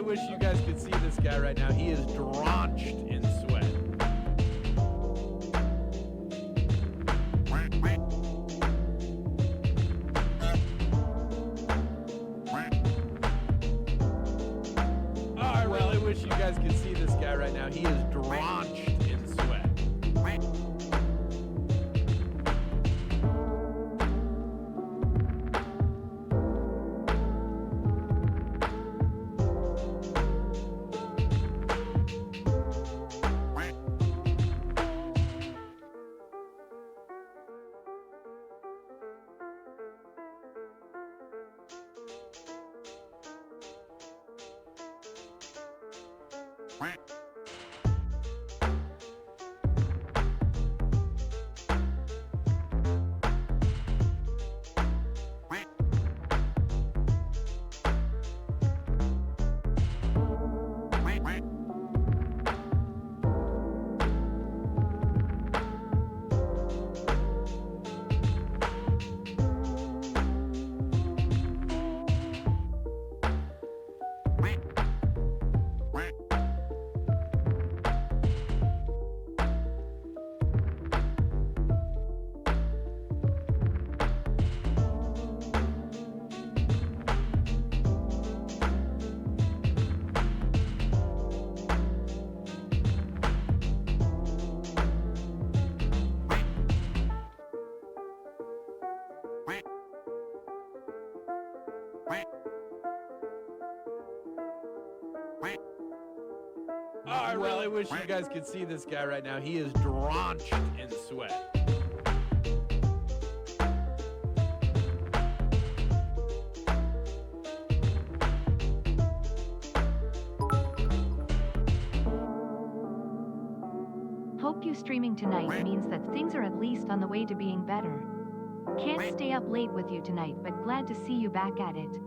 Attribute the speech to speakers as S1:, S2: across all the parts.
S1: wish you guys could see this guy right now. He is drenched in sweat. I really wish you guys could see this guy right now. He is drenched in sweat. I really wish you guys could see this guy right now. He is drenched in sweat.
S2: Hope you streaming tonight means that things are at least on the way to being better. Can't stay up late with you tonight, but glad to see you back at it.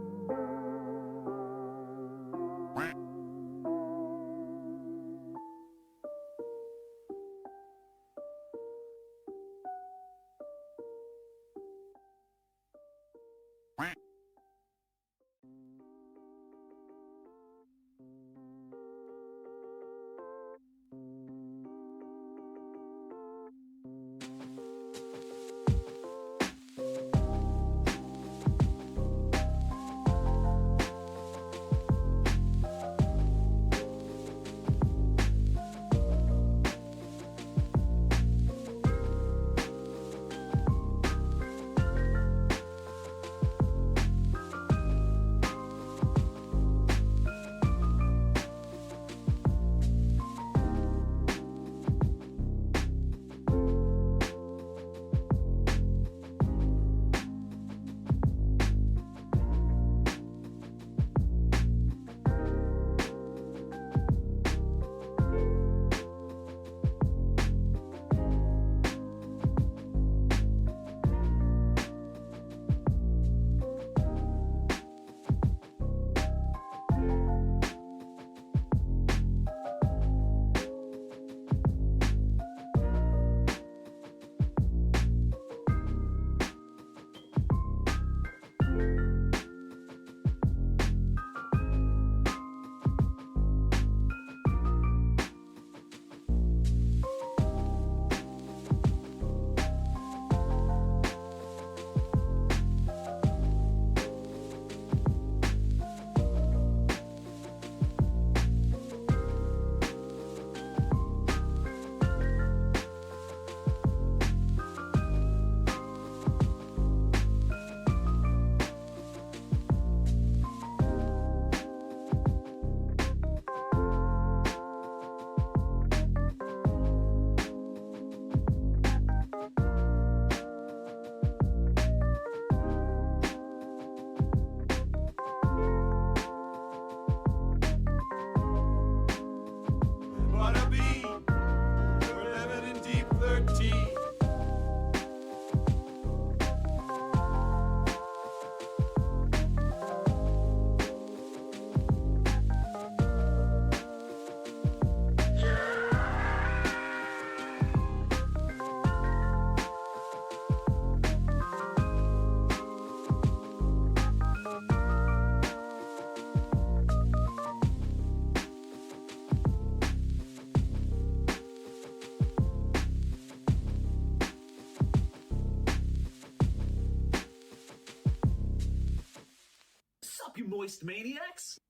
S3: you moist maniacs!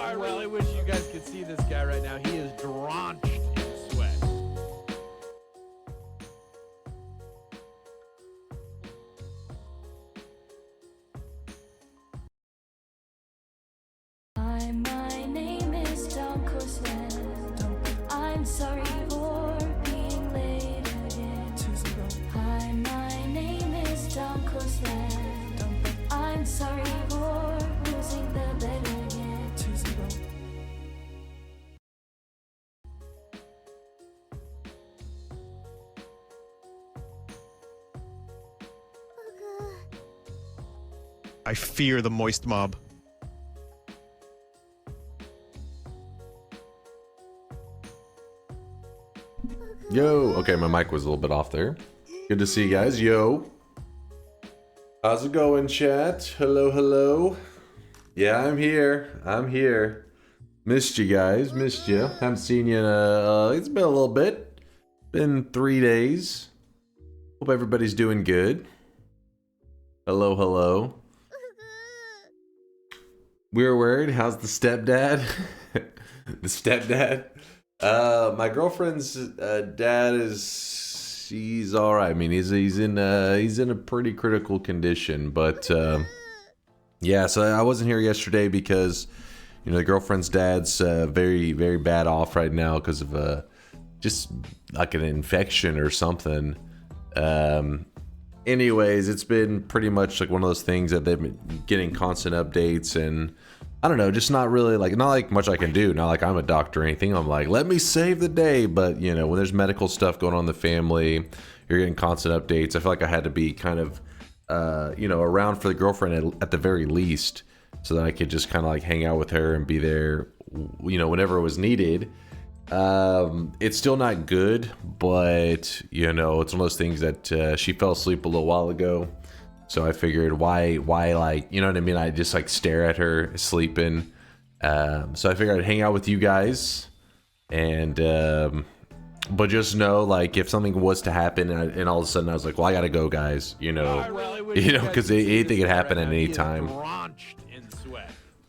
S1: I wish you guys could see this guy right now. He is drenched in sweat.
S4: Hi, my name is DunkOrSlam. I'm sorry for being late again. Hi, my name is DunkOrSlam. I'm sorry for losing the bet again.
S5: I fear the moist mob.
S6: Yo, okay, my mic was a little bit off there. Good to see you guys. Yo, how's it going, chat? Hello, hello. Yeah, I'm here. I'm here. Missed you guys. Missed you. Haven't seen you in it's been a little bit. Been 3 days. Hope everybody's doing good. Hello, hello. We were worried. How's the stepdad? The stepdad? My girlfriend's dad he's all right. I mean, he's in a pretty critical condition, but yeah. So I wasn't here yesterday because the girlfriend's dad's very very bad off right now because of just like an infection or something. Anyways, it's been pretty much like one of those things that they've been getting constant updates, and I don't know, just not really not like much I can do. Not like I'm a doctor or anything. I'm like, let me save the day. But when there's medical stuff going on in the family, you're getting constant updates. I feel like I had to be kind of around for the girlfriend at the very least, so that I could just kind of like hang out with her and be there whenever it was needed. It's still not good, but it's one of those things that she fell asleep a little while ago, so I figured why like what I mean, I just like stare at her sleeping. So I figured I'd hang out with you guys, and but just know, like, if something was to happen and all of a sudden I was like, well, I gotta go, guys, because anything could happen at any time.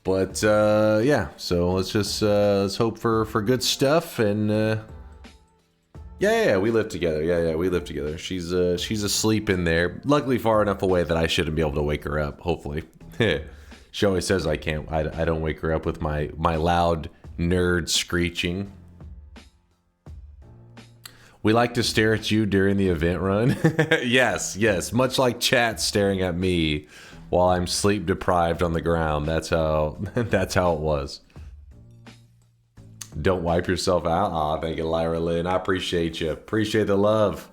S6: But yeah, so let's just let's hope for good stuff. And yeah, we live together. Yeah, we live together. She's asleep in there, luckily far enough away that I shouldn't be able to wake her up, hopefully. She always says I can't. I don't wake her up with my loud nerd screeching. We like to stare at you during the event run. Yes, much like chat staring at me while I'm sleep deprived on the ground. That's how it was. Don't wipe yourself out. Aw, thank you, Lyra Lynn. I appreciate you. Appreciate the love.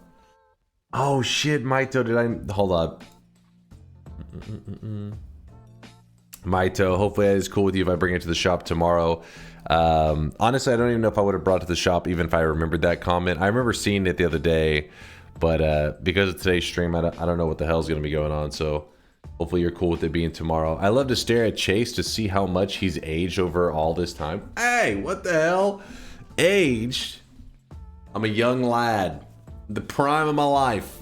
S6: Oh shit, Maito, hold up. Maito, hopefully that is cool with you if I bring it to the shop tomorrow. Honestly, I don't even know if I would have brought it to the shop even if I remembered that comment. I remember seeing it the other day, but because of today's stream, I don't know what the hell is going to be going on. So hopefully you're cool with it being tomorrow. I love to stare at Chase to see how much he's aged over all this time. Hey, what the hell? Aged? I'm a young lad. The prime of my life.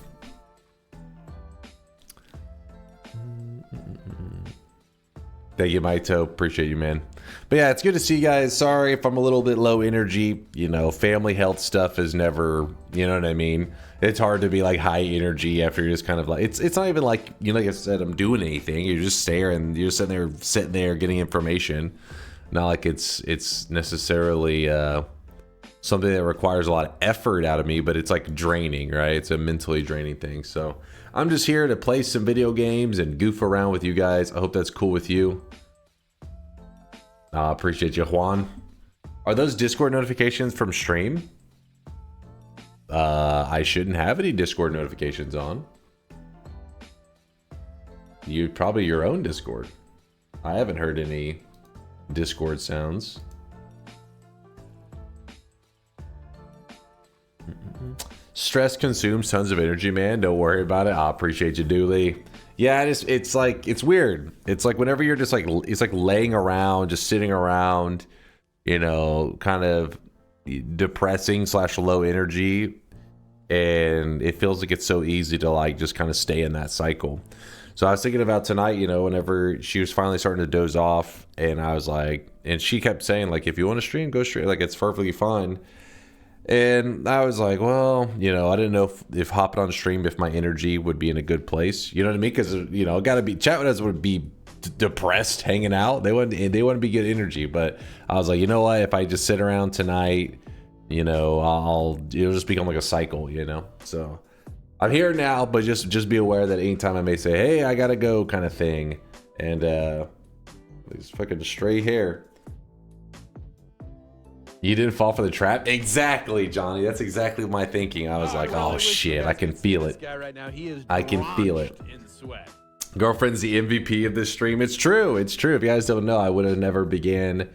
S6: Thank you, Maito. Appreciate you, man. But yeah, it's good to see you guys. Sorry if I'm a little bit low energy. You know, family health stuff is never, you know what I mean? It's hard to be like high energy after you're just kind of like, it's not even like, you know, like I said, I'm doing anything. You're just staring, you're sitting there getting information. Not like it's necessarily something that requires a lot of effort out of me, but it's like draining, right? It's a mentally draining thing. So I'm just here to play some video games and goof around with you guys. I hope that's cool with you. Appreciate you, Juan. Are those Discord notifications from stream? I shouldn't have any Discord notifications on. You probably your own Discord. I haven't heard any Discord sounds. Stress consumes tons of energy, man. Don't worry about it. I appreciate you, Dooley. Yeah, it's like, it's weird. It's like whenever you're just like, it's like laying around, just sitting around, you know, kind of depressing / low energy. And it feels like it's so easy to like just kind of stay in that cycle. So I was thinking about tonight, you know, whenever she was finally starting to doze off, and I was like, and she kept saying like, if you want to stream, go stream. Like, it's perfectly fine. And I was like, well, you know, I didn't know if hopping on stream, if my energy would be in a good place. You know what I mean? Because, you know, gotta be, chat with us would be depressed hanging out. They wouldn't be good energy. But I was like, you know what? If I just sit around tonight, you know, it'll just become like a cycle, you know? So I'm here now, but just be aware that anytime I may say, hey, I gotta go kind of thing. And it's fucking stray hair. You didn't fall for the trap? Exactly, Johnny. That's exactly my thinking. I was like, oh shit, I can feel it. I can feel it. Girlfriend's the MVP of this stream. It's true. It's true. If you guys don't know, I would have never began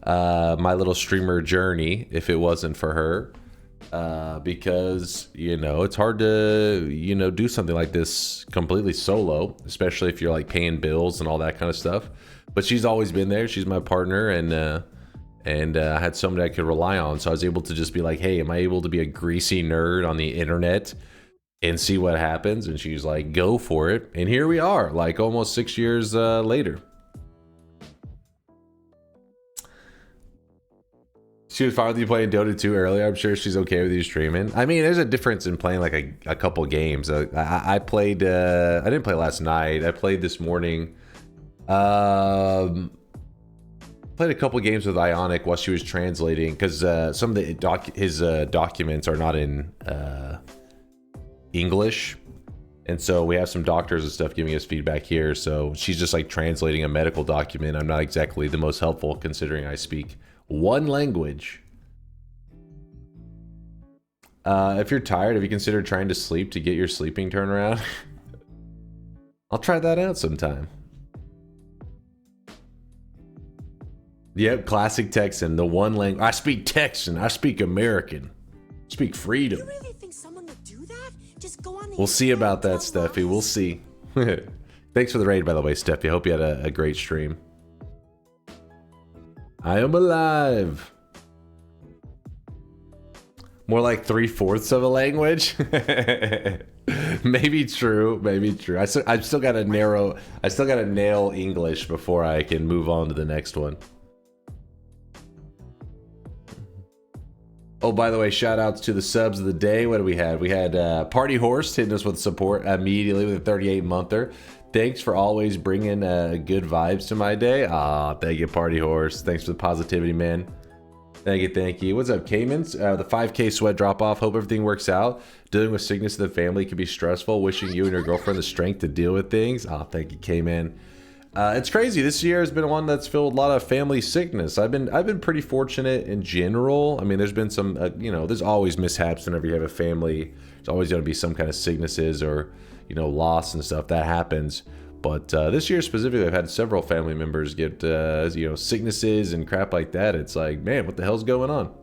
S6: my little streamer journey if it wasn't for her. Because, you know, it's hard to, you know, do something like this completely solo, especially if you're like paying bills and all that kind of stuff. But she's always been there. She's my partner, and I had somebody I could rely on. So I was able to just be like, hey, am I able to be a greasy nerd on the internet and see what happens? And she's like, go for it. And here we are, like almost 6 years later. She was fine with you playing Dota 2 earlier. I'm sure she's okay with you streaming. I mean, there's a difference in playing like a couple games. I played, I didn't play last night. I played this morning. Played a couple games with Ionic while she was translating, because some of the his documents are not in English, and so we have some doctors and stuff giving us feedback here. So she's just like translating a medical document. I'm not exactly the most helpful considering I speak one language. If you're tired, have you considered trying to sleep to get your sleeping turnaround? I'll try that out sometime. Yep, classic Texan, the one language. I speak Texan, I speak American, I speak freedom.
S3: You really think someone would do that? Just go on the
S6: We'll see about that, Steffi. We'll see. Thanks for the raid, by the way, Steffi. I hope you had a great stream. I am alive. More like 3/4 of a language. Maybe true. Maybe true. I still got to nail English before I can move on to the next one. Oh, by the way, shout outs to the subs of the day. What do we had? We had Party Horse hitting us with support immediately with a 38-monther. Thanks for always bringing good vibes to my day. Thank you, Party Horse. Thanks for the positivity, man. Thank you, thank you. What's up, Caymans? The 5K sweat drop off. Hope everything works out. Dealing with sickness in the family can be stressful. Wishing you and your girlfriend the strength to deal with things. Thank you, Cayman. It's crazy. This year has been one that's filled a lot of family sickness. I've been pretty fortunate in general. I mean, there's been some, you know, there's always mishaps whenever you have a family. There's always going to be some kind of sicknesses or, you know, loss and stuff that happens. But this year specifically, I've had several family members get, sicknesses and crap like that. It's like, man, what the hell's going on?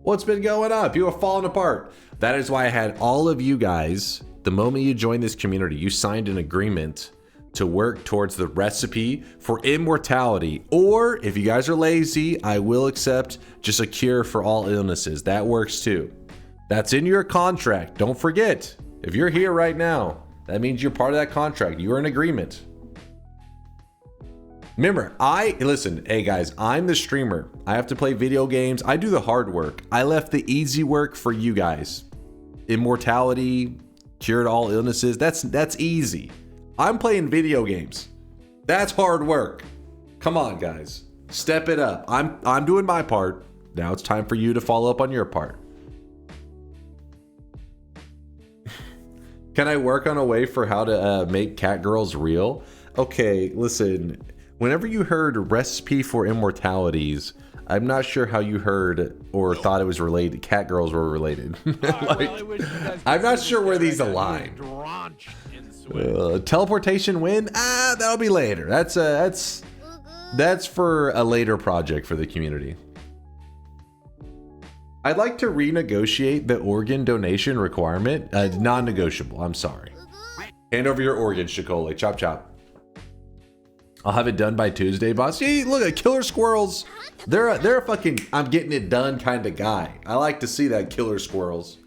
S6: What's been going on? People are falling apart. That is why I had all of you guys, the moment you joined this community, you signed an agreement to work towards the recipe for immortality. Or if you guys are lazy, I will accept just a cure for all illnesses. That works too. That's in your contract. Don't forget, if you're here right now, that means you're part of that contract. You're in agreement. Remember, listen, hey guys, I'm the streamer. I have to play video games. I do the hard work. I left the easy work for you guys. Immortality, cured all illnesses. That's easy. I'm playing video games. That's hard work. Come on, guys. Step it up. I'm doing my part. Now it's time for you to follow up on your part. Can I work on a way for how to make cat girls real? Okay, listen. Whenever you heard recipe for immortalities, I'm not sure how you heard or thought it was related. Cat girls were related. I'm not sure where these align. Teleportation win? That'll be later. That's for a later project for the community. I'd like to renegotiate the organ donation requirement. Non-negotiable. I'm sorry. Hand over your organs, Shikole. Chop chop. I'll have it done by Tuesday, boss. See, look at killer squirrels. They're a fucking I'm getting it done kind of guy. I like to see that, killer squirrels.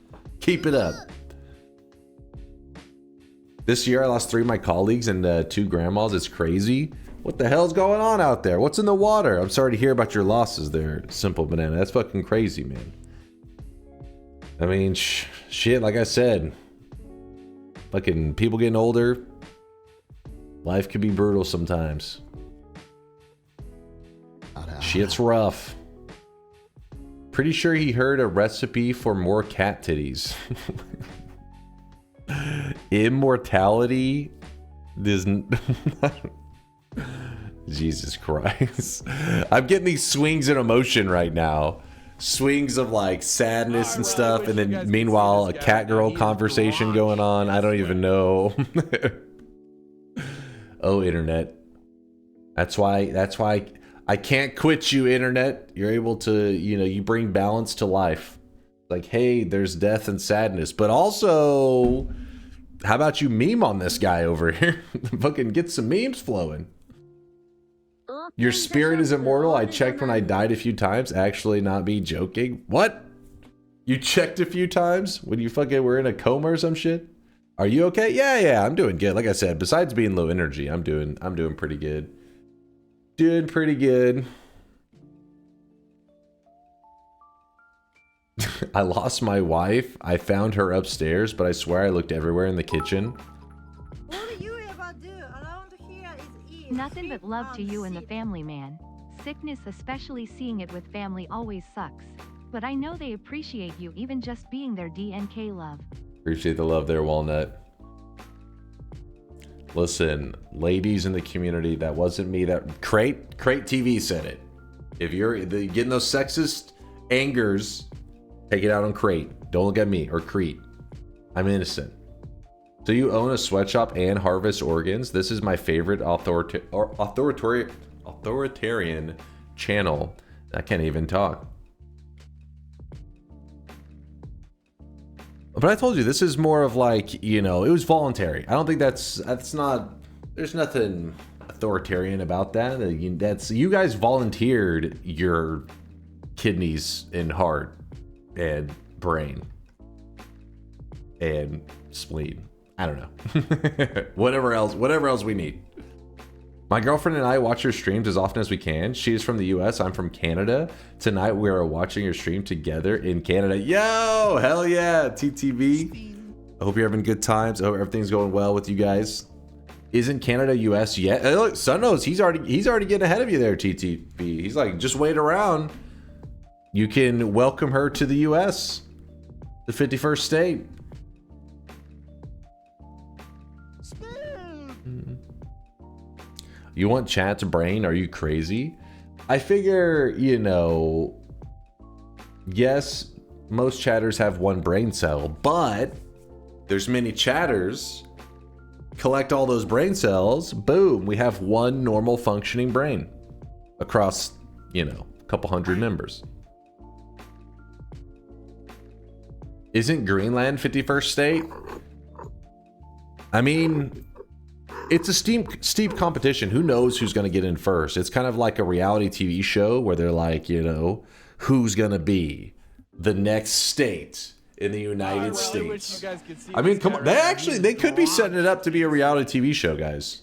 S6: Keep it up. This year I lost 3 of my colleagues and 2 grandmas. It's crazy. What the hell's going on out there? What's in the water? I'm sorry to hear about your losses there, Simple Banana. That's fucking crazy, man. I mean, shit, like I said, fucking people getting older, life can be brutal sometimes. Shit's rough. Pretty sure he heard a recipe for more cat titties. Immortality doesn't... Jesus Christ. I'm getting these swings in emotion right now. Swings of like sadness and stuff, and then meanwhile a cat girl conversation going on. I don't even know. Oh, internet. That's why I can't quit you, internet. You're able to, you bring balance to life. Like, hey, there's death and sadness, but also, how about you meme on this guy over here? Fucking get some memes flowing. Your spirit is immortal. I checked when I died a few times. Actually, not be joking. What? You checked a few times when you fucking were in a coma or some shit? Are you okay? Yeah, I'm doing good. Like I said, besides being low energy, I'm doing pretty good. Doing pretty good. I lost my wife. I found her upstairs, but I swear I looked everywhere in the kitchen.
S2: Nothing but love to you and the family, man. Sickness, especially seeing it with family, always sucks. But I know they appreciate you even just being their DNK love.
S6: Appreciate the love there, Walnut. Listen, ladies in the community, that wasn't me. That Crate TV said it. If you're getting those sexist angers, take it out on Crate. Don't look at me or Crete. I'm innocent. So you own a sweatshop and harvest organs? This is my favorite authoritarian channel. I can't even talk. But I told you, this is more of like, it was voluntary. I don't think that's not, there's nothing authoritarian about that. That's, you guys volunteered your kidneys and heart and brain and spleen. I don't know. whatever else we need. My girlfriend and I watch her streams as often as we can. She is from the US, I'm from Canada. Tonight we are watching her stream together in Canada. Yo, hell yeah, TTV. I hope you're having good times. I hope everything's going well with you guys. Isn't Canada US yet? Hey, look, Sun knows he's already getting ahead of you there, TTV. He's like, just wait around. You can welcome her to the US, the 51st state. You want chat's brain? Are you crazy? I figure, yes, most chatters have one brain cell, but there's many chatters collect all those brain cells, boom, we have one normal functioning brain across, you know, a couple hundred members. Isn't Greenland 51st state? I mean, it's a steep competition. Who knows who's going to get in first? It's kind of like a reality TV show where they're like, you know, who's going to be the next state in the United States. I mean, come on. They could be setting it up to be a reality TV show, guys.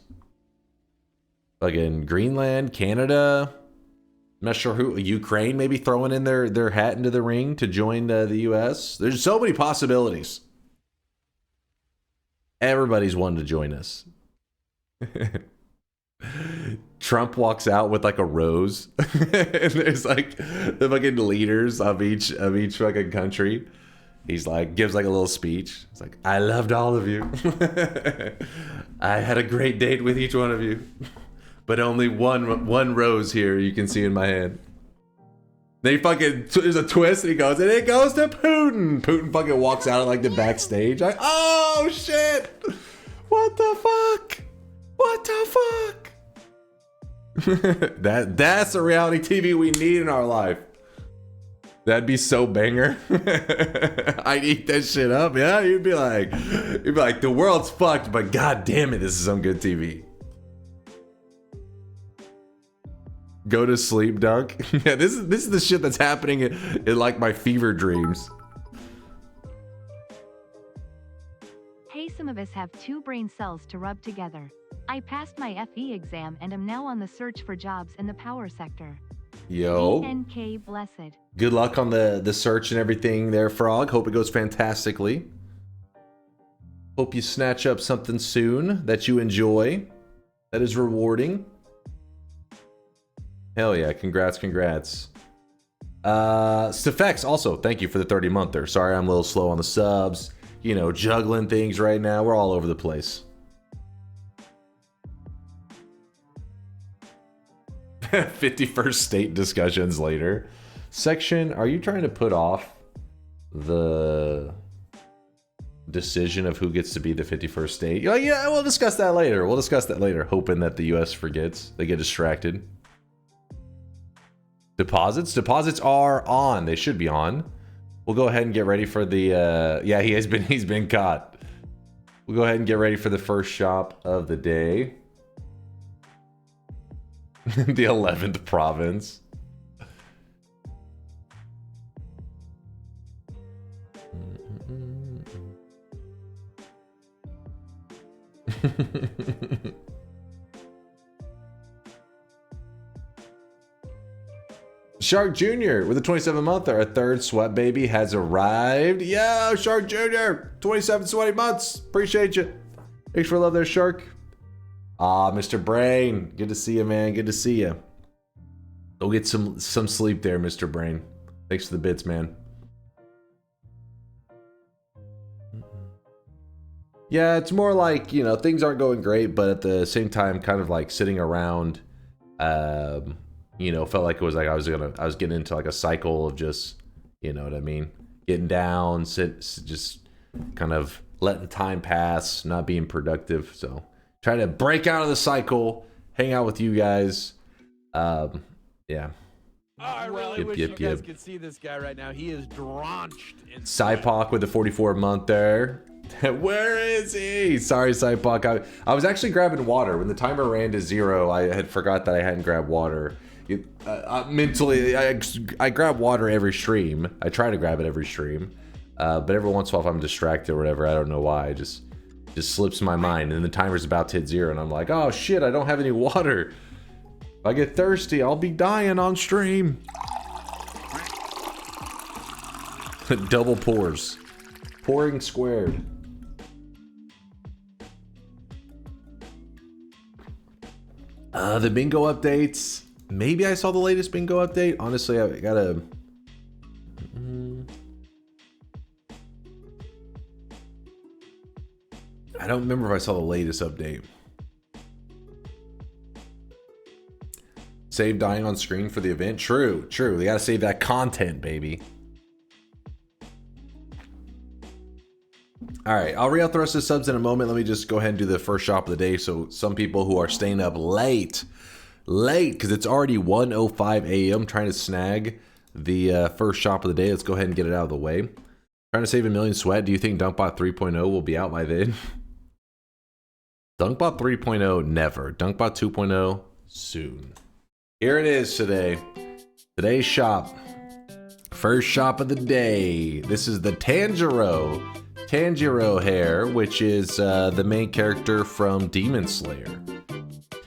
S6: Like in Greenland, Canada. I'm not sure who. Ukraine maybe throwing in their hat into the ring to join the US. There's so many possibilities. Everybody's wanting to join us. Trump walks out with like a rose. And there's like the fucking leaders of each fucking country. He's like, gives like a little speech. It's like, I loved all of you. I had a great date with each one of you. But only one rose here you can see in my hand. They fucking, there's a twist and he goes, and it goes to Putin. Putin fucking walks out of like the backstage. Like, oh shit. What the fuck? What the fuck? That's a reality TV we need in our life. That'd be so banger. I'd eat that shit up. Yeah, you'd be like, the world's fucked, but god damn it, this is some good TV. Go to sleep, Dunk. Yeah, this is the shit that's happening in like my fever dreams.
S2: Hey, some of us have 2 brain cells to rub together. I passed my FE exam and am now on the search for jobs in the power sector.
S6: Yo.
S2: DNK blessed.
S6: Good luck on the search and everything there, Frog. Hope it goes fantastically. Hope you snatch up something soon that you enjoy. That is rewarding. Hell yeah, congrats. Stefex, also, thank you for the 30-monther. Sorry I'm a little slow on the subs. You know, juggling things right now. We're all over the place. 51st state discussions later. Section, are you trying to put off the decision of who gets to be the 51st state? You're like, yeah, we'll discuss that later. Hoping that the US forgets. They get distracted. Deposits are on. They should be on. We'll go ahead and get ready for the yeah, he's been caught. We'll go ahead and get ready for the first shop of the day. The 11th province. Shark Jr. with a 27-month. Our third sweat baby has arrived. Yo, Shark Jr. 27 sweaty months. Appreciate you. Thanks for the love there, Shark. Ah, Mr. Brain. Good to see you, man. Good to see you. Go get some sleep there, Mr. Brain. Thanks for the bits, man. Yeah, it's more like, you know, things aren't going great, but at the same time, kind of like sitting around, you know, felt like it was like I was getting into like a cycle of just, you know what I mean, getting down, just kind of letting time pass, not being productive. So trying to break out of the cycle, hang out with you guys. Yeah.
S1: Oh, I really wish you guys could see this guy right now. He is drenched in
S6: Cypok with the 44-month there. Where is he? Sorry, Cypok. I was actually grabbing water. When the timer ran to 0, I had forgot that I hadn't grabbed water. Mentally, I grab water every stream. I try to grab it every stream. But every once in a while, if I'm distracted or whatever, I don't know why. It just slips my mind. And the timer's about to hit 0. And I'm like, oh shit, I don't have any water. If I get thirsty, I'll be dying on stream. Double pours. Pouring squared. The bingo updates. Maybe I saw the latest bingo update. Honestly, I gotta... I don't remember if I saw the latest update. Save dying on screen for the event. True. They gotta save that content, baby. All right, I'll read out the rest of the subs in a moment. Let me just go ahead and do the first shop of the day. So some people who are staying up late, because it's already 1:05 a.m. trying to snag the first shop of the day. Let's go ahead and get it out of the way. Trying to save a million sweat. Do you think DunkBot 3.0 will be out by then? DunkBot 3.0, never. DunkBot 2.0, soon. Here it is today. Today's shop. First shop of the day. This is the Tanjiro hair, which is the main character from Demon Slayer.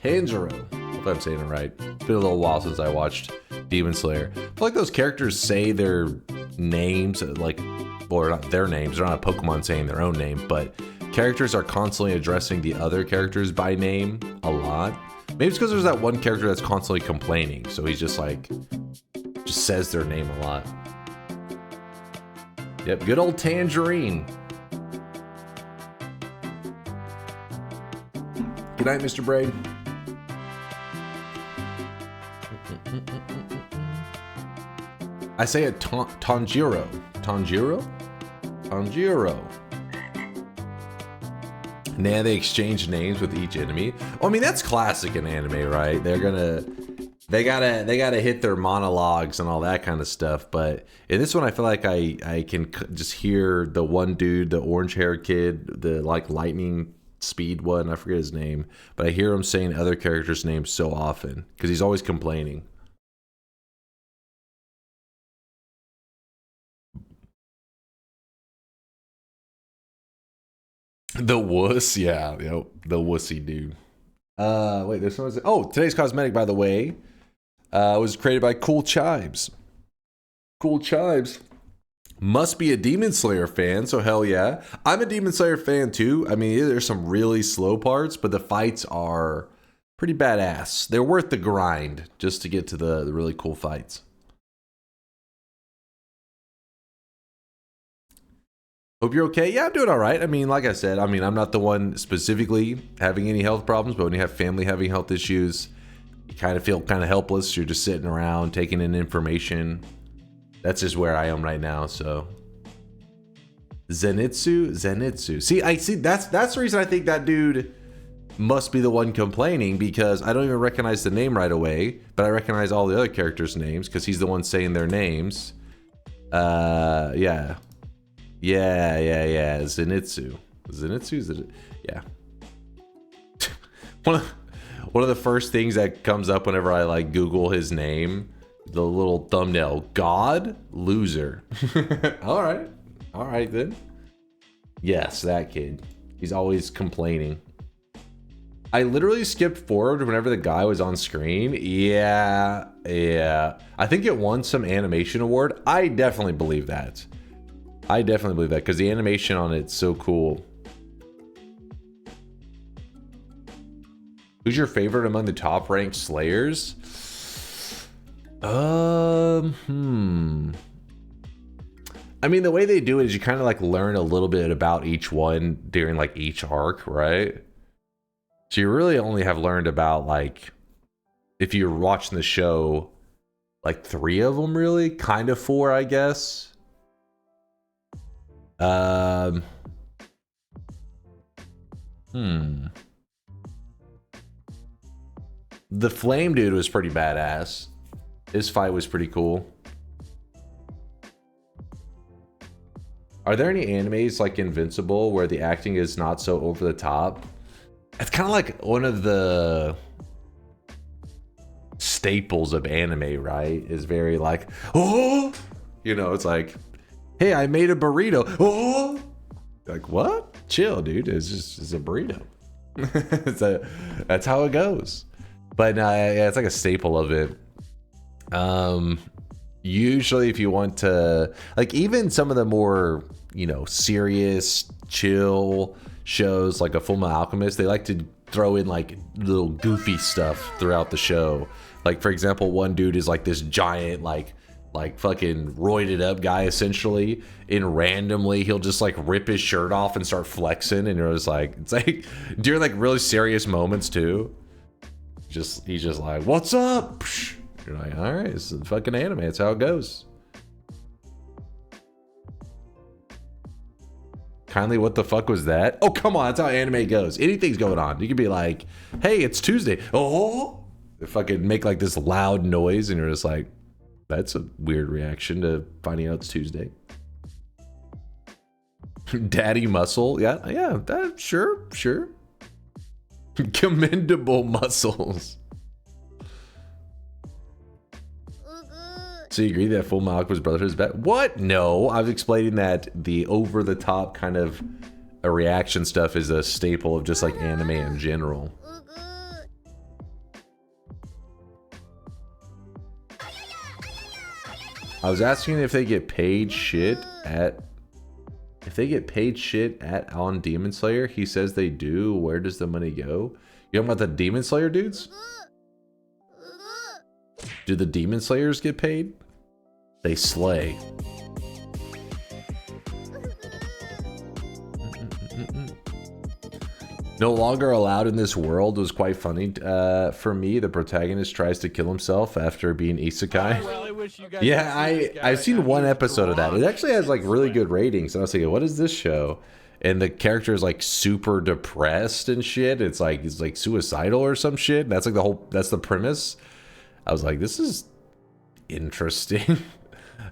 S6: Tanjiro. Hope I'm saying it right. It's been a little while since I watched Demon Slayer. I feel like those characters say their names, like, or not their names. They're not a Pokemon saying their own name, but characters are constantly addressing the other characters by name a lot. Maybe it's because there's that one character that's constantly complaining, so he's just like, just says their name a lot. Yep, good old Tangerine. Good night, Mr. Braid. I say it Tanjiro. Tanjiro? Tanjiro. Now they exchange names with each enemy. Oh, I mean, that's classic in anime, right? They gotta hit their monologues and all that kind of stuff. But in this one, I feel like I can just hear the one dude, the orange haired kid, the like lightning speed one. I forget his name, but I hear him saying other characters' names so often because he's always complaining. The wuss, yeah, yep, the wussy dude. Wait, there's someone. Oh, today's cosmetic, by the way, was created by Cool Chives. Cool Chives must be a Demon Slayer fan, so hell yeah. I'm a Demon Slayer fan too. I mean, there's some really slow parts, but the fights are pretty badass. They're worth the grind just to get to the really cool fights. Hope you're okay. Yeah, I'm doing all right. I mean, like I said, I'm not the one specifically having any health problems, but when you have family having health issues, you kind of feel kind of helpless. You're just sitting around taking in information. That's just where I am right now. So Zenitsu. See, that's the reason I think that dude must be the one complaining, because I don't even recognize the name right away, but I recognize all the other characters' names because he's the one saying their names. Yeah. Zenitsu. Yeah. One of the first things that comes up whenever I like Google his name, the little thumbnail, God Loser. All right then. Yes, that kid. He's always complaining. I literally skipped forward whenever the guy was on screen. Yeah. I think it won some animation award. I definitely believe that because the animation on it's so cool. Who's your favorite among the top ranked Slayers? I mean, the way they do it is you kind of like learn a little bit about each one during like each arc, right? So you really only have learned about, like, if you're watching the show, like 3 of them, really, kind of 4, I guess. The flame dude was pretty badass. His fight was pretty cool. Are there any animes like Invincible where the acting is not so over the top? It's kind of like one of the staples of anime, right? Is very like, oh, you know, it's like, hey, I made a burrito. Oh, like what? Chill, dude. It's a burrito. That's how it goes. But yeah, it's like a staple of it. Usually, if you want to, like, even some of the more, you know, serious, chill shows, like a Fullmetal Alchemist, they like to throw in like little goofy stuff throughout the show. Like, for example, one dude is like this giant, like fucking roided up guy essentially, and randomly he'll just like rip his shirt off and start flexing, and it's like during like really serious moments too. He's just like, what's up? You're like, all right, it's a fucking anime. It's how it goes. Kindly, what the fuck was that? Oh, come on. That's how anime goes. Anything's going on. You could be like, hey, it's Tuesday. Oh, if I could make like this loud noise and you're just like, that's a weird reaction to finding out it's Tuesday. Daddy muscle. Yeah, that, sure. Commendable muscles. So you agree that Full Metal Alchemist Brotherhood is bad? What? No, I was explaining that the over-the-top kind of a reaction stuff is a staple of just like anime in general. I was asking if they get paid shit at... If they get paid shit at on Demon Slayer, he says they do. Where does the money go? You talking about the Demon Slayer dudes? Do the Demon Slayers get paid? They slay. No longer allowed in this world was quite funny. For me, the protagonist tries to kill himself after being isekai.
S1: Well, I wish you guys
S6: Yeah,
S1: could see this guy
S6: I've
S1: right
S6: seen
S1: now.
S6: one
S1: He's
S6: episode of that. It actually has like really good ratings. And I was thinking, what is this show? And the character is like super depressed and shit. It's like he's like suicidal or some shit. That's like that's the premise. I was like, this is interesting.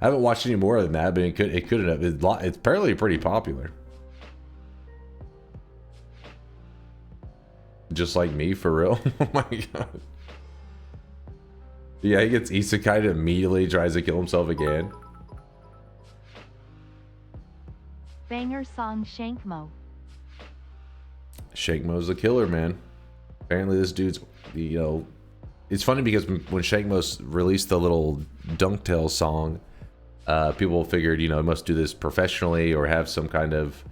S6: I haven't watched any more than that, but it could have. It's apparently pretty popular. Just like me, for real. Oh my god. Yeah, he gets isekai and immediately tries to kill himself again.
S2: Banger song Shankmo.
S6: Shankmo's the killer, man. Apparently this dude's, you know, it's funny because when Shankmo released the little Dunktail song, people figured, you know, he must do this professionally or have some kind of,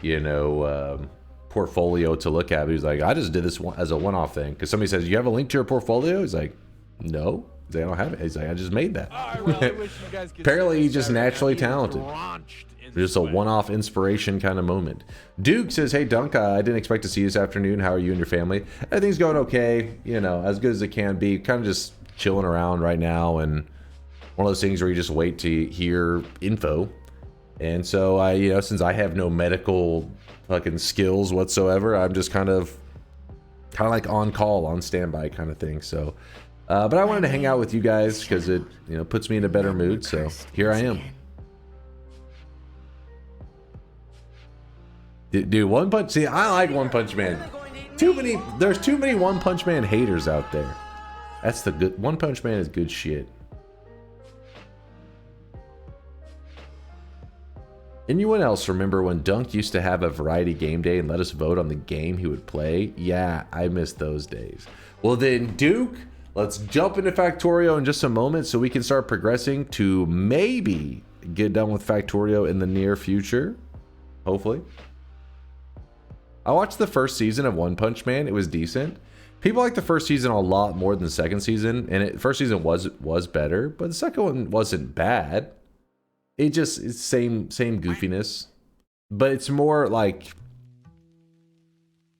S6: you know, portfolio to look at. But he's like, I just did this as a one-off thing. Because somebody says, you have a link to your portfolio? He's like, no. He's like, I don't have it. He's like, I just made that.
S1: Oh, I really wish you guys could
S6: Apparently
S1: see
S6: he's
S1: this
S6: just
S1: guy right now.
S6: naturally
S1: He is
S6: talented.
S1: drenched in
S6: Just a
S1: sweat.
S6: one-off inspiration kind of moment. Duke says, hey Dunk, I didn't expect to see you this afternoon. How are you and your family? Everything's going okay, you know, as good as it can be. Kind of just chilling around right now, and one of those things where you just wait to hear info. And so I, you know, since I have no medical fucking skills whatsoever, I'm just kind of like on call, on standby kind of thing. So but I wanted to hang out with you guys because it, you know, puts me in a better mood. So here I am. Dude, One Punch, see, I like One Punch Man. There's too many One Punch Man haters out there. That's the good, One Punch Man is good shit. Anyone else remember when Dunk used to have a variety game day and let us vote on the game he would play? Yeah, I miss those days. Well then, Duke, let's jump into Factorio in just a moment so we can start progressing to maybe get done with Factorio in the near future. Hopefully. I watched the first season of One Punch Man. It was decent. People like the first season a lot more than the second season, and first season was better, but the second one wasn't bad. It's same goofiness, but it's more like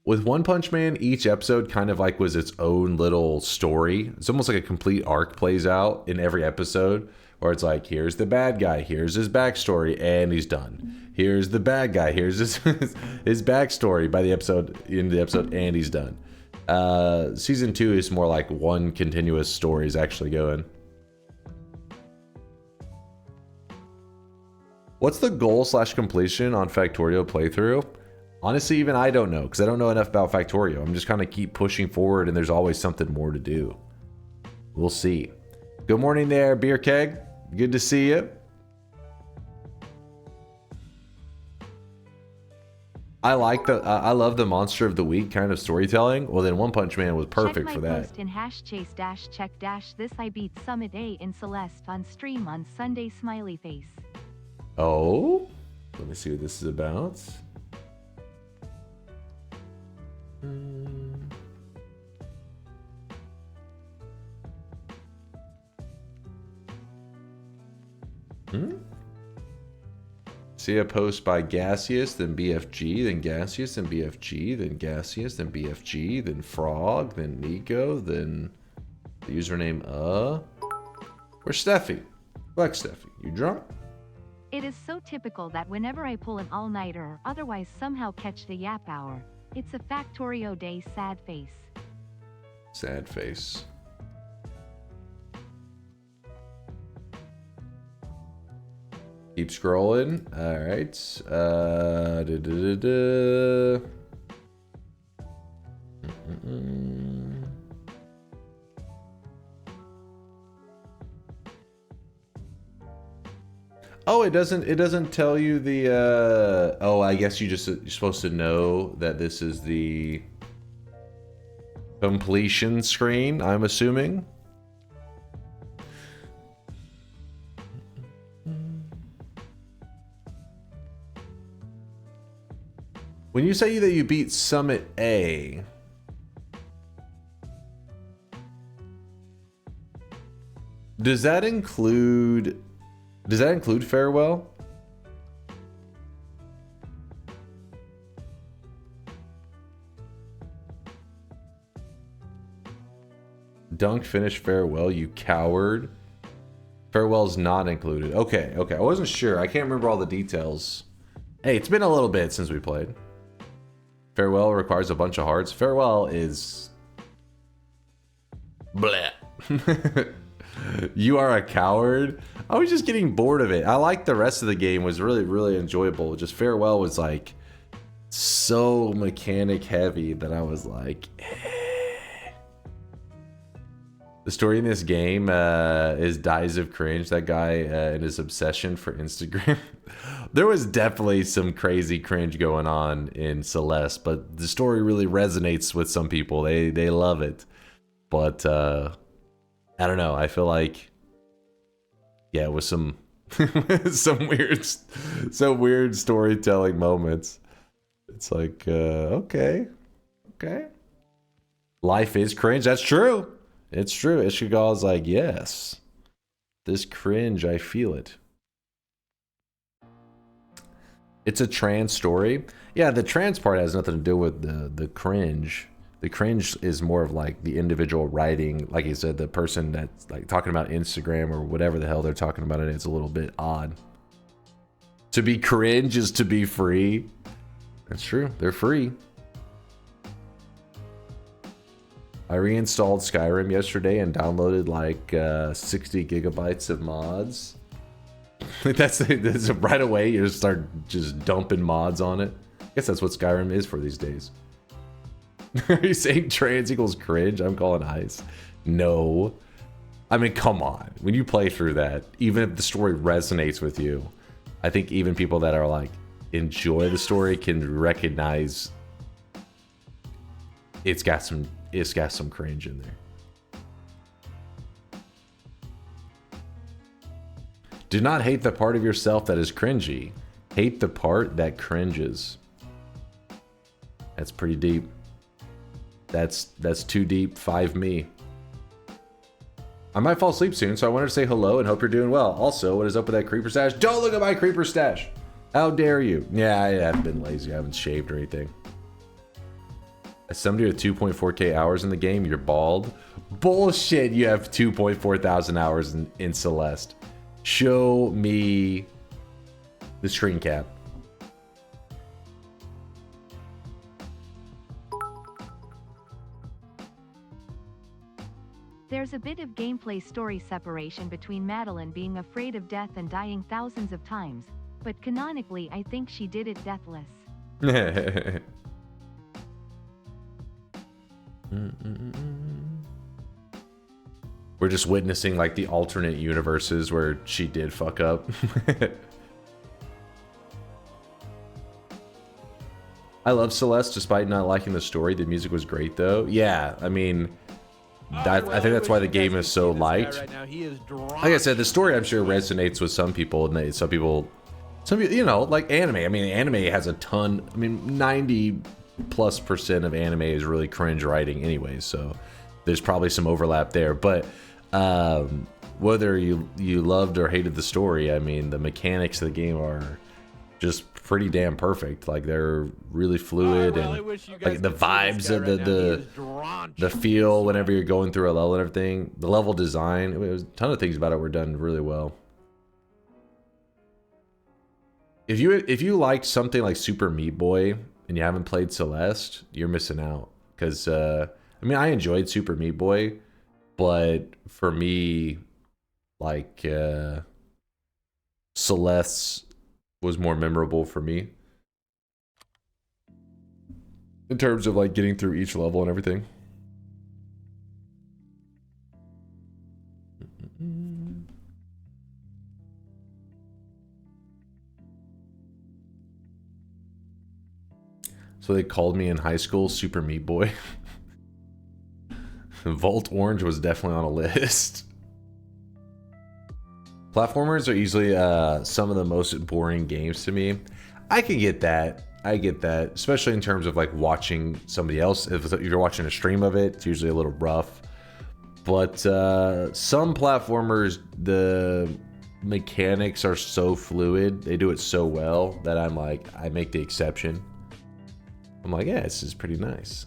S6: with One Punch Man, each episode kind of like was its own little story. It's almost like a complete arc plays out in every episode, where it's like, here's the bad guy, here's his backstory, and he's done. Here's the bad guy, here's his his backstory by the episode, in the episode, and he's done. Season 2 is more like one continuous story is actually going. What's the goal / completion on Factorio playthrough? Honestly, even I don't know, because I don't know enough about Factorio. I'm just kind of keep pushing forward, and there's always something more to do. We'll see. Good morning there, Beer Keg. Good to see you. I love the Monster of the Week kind of storytelling. Well, then One Punch Man was perfect for that.
S2: Check my post in #chase -- this I beat Summit A in Celeste on stream on Sunday smiley face.
S6: Oh, let me see what this is about. See a post by Gaseous, then BFG, then Gaseous, then BFG, then Gaseous, then BFG, then Frog, then Nico, then the username Where's Steffi? Look, Steffi, you drunk?
S2: It is so typical that whenever I pull an all-nighter or otherwise somehow catch the yap hour, it's a Factorio day sad face.
S6: Sad face. Keep scrolling. All right. Oh, it doesn't tell you the oh, I guess you're supposed to know that this is the completion screen, I'm assuming. When you say that you beat Summit A, does that include Farewell? Dunk finish Farewell, you coward. Farewell's not included. Okay. I wasn't sure. I can't remember all the details. Hey, it's been a little bit since we played. Farewell requires a bunch of hearts. Farewell is... bleh. You are a coward? I was just getting bored of it. I liked the rest of the game. It was really, really enjoyable. Just Farewell was like so mechanic heavy that I was like... The story in this game is Dies of Cringe. That guy and his obsession for Instagram. There was definitely some crazy cringe going on in Celeste, but the story really resonates with some people. They love it. But I don't know. I feel like, yeah, it was some some weird storytelling moments. It's like, okay. Life is cringe. That's true. It's true. Ishigal's like, yes. This cringe, I feel it. It's a trans story. Yeah, the trans part has nothing to do with the cringe. The cringe is more of like the individual writing. Like you said, the person that's like talking about Instagram or whatever the hell they're talking about, and it's a little bit odd. To be cringe is to be free. That's true. They're free. I reinstalled Skyrim yesterday and downloaded like 60 gigabytes of mods. that's right away. You just start just dumping mods on it. I guess that's what Skyrim is for these days. Are you saying trans equals cringe? I'm calling ice. No. I mean, come on. When you play through that, even if the story resonates with you, I think even people that are like, enjoy the story can recognize it's got some cringe in there. Do not hate the part of yourself that is cringy. Hate the part that cringes. That's pretty deep. That's too deep. 5 me. I might fall asleep soon, so I wanted to say hello and hope you're doing well. Also, what is up with that creeper stash? Don't look at my creeper stash. How dare you? Yeah, I haven't been lazy. I haven't shaved or anything. As somebody with 2.4k hours in the game, you're bald. Bullshit, you have 2.4 thousand hours in Celeste. Show me the screen cap.
S2: There's a bit of gameplay story separation between Madeline being afraid of death and dying thousands of times, but canonically I think she did it deathless.
S6: We're just witnessing like the alternate universes where she did fuck up. I love Celeste despite not liking the story. The music was great though. Yeah, I mean, I think that's why the game is so liked. Like I said, the story I'm sure resonates with some people, and some people, you know, like anime. I mean, anime has a ton. I mean, 90+% of anime is really cringe writing, anyways. So there's probably some overlap there. But whether you loved or hated the story, I mean, the mechanics of the game are just pretty damn perfect. Like they're really fluid, and like the vibes of the feel whenever you're going through a level and everything. The level design, it was a ton of things about it were done really well. if you liked something like Super Meat Boy and you haven't played Celeste, you're missing out. Because I mean, I enjoyed Super Meat Boy, but for me, like Celeste was more memorable for me in terms of like getting through each level and everything. So they called me in high school Super Meat Boy. Volt Orange was definitely on a list. Platformers are usually some of the most boring games to me. I can get that. I get that, especially in terms of like watching somebody else. If you're watching a stream of it, it's usually a little rough. But some platformers, the mechanics are so fluid. They do it so well that I'm like, I make the exception. I'm like, yeah, this is pretty nice.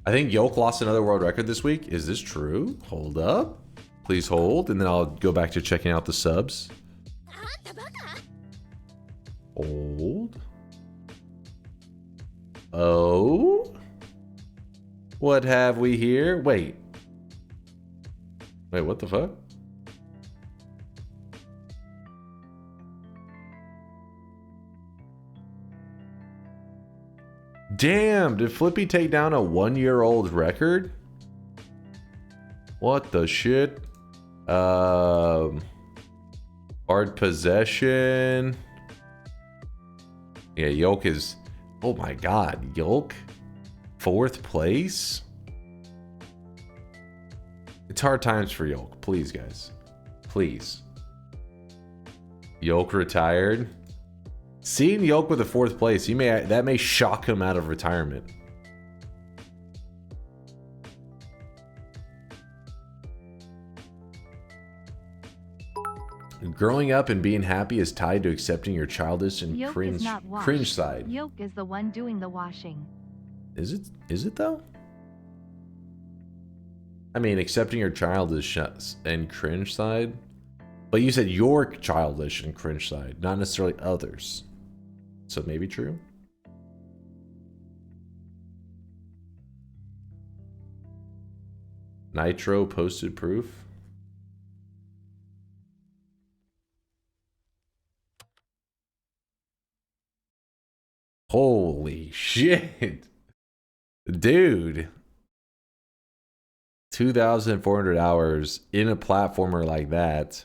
S6: I think Yoke lost another world record this week. Is this true? Hold up. Please hold, and then I'll go back to checking out the subs. Hold. Oh? What have we here? Wait. Wait, what the fuck? Damn, did Flippy take down a 1-year-old record? What the shit? Hard possession. Yeah, Yoke is... Oh my god, Yoke? 4th place? It's hard times for Yoke. Please, guys. Please. Yoke retired. Seeing Yoke with a 4th place, that may shock him out of retirement. Growing up and being happy is tied to accepting your childish and
S2: Yoke
S6: cringe
S2: is not washed.
S6: cringe side.
S2: Yoke is the one doing the washing.
S6: Is it? Is it though? I mean, accepting your childish and cringe side, but you said your childish and cringe side, not necessarily others. So maybe true. Nitro posted proof. Holy shit. Dude. 2,400 hours in a platformer like that.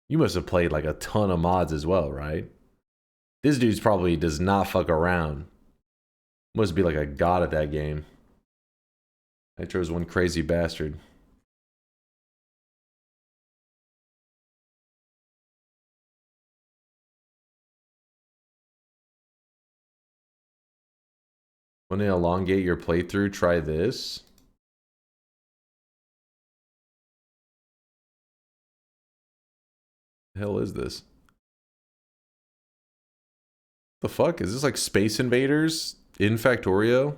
S6: You must have played like a ton of mods as well, right? This dude's probably does not fuck around. Must be like a god at that game. Nitro's one crazy bastard. Want to elongate your playthrough? Try this. The hell is this? The fuck? Is this like Space Invaders in Factorio?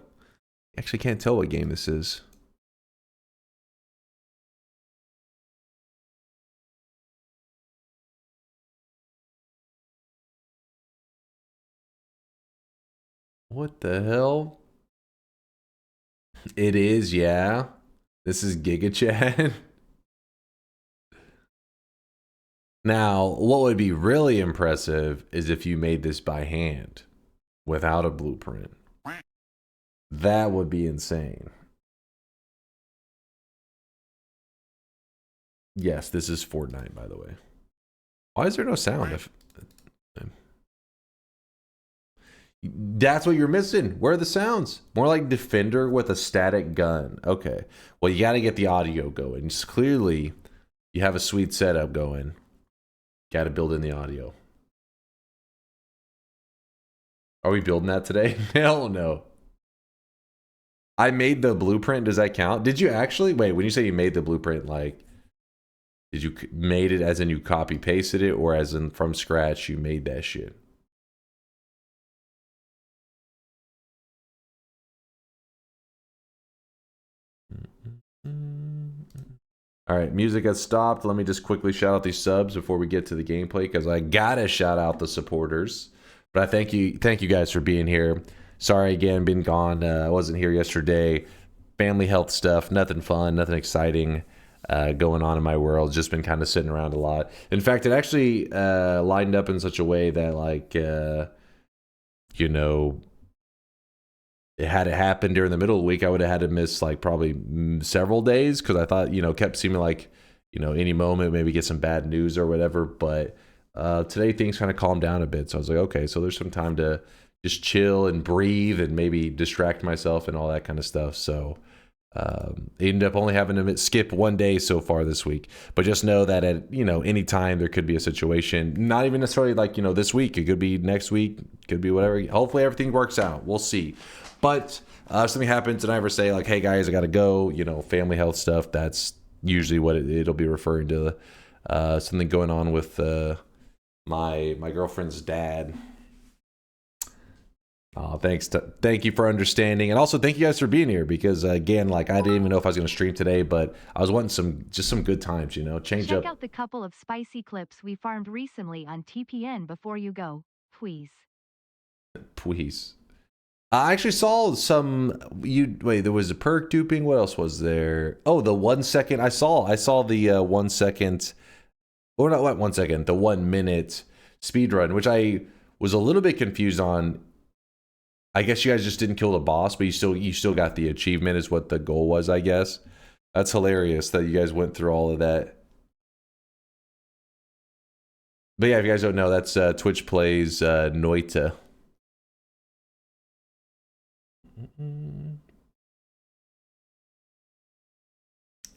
S6: Actually can't tell what game this is. What the hell? It is, yeah. This is Giga Chat. Now, what would be really impressive is if you made this by hand without a blueprint. That would be insane. Yes, this is Fortnite, by the way. Why is there no sound? That's what you're missing. Where are the sounds? More like Defender with a static gun. Okay. Well, you got to get the audio going. Just clearly, you have a sweet setup going. Got to build in the audio. Are we building that today? Hell no. I made the blueprint. Does that count? Did you actually? Wait, when you say you made the blueprint, like, did you made it as in you copy pasted it, or as in from scratch you made that shit? All right, music has stopped. Let me just quickly shout out these subs before we get to the gameplay because I gotta shout out the supporters. But I thank you guys for being here. Sorry again, been gone. I wasn't here yesterday. Family health stuff, nothing fun, nothing exciting going on in my world. Just been kind of sitting around a lot. In fact, it actually lined up in such a way that like you know, had it happened during the middle of the week, I would have had to miss like probably several days because I thought, kept seeming like, any moment maybe get some bad news or whatever. But today things kind of calmed down a bit. So I was like, okay, so there's some time to just chill and breathe and maybe distract myself and all that kind of stuff. So ended up only having to skip one day so far this week. But just know that at, any time there could be a situation, not even necessarily like, this week. It could be next week, could be whatever. Hopefully everything works out. We'll see. But if something happens and I ever say like, hey guys, I got to go, family health stuff, that's usually what it'll be referring to. Something going on with my girlfriend's dad. Thank you for understanding. And also thank you guys for being here because again, like I didn't even know if I was going to stream today, but I was wanting some good times, change up.
S2: Check out the couple of spicy clips we farmed recently on TPN before you go, please.
S6: Please. I actually saw some. There was a perk duping. What else was there? Oh, the 1 second. I saw the 1 second, or not what 1 second, the 1 minute speed run, which I was a little bit confused on. I guess you guys just didn't kill the boss, but you still got the achievement, is what the goal was. I guess that's hilarious that you guys went through all of that. But yeah, if you guys don't know, that's Twitch Plays Noita.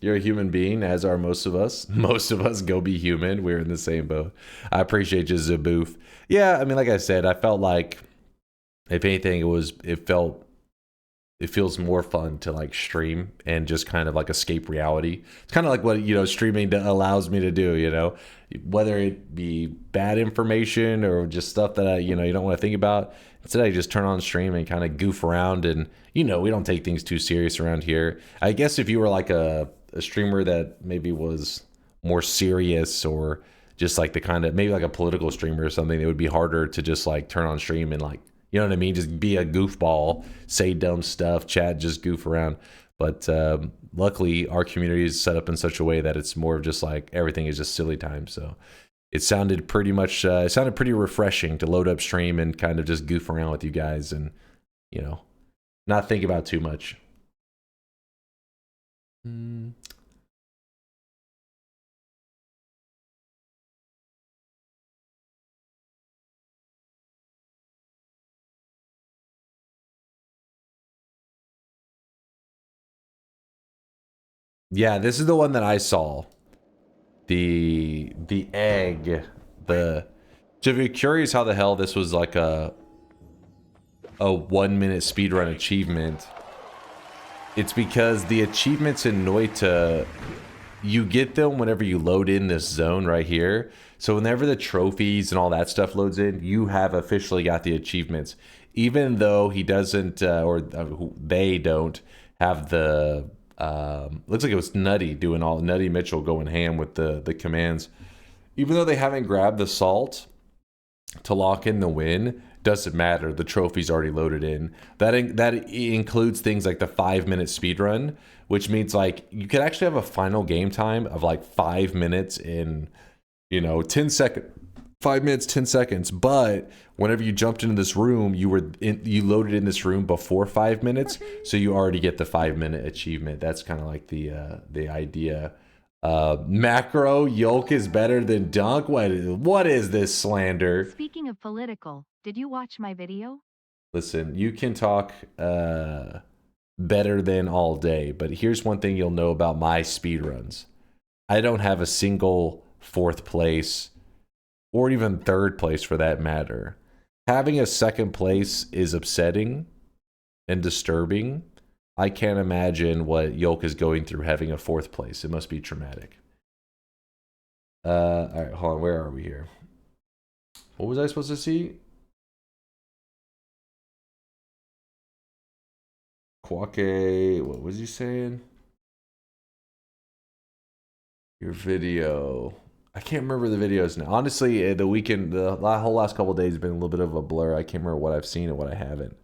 S6: You're a human being, as are most of us. Most of us go be human. We're in the same boat. I appreciate you, Zaboof. Yeah, I mean, like I said, I felt like, if anything, it feels more fun to like stream and just kind of like escape reality. It's kind of like what, streaming allows me to do, whether it be bad information or just stuff that you don't want to think about. Instead, I just turn on stream and kind of goof around, and we don't take things too serious around here. I guess if you were like a streamer that maybe was more serious, or just like the kind of maybe like a political streamer or something, it would be harder to just like turn on stream and like, you know what I mean, just be a goofball, say dumb stuff, chat, just goof around. But luckily our community is set up in such a way that it's more of just like everything is just silly time. So it sounded pretty refreshing to load up stream and kind of just goof around with you guys and not think about too much. Yeah, this is the one that I saw. The egg. So if you're curious how the hell this was like a 1 minute speedrun achievement, it's because the achievements in Noita, you get them whenever you load in this zone right here. So whenever the trophies and all that stuff loads in, you have officially got the achievements. Even though he doesn't, they don't have the, looks like it was Nutty Mitchell going ham with the commands. Even though they haven't grabbed the salt to lock in the win, doesn't matter. The trophy's already loaded in. That includes things like the 5 minute speed run, which means like you could actually have a final game time of like 5 minutes in 10 seconds. 5 minutes 10 seconds, but whenever you jumped into this room, you loaded in this room before 5 minutes, so you already get the 5 minute achievement. That's kind of like the idea. Macro Yolk is better than Dunk. What is this slander?
S2: Speaking of political, did you watch my video?
S6: Listen, you can talk better than all day, but here's one thing you'll know about my speedruns. I don't have a single 4th place, or even 3rd place for that matter. Having a 2nd place is upsetting and disturbing. I can't imagine what Yolk is going through having a 4th place. It must be traumatic. All right, hold on. Where are we here? What was I supposed to see? Kwake, what was he saying? Your video. I can't remember the videos now. Honestly, the weekend, the whole last couple of days have been a little bit of a blur. I can't remember what I've seen and what I haven't.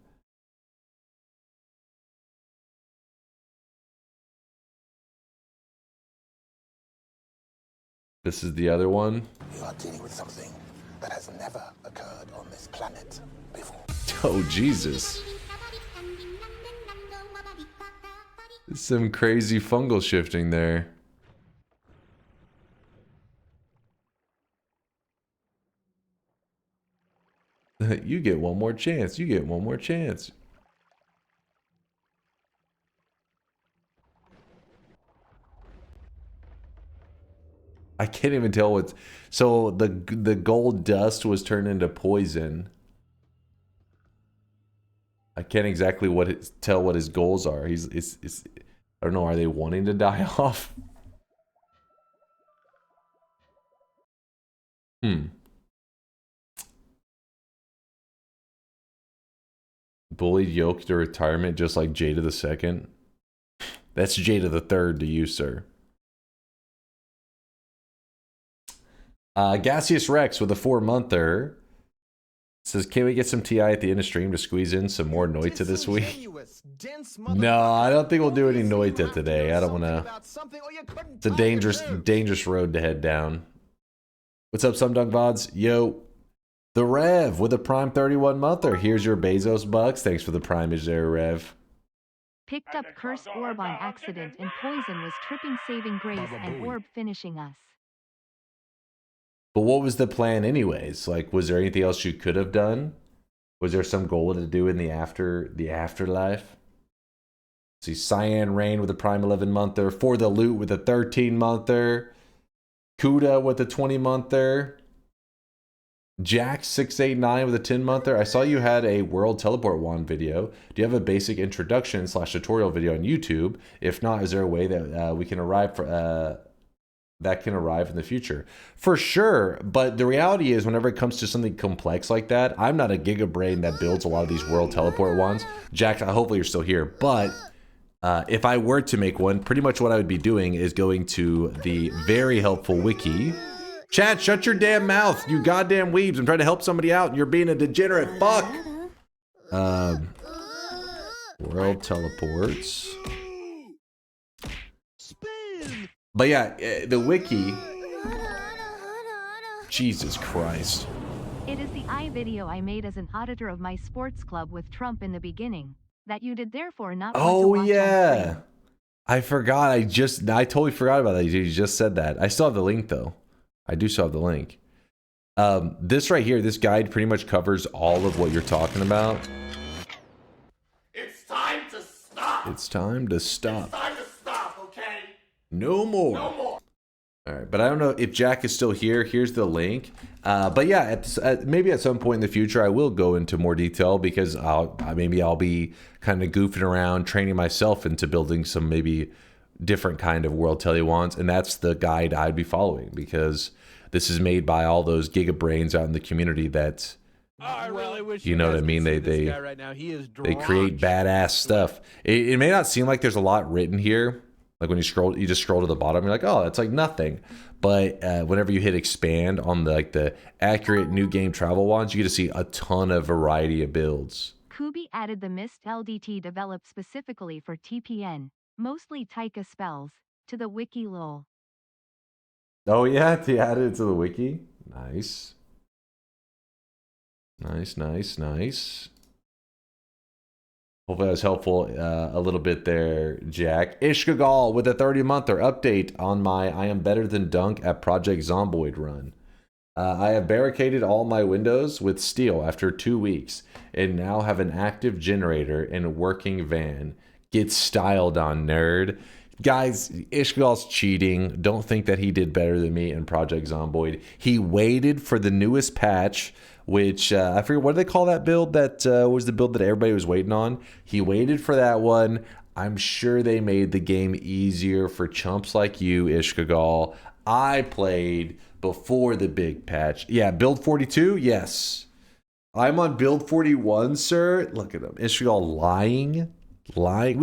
S6: This is the other one.
S7: You are dealing with something that has never occurred on this planet before.
S6: Oh, Jesus. Some crazy fungal shifting there. You get one more chance. You get one more chance. I can't even tell what's... So the gold dust was turned into poison. I can't exactly tell what his goals are. I don't know. Are they wanting to die off? Bullied yoked to retirement just like Jada the Second. That's Jada the Third to you, sir. Gaseous Rex with a 4-monther says, can we get some TI at the end of stream to squeeze in some more Noita this week? No, I don't think we'll do any Noita today. I don't want to. It's a dangerous road to head down. What's up, some Dunk Vods? Yo, the Rev with a Prime 31-monther. Here's your Bezos bucks. Thanks for the primage there, Rev.
S2: Picked up Curse Orb on accident and Poison was tripping saving Grace and Orb finishing us.
S6: But what was the plan anyways? Like, was there anything else you could have done? Was there some goal to do in the afterlife? See, Cyan Rain with a Prime 11-monther. For the Loot with a 13-monther. Kuda with a 20-monther. Jack 689 with a 10-monther. I saw you had a World Teleport Wand video. Do you have a basic introduction / tutorial video on YouTube? If not, is there a way that we can arrive for... that can arrive in the future? For sure, but the reality is whenever it comes to something complex like that, I'm not a gigabrain that builds a lot of these World Teleport wands. Jack, hopefully you're still here, but if I were to make one, pretty much what I would be doing is going to the very helpful wiki. Chat, shut your damn mouth, you goddamn weebs. I'm trying to help somebody out and you're being a degenerate fuck. World Teleports. But yeah, the wiki. Jesus Christ.
S2: It is the video I made as an auditor of my sports club with Trump in the beginning. That you did therefore not want to watch
S6: yeah.
S2: on stream.
S6: I forgot. I totally forgot about that. You just said that. I still have the link though. I do still have the link. This right here, this guide pretty much covers all of what you're talking about.
S7: It's time to stop.
S6: It's time to stop.
S7: It's time to stop, okay?
S6: No more.
S7: No more.
S6: All right, but I don't know if Jack is still here. Here's the link. But yeah, maybe at some point in the future, I will go into more detail because maybe I'll be kind of goofing around, training myself into building some maybe different kind of World Tele wands, and that's the guide I'd be following because this is made by all those giga brains out in the community that.
S1: I really wish
S6: you know what I mean? They
S1: right now. He is
S6: they create badass stuff. It may not seem like there's a lot written here. Like when you just scroll to the bottom, you're like, oh, that's like nothing. But whenever you hit expand on the accurate new game travel wands, you get to see a ton of variety of builds.
S2: Kubi added the Mist LDT developed specifically for TPN, mostly Taika spells, to the wiki lol.
S6: Oh yeah, he added it to the wiki. Nice. Nice. Hopefully that was helpful a little bit there, Jack. Ishkagal with a 30-monther update on my I am better than Dunk at Project Zomboid run. I have barricaded all my windows with steel after 2 weeks and now have an active generator and a working van. Get styled on, nerd. Guys, Ishkagal's cheating. Don't think that he did better than me in Project Zomboid. He waited for the newest patch, which I forget, what do they call that build? That was the build that everybody was waiting on. He waited for that one. I'm sure they made the game easier for chumps like you, Ishkagal. I played before the big patch. Yeah, build 42? Yes. I'm on build 41, sir. Look at him. Ishkagal lying. Lying.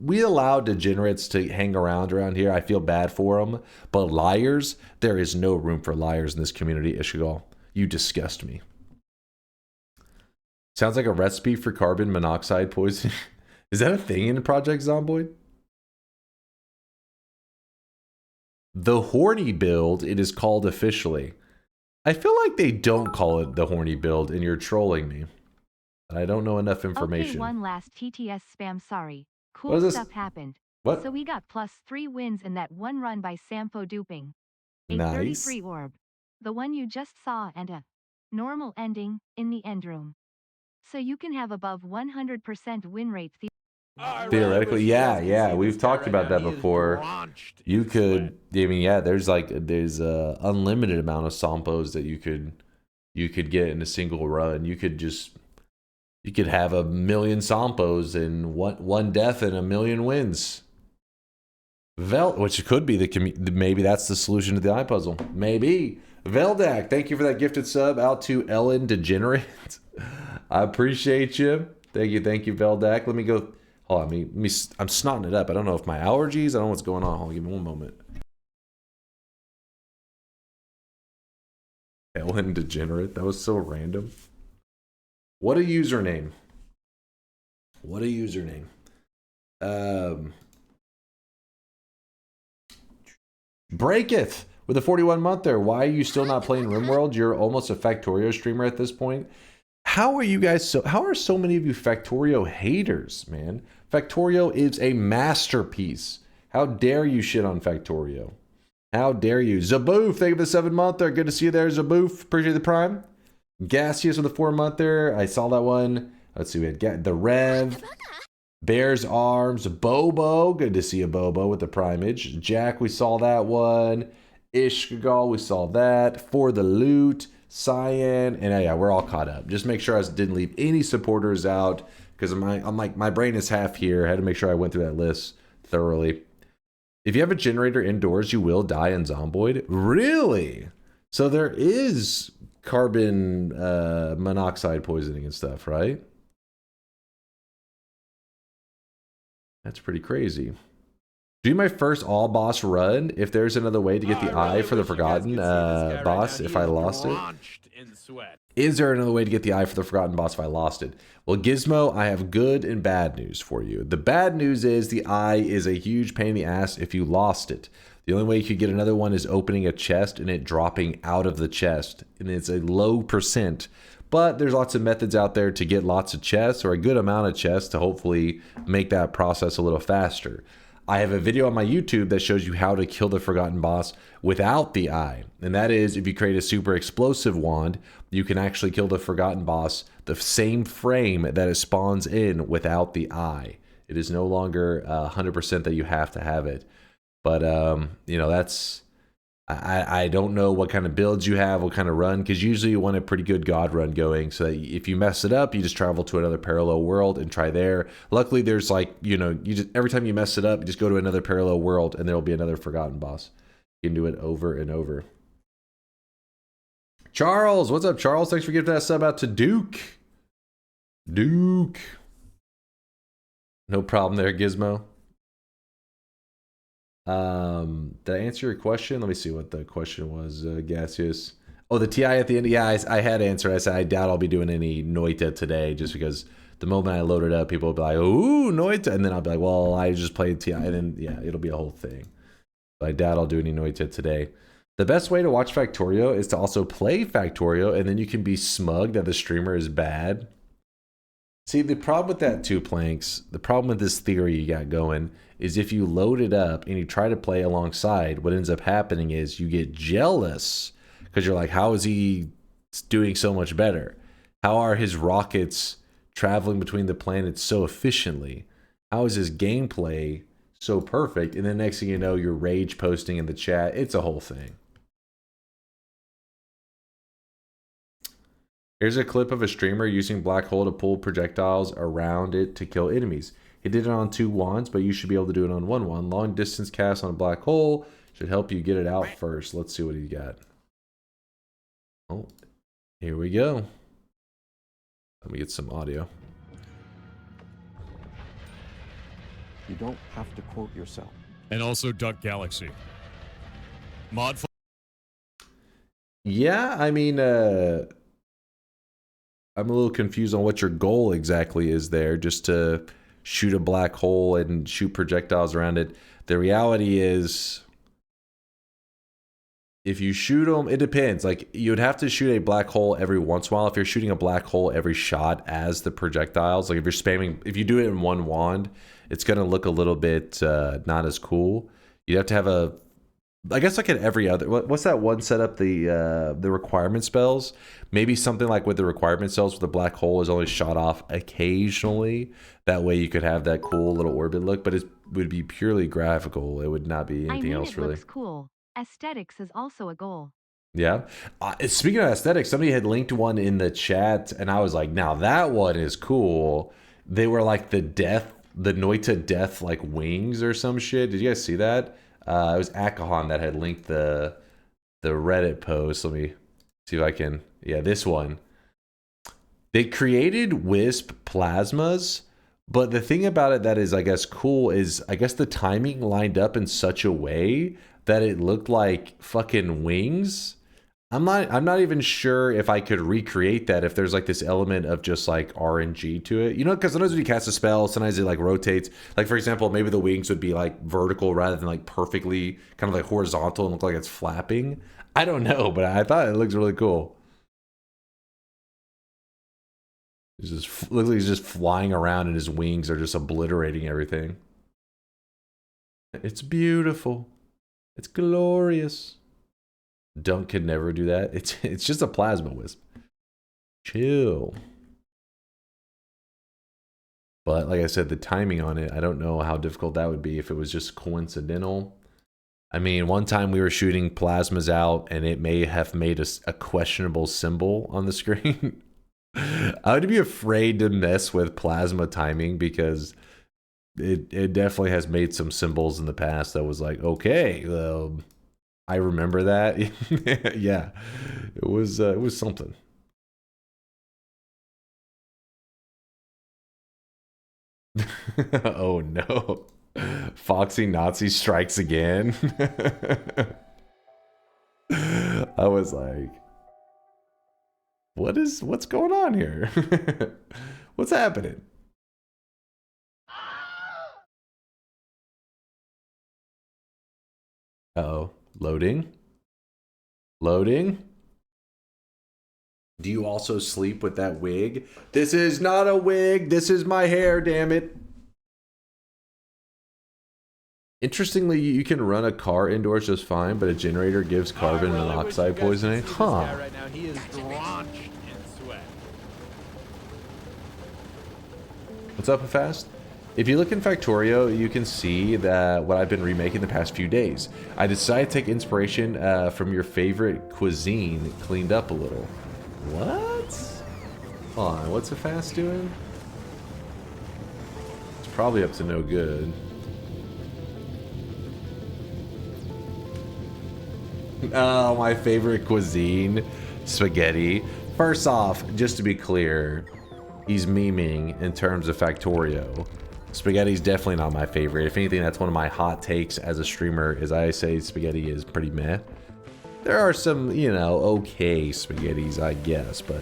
S6: We allow degenerates to hang around here. I feel bad for them. But liars, there is no room for liars in this community, Ishgal. You disgust me. Sounds like a recipe for carbon monoxide poisoning. Is that a thing in Project Zomboid? The horny build, it is called officially. I feel like they don't call it the horny build, and you're trolling me. I don't know enough information.
S2: Okay, one last TTS spam. Sorry.
S6: What
S2: Cool
S6: is this?
S2: stuff happened.
S6: What?
S2: So we got +3 wins in that one run by Sampo duping. A
S6: Nice.
S2: 33 orb. The one you just saw, and a normal ending in the end room. So you can have above 100% win rate.
S6: Theoretically, yeah. We've talked about that before. You could, I mean, yeah, there's a unlimited amount of Sampos that you could get in a single run. You could have 1 million Sampos and one death and 1 million wins. Which could be maybe that's the solution to the eye puzzle. Maybe. Veldak, thank you for that gifted sub out to Ellen Degenerate. I appreciate you. Thank you, Veldak. Let me go. Hold on, I'm snotting it up. I don't know if my allergies. I don't know what's going on. Hold on, give me one moment. Ellen Degenerate. That was so random. What a username. Breaketh with a 41 month there. Why are you still not playing RimWorld? You're almost a Factorio streamer at this point. How are so many of you Factorio haters, man? Factorio is a masterpiece. How dare you shit on Factorio? How dare you? Zaboof, thank you for the 7 month there. Good to see you there, Zaboof. Appreciate the prime. Gaseous with a 4 month there. I saw that one. Let's see, we had the Rev. Bear's Arms. Bobo. Good to see you, Bobo, with the primage. Jack, we saw that one. Ishgal, we saw that. For the Loot. Cyan, and yeah, we're all caught up. Just make sure I didn't leave any supporters out because my brain is half here. I had to make sure I went through that list thoroughly. If you have a generator indoors, you will die in Zomboid. Really? So there is carbon monoxide poisoning and stuff, right? That's pretty crazy. Do my first all boss run if there's another way to get the eye for the Forgotten boss if I lost it. Is there another way to get the eye for the Forgotten boss if I lost it? Well, Gizmo, I have good and bad news for you. The bad news is the eye is a huge pain in the ass if you lost it. The only way you could get another one is opening a chest and it dropping out of the chest. And it's a low %. But there's lots of methods out there to get lots of chests or a good amount of chests to hopefully make that process a little faster. I have a video on my YouTube that shows you how to kill the Forgotten boss without the eye. And that is, if you create a super explosive wand, you can actually kill the Forgotten boss the same frame that it spawns in without the eye. It is no longer 100% that you have to have it. But, you know, that's... I don't know what kind of builds you have, what kind of run, because usually you want a pretty good God run going, so that if you mess it up, you just travel to another parallel world and try there. Luckily, there's like, you know, every time you mess it up, you just go to another parallel world and there will be another Forgotten boss. You can do it over and over. Charles, what's up, Charles? Thanks for giving that sub out to Duke. Duke. No problem there, Gizmo. Did I answer your question? Let me see what the question was, Gaseous. Oh, the TI at the end. Yeah, I had answered. I said I doubt I'll be doing any Noita today, just because the moment I load it up, people will be like, "Ooh, Noita," and then I'll be like, "Well, I just played TI," and then yeah, it'll be a whole thing. But I doubt I'll do any Noita today. The best way to watch Factorio is to also play Factorio, and then you can be smug that the streamer is bad. See, the problem with that too, Planks, the problem with this theory you got going is if you load it up and you try to play alongside, what ends up happening is you get jealous because you're like, how is he doing so much better? How are his rockets traveling between the planets so efficiently? How is his gameplay so perfect? And then next thing you know, you're rage posting in the chat. It's a whole thing. Here's a clip of a streamer using black hole to pull projectiles around it to kill enemies. He did it on 2 wands, but you should be able to do it on 1 wand. Long distance cast on a black hole should help you get it out first. Let's see what he got. Oh, here we go. Let me get some audio.
S8: You don't have to quote yourself.
S9: And also Duck Galaxy. Mod.
S6: Yeah, I mean, I'm a little confused on what your goal exactly is there. Just to shoot a black hole and shoot projectiles around it. The reality is, if you shoot them, it depends. Like, you'd have to shoot a black hole every once in a while. If you're shooting a black hole every shot as the projectiles, like if you're spamming, if you do it in one wand, it's going to look a little bit not as cool. You'd have to have a, I guess like in every other, what's that one setup, the requirement spells? Maybe something like with the requirement spells where the black hole is only shot off occasionally. That way you could have that cool little orbit look, but it would be purely graphical. It would not be anything else really.
S2: It looks cool. Aesthetics is also a goal.
S6: Yeah. Speaking of aesthetics, somebody had linked one in the chat, and I was like, now that one is cool. They were like the Noita death like wings or some shit. Did you guys see that? It was Akahan that had linked the Reddit post. Let me see if I can. Yeah, this one. They created Wisp plasmas, but the thing about it that is, I guess, cool is, I guess the timing lined up in such a way that it looked like fucking wings. I'm not even sure if I could recreate that if there's like this element of just like RNG to it. You know, because sometimes when you cast a spell, sometimes it like rotates. Like, for example, maybe the wings would be like vertical rather than like perfectly kind of like horizontal and look like it's flapping. I don't know, but I thought it looks really cool. It just looks like he's just flying around and his wings are just obliterating everything. It's beautiful. It's glorious. Dunk can never do that. It's just a plasma wisp. Chill. But like I said, the timing on it, I don't know how difficult that would be if it was just coincidental. I mean, one time we were shooting plasmas out and it may have made a questionable symbol on the screen. I would be afraid to mess with plasma timing because it definitely has made some symbols in the past that was like, okay, I remember that. Yeah, it was something. Oh no, Foxy Nazi strikes again. I was like, what's going on here? What's happening? Uh-oh. Loading. Loading. Do you also sleep with that wig? This is not a wig. This is my hair, damn it. Interestingly, you can run a car indoors just fine, but a generator gives carbon monoxide poisoning. Huh.
S1: Right now, he is drenched in sweat.
S6: What's up, Fast? If you look in Factorio, you can see that what I've been remaking the past few days. I decided to take inspiration from your favorite cuisine, cleaned up a little. What? Hold on, what's a Fast doing? It's probably up to no good. Oh, my favorite cuisine, spaghetti. First off, just to be clear, he's memeing in terms of Factorio. Spaghetti's definitely not my favorite. If anything, that's one of my hot takes as a streamer, is I say spaghetti is pretty meh. There are some, you know, okay spaghettis, I guess, but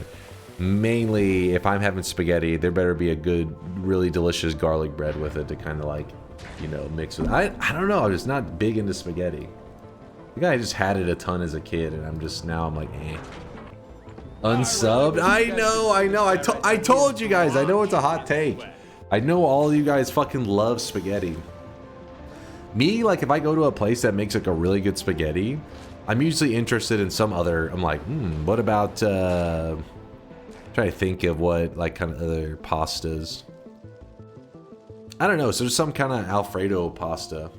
S6: mainly if I'm having spaghetti, there better be a good, really delicious garlic bread with it to kind of like, you know, mix with. I don't know, I'm just not big into spaghetti. I think I just had it a ton as a kid, and I'm like, eh. Unsubbed? I know. I told you guys, I know it's a hot take. I know all of you guys fucking love spaghetti. Me, like, if I go to a place that makes like a really good spaghetti, I'm usually interested in some other, I'm like, what about, try to think of what, like, kind of other pastas. I don't know, so there's some kind of Alfredo pasta.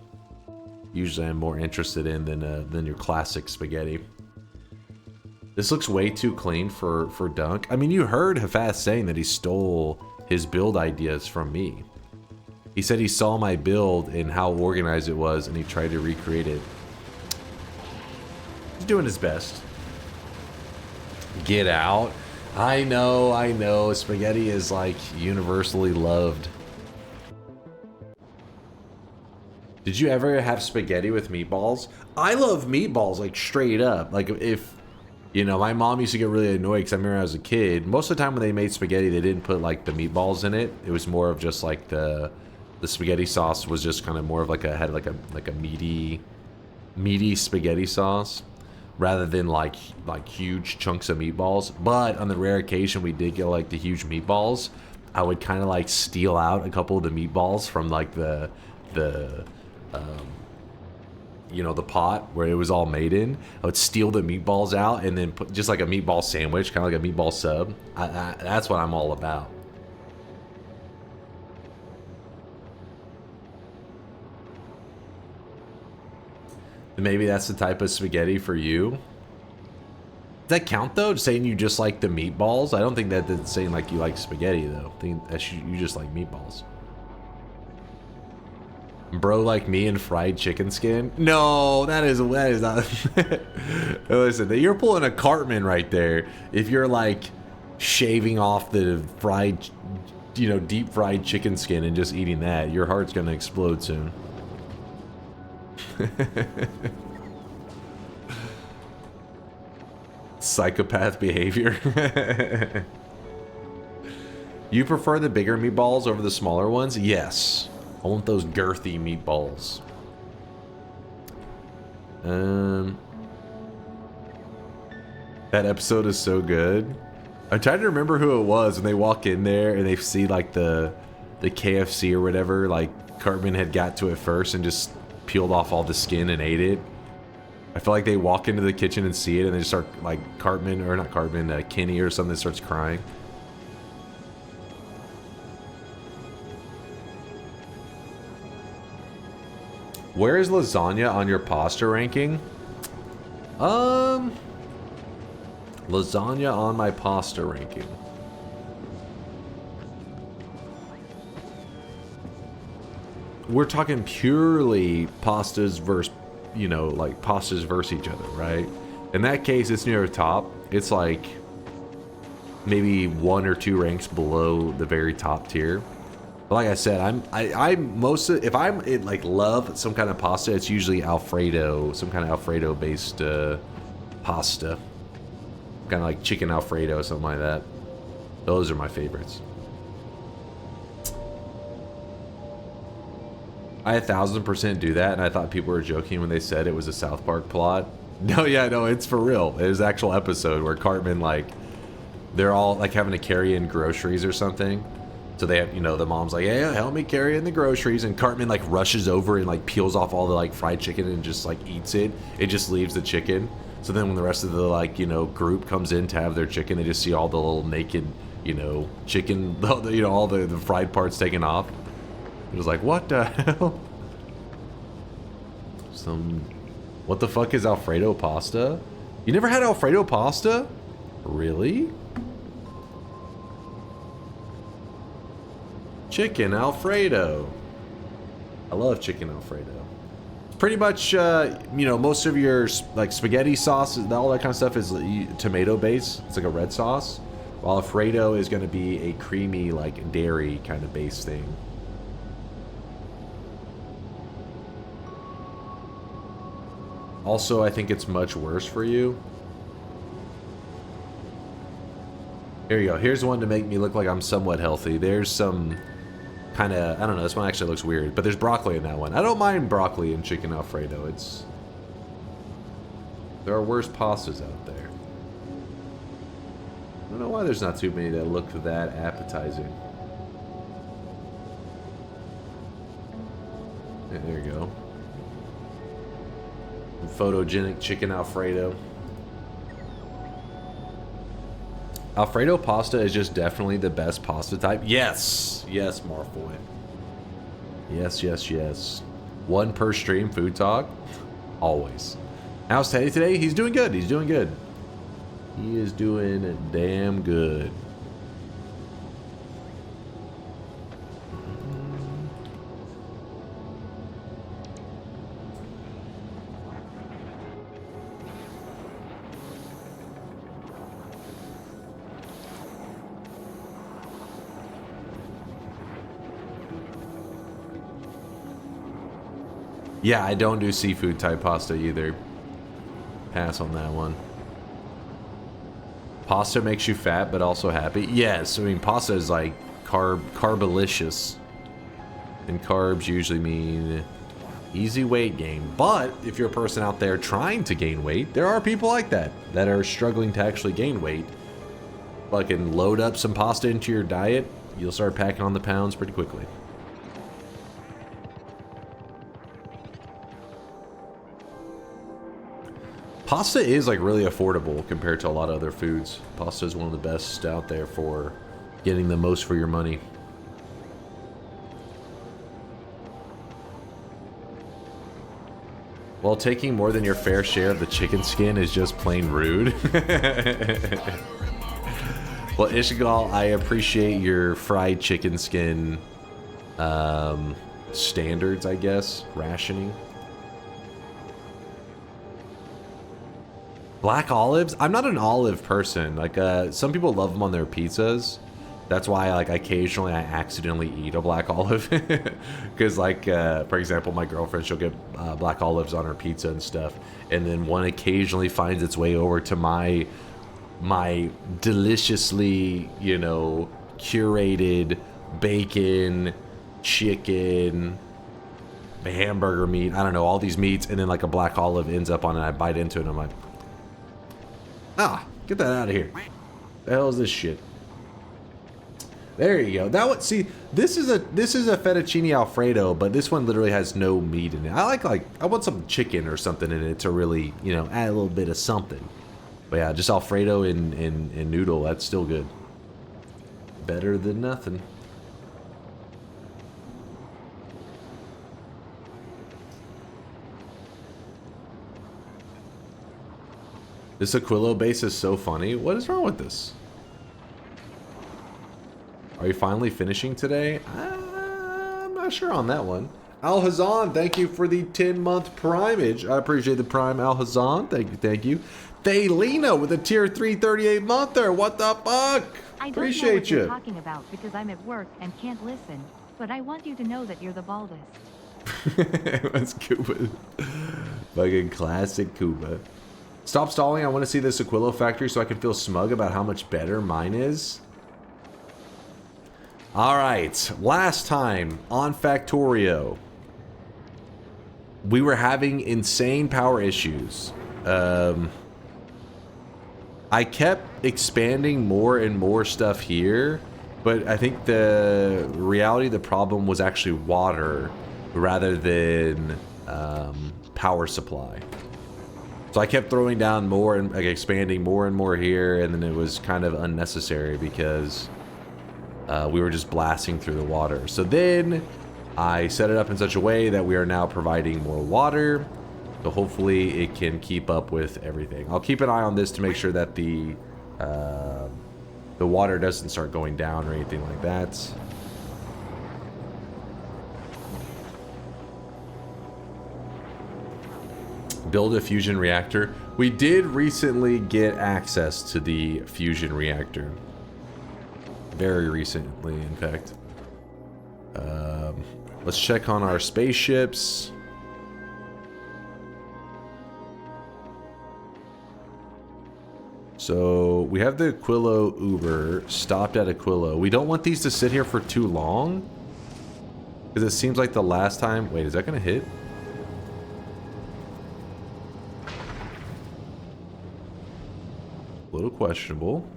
S6: Usually I'm more interested in than your classic spaghetti. This looks way too clean for Dunk. I mean, you heard Hafaz saying that he stole his build ideas from me. He said he saw my build and how organized it was, and he tried to recreate it. He's doing his best. Get out. I know. Spaghetti is like universally loved. Did you ever have spaghetti with meatballs? I love meatballs, like straight up. Like if, you know, my mom used to get really annoyed because I remember as a kid, most of the time when they made spaghetti, they didn't put like the meatballs in it. It was more of just like the spaghetti sauce was just kind of more of like a, had like a meaty spaghetti sauce rather than like huge chunks of meatballs. But on the rare occasion we did get like the huge meatballs, I would kind of like steal out a couple of the meatballs from like the you know, the pot where it was all made in. I would steal the meatballs out and then put just like a meatball sandwich, kind of like a meatball sub. That's what I'm all about. And maybe that's the type of spaghetti for you. Does that count though? Saying you just like the meatballs? I don't think that's saying like you like spaghetti though. I think that you just like meatballs. Bro like me and fried chicken skin? No, that is not. Listen, you're pulling a Cartman right there. If you're like shaving off the fried, you know, deep fried chicken skin and just eating that, your heart's gonna explode soon. Psychopath behavior. You prefer the bigger meatballs over the smaller ones? Yes. I want those girthy meatballs. That episode is so good. I'm trying to remember who it was when they walk in there and they see like the KFC or whatever. Like Cartman had got to it first and just peeled off all the skin and ate it. I feel like they walk into the kitchen and see it and they just start like Cartman, or not Cartman, Kenny or something starts crying. Where is lasagna on your pasta ranking? Lasagna on my pasta ranking. We're talking purely pastas versus, you know, like pastas versus each other, right? In that case, it's near the top. It's like maybe 1 or 2 ranks below the very top tier. Like I said, I'm mostly, if I'm in like love some kind of pasta, it's usually Alfredo, some kind of Alfredo based pasta, kind of like chicken Alfredo, something like that. Those are my favorites. I 1000% do that, and I thought people were joking when they said it was a South Park plot. No, yeah, no, it's for real. It was an actual episode where Cartman, like, they're all like having to carry in groceries or something. So they have, you know, the mom's like, hey, help me carry in the groceries. And Cartman like rushes over and like peels off all the like fried chicken and just like eats it. It just leaves the chicken. So then when the rest of the like, you know, group comes in to have their chicken, they just see all the little naked, you know, chicken, you know, all the fried parts taken off. It was like, what the hell? What the fuck is Alfredo pasta? You never had Alfredo pasta? Really? Chicken Alfredo. I love chicken Alfredo. Pretty much, you know, most of your like spaghetti sauce, all that kind of stuff is tomato based. It's like a red sauce. While Alfredo is going to be a creamy, like dairy kind of base thing. Also, I think it's much worse for you. Here you go. Here's one to make me look like I'm somewhat healthy. There's some kind of, I don't know, this one actually looks weird, but there's broccoli in that one. I don't mind broccoli and chicken Alfredo. There are worse pastas out there. I don't know why there's not too many that look that appetizing. Yeah, there you go. Photogenic chicken Alfredo. Alfredo pasta is just definitely the best pasta type. Yes. Yes, Marfoy. Yes, yes, yes. One per stream food talk. Always. How's Teddy today? He's doing good. He's doing good. He is doing damn good. Yeah, I don't do seafood type pasta either. Pass on that one. Pasta makes you fat, but also happy. Yes, I mean pasta is like carbolicious, and carbs usually mean easy weight gain. But if you're a person out there trying to gain weight, there are people like that are struggling to actually gain weight. Fucking load up some pasta into your diet, you'll start packing on the pounds pretty quickly. Pasta is like really affordable compared to a lot of other foods. Pasta is one of the best out there for getting the most for your money. Well, taking more than your fair share of the chicken skin is just plain rude. Well, Ishigal, I appreciate your fried chicken skin standards, I guess. Rationing. Black olives? I'm not an olive person. Like, some people love them on their pizzas. That's why, like, occasionally I accidentally eat a black olive. Because, like, for example, my girlfriend, she'll get black olives on her pizza and stuff. And then one occasionally finds its way over to my deliciously, you know, curated bacon, chicken, hamburger meat. I don't know, all these meats. And then, like, a black olive ends up on it. I bite into it and I'm like, ah, get that out of here. The hell is this shit? There you go. That one, see, this is a fettuccine alfredo, but this one literally has no meat in it. I want some chicken or something in it to really, you know, add a little bit of something. But yeah, just alfredo and noodle, that's still good. Better than nothing. This Aquilo base is so funny. What is wrong with this? Are you finally finishing today? I'm not sure on that one. Al Hazan, thank you for the 10-month primage. I appreciate the prime, Al Hazan. Thank you, thank you. Thaylina with a tier 3 38-monther. What the fuck?
S2: I don't
S6: Appreciate
S2: know what
S6: you.
S2: you're talking about because I'm at work and can't listen, but I want you to know that you're the baldest.
S6: That's Cuba. Fucking classic Cuba. Stop stalling. I want to see this Aquilo factory so I can feel smug about how much better mine is. Alright, last time on Factorio, we were having insane power issues. I kept expanding more and more stuff here, but I think the reality of the problem was actually water rather than power supply. So I kept throwing down more and like expanding more and more here, and then it was kind of unnecessary because we were just blasting through the water. So then I set it up in such a way that we are now providing more water. So hopefully it can keep up with everything. I'll keep an eye on this to make sure that the water doesn't start going down or anything like that. Build a fusion reactor. We did recently get access to the fusion reactor. Very recently, in fact. Let's check on our spaceships. So we have the Aquilo Uber stopped at Aquilo. We don't want these to sit here for too long, because it seems like the last time. Wait, is that gonna hit? A little questionable.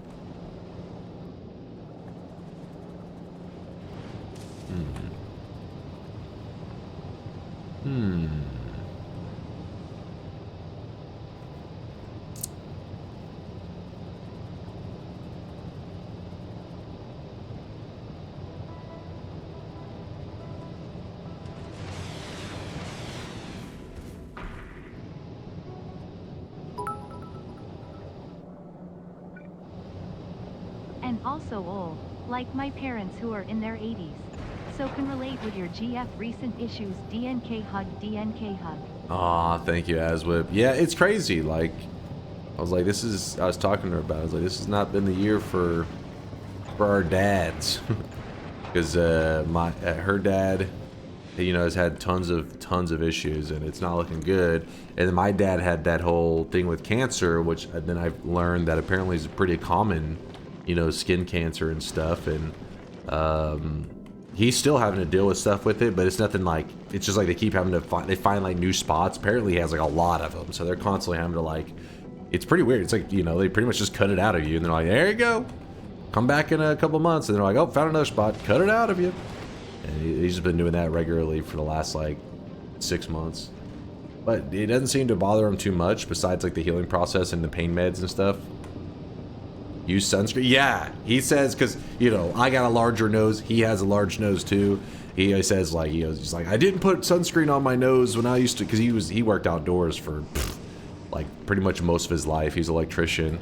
S2: And also old, like my parents who are in their 80s. So can relate with your GF recent issues. DNK hug, DNK hug.
S6: Aw, thank you, Aswip. Yeah, it's crazy. Like, I was like, I was talking to her about it. I was like, this has not been the year for our dads. Because her dad you know, has had tons of issues, and it's not looking good. And then my dad had that whole thing with cancer, which then I've learned that apparently is pretty common, you know, skin cancer and stuff. And he's still having to deal with stuff with it, but it's nothing like, it's just like they keep having to find like new spots. Apparently he has like a lot of them, so they're constantly having to like, it's pretty weird. It's like, you know, they pretty much just cut it out of you, and they're like, there you go, come back in a couple months, and they're like, oh, found another spot, cut it out of you. And he's just been doing that regularly for the last like 6 months, but it doesn't seem to bother him too much, besides like the healing process and the pain meds and stuff. Use sunscreen. Yeah, he says, because, you know, I got a larger nose, he has a large nose too. He says, like, he's like, I didn't put sunscreen on my nose when I used to, because he worked outdoors for like pretty much most of his life. He's an electrician,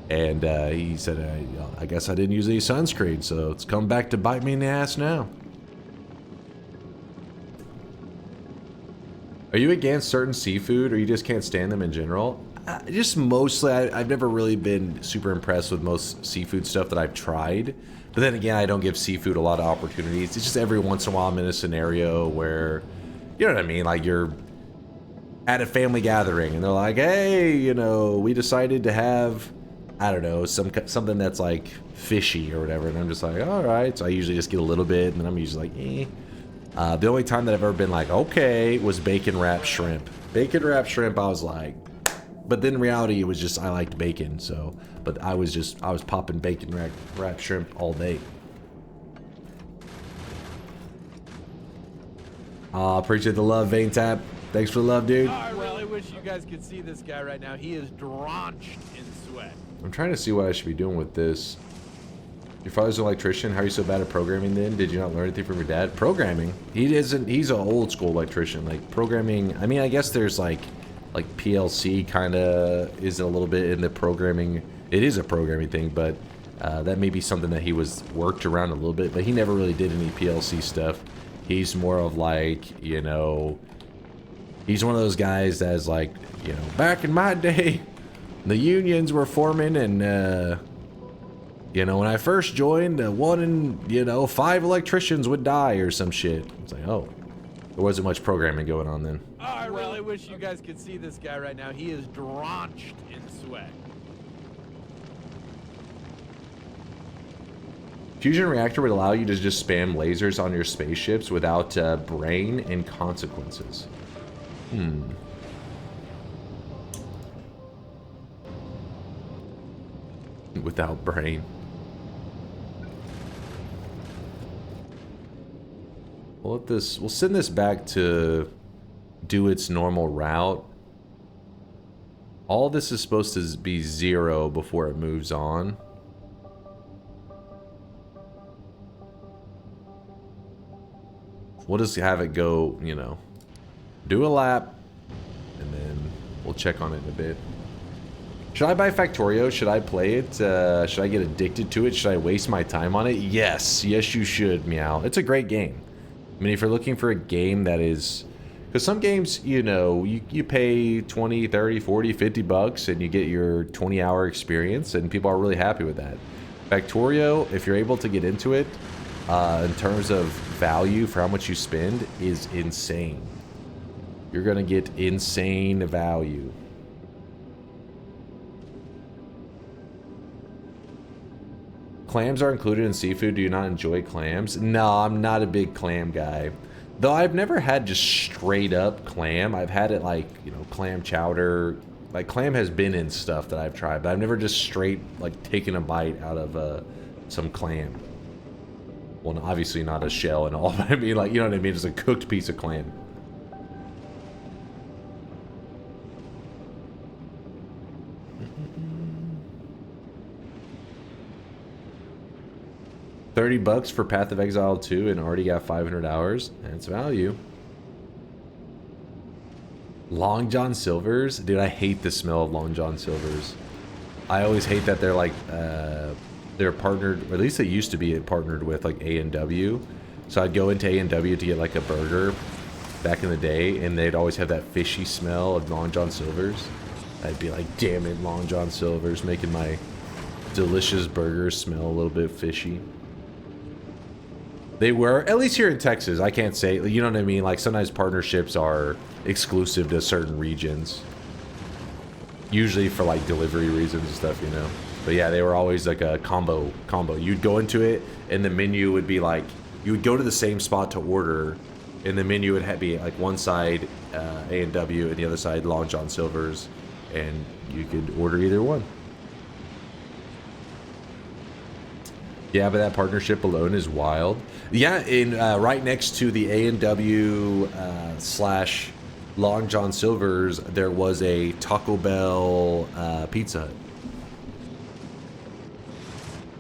S6: and he said, I guess I didn't use any sunscreen, so it's come back to bite me in the ass now. Are you against certain seafood, or you just can't stand them in general? Just mostly, I've never really been super impressed with most seafood stuff that I've tried. But then again, I don't give seafood a lot of opportunities. It's just every once in a while I'm in a scenario where, you know what I mean? Like, you're at a family gathering, and they're like, hey, you know, we decided to have, I don't know, something that's like fishy or whatever. And I'm just like, all right. So I usually just get a little bit, and then I'm usually like, eh. The only time that I've ever been like, okay, was bacon wrapped shrimp. Bacon wrapped shrimp, I was like, but then in reality, it was just, I liked bacon, so, but I was popping bacon wrapped shrimp all day. Appreciate the love, Vein Tap. Thanks for the love, dude.
S1: I really wish you guys could see this guy right now. He is drenched in sweat.
S6: I'm trying to see what I should be doing with this. Your father's an electrician. How are you so bad at programming then? Did you not learn anything from your dad? Programming? He's an old school electrician. Like, programming, I mean, I guess there's like PLC kind of is a little bit in the programming. It is a programming thing, but that may be something that he worked around a little bit, but he never really did any PLC stuff. He's more of like, you know, he's one of those guys that's like, you know, back in my day, the unions were forming, and you know, when I first joined, 1 in, you know, 5 electricians would die or some shit. It's like, oh, there wasn't much programming going on then.
S1: I really wish you guys could see this guy right now. He is drenched in sweat.
S6: Fusion reactor would allow you to just spam lasers on your spaceships without brain and consequences. Without brain. We'll send this back to do its normal route. All this is supposed to be 0 before it moves on. We'll just have it go, you know, do a lap, and then we'll check on it in a bit. Should I buy Factorio? Should I play it? Should I get addicted to it? Should I waste my time on it? Yes. Yes, you should, Meow. It's a great game. I mean, if you're looking for a game that is... Because some games, you know, you pay 20, 30, 40, 50 bucks and you get your 20-hour experience, and people are really happy with that. Factorio, if you're able to get into it, in terms of value for how much you spend, is insane. You're going to get insane value. Clams are included in seafood. Do you not enjoy clams? No, I'm not a big clam guy. Though I've never had just straight up clam. I've had it like, you know, clam chowder. Like, clam has been in stuff that I've tried, but I've never just straight, like, taken a bite out of some clam. Well, obviously not a shell and all, but I mean, like, you know what I mean? Just a cooked piece of clam. $30 for Path of Exile 2 and already got 500 hours. That's value. Long John Silver's? Dude, I hate the smell of Long John Silver's. I always hate that they're like, they're partnered, or at least they used to be partnered with like A&W. So I'd go into A&W to get like a burger back in the day, and they'd always have that fishy smell of Long John Silver's. I'd be like, damn it, Long John Silver's making my delicious burgers smell a little bit fishy. They were, at least here in Texas. I can't say, you know what I mean? Like sometimes partnerships are exclusive to certain regions. Usually for like delivery reasons and stuff, you know. But yeah, they were always like a combo. You'd go into it and the menu would be like, you would go to the same spot to order and the menu would be like one side A&W and the other side Long John Silver's, and you could order either one. Yeah, but that partnership alone is wild. Yeah, in right next to the A&W slash Long John Silver's, there was a Taco Bell Pizza Hut.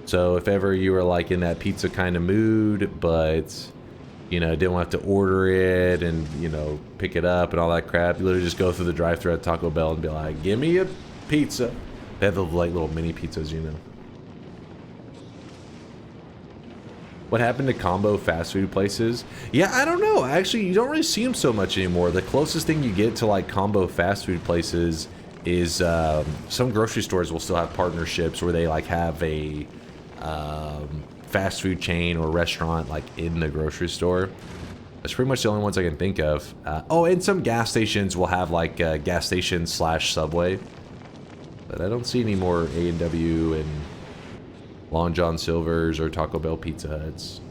S6: So if ever you were like in that pizza kind of mood, but you know, didn't have to order it and, you know, pick it up and all that crap, you literally just go through the drive-thru at Taco Bell and be like, give me a pizza. They have the like little mini pizzas, you know. What happened to combo fast food places? Yeah, I don't know. Actually, you don't really see them so much anymore. The closest thing you get to like combo fast food places is some grocery stores will still have partnerships where they like have a fast food chain or restaurant like in the grocery store. That's pretty much the only ones I can think of. Oh, and some gas stations will have like gas station slash Subway. But I don't see any more A&W and Long John Silver's or Taco Bell Pizza Huts.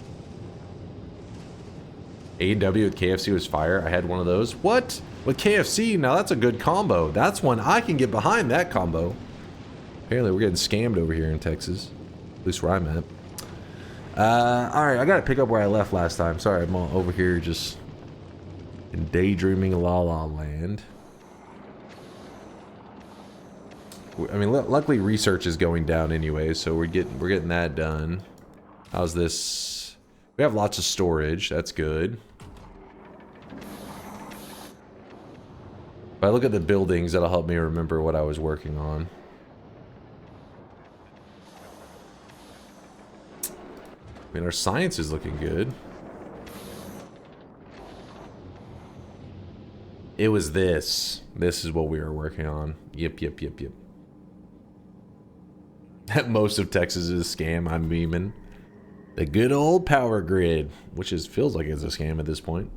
S6: A&W with KFC was fire. I had one of those. What? With KFC? Now that's a good combo. That's one I can get behind, that combo. Apparently we're getting scammed over here in Texas. At least where I'm at. Alright, I gotta pick up where I left last time. Sorry, I'm all over here just in daydreaming La La Land. I mean, luckily research is going down anyway, so we're getting that done. How's this? We have lots of storage. That's good. If I look at the buildings, that'll help me remember what I was working on. I mean, our science is looking good. It was this. This is what we were working on. Yep. Most of Texas is a scam. I'm memeing. The good old power grid, which feels like it's a scam at this point.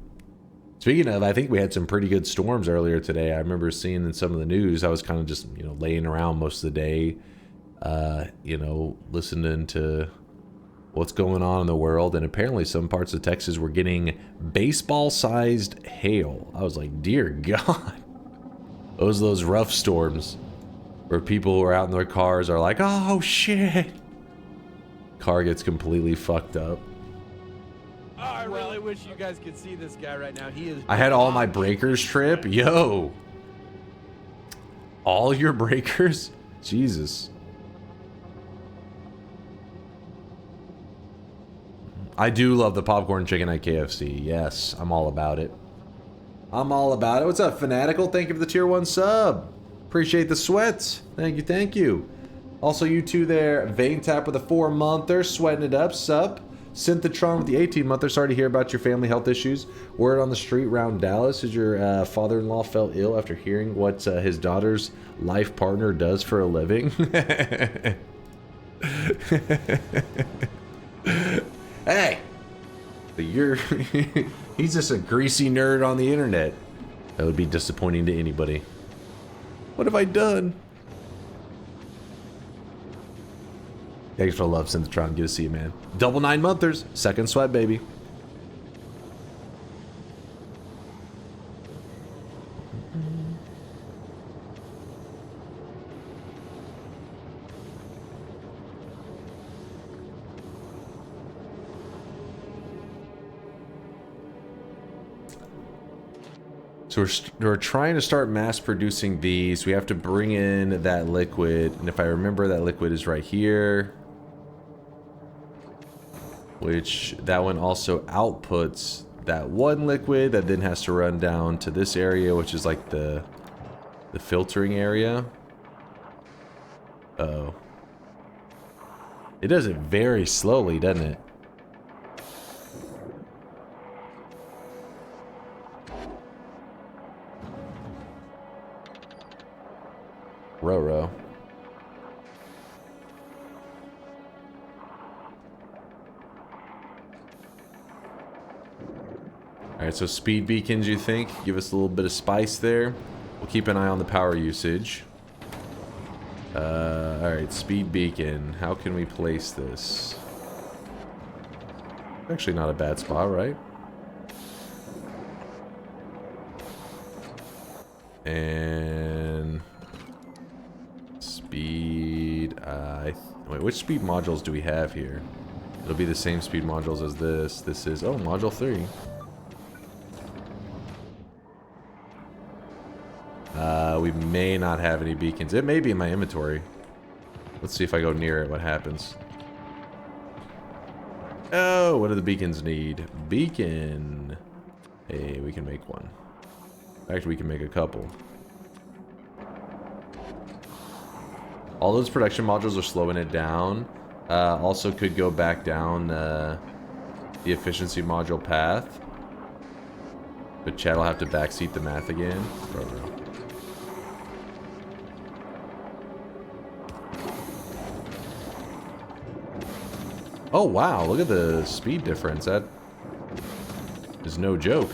S6: Speaking of, I think we had some pretty good storms earlier today. I remember seeing in some of the news. I was kind of just, you know, laying around most of the day, you know, listening to what's going on in the world, and apparently some parts of Texas were getting baseball-sized hail. I was like, dear God. Those rough storms where people who are out in their cars are like, oh shit. Car gets completely fucked up.
S1: Oh, I really wish you guys could see this guy right now. He is.
S6: I had all my breakers trip. Yo. All your breakers? Jesus. I do love the popcorn chicken at KFC. Yes, I'm all about it. I'm all about it. What's up, Fanatical? Thank you for the tier 1 sub. Appreciate the sweats. Thank you. Also, you two there. Vein Tap with a 4-monther. Sweating it up. Sup. Synthetron with the 18-monther. Sorry to hear about your family health issues. Word on the street around Dallas is your father-in-law fell ill after hearing what his daughter's life partner does for a living. Hey! You're he's just a greasy nerd on the internet. That would be disappointing to anybody. What have I done? Thanks for the love, Synthetron. Good to see you, man. Double 9-monthers. Second sweat, baby. So we're trying to start mass producing these. We have to bring in that liquid. And if I remember, that liquid is right here. Which that one also outputs that one liquid that then has to run down to this area, which is like the filtering area. Oh. It does it very slowly, doesn't it? Roro. Alright, so speed beacons, you think? Give us a little bit of spice there. We'll keep an eye on the power usage. Alright, speed beacon. How can we place this? Actually not a bad spot, right? And... speed... wait, which speed modules do we have here? It'll be the same speed modules as this. This is... oh, module 3. We may not have any beacons. It may be in my inventory. Let's see if I go near it, what happens. Oh, what do the beacons need? Beacon. Hey, we can make one. In fact, we can make a couple. All those production modules are slowing it down. Also could go back down the efficiency module path. But Chad will have to backseat the math again. Bro. Oh wow, look at the speed difference. That is no joke.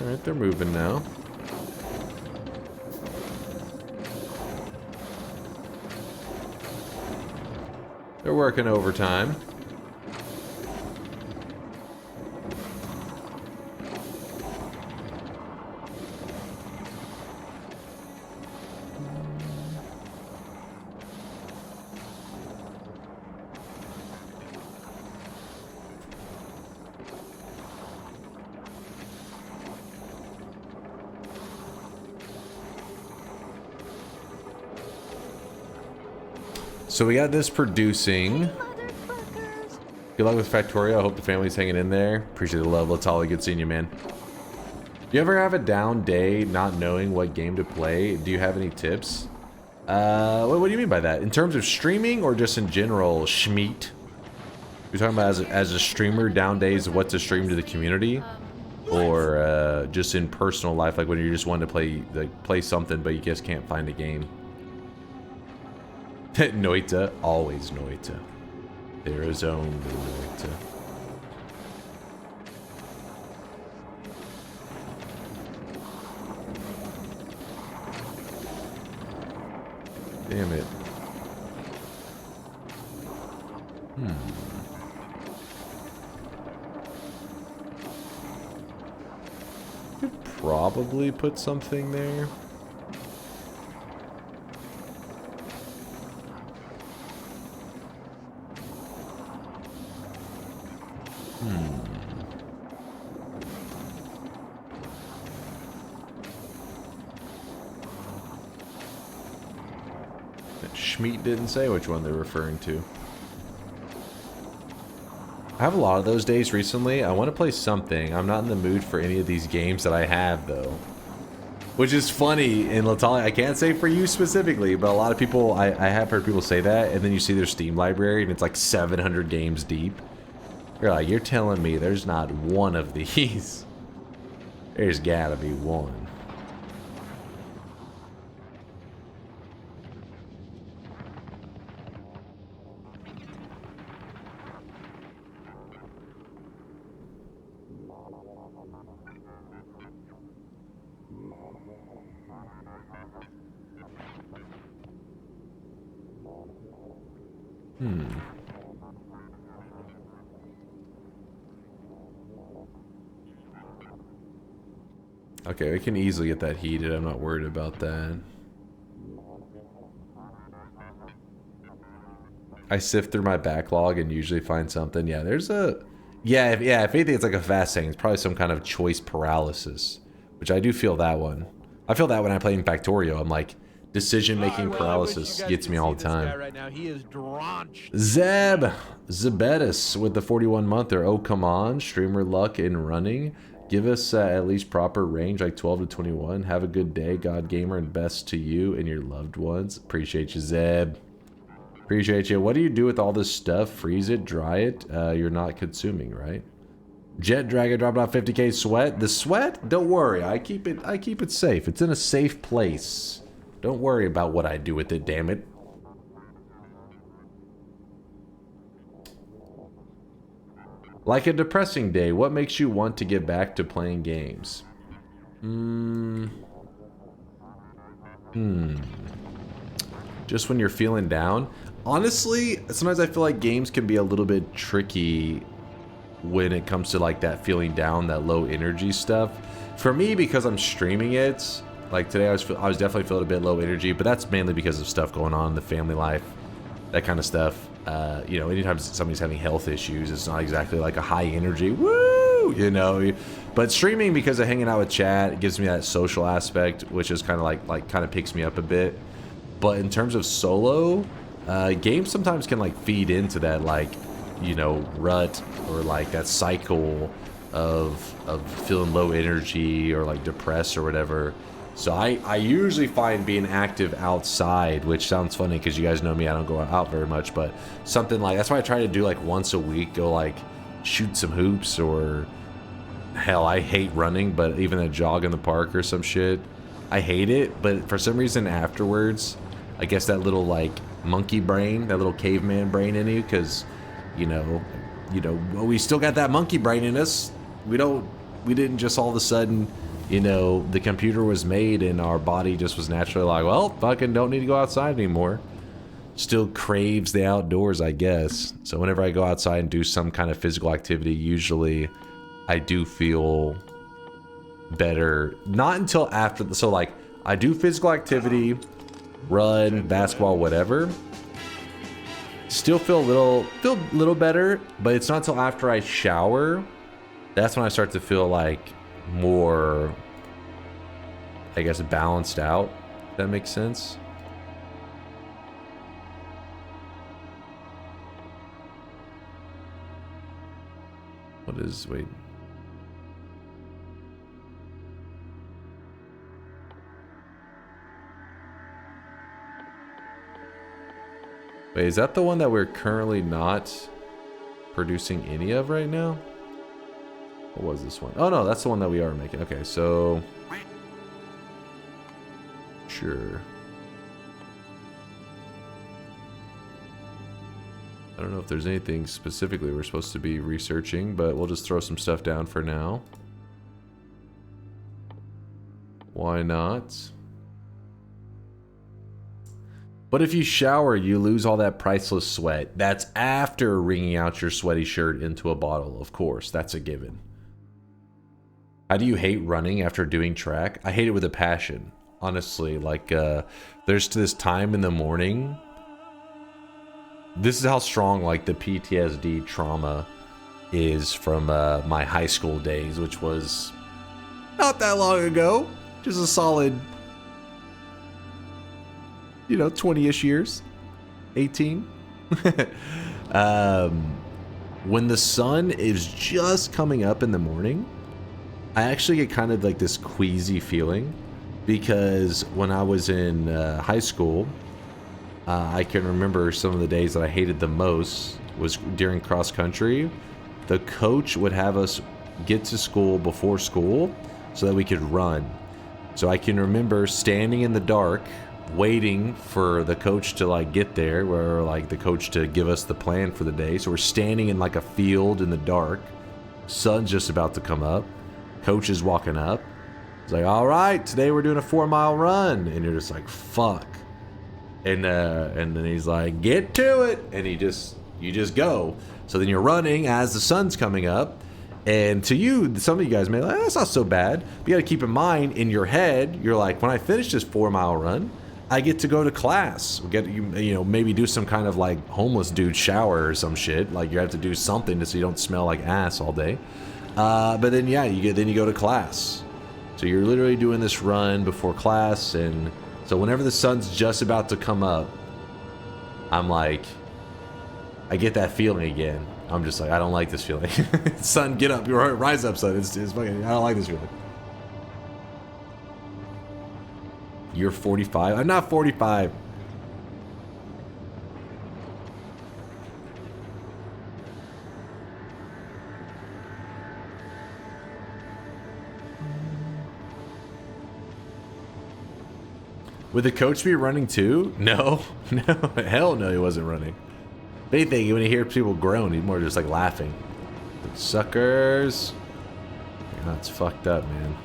S6: Alright, they're moving now. They're working overtime. So we got this producing. Good luck with Factorio. I hope the family's hanging in there. Appreciate the love. It's all good seeing you, man. You ever have a down day not knowing what game to play? Do you have any tips? What do you mean by that? In terms of streaming or just in general, schmeat? You're talking about as a streamer, down days, what to stream to the community? Or just in personal life, like when you just want to play something but you just can't find a game? Noita, always Noita. There is only Noita. Damn it. Could probably put something there. Schmeat didn't say which one they're referring to. I have a lot of those days recently. I want to play something. I'm not in the mood for any of these games that I have, though. Which is funny in Latalia. I can't say for you specifically, but a lot of people, I have heard people say that, and then you see their Steam library, and it's like 700 games deep. You're like, you're telling me there's not one of these. There's gotta be one. Okay, we can easily get that heated. I'm not worried about that. I sift through my backlog and usually find something. Yeah, there's a... Yeah, if anything, it's like a fast saying. It's probably some kind of choice paralysis, which I do feel that one. I feel that when I play in Factorio. I'm like, decision-making paralysis gets me all the time.
S1: Right now. He is drenched.
S6: Zebetis with the 41-monther. Oh, come on. Streamer luck in running. Give us at least proper range, like 12 to 21. Have a good day, God Gamer, and best to you and your loved ones. Appreciate you, Zeb. Appreciate you. What do you do with all this stuff? Freeze it? Dry it? You're not consuming, right? Jet Dragon dropped off 50k sweat. The sweat, don't worry. I keep it safe. It's in a safe place. Don't worry about what I do with it, damn it. Like a depressing day, what makes you want to get back to playing games? Just when you're feeling down? Honestly, sometimes I feel like games can be a little bit tricky when it comes to like that feeling down, that low energy stuff. For me, because I'm streaming it, like today I was definitely feeling a bit low energy, but that's mainly because of stuff going on in the family life, that kind of stuff. You know, anytime somebody's having health issues, it's not exactly like a high energy, woo, you know. But streaming, because of hanging out with chat, it gives me that social aspect, which is kind of like kind of picks me up a bit. But in terms of solo, games sometimes can like feed into that, like, you know, rut or like that cycle of feeling low energy or like depressed or whatever. So I usually find being active outside, which sounds funny because you guys know me, I don't go out very much, but something like, that's why I try to do like once a week, go like shoot some hoops, or hell, I hate running, but even a jog in the park or some shit, I hate it. But for some reason afterwards, I guess that little like monkey brain, that little caveman brain in you, because you know, we still got that monkey brain in us. We didn't just all of a sudden, you know, the computer was made and our body just was naturally like, well, fucking don't need to go outside anymore. Still craves the outdoors, I guess. So whenever I go outside and do some kind of physical activity, usually I do feel better. Not until after, so like I do physical activity, run, basketball, whatever. Still feel a little better, but it's not until after I shower. That's when I start to feel like more, I guess, balanced out, if that makes sense. What is, wait. Wait, is that the one that we're currently not producing any of right now? What was this one? Oh no, that's the one that we are making. Okay, so sure. I don't know if there's anything specifically we're supposed to be researching, but we'll just throw some stuff down for now. Why not? But if you shower, you lose all that priceless sweat. That's after wringing out your sweaty shirt into a bottle, of course. That's a given. How do you hate running after doing track? I hate it with a passion, honestly. Like, there's this time in the morning. This is how strong, like, the PTSD trauma is from my high school days, which was not that long ago. Just a solid, you know, 20-ish years. 18. When the sun is just coming up in the morning, I actually get kind of like this queasy feeling, because when I was in high school, I can remember some of the days that I hated the most was during cross country. The coach would have us get to school before school so that we could run. So I can remember standing in the dark, waiting for the coach to like get there, or like the coach to give us the plan for the day. So we're standing in like a field in the dark. Sun's just about to come up. Coach is walking up. He's like, all right, today we're doing a 4-mile run. And you're just like, fuck. And then he's like, get to it. And you just go. So then you're running as the sun's coming up. And to you, some of you guys may be like, that's not so bad. But you got to keep in mind, in your head, you're like, when I finish this 4-mile run, I get to go to class. Get you know, maybe do some kind of like homeless dude shower or some shit. Like you have to do something so you don't smell like ass all day. But then yeah, you go to class. So you're literally doing this run before class, and so whenever the sun's just about to come up, I'm like, I get that feeling again. I'm just like, I don't like this feeling. Sun, get up. You're rise up, son. It's fucking, I don't like this feeling. You're 45? I'm not 45. Would the coach be running too? No. No. Hell no, he wasn't running. If anything, when he hears people groan, he's more just like laughing. Suckers. Oh, it's fucked up, man.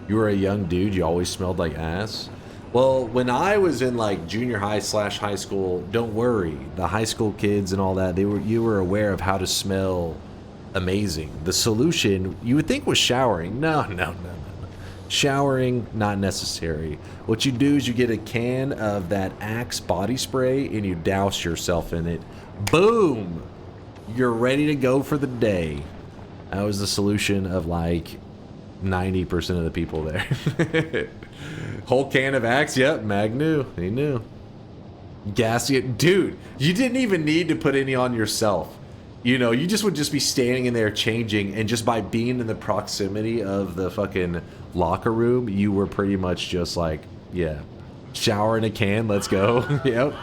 S6: You were a young dude, you always smelled like ass. Well, when I was in like junior high / high school, don't worry. The high school kids and all that, you were aware of how to smell amazing. The solution you would think was showering. No. Showering, not necessary. What you do is you get a can of that Axe body spray and you douse yourself in it. Boom! You're ready to go for the day. That was the solution of like 90% of the people there. Whole can of Axe, yep, Mag knew. He knew. Gassy, dude, you didn't even need to put any on yourself. You know, you just would just be standing in there changing, and just by being in the proximity of the fucking locker room, you were pretty much just like, yeah, shower in a can, let's go. Yep.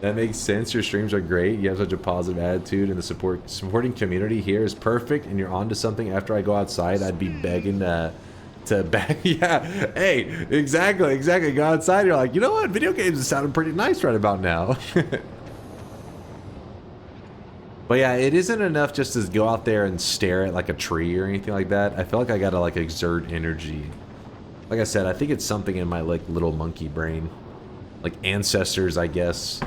S6: That makes sense. Your streams are great. You have such a positive attitude, and the supporting community here is perfect, and you're onto something. After I go outside, I'd be begging to beg. Yeah, hey, exactly. Go outside, you're like, you know what? Video games is sounding pretty nice right about now. But yeah, it isn't enough just to go out there and stare at like a tree or anything like that. I feel like I gotta like exert energy. Like I said, I think it's something in my like little monkey brain. Like ancestors, I guess.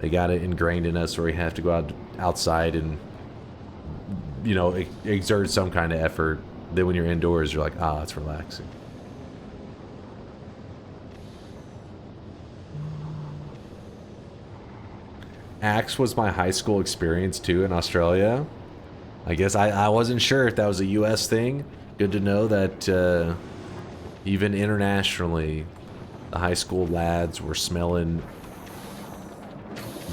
S6: They got it ingrained in us where we have to go outside and, you know, exert some kind of effort. Then when you're indoors, you're like, ah, it's relaxing. Axe was my high school experience too in Australia. I guess I wasn't sure if that was a US thing. Good to know that even internationally, the high school lads were smelling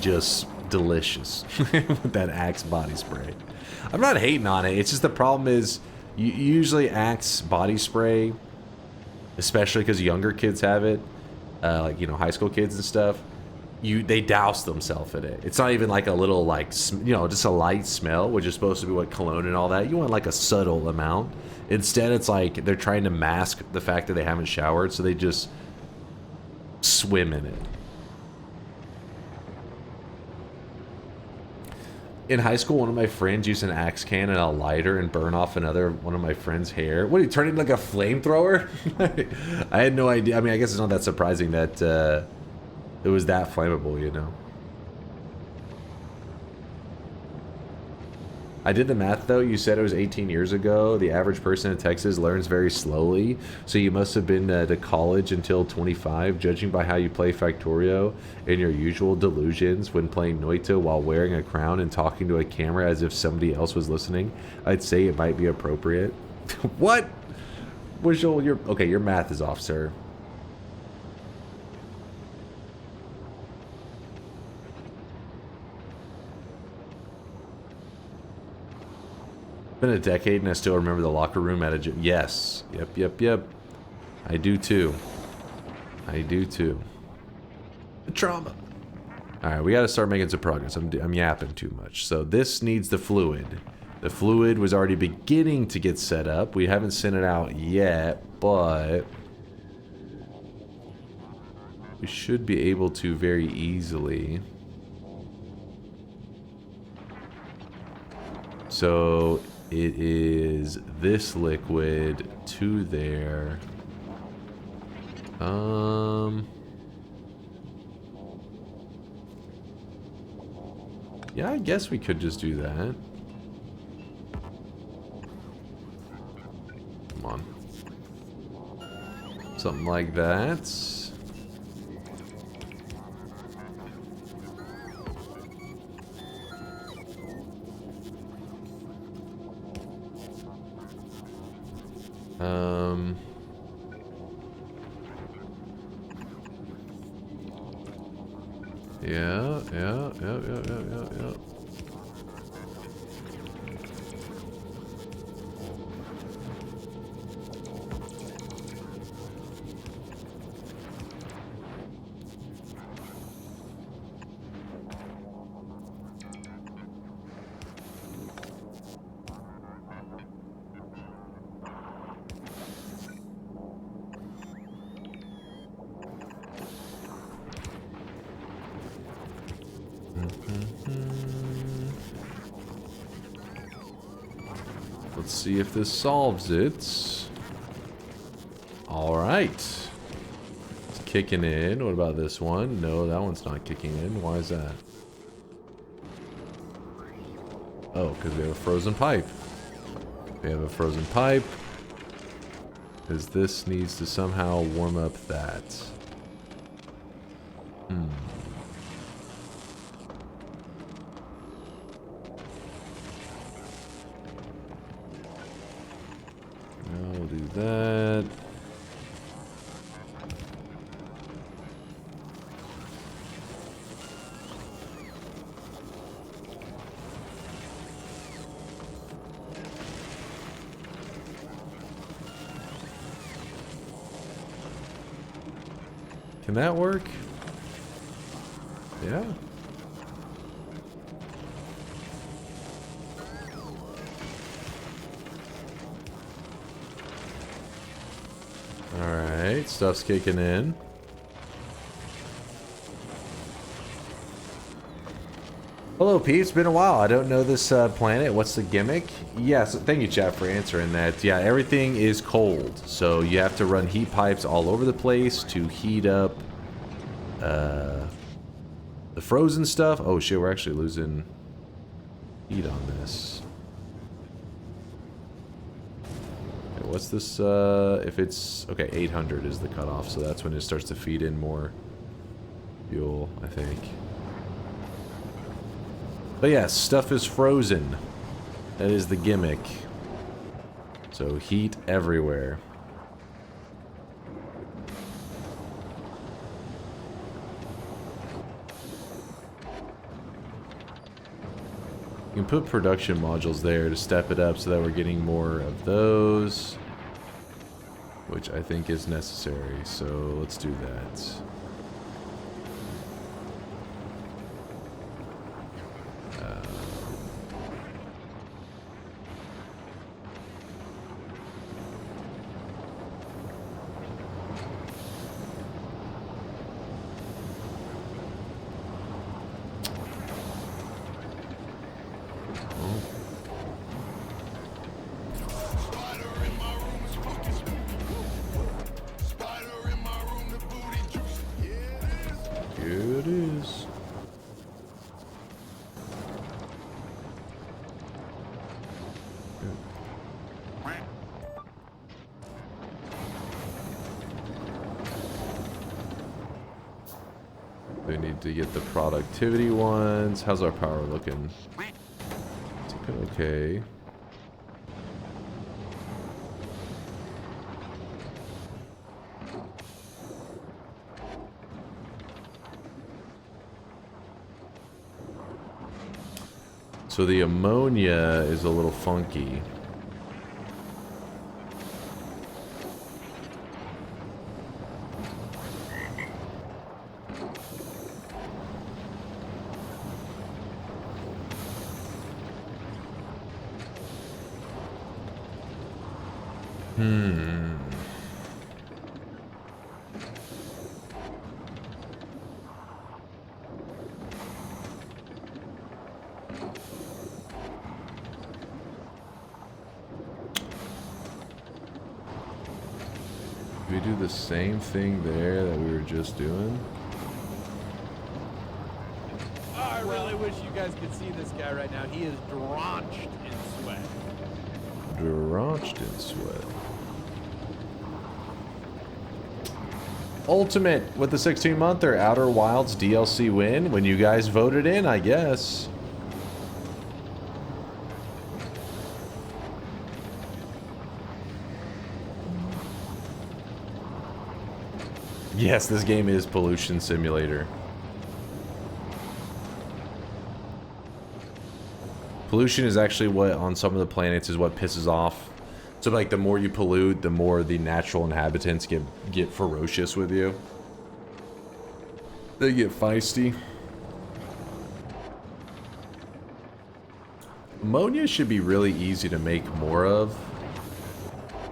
S6: just delicious with that Axe body spray. I'm not hating on it. It's just the problem is usually Axe body spray, especially because younger kids have it, like, you know, high school kids and stuff, they douse themselves in it. It's not even like a little, like, you know, just a light smell, which is supposed to be what cologne and all that. You want like a subtle amount. Instead, it's like they're trying to mask the fact that they haven't showered, so they just swim in it. In high school, one of my friends used an Axe can and a lighter and burn off one of my friend's hair. What, he turned into like a flamethrower? I had no idea. I mean, I guess it's not that surprising that it was that flammable, you know. I did the math though. You said it was 18 years ago. The average person in Texas learns very slowly. So you must have been to college until 25, judging by how you play Factorio and your usual delusions when playing Noita while wearing a crown and talking to a camera as if somebody else was listening. I'd say it might be appropriate. What? Okay, your math is off, sir. Been a decade and I still remember the locker room at a gym. Yes. Yep. I do too. The trauma. Alright, we gotta start making some progress. I'm yapping too much. So this needs the fluid. The fluid was already beginning to get set up. We haven't sent it out yet, but we should be able to very easily. So it is this liquid to there. Yeah, I guess we could just do that. Come on. Something like that. Yeah. Let's see if this solves it. All right. It's kicking in. What about this one? No, that one's not kicking in. Why is that? Oh, because we have a frozen pipe. We have a frozen pipe. Because this needs to somehow warm up that. Now we'll do that. Can that work? Yeah. Alright, stuff's kicking in. Hello, Pete. It's been a while. I don't know this planet. What's the gimmick? Yes, thank you, chat, for answering that. Yeah, everything is cold, so you have to run heat pipes all over the place to heat up the frozen stuff. Oh shit, we're actually losing heat on this. Okay, what's this? If it's okay, 800 is the cutoff, so that's when it starts to feed in more fuel, I think. But yes, stuff is frozen. That is the gimmick. So heat everywhere. You can put production modules there to step it up so that we're getting more of those, which I think is necessary. So let's do that. Here it is. We need to get the productivity ones. How's our power looking? It's looking okay. So the ammonia is a little funky. We do the same thing there that we were just doing.
S1: Oh, I really wish you guys could see this guy right now. He is drenched in sweat.
S6: Drenched in sweat. Ultimate with the 16-monther Outer Wilds DLC win when you guys voted in, I guess. Yes, this game is pollution simulator. Pollution is actually what, on some of the planets, is what pisses off. So, like, the more you pollute, the more the natural inhabitants get ferocious with you. They get feisty. Ammonia should be really easy to make more of.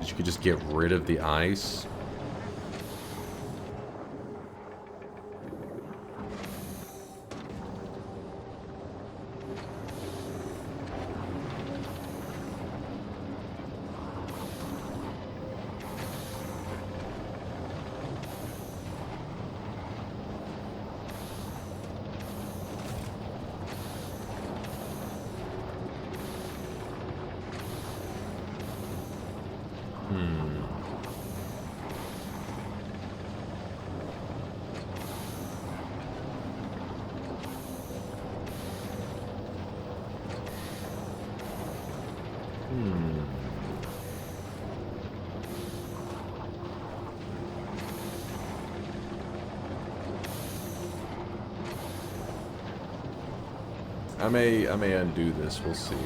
S6: You could just get rid of the ice. I may undo this. We'll see.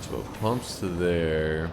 S6: So it pumps to there.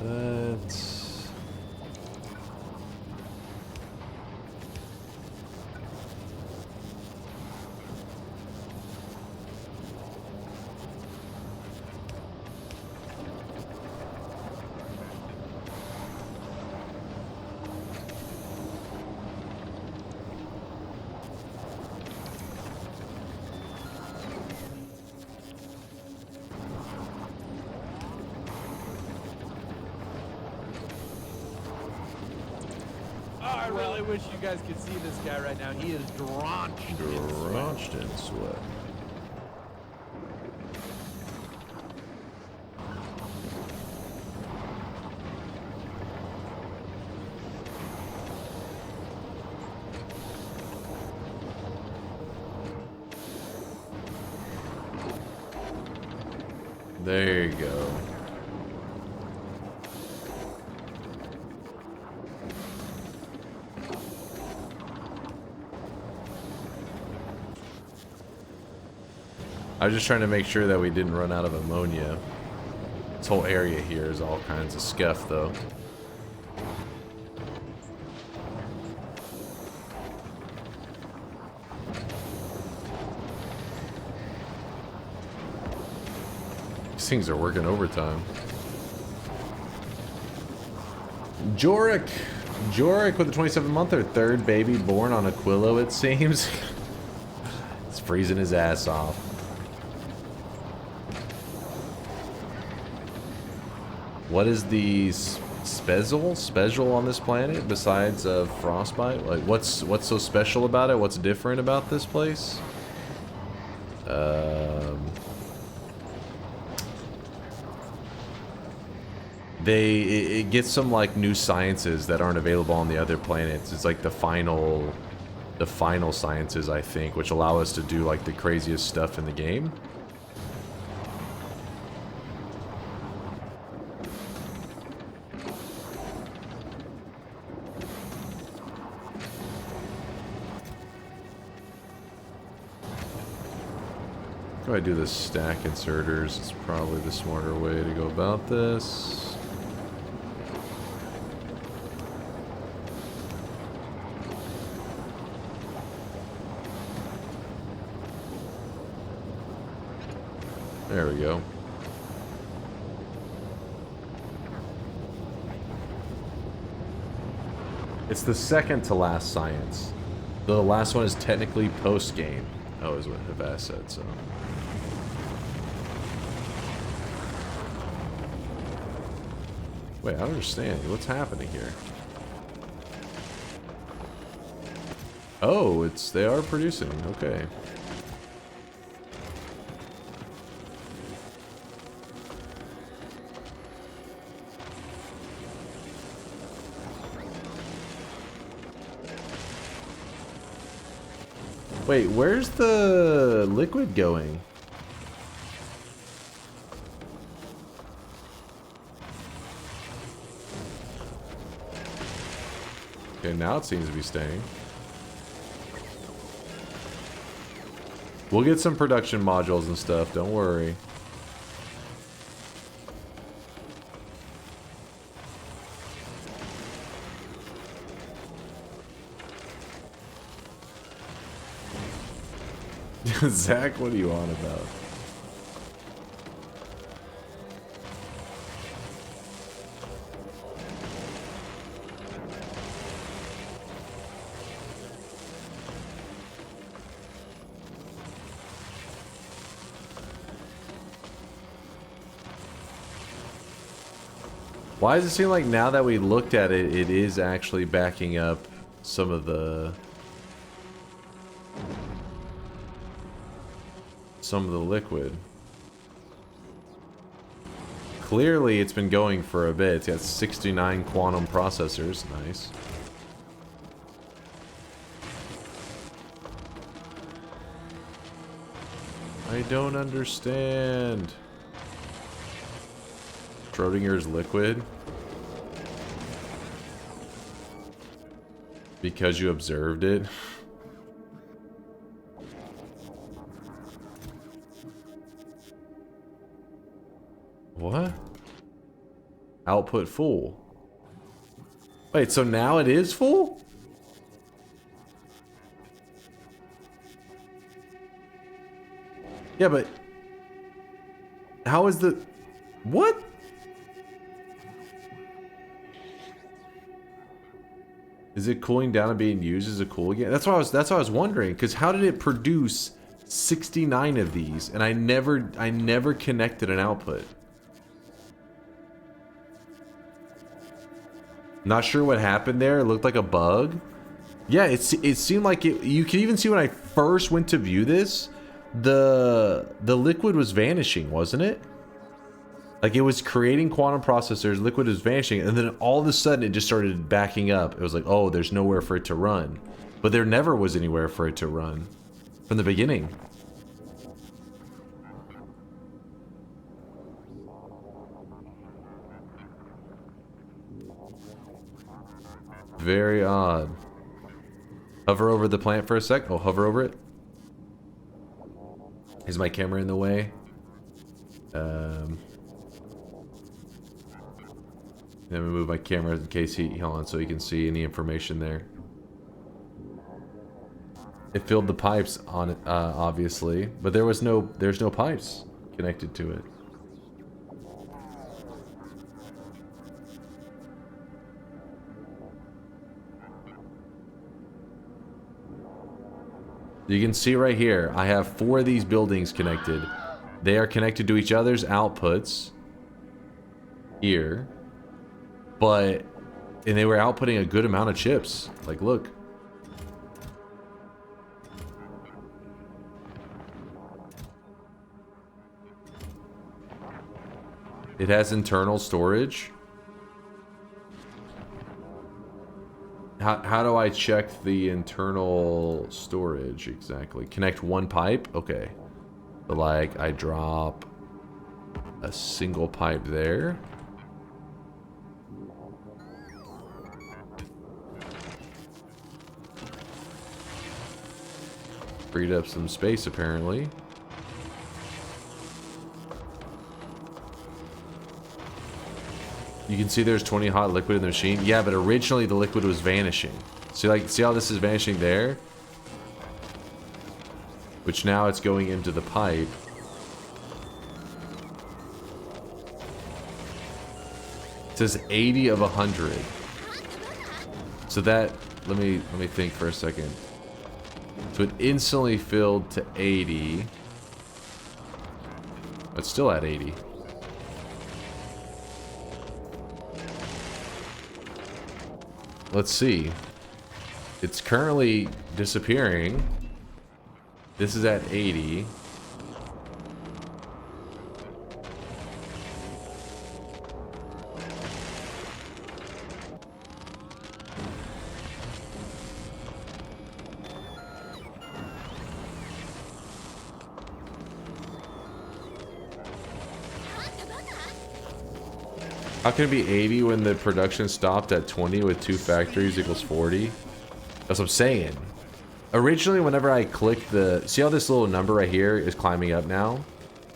S6: That's...
S1: I really wish you guys could see this guy right now. He is drenched in sweat.
S6: Drenched in sweat. There you go. I was just trying to make sure that we didn't run out of ammonia. This whole area here is all kinds of scuff, though. These things are working overtime. Jorik! Jorik with the 27-month, or third baby born on Aquilo, it seems. It's freezing his ass off. What is the special on this planet besides frostbite? Like, what's so special about it? What's different about this place? It gets some like new sciences that aren't available on the other planets. It's like the final sciences, I think, which allow us to do like the craziest stuff in the game. Go ahead and do the stack inserters. It's probably the smarter way to go about this. There we go. It's the second to last science. The last one is technically post-game. Oh, is what Havas said, so... Wait, I don't understand. What's happening here? Oh, they are producing. Okay. Wait, where's the liquid going? Okay, now it seems to be staying. We'll get some production modules and stuff, don't worry. Zach, what are you on about? Why does it seem like now that we looked at it, it is actually backing up some of the liquid? Clearly it's been going for a bit. It's got 69 quantum processors. Nice. I don't understand. Schrodinger's liquid? Because you observed it? What? Output full. Wait, so now it is full? Yeah, but how is the what? Is it cooling down and being used as a cool again? That's what I was wondering, because how did it produce 69 of these and I never connected an output? Not sure what happened there. It looked like a bug. Yeah, it seemed like it. You can even see when I first went to view this, the liquid was vanishing, wasn't it? Like it was creating quantum processors, liquid was vanishing, and then all of a sudden it just started backing up. It was like, oh, there's nowhere for it to run. But there never was anywhere for it to run from the beginning. Very odd. Hover over the plant for a sec. Oh, hover over it. Is my camera in the way? Let me move my camera in case hold on, so you can see any information there. It filled the pipes on it, obviously, but there's no pipes connected to it. You can see right here, I have 4 of these buildings connected. They are connected to each other's outputs here, and they were outputting a good amount of chips. Like, look. It has internal storage. How do I check the internal storage exactly? Connect one pipe? Okay. So like I drop a single pipe there. Freed up some space apparently. You can see there's 20 hot liquid in the machine. Yeah, but originally the liquid was vanishing. See how this is vanishing there? Which now it's going into the pipe. It says 80 of 100. So that, let me think for a second. So it instantly filled to 80. But still at 80. Let's see. It's currently disappearing. This is at 80. How can it be 80 when the production stopped at 20 with 2 factories equals 40? That's what I'm saying. Originally, whenever I clicked the... See how this little number right here is climbing up now?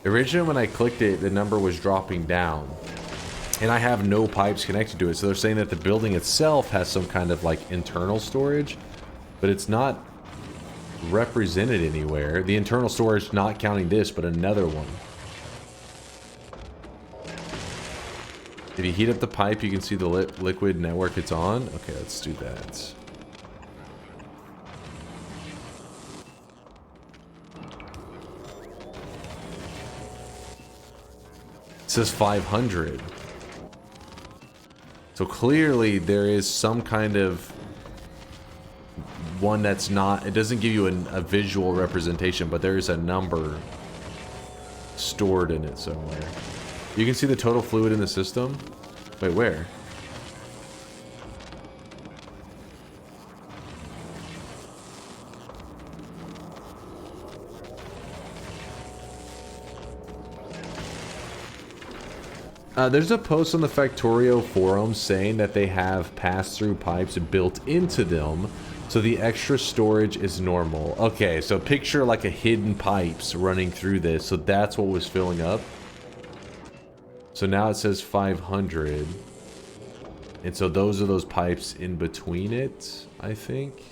S6: Originally, when I clicked it, the number was dropping down. And I have no pipes connected to it. So they're saying that the building itself has some kind of like internal storage. But it's not represented anywhere. The internal storage, not counting this, but another one. If you heat up the pipe, you can see the liquid network it's on. Okay, let's do that. It says 500. So clearly there is some kind of one that's not, it doesn't give you a visual representation, but there is a number stored in it somewhere. You can see the total fluid in the system. Wait, where? There's a post on the Factorio forum saying that they have pass-through pipes built into them, so the extra storage is normal. Okay, so picture like a hidden pipes running through this, so that's what was filling up. So now it says 500, and so those are those pipes in between it, I think.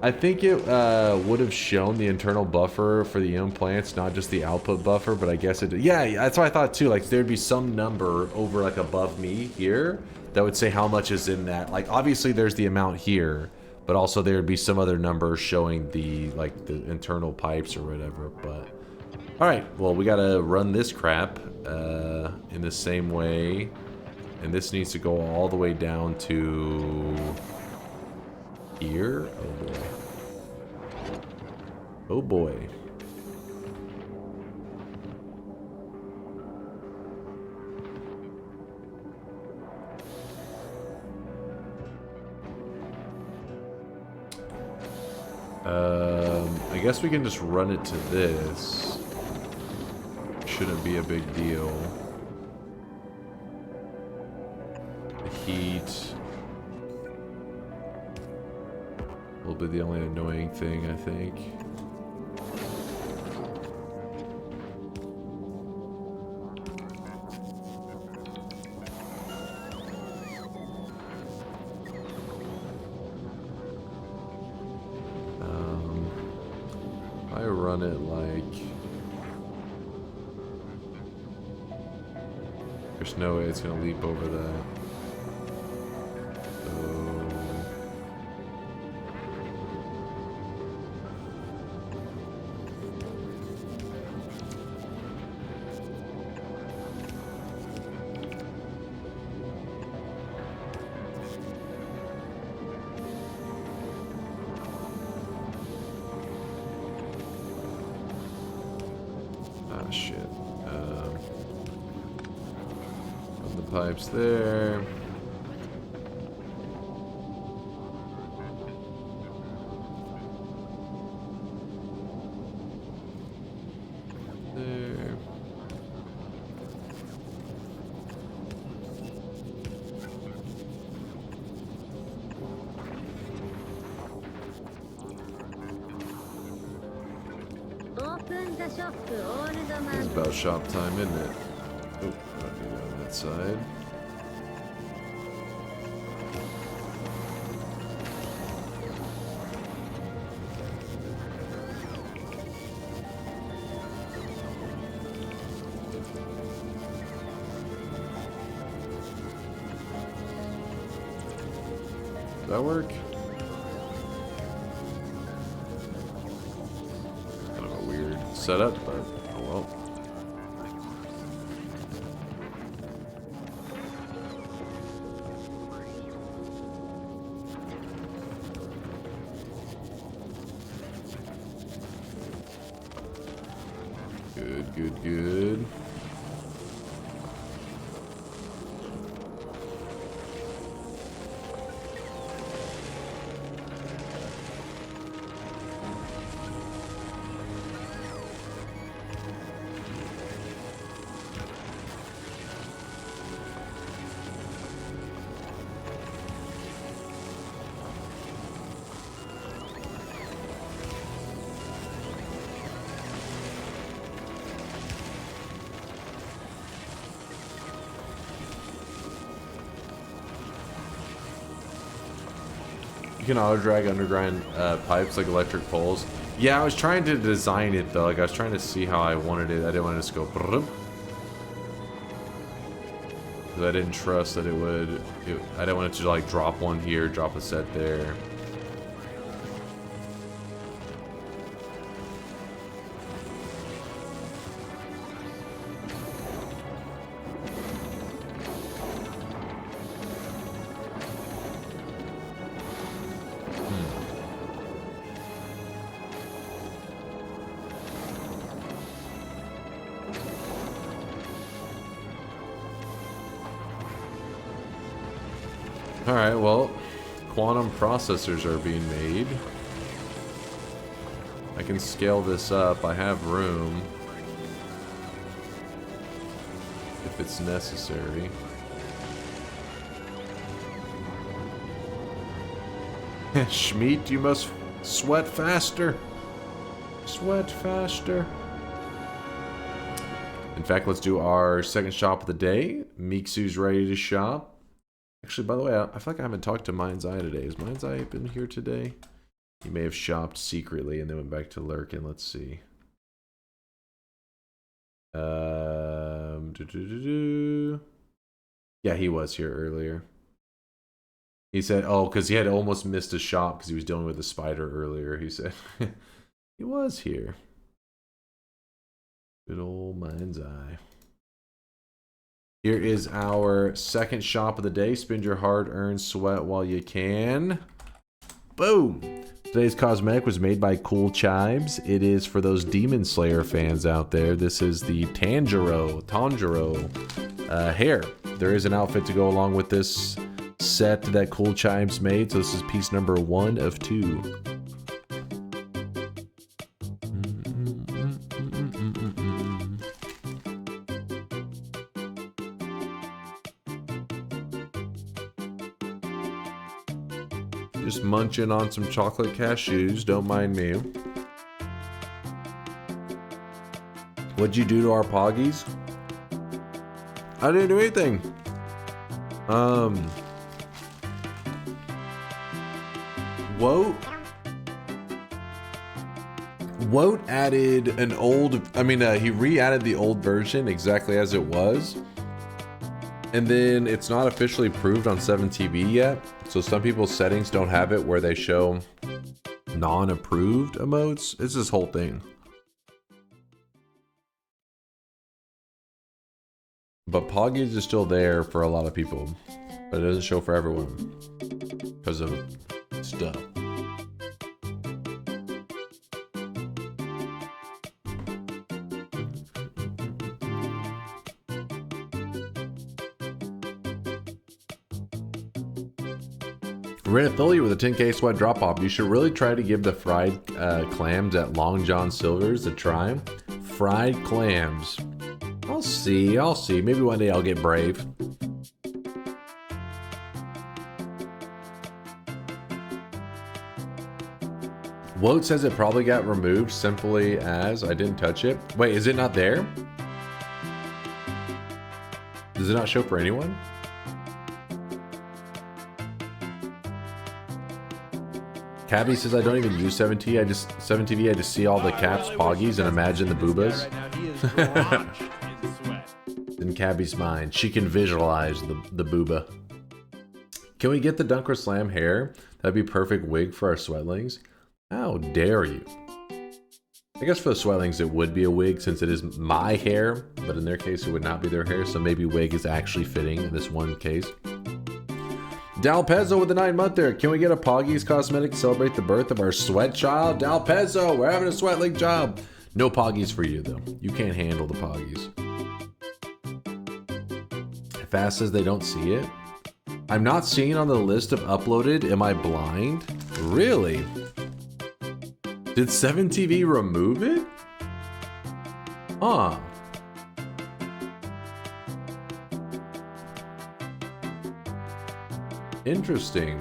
S6: I think it would have shown the internal buffer for the implants, not just the output buffer, but I guess it did. Yeah, that's what I thought too. Like there'd be some number over like above me here that would say how much is in that. Like obviously there's the amount here, but also there would be some other number showing the like the internal pipes or whatever. But all right, well we gotta run this crap in the same way, and this needs to go all the way down to here. Oh boy. Oh boy. I guess we can just run it to this. Shouldn't be a big deal. The heat will be the only annoying thing, I think. I run it like... There's no way it's gonna leap over that. Shit. Run the pipes there. There. It's about shop time, isn't it? Oh, not be on that side. Does that work? Kind of a weird setup, but oh well. Good, good, good. You can auto drag underground pipes like electric poles. Yeah, I was trying to design it though. Like I was trying to see how I wanted it. I didn't want to just go. Because I didn't trust that it would. I didn't want it to like drop one here, drop a set there. Alright, well, quantum processors are being made. I can scale this up. I have room. If it's necessary. Schmeat, you must sweat faster. Sweat faster. In fact, let's do our second shop of the day. Miksu's ready to shop. Actually, by the way, I feel like I haven't talked to Mind's Eye today. Has Mind's Eye been here today? He may have shopped secretly and then went back to Lurkin. Let's see. Yeah, he was here earlier. He said, oh, because he had almost missed a shop because he was dealing with a spider earlier. He said he was here. Good old Mind's Eye. Here is our second shop of the day. Spend your hard-earned sweat while you can. Boom! Today's cosmetic was made by Cool Chives. It is for those Demon Slayer fans out there. This is the Tanjiro hair. There is an outfit to go along with this set that Cool Chives made. So this is piece number 1 of 2. Just munching on some chocolate cashews, don't mind me. What'd you do to our poggies? I didn't do anything. Woat added an old, he re-added the old version exactly as it was. And then it's not officially approved on 7TV yet. So some people's settings don't have it where they show non-approved emotes. It's this whole thing. But Poggies is still there for a lot of people. But it doesn't show for everyone. Because of stuff. We're in affiliate with a 10K sweat drop off. You should really try to give the fried clams at Long John Silver's a try. Fried clams. I'll see. Maybe one day I'll get brave. Woat says it probably got removed simply as I didn't touch it. Wait, is it not there? Does it not show for anyone? Cabby says I don't even use 7TV. I just see all the caps, poggies, and imagine the boobas. In Cabby's mind, she can visualize the booba. Can we get the DunkOrSlam hair? That'd be perfect wig for our sweatlings. How dare you? I guess for the sweatlings it would be a wig since it is my hair, but in their case it would not be their hair, so maybe wig is actually fitting in this one case. Dalpezzo with the 9-month there. Can we get a Poggies cosmetic to celebrate the birth of our sweat child? Dalpezzo, we're having a sweatling job. No Poggies for you though. You can't handle the Poggies. Fast says they don't see it. I'm not seeing on the list of uploaded. Am I blind? Really? Did 7TV remove it? Huh. Interesting.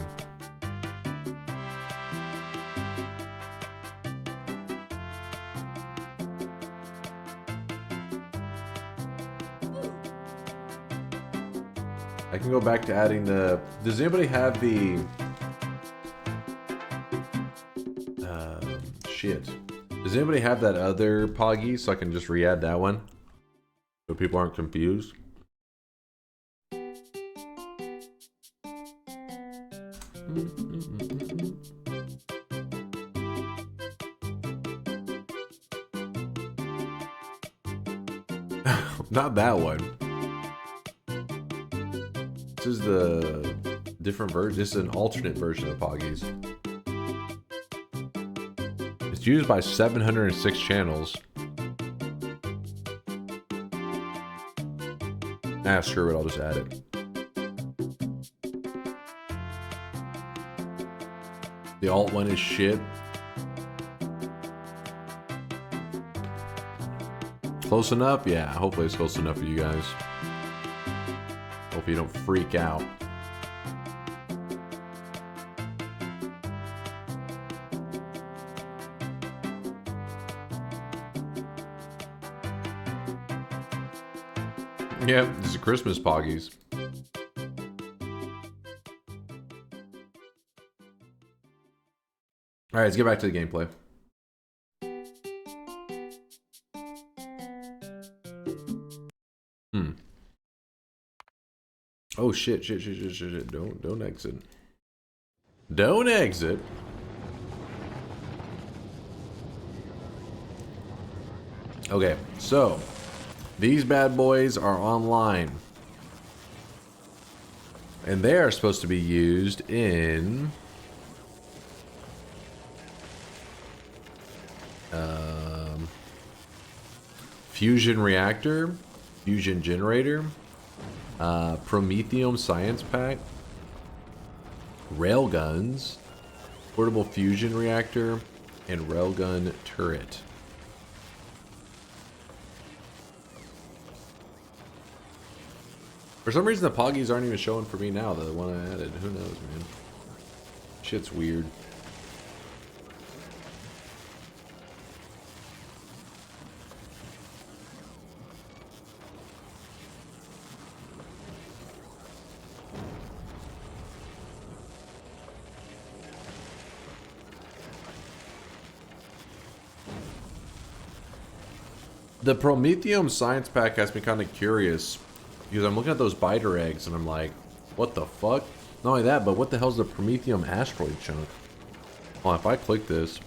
S6: I can go back to adding the... Does anybody have the shit. Does anybody have that other Poggy so I can just re-add that one? So people aren't confused. Not that one. This is the different version. This is an alternate version of Poggies. It's used by 706 channels. Ah, screw it. I'll just add it. The alt one is shit. Close enough? Yeah, hopefully it's close enough for you guys. Hope you don't freak out. Yeah, this is Christmas Poggies. Alright, let's get back to the gameplay. Oh shit. Don't exit. Don't exit. Okay, so these bad boys are online. And they are supposed to be used in fusion reactor, fusion generator, Prometheum science pack, railguns, portable fusion reactor, and railgun turret. For some reason the Poggies aren't even showing for me now, the one I added. Who knows, man? Shit's weird. The Prometheum science pack has me kind of curious because I'm looking at those biter eggs and I'm like, what the fuck? Not only that, but what the hell's the Prometheum asteroid chunk? Well, if I click this,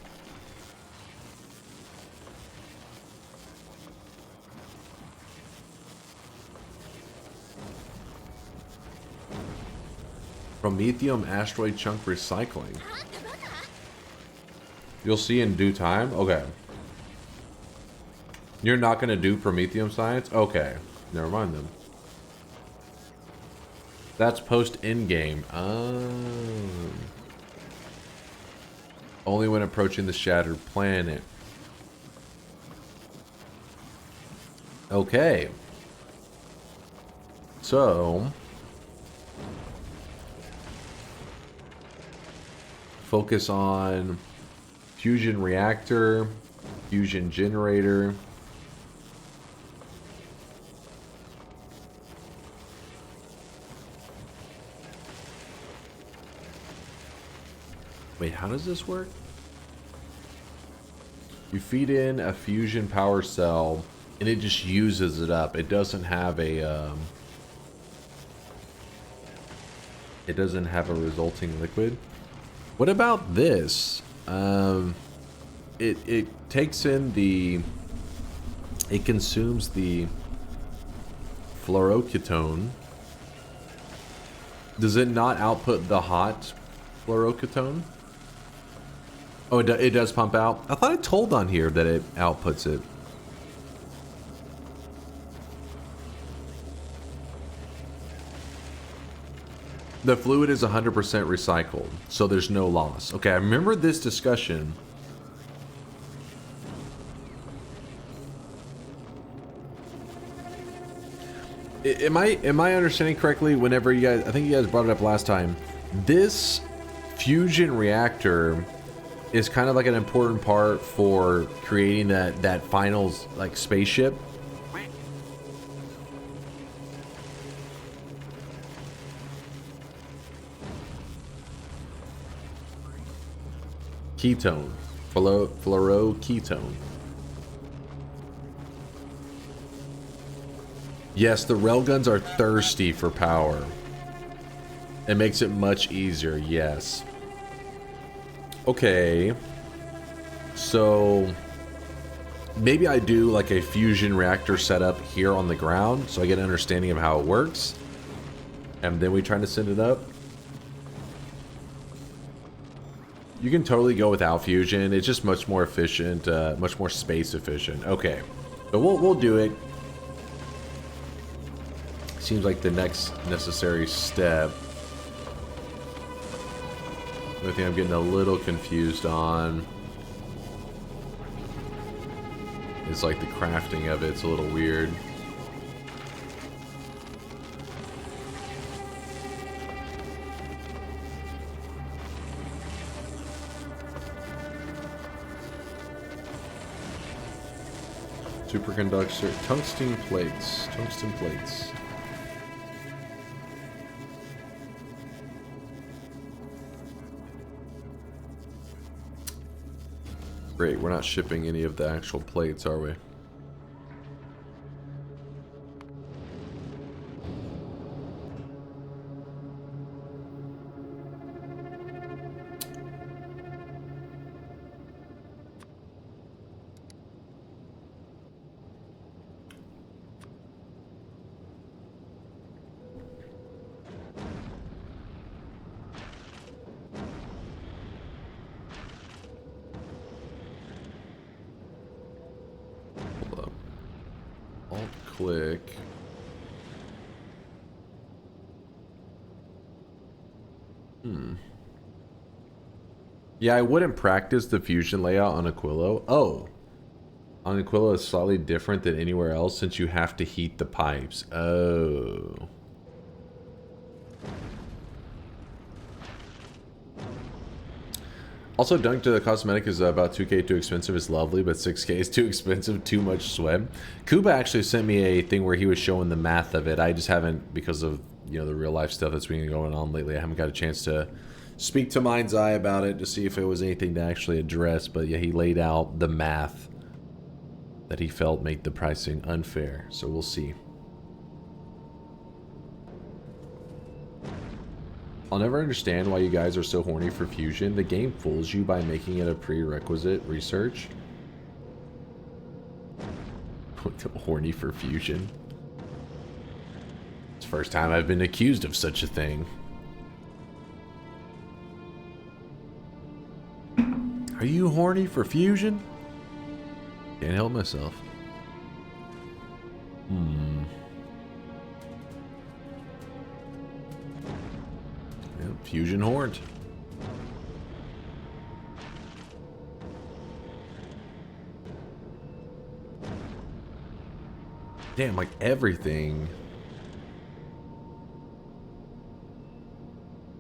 S6: Prometheum asteroid chunk recycling. You'll see in due time. Okay. You're not going to do Prometheum science? Okay. Never mind then. That's post in-game. Only when approaching the shattered planet. Okay. So focus on fusion reactor, fusion generator. Wait, how does this work? You feed in a fusion power cell and it just uses it up. It doesn't have a resulting liquid. What about this? It takes in the, it consumes the fluoroketone. Does it not output the hot fluoroketone? Oh, it does pump out? I thought it told on here that it outputs it. The fluid is 100% recycled, so there's no loss. Okay, I remember this discussion. Am I understanding correctly? Whenever you guys, I think you guys brought it up last time. This fusion reactor is kind of like an important part for creating that final like spaceship. Ketone. Fluoroketone. Yes, the railguns are thirsty for power. It makes it much easier, yes. Okay. So maybe I do like a fusion reactor setup here on the ground so I get an understanding of how it works. And then we try to send it up. You can totally go without fusion. It's just much more efficient, much more space efficient. Okay. So we'll do it. Seems like the next necessary step. The thing I'm getting a little confused on is like the crafting of it's a little weird. Superconductor, tungsten plates, tungsten plates. Great, we're not shipping any of the actual plates, are we? Click. Yeah, I wouldn't practice the fusion layout on Aquilo. Oh. On Aquilo is slightly different than anywhere else since you have to heat the pipes. Oh. Also, Dunk to the cosmetic is about 2K too expensive. It's lovely, but 6K is too expensive. Too much sweat. Kuba actually sent me a thing where he was showing the math of it. I just haven't, because of, you know, the real life stuff that's been going on lately, I haven't got a chance to speak to Mind's Eye about it to see if it was anything to actually address. But yeah, he laid out the math that he felt made the pricing unfair. So we'll see. I'll never understand why you guys are so horny for fusion. The game fools you by making it a prerequisite research. Horny for fusion. It's the first time I've been accused of such a thing. Are you horny for fusion? Can't help myself. Fusion horned. Damn, like everything.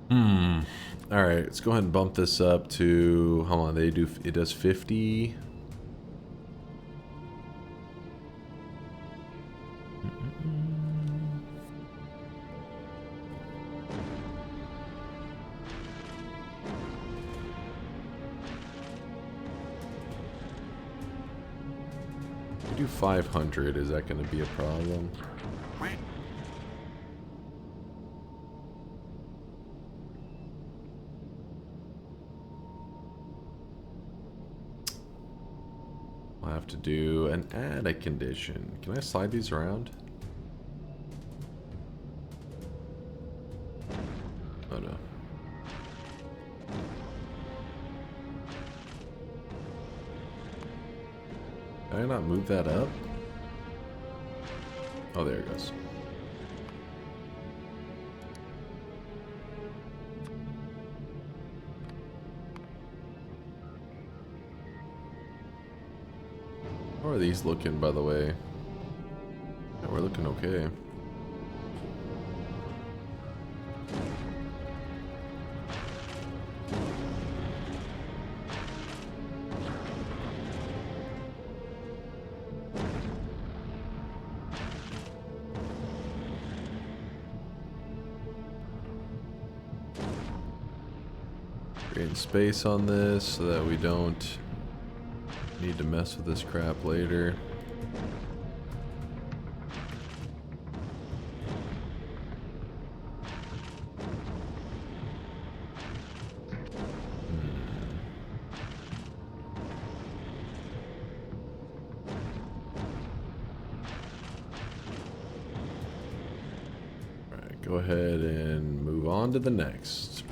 S6: All right, let's go ahead and bump this up to, hold on, it does 50. Do 500, is that going to be a problem? I'll have to do an add a condition. Can I slide these around? Oh no. Can I not move that up? Oh, there it goes. How are these looking, by the way? Yeah, we're looking okay. Create space on this so that we don't Need to mess with this crap later. Alright, go ahead and move on to the next.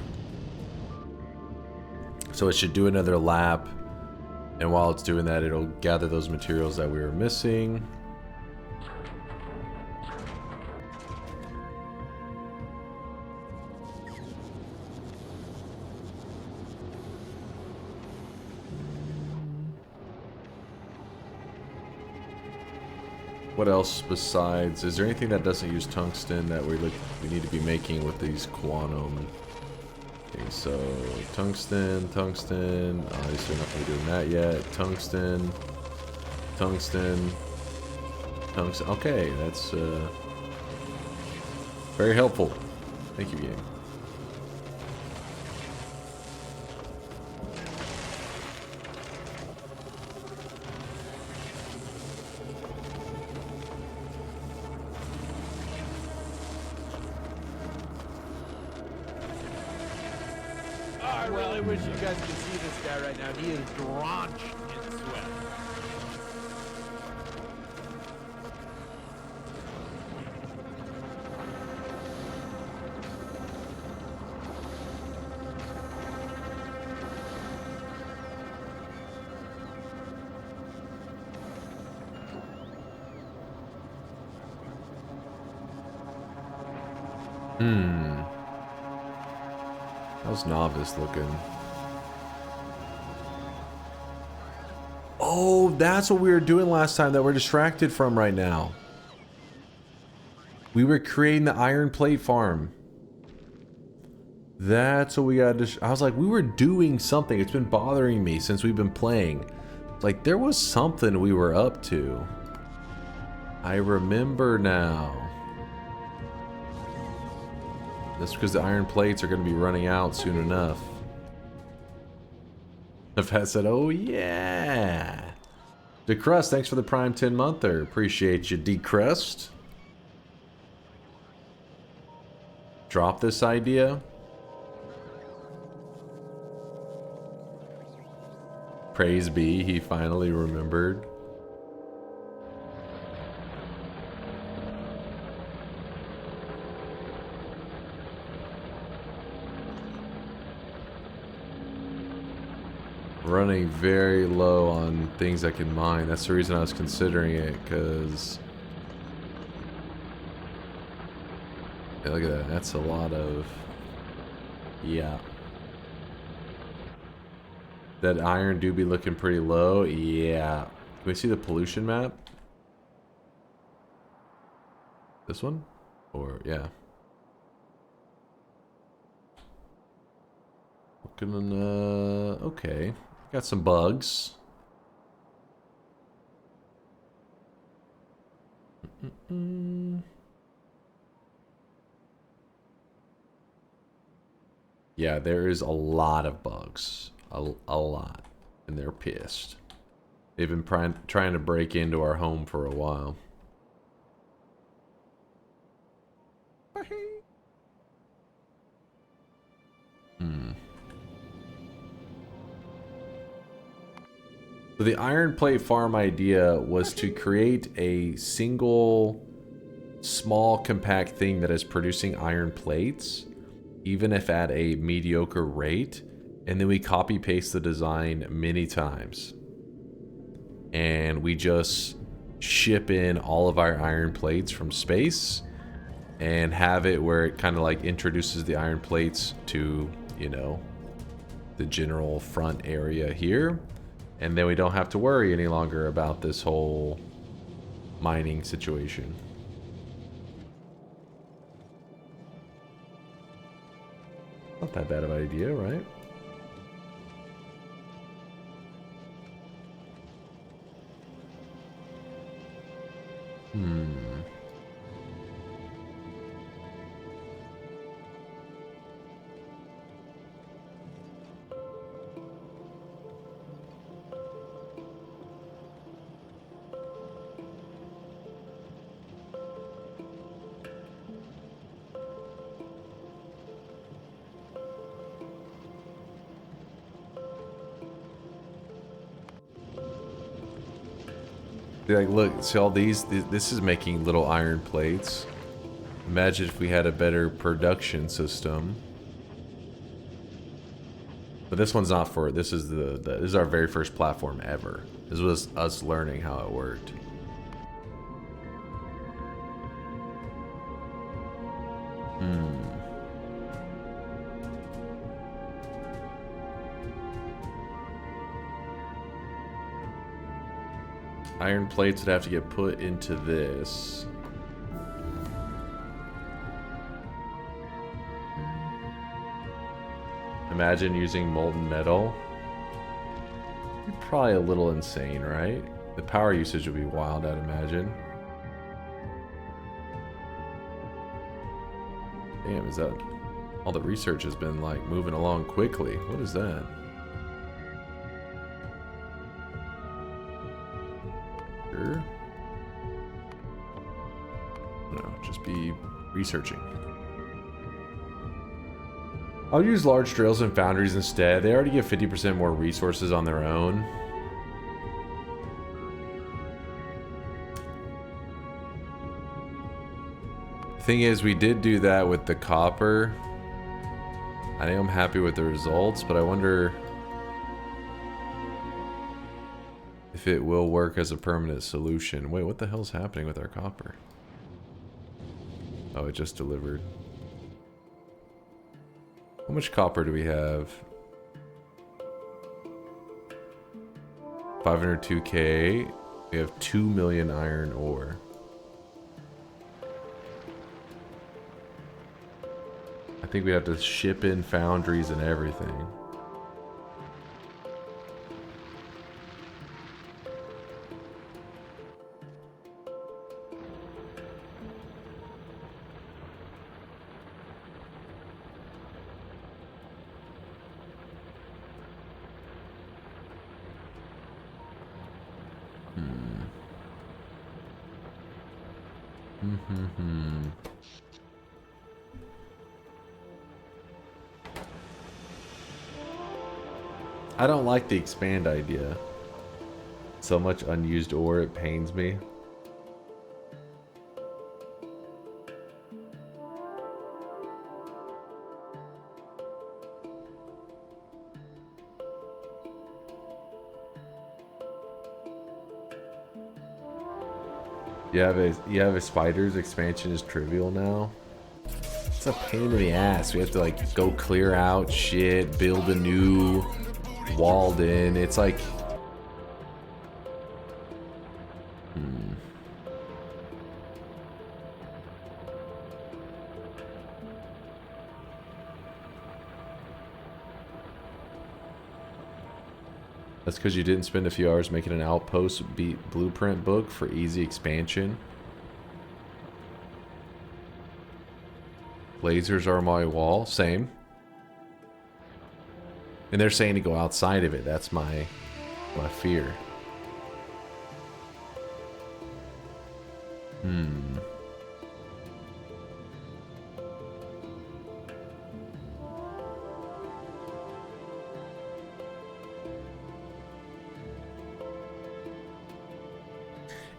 S6: So it should do another lap, and while it's doing that, it'll gather those materials that we were missing. What else besides, is there anything that doesn't use tungsten that we need to be making with these quantum? Okay, so tungsten, obviously we're not going to be doing that yet. Tungsten. Okay, that's very helpful. Thank you, game.
S1: I really wish you guys could see this guy right now. He is drenched in sweat.
S6: How's Novice looking? Oh, that's what we were doing last time that we're distracted from right now. We were creating the iron plate farm. That's what we got to... I was like, we were doing something. It's been bothering me since we've been playing. Like, there was something we were up to. I remember now. That's because the iron plates are going to be running out soon enough. Nefat said, oh yeah. Decrust, thanks for the Prime 10-monther. Appreciate you, Decrust. Drop this idea. Praise be, he finally remembered. Running very low on things I can mine. That's the reason I was considering it, because... Yeah, look at that. That's a lot of... Yeah. That iron do be looking pretty low. Yeah. Can we see the pollution map? This one? Or, yeah. Looking on, okay. Got some bugs. Yeah, there is a lot of bugs. A lot. And they're pissed. They've been trying to break into our home for a while. So the iron plate farm idea was to create a single small compact thing that is producing iron plates, even if at a mediocre rate, and then we copy paste the design many times. And we just ship in all of our iron plates from space and have it where it kind of like introduces the iron plates to, you know, the general front area here. And then we don't have to worry any longer about this whole mining situation. Not that bad of an idea, right? Like, look, see all these? This is making little iron plates. Imagine if we had a better production system. But this one's not for it. This is this is our very first platform ever. This was us learning how it worked. Iron plates would have to get put into this. Imagine using molten metal. Probably a little insane, right? The power usage would be wild, I'd imagine. Damn, is that... all the research has been, like, moving along quickly. What is that? Sure. No, just be researching. I'll use large drills and foundries instead. They already get 50% more resources on their own. Thing is, we did do that with the copper. I am happy with the results, but I wonder if it will work as a permanent solution. Wait, what the hell's happening with our copper? Oh, it just delivered. How much copper do we have? 502k. We have 2 million iron ore. I think we have to ship in foundries and everything. I don't like the expand idea. So much unused ore, it pains me. You have a spiders expansion is trivial now. It's a pain in the ass. We have to like go clear out shit, build a new walled in. It's like That's because you didn't spend a few hours making an outpost blueprint book for easy expansion. Lasers are my wall. Same. And they're saying to go outside of it. That's my fear.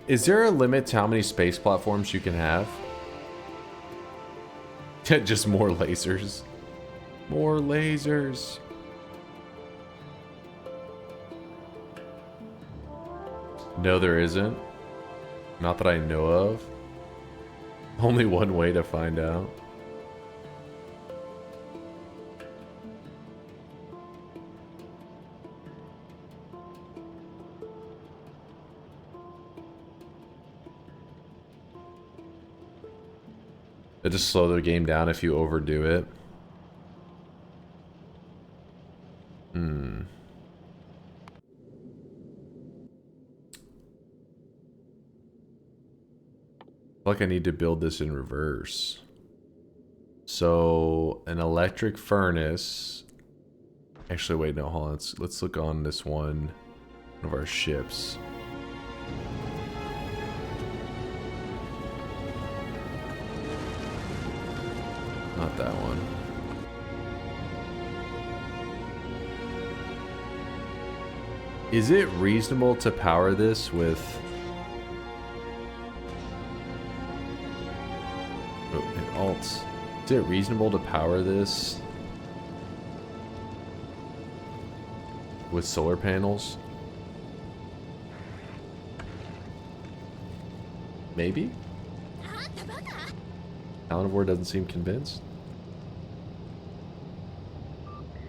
S6: Is there a limit to how many space platforms you can have? Just more lasers. More lasers. No, there isn't. Not that I know of. Only one way to find out. It just slow the game down if you overdo it. I feel like I need to build this in reverse. So an electric furnace. Actually, wait, no, hold on. Let's look on this one of our ships. Not that one. Is it reasonable to power this with Alt. Is it reasonable to power this with solar panels? Maybe? Alanivore doesn't seem convinced.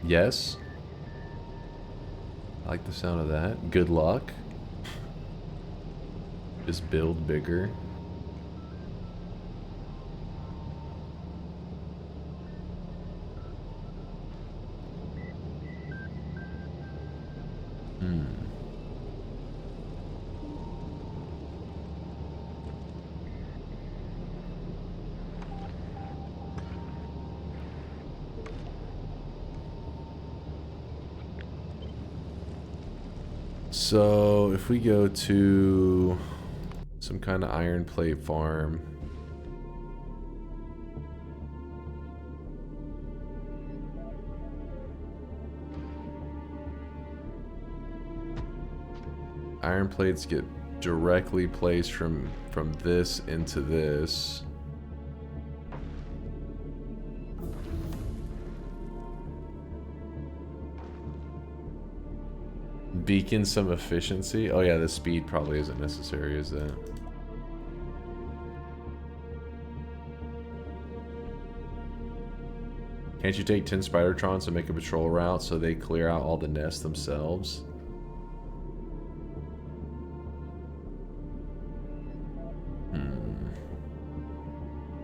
S6: Yes. I like the sound of that. Good luck. Just build bigger. So if we go to some kind of iron plate farm, iron plates get directly placed from this into this. Beacon some efficiency. Oh yeah, the speed probably isn't necessary, is that? Can't you take 10 Spidertrons and make a patrol route so they clear out all the nests themselves?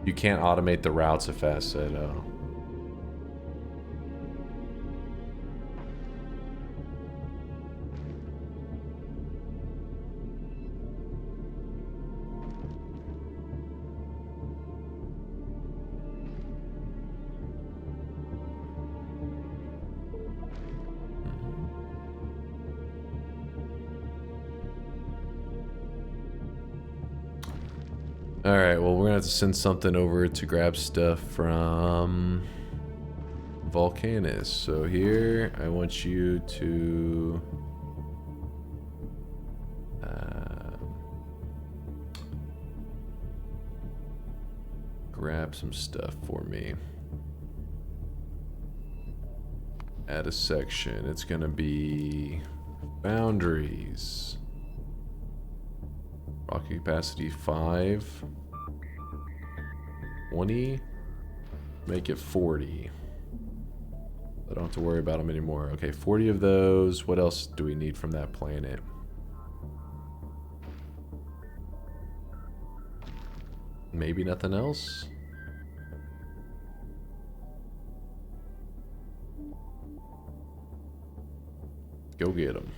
S6: You can't automate the routes if fast said, oh. Alright, well we're gonna have to send something over to grab stuff from Volcanus. So here, I want you to grab some stuff for me. Add a section. It's gonna be boundaries. Rocket capacity 5. 20. Make it 40. I don't have to worry about them anymore. Okay, 40 of those. What else do we need from that planet? Maybe nothing else? Go get them.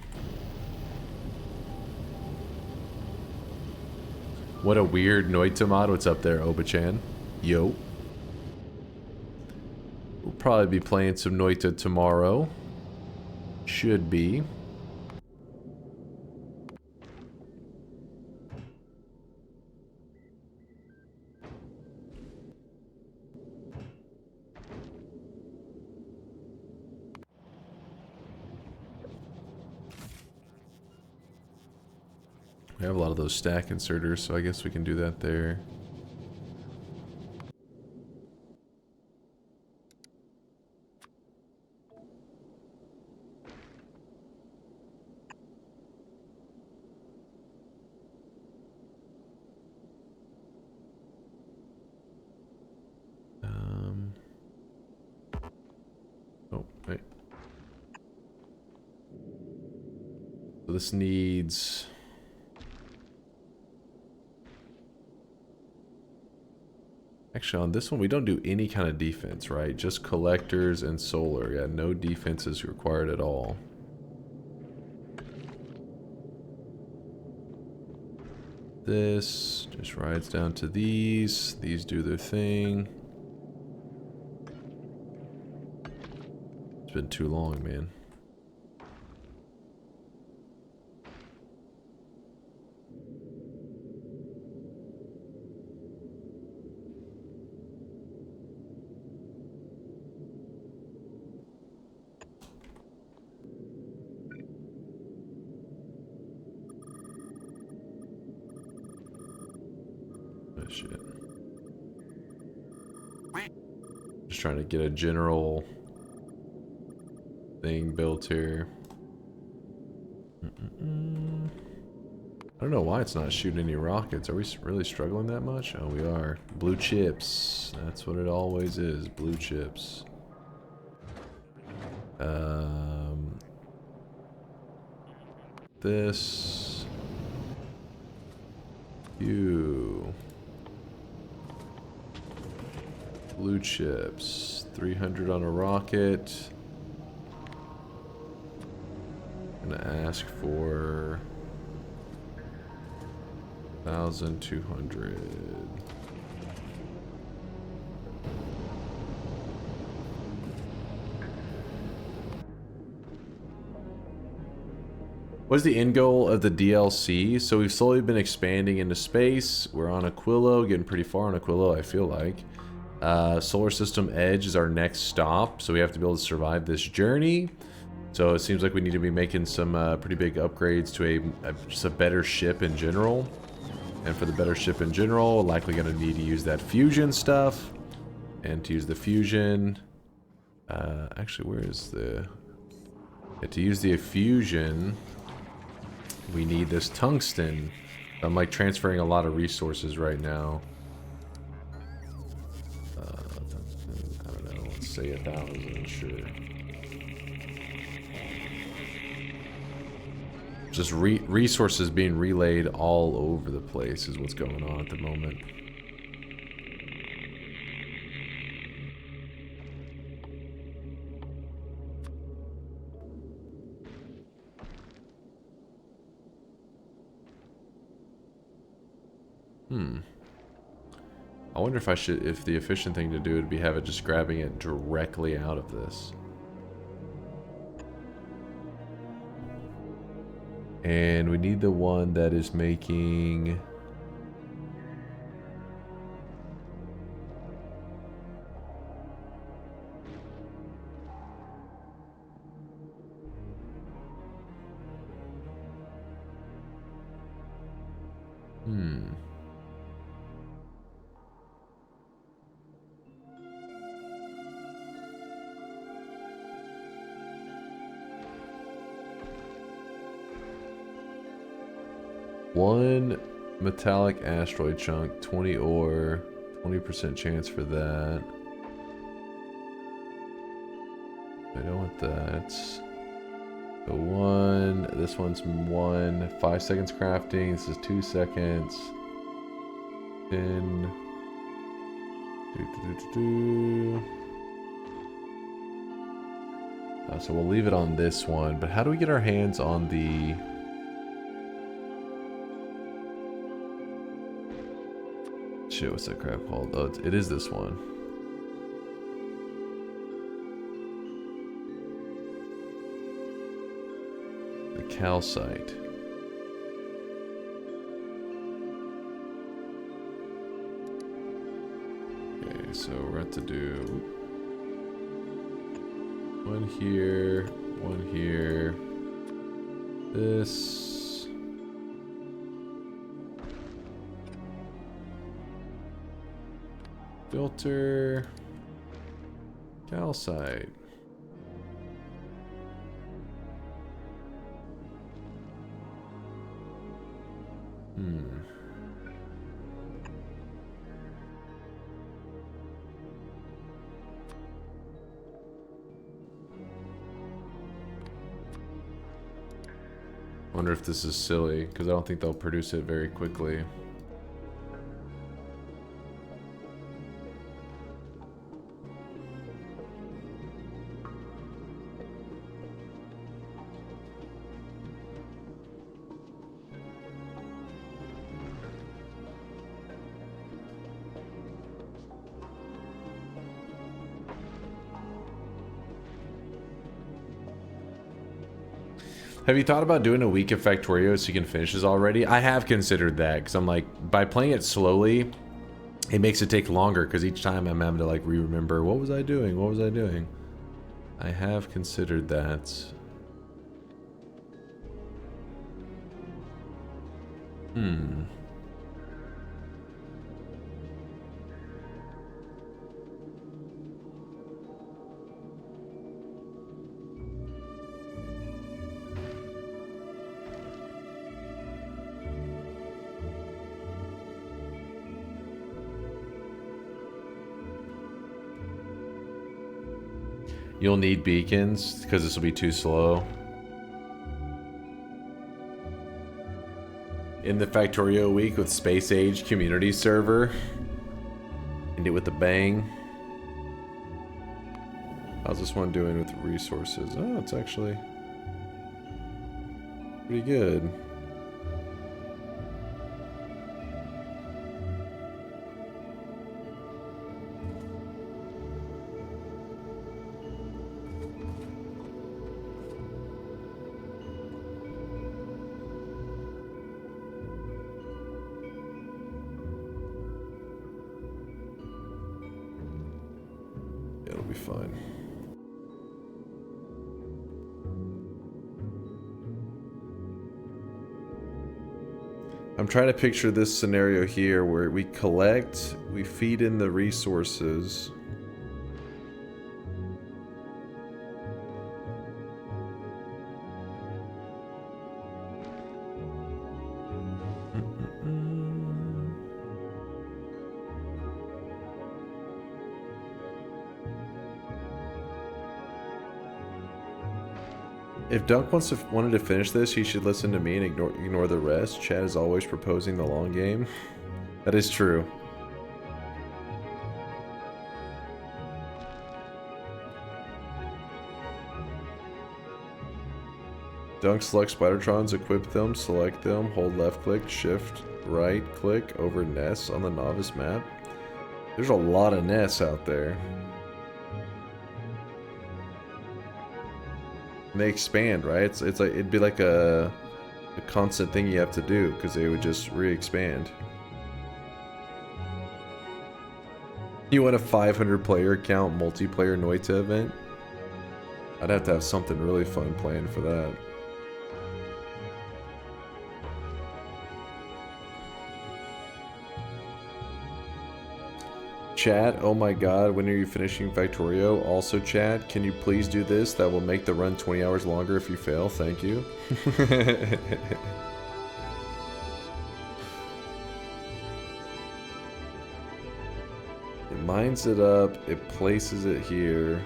S6: What a weird Noitamod. What's up there, Oba-chan? Yo. We'll probably be playing some Noita tomorrow. Should be. We have a lot of those stack inserters, so I guess we can do that there. Oh, wait. So this needs... Actually, on this one, we don't do any kind of defense, right? Just collectors and solar. Yeah, no defense is required at all. This just rides down to these. These do their thing. It's been too long, man. Shit. Just trying to get a general thing built here. I don't know why it's not shooting any rockets. Are we really struggling that much? Oh, we are. Blue chips. That's what it always is. Blue chips. This. You. Blue chips. 300 on a rocket. Gonna ask for 1,200. What's the end goal of the DLC? So we've slowly been expanding into space. We're on Aquilo, getting pretty far on Aquilo, I feel like. Solar System Edge is our next stop, so we have to be able to survive this journey. So it seems like we need to be making some pretty big upgrades to just a better ship in general. And for the better ship in general, likely going to need to use that fusion stuff. And to use the fusion... actually, where is the... Yeah, to use the fusion, we need this tungsten. I'm like transferring a lot of resources right now. I don't know, let's say 1,000, sure. Just resources being relayed all over the place is what's going on at the moment. I wonder if the efficient thing to do would be have it just grabbing it directly out of this. And we need the one that is making... One metallic asteroid chunk, 20 ore, 20% chance for that. I don't want that. So one, this one's 5 seconds crafting, this is 2 seconds. 10. So we'll leave it on this one, but how do we get our hands on the... Shit, what's that crap called? Oh, it is this one. The calcite. Okay, so we're going to do one here, one here, this. Filter, calcite. Wonder if this is silly, because I don't think they'll produce it very quickly. Have you thought about doing a week of Factorio so you can finish this already? I have considered that, because I'm like, by playing it slowly, it makes it take longer, because each time I'm having to like remember, what was I doing? What was I doing? I have considered that. You'll need beacons because this will be too slow. In the Factorio week with Space Age Community Server. End it with a bang. How's this one doing with resources? Oh, it's actually pretty good. It'll be fine. I'm trying to picture this scenario here where we collect, we feed in the resources. If Dunk wanted to finish this, he should listen to me and ignore the rest. Chad is always proposing the long game. That is true. Dunk select Spidertrons, equip them, select them, hold left click, shift right click over nests on the novice map. There's a lot of nests out there. And they expand, right? It's like it'd be like a constant thing you have to do because they would just re-expand. You want a 500 player account multiplayer Noita event? I'd have to have something really fun planned for that. Chat, oh my god, when are you finishing Factorio? Also, chat, can you please do this? That will make the run 20 hours longer if you fail. Thank you. It mines it up, it places it here.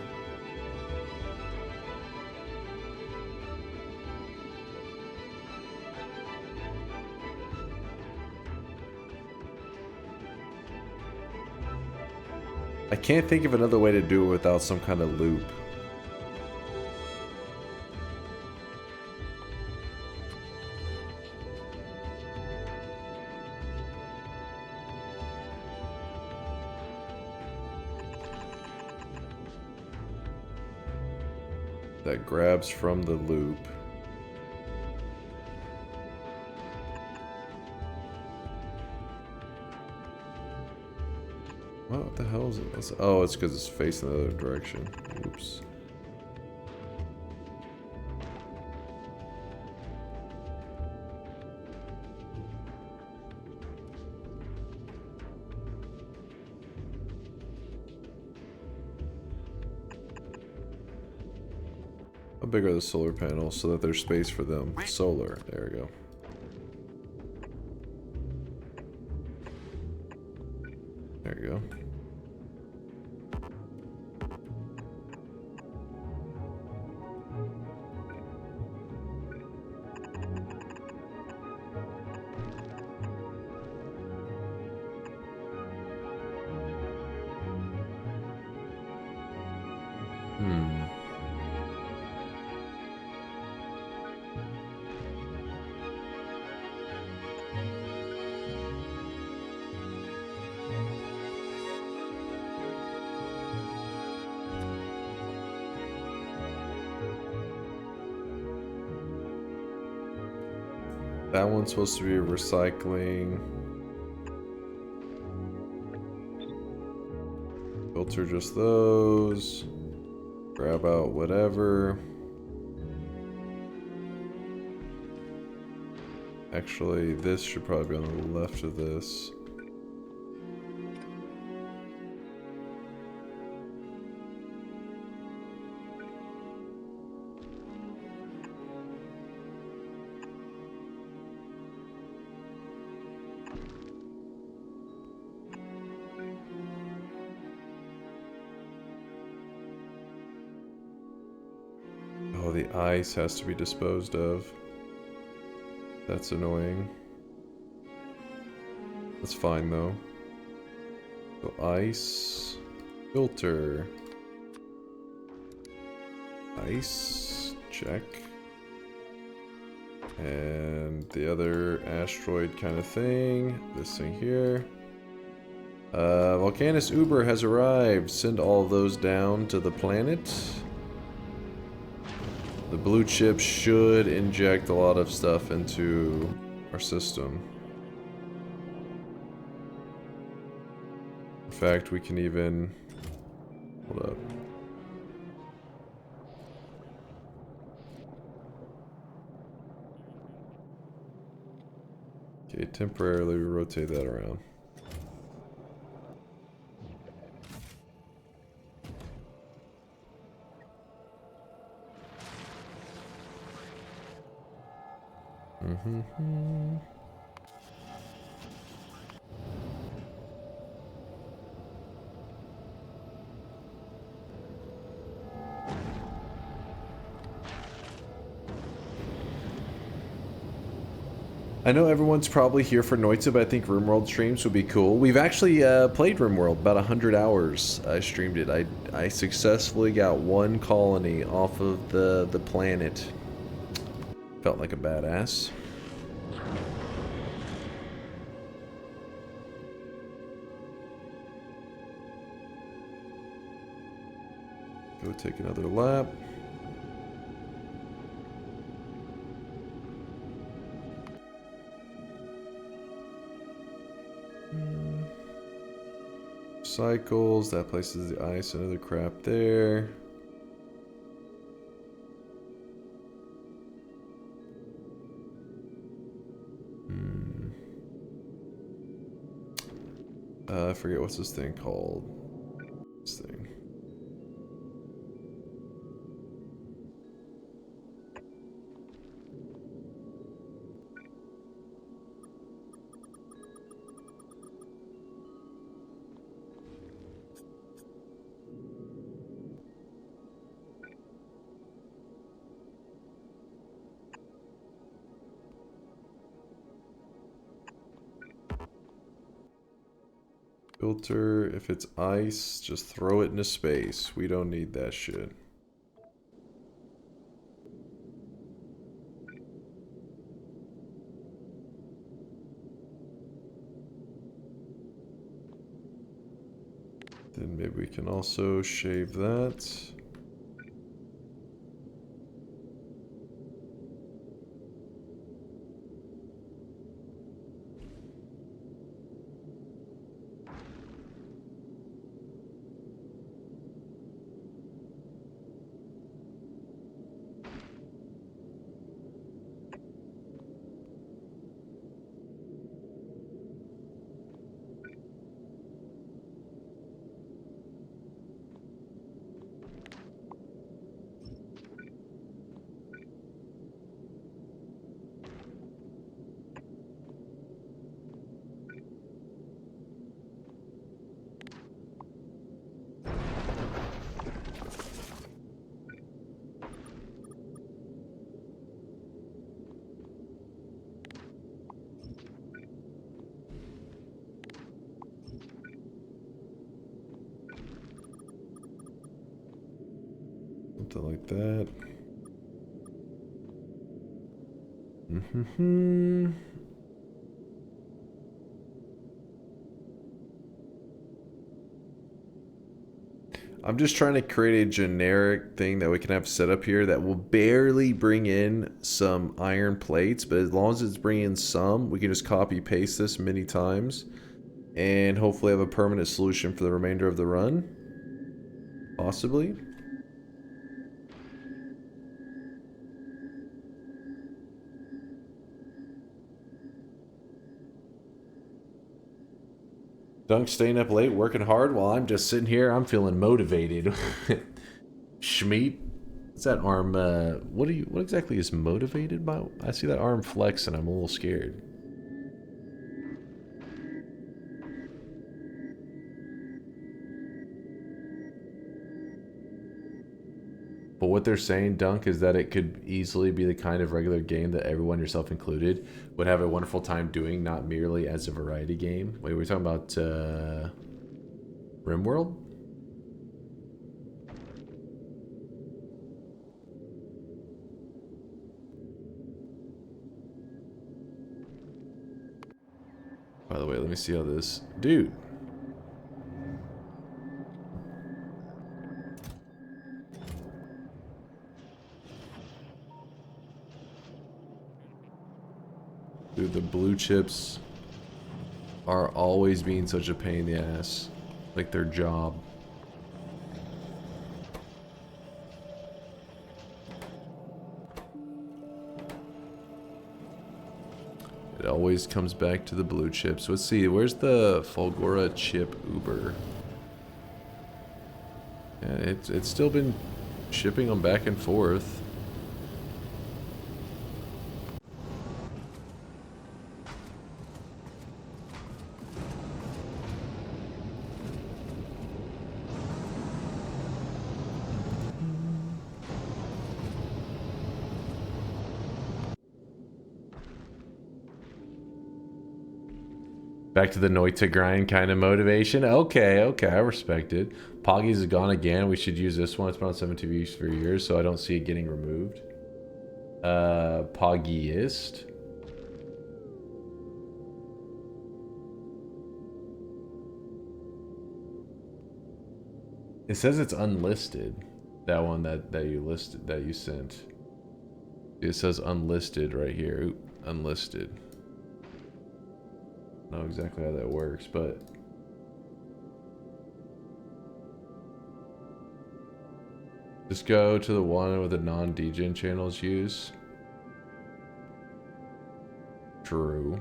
S6: I can't think of another way to do it without some kind of loop. That grabs from the loop. What the hell is it? Oh, it's because it's facing the other direction. Oops. How big are the solar panels so that there's space for them? Solar. There we go. There you go. That one's supposed to be recycling. Filter just those. Grab out whatever. Actually, this should probably be on the left of this. the ice has to be disposed of. That's annoying. That's fine though. So ice, filter, ice, check. And the other asteroid kind of thing, this thing here. Volcanus Uber has arrived. Send all of those down to the planet. The blue chip should inject a lot of stuff into our system. In fact, we can even... Hold up. Okay, temporarily rotate that around. I know everyone's probably here for Noitza, but I think RimWorld streams would be cool. We've actually played RimWorld, about 100 hours. I streamed it. I successfully got one colony off of the planet. Felt like a badass. Go take another lap. Cycles, that places the ice and other crap there. I forget what's this thing called. This thing. Filter, if it's ice, just throw it into space. We don't need that shit. Then maybe we can also shave that. Something like that. I'm just trying to create a generic thing that we can have set up here that will barely bring in some iron plates, but as long as it's bringing in some, we can just copy paste this many times and hopefully have a permanent solution for the remainder of the run. Possibly. Dunk staying up late, working hard while I'm just sitting here. I'm feeling motivated. Schmeat. What's that arm? What exactly is motivated by? I see that arm flex and I'm a little scared. But what they're saying, Dunk, is that it could easily be the kind of regular game that everyone, yourself included, would have a wonderful time doing, not merely as a variety game. Wait, we're talking about RimWorld? By the way, let me see how this... Dude! Dude, the blue chips are always being such a pain in the ass. Like their job. It always comes back to the blue chips. Let's see, where's the Fulgora chip Uber? Yeah, it's still been shipping them back and forth. Back to the Noita grind kind of motivation. Okay, okay, I respect it. Poggies is gone again. We should use this one. It's been on 7 TVs for years, so I don't see it getting removed. Poggiest. It says it's unlisted. That one that you listed, that you sent. It says unlisted right here. Oop, unlisted. I don't know exactly how that works, but just go to the one with the non-degen channels use. True.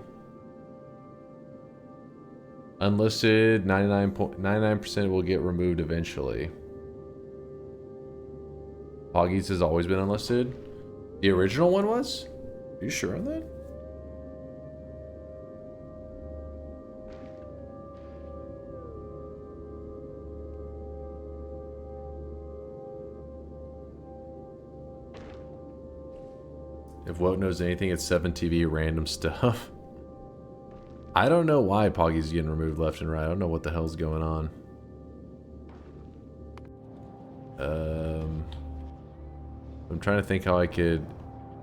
S6: Unlisted, 99.99% will get removed eventually. Poggies has always been unlisted. The original one was? Are you sure on that? If Wout knows anything, it's 7TV random stuff. I don't know why Poggy's getting removed left and right. I don't know what the hell's going on. I'm trying to think how I could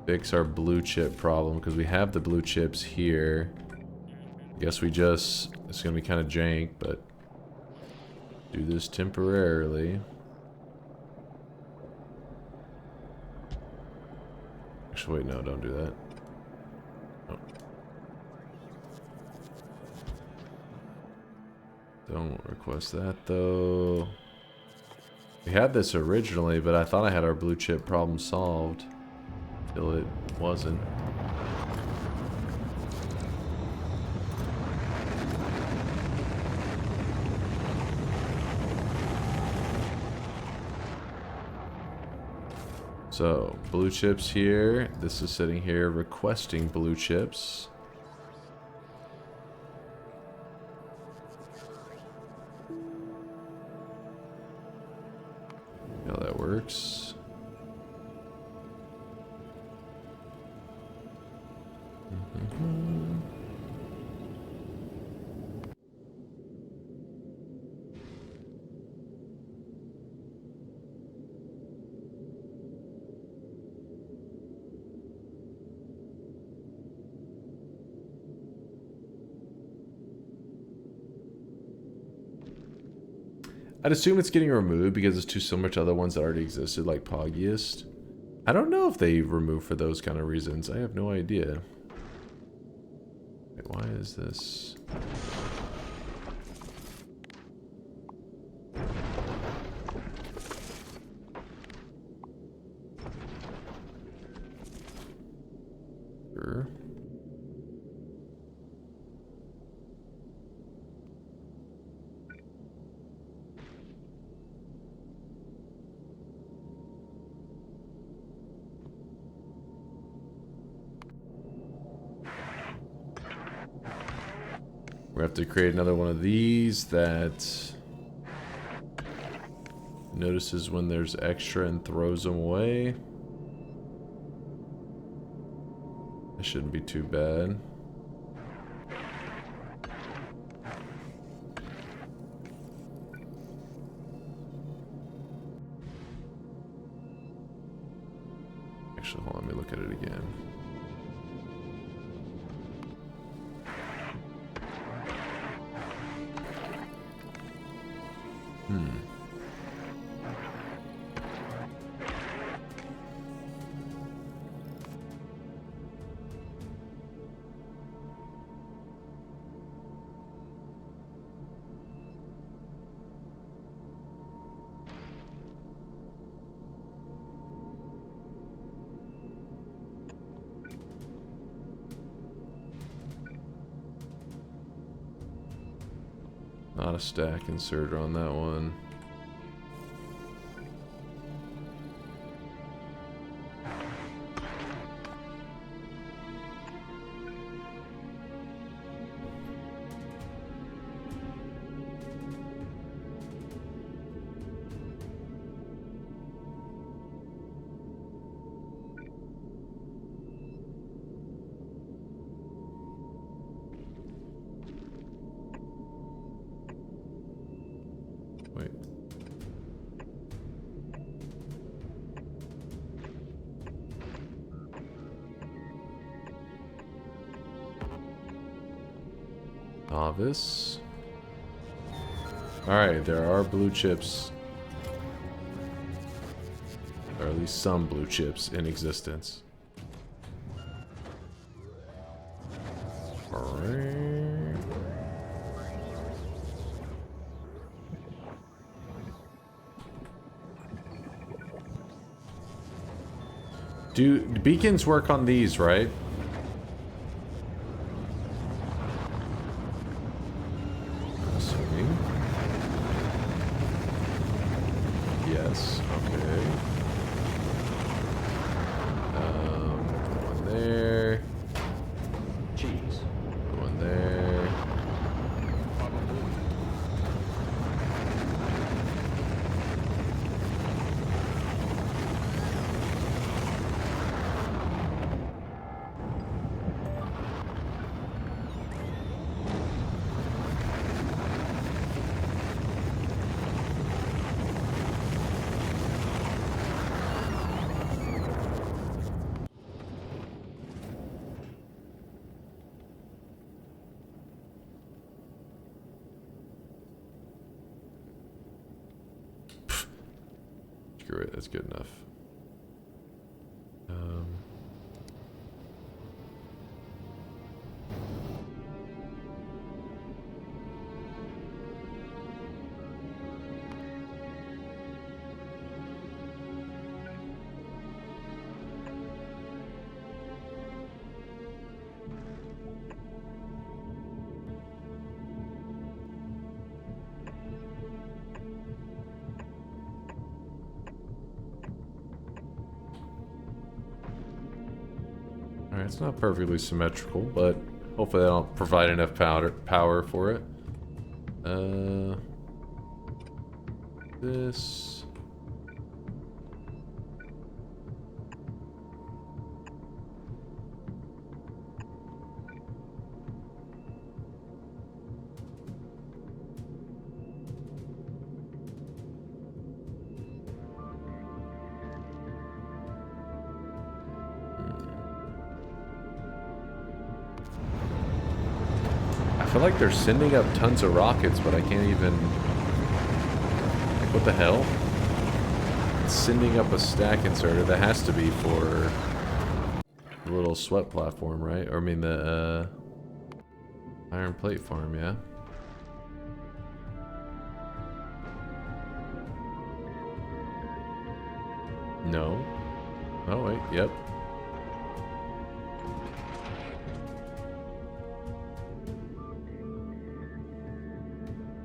S6: fix our blue chip problem, because we have the blue chips here. I guess we just... It's going to be kind of jank, but... do this temporarily. Actually, wait, no, don't do that. Oh. Don't request that, though. We had this originally, but I thought I had our blue chip problem solved. Till it wasn't. So, blue chips here. This is sitting here requesting blue chips. How that works. I'd assume it's getting removed because it's too similar to other ones that already existed, like Poggiest. I don't know if they remove for those kind of reasons. I have no idea. Wait, why is this? Sure. We have to create another one of these that Notices when there's extra and throws them away. That shouldn't be too bad. Actually, hold on, let me look at it again. Not a stack inserter on that one. Wait. Novice. Alright, there are blue chips. Or at least some blue chips in existence. Alright. Do beacons work on these, right? Assuming. Yes, okay. One there.
S8: Cheese.
S6: One there. Screw it, that's good enough. Alright, it's not perfectly symmetrical, but hopefully that'll provide enough power for it. This. I feel like they're sending up tons of rockets, but I can't even... Like, what the hell? It's sending up a stack inserter. That has to be for the little sweat platform, right? Or I mean the iron plate farm, yeah? No. Oh wait, yep.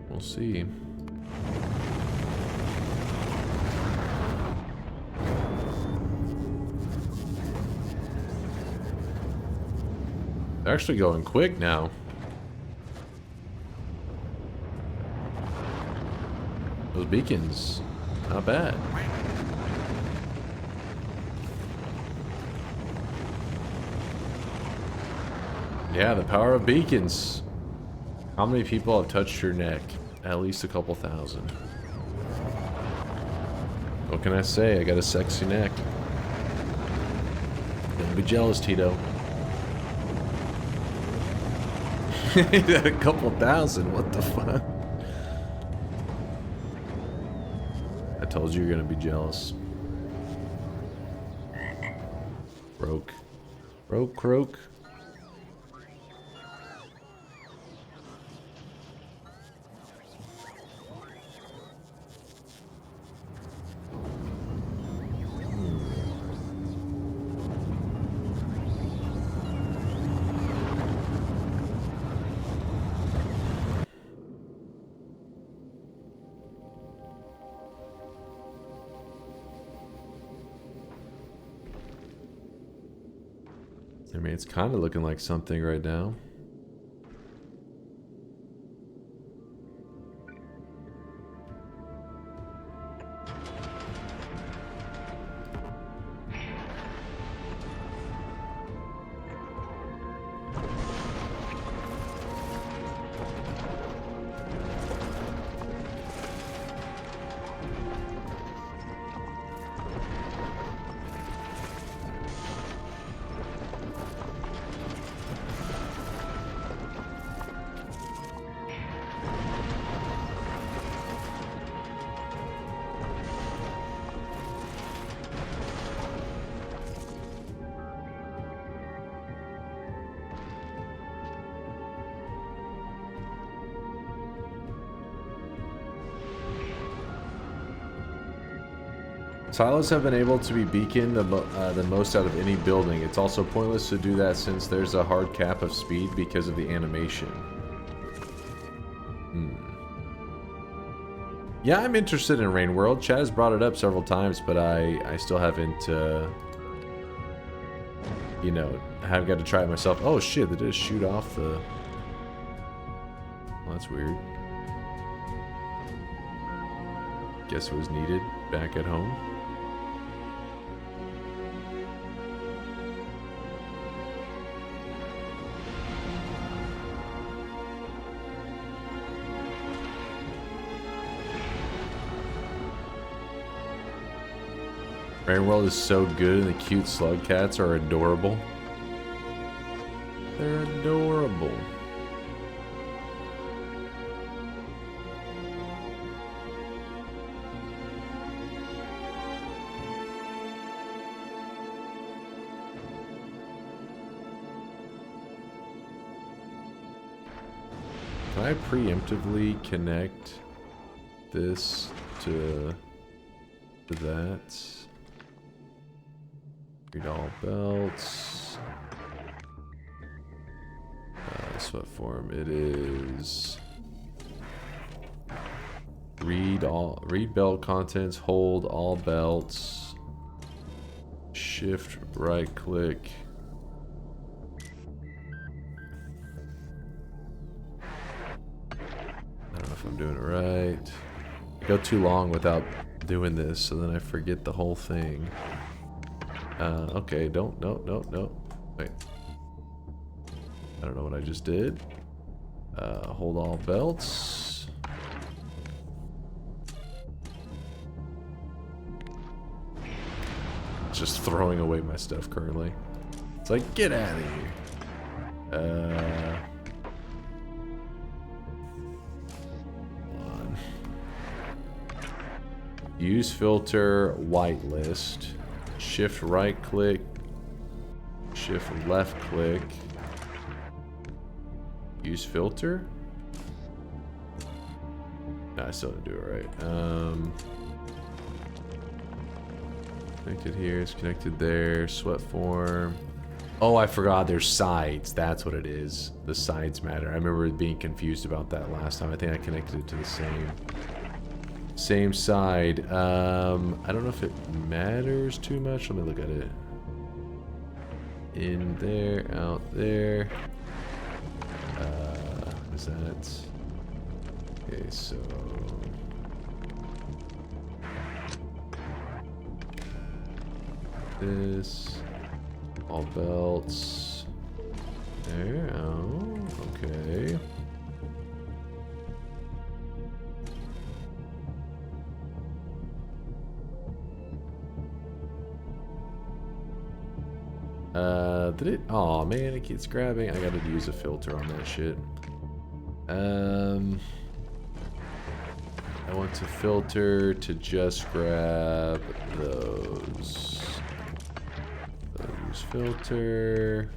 S6: We'll see. They're actually going quick now. Those beacons. Not bad. Yeah, the power of beacons. How many people have touched your neck? At least a couple thousand. What can I say? I got a sexy neck. Don't be jealous, Tito. A couple thousand, what the fuck? I told you you're gonna be jealous. Broke. Broke, croak. I mean, it's kind of looking like something right now. Silos have been able to be beaconed the most out of any building. It's also pointless to do that since there's a hard cap of speed because of the animation. Yeah, I'm interested in Rain World. Chad has brought it up several times, but I still haven't, you know, I haven't got to try it myself. Oh shit, they just shoot off the... Well, that's weird. Guess it was needed back at home. Rain World is so good and the cute slug cats are adorable. They're adorable. Can I preemptively connect this to that? Read all belts. Sweat form. It is read belt contents. Hold all belts. Shift right click. I don't know if I'm doing it right. I go too long without doing this, so then I forget the whole thing. Okay, no. Wait. I don't know what I just did. Hold all belts. Just throwing away my stuff currently. It's like, get out of here. Hold on. Use filter, whitelist. Shift right click, shift left click, use filter. No, I still didn't do it right. Connected here, it's connected there, sweat form. Oh, I forgot there's sides. That's what it is. The sides matter. I remember being confused about that last time. I think I connected it to the same side. I don't know if it matters too much. Let me look at it. In there, out there. Is that? Okay, so this. All belts. There. Oh, okay. Did it? Oh man, it keeps grabbing. I gotta use a filter on that shit. I want to filter to just grab those. So use filter.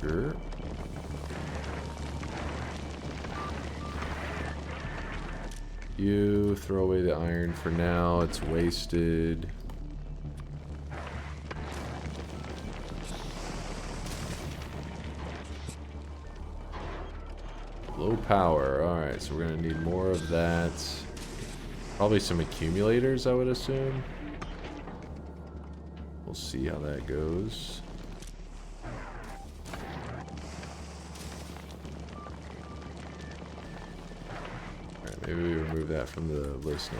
S6: Sure. You throw away the iron for now, it's wasted. Low power, alright, so we're gonna need more of that. Probably some accumulators, I would assume. We'll see how that goes. Maybe we remove that from the list now.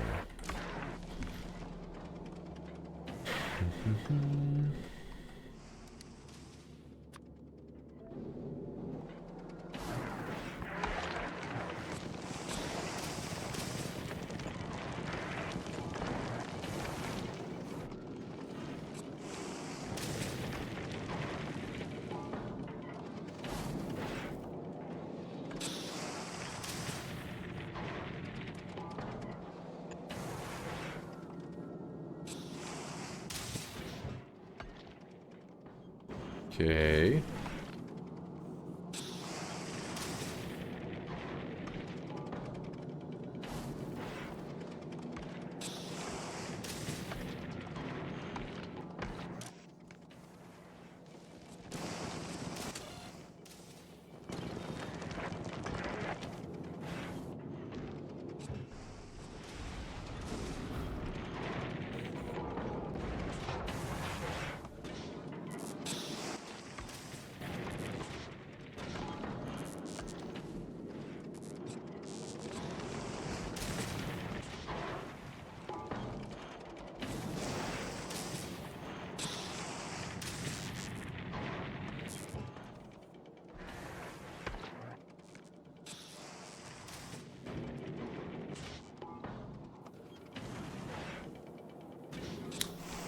S6: Okay.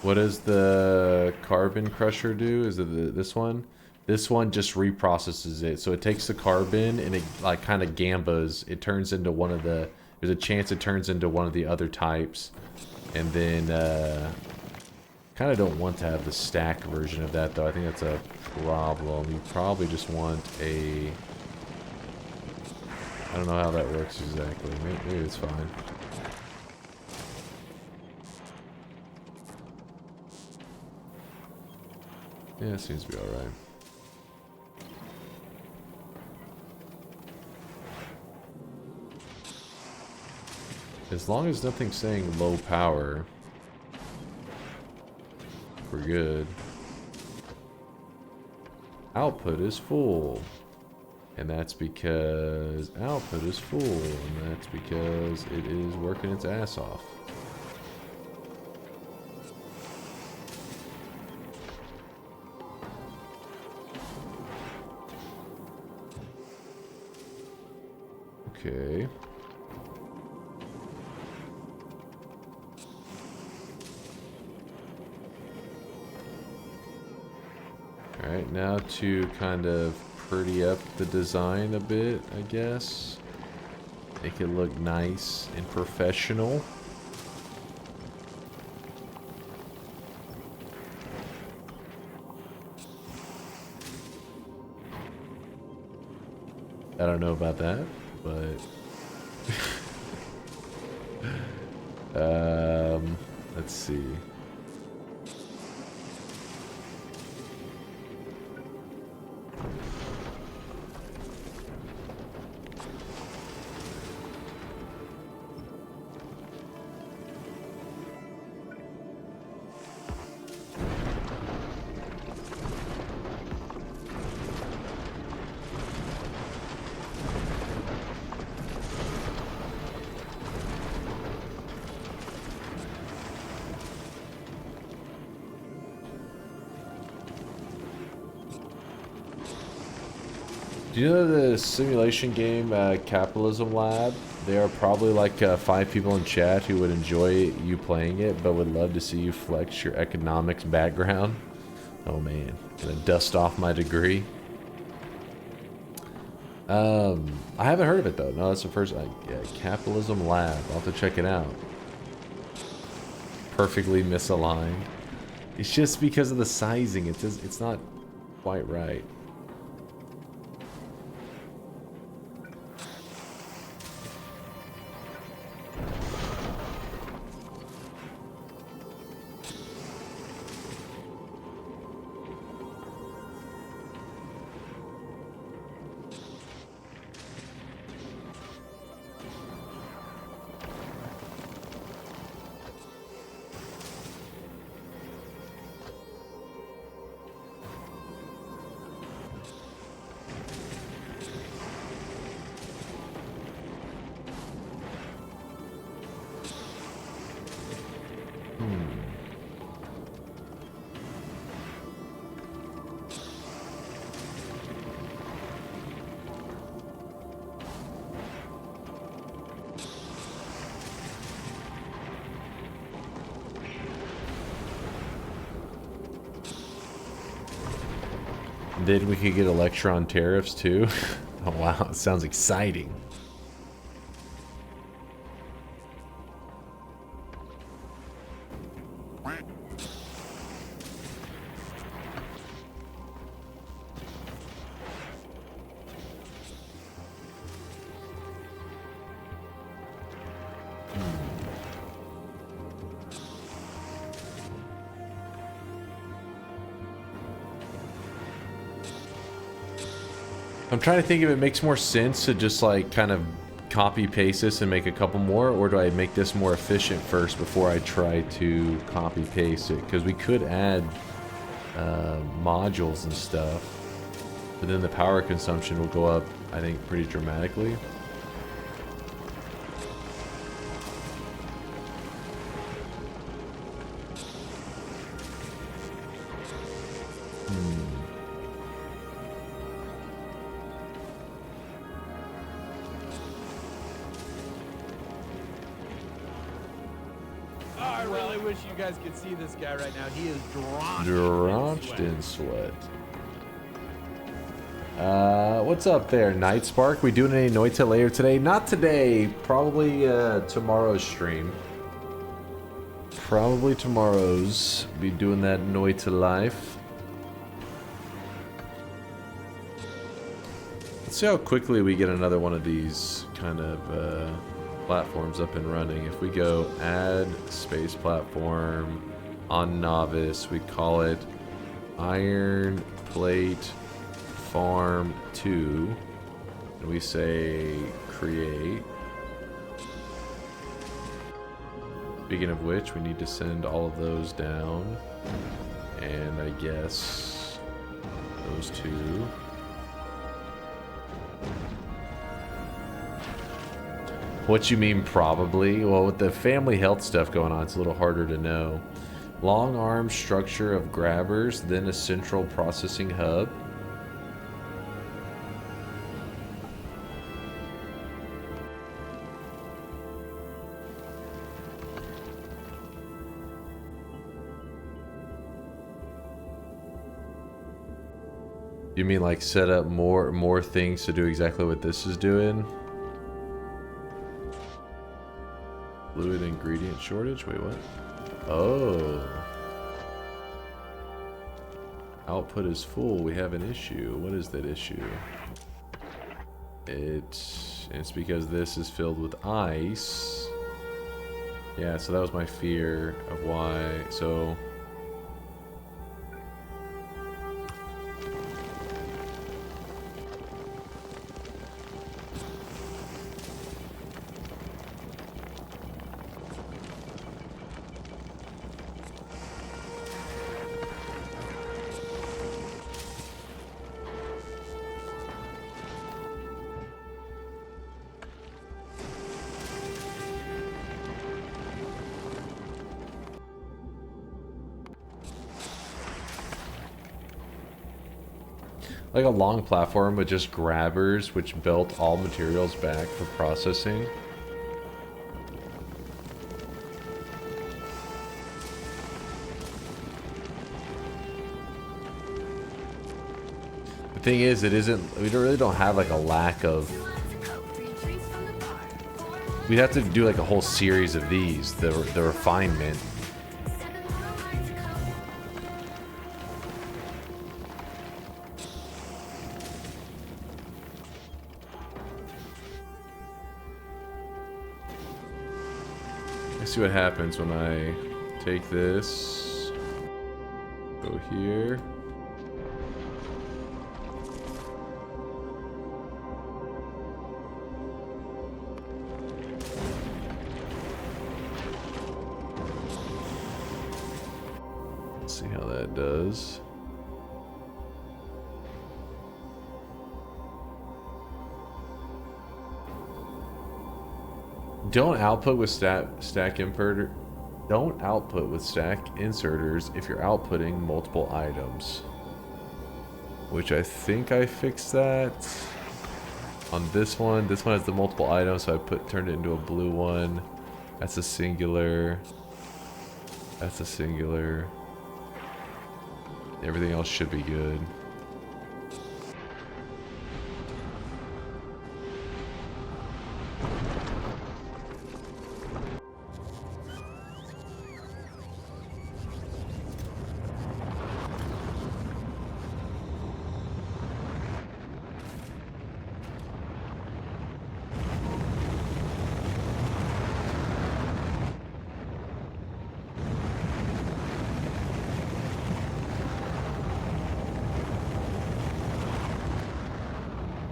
S6: What does the carbon crusher do? Is it this one? This one just reprocesses it. So it takes the carbon and it like kind of gambas. It turns into one of the... There's a chance it turns into one of the other types. And then... kind of don't want to have the stack version of that though. I think that's a problem. You probably just want a... I don't know how that works exactly. Maybe it's fine. Yeah, it seems to be alright. As long as nothing's saying low power, we're good. Output is full. And that's because output is full. And that's because it is working its ass off. Okay. Alright, now to kind of pretty up the design a bit, I guess. Make it look nice and professional. I don't know about that, but let's see. Do you know the simulation game Capitalism Lab? There are probably like 5 people in chat who would enjoy you playing it, but would love to see you flex your economics background. Oh man, gonna dust off my degree. I haven't heard of it though. No, that's the first. Yeah, Capitalism Lab. I'll have to check it out. Perfectly misaligned. It's just because of the sizing. It's not quite right. Then we could get a lecture on tariffs too. Oh wow, it sounds exciting. I'm trying to think if it makes more sense to just like kind of copy paste this and make a couple more, or do I make this more efficient first before I try to copy paste it? Because we could add modules and stuff, but then the power consumption will go up, I think, pretty dramatically.
S1: I really wish you guys could see this guy right now. He is
S6: Drenched in sweat. What's up there, Night Spark? We doing any Noita later today? Not today. Probably tomorrow's stream. Probably tomorrow's. Be doing that Noita life. Let's see how quickly we get another one of these kind of platforms up and running. If we go add space platform on novice, we call it Iron Plate Farm 2, and we say create. Speaking of which, we need to send all of those down, and I guess those two. What you mean probably? Well, with the family health stuff going on, it's a little harder to know. Long arm structure of grabbers, then a central processing hub. You mean like set up more things to do exactly what this is doing? Fluid ingredient shortage? Wait, what? Oh. Output is full. We have an issue. What is that issue? It's because this is filled with ice. Yeah, so that was my fear of why. So like a long platform with just grabbers which belt all materials back for processing. The thing is, it isn't, we really don't have like a lack of, we'd have to do like a whole series of these, the refinement. Let's see what happens when I take this, go here. See how that does. Don't output with stack inverter. Don't output with stack inserters if you're outputting multiple items. Which I think I fixed that on this one. This one has the multiple items, so I turned it into a blue one. That's a singular. That's a singular. Everything else should be good.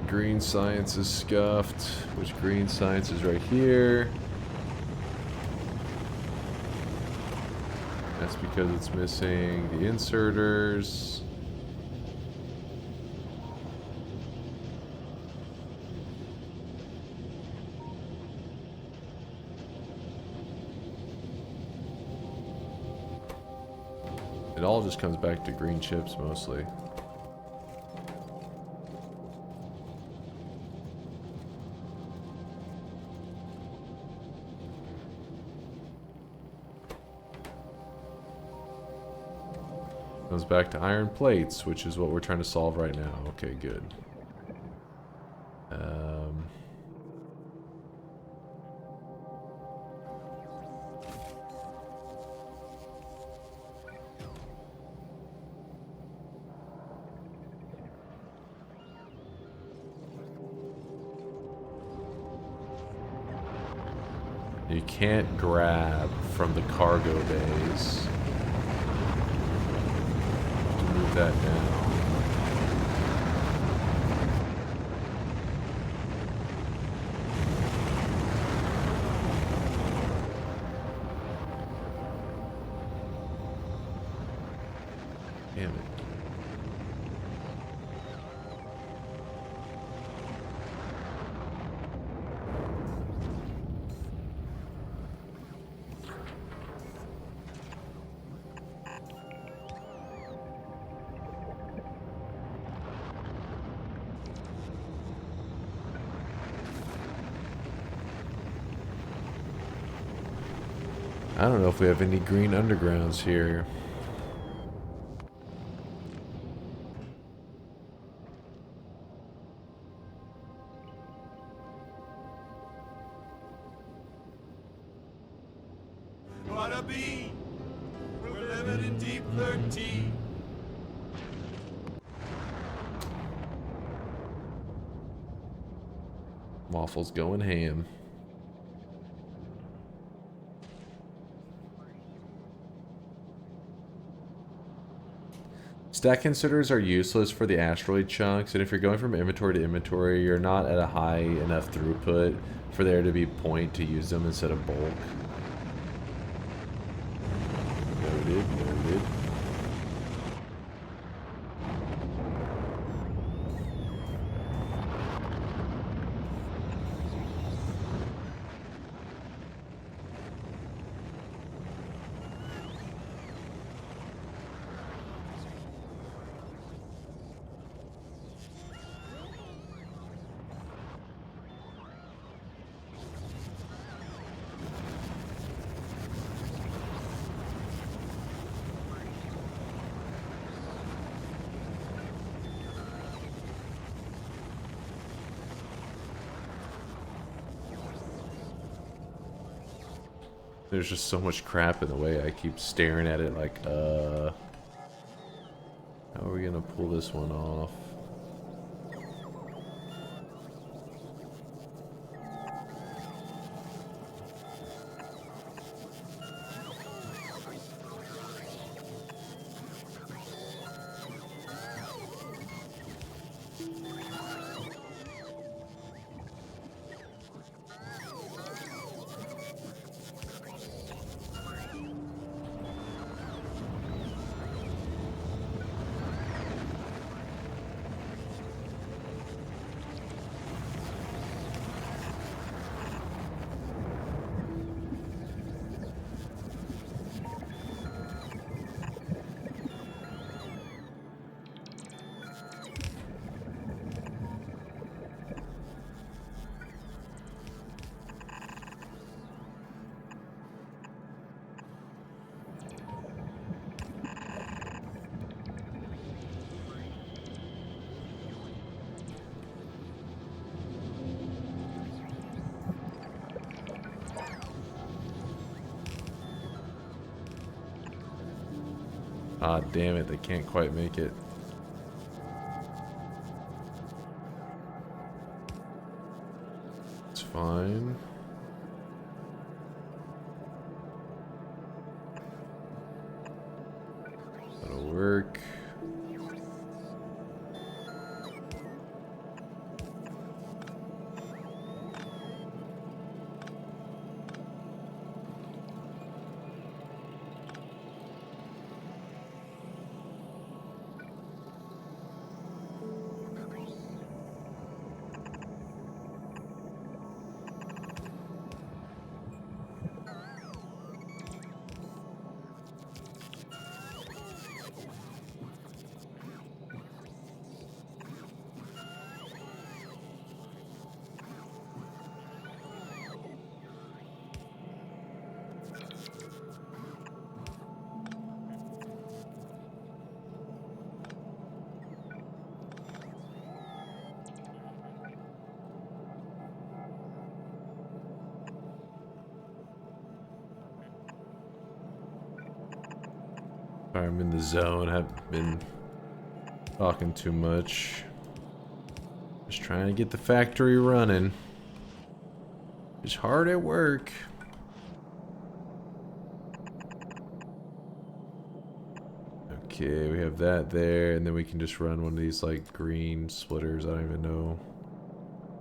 S6: Green science is scuffed, which green science is right here. That's because it's missing the inserters. It all just comes back to green chips mostly. Comes back to iron plates, which is what we're trying to solve right now. Okay, good. You can't grab from the cargo bays. Move that down. Damn it. I don't know if we have any green undergrounds here.
S1: What a bean! We're living in deep 13.
S6: Waffles going ham. Stack inserters are useless for the asteroid chunks, and if you're going from inventory to inventory, you're not at a high enough throughput for there to be point to use them instead of bulk. Noted, noted. There's just so much crap in the way. I keep staring at it like, how are we gonna pull this one off? Ah, damn it, they can't quite make it. It's fine. That'll work. I'm in the zone. I've been talking too much. Just trying to get the factory running. Just hard at work. Okay, we have that there, and then we can just run one of these like green splitters. I don't even know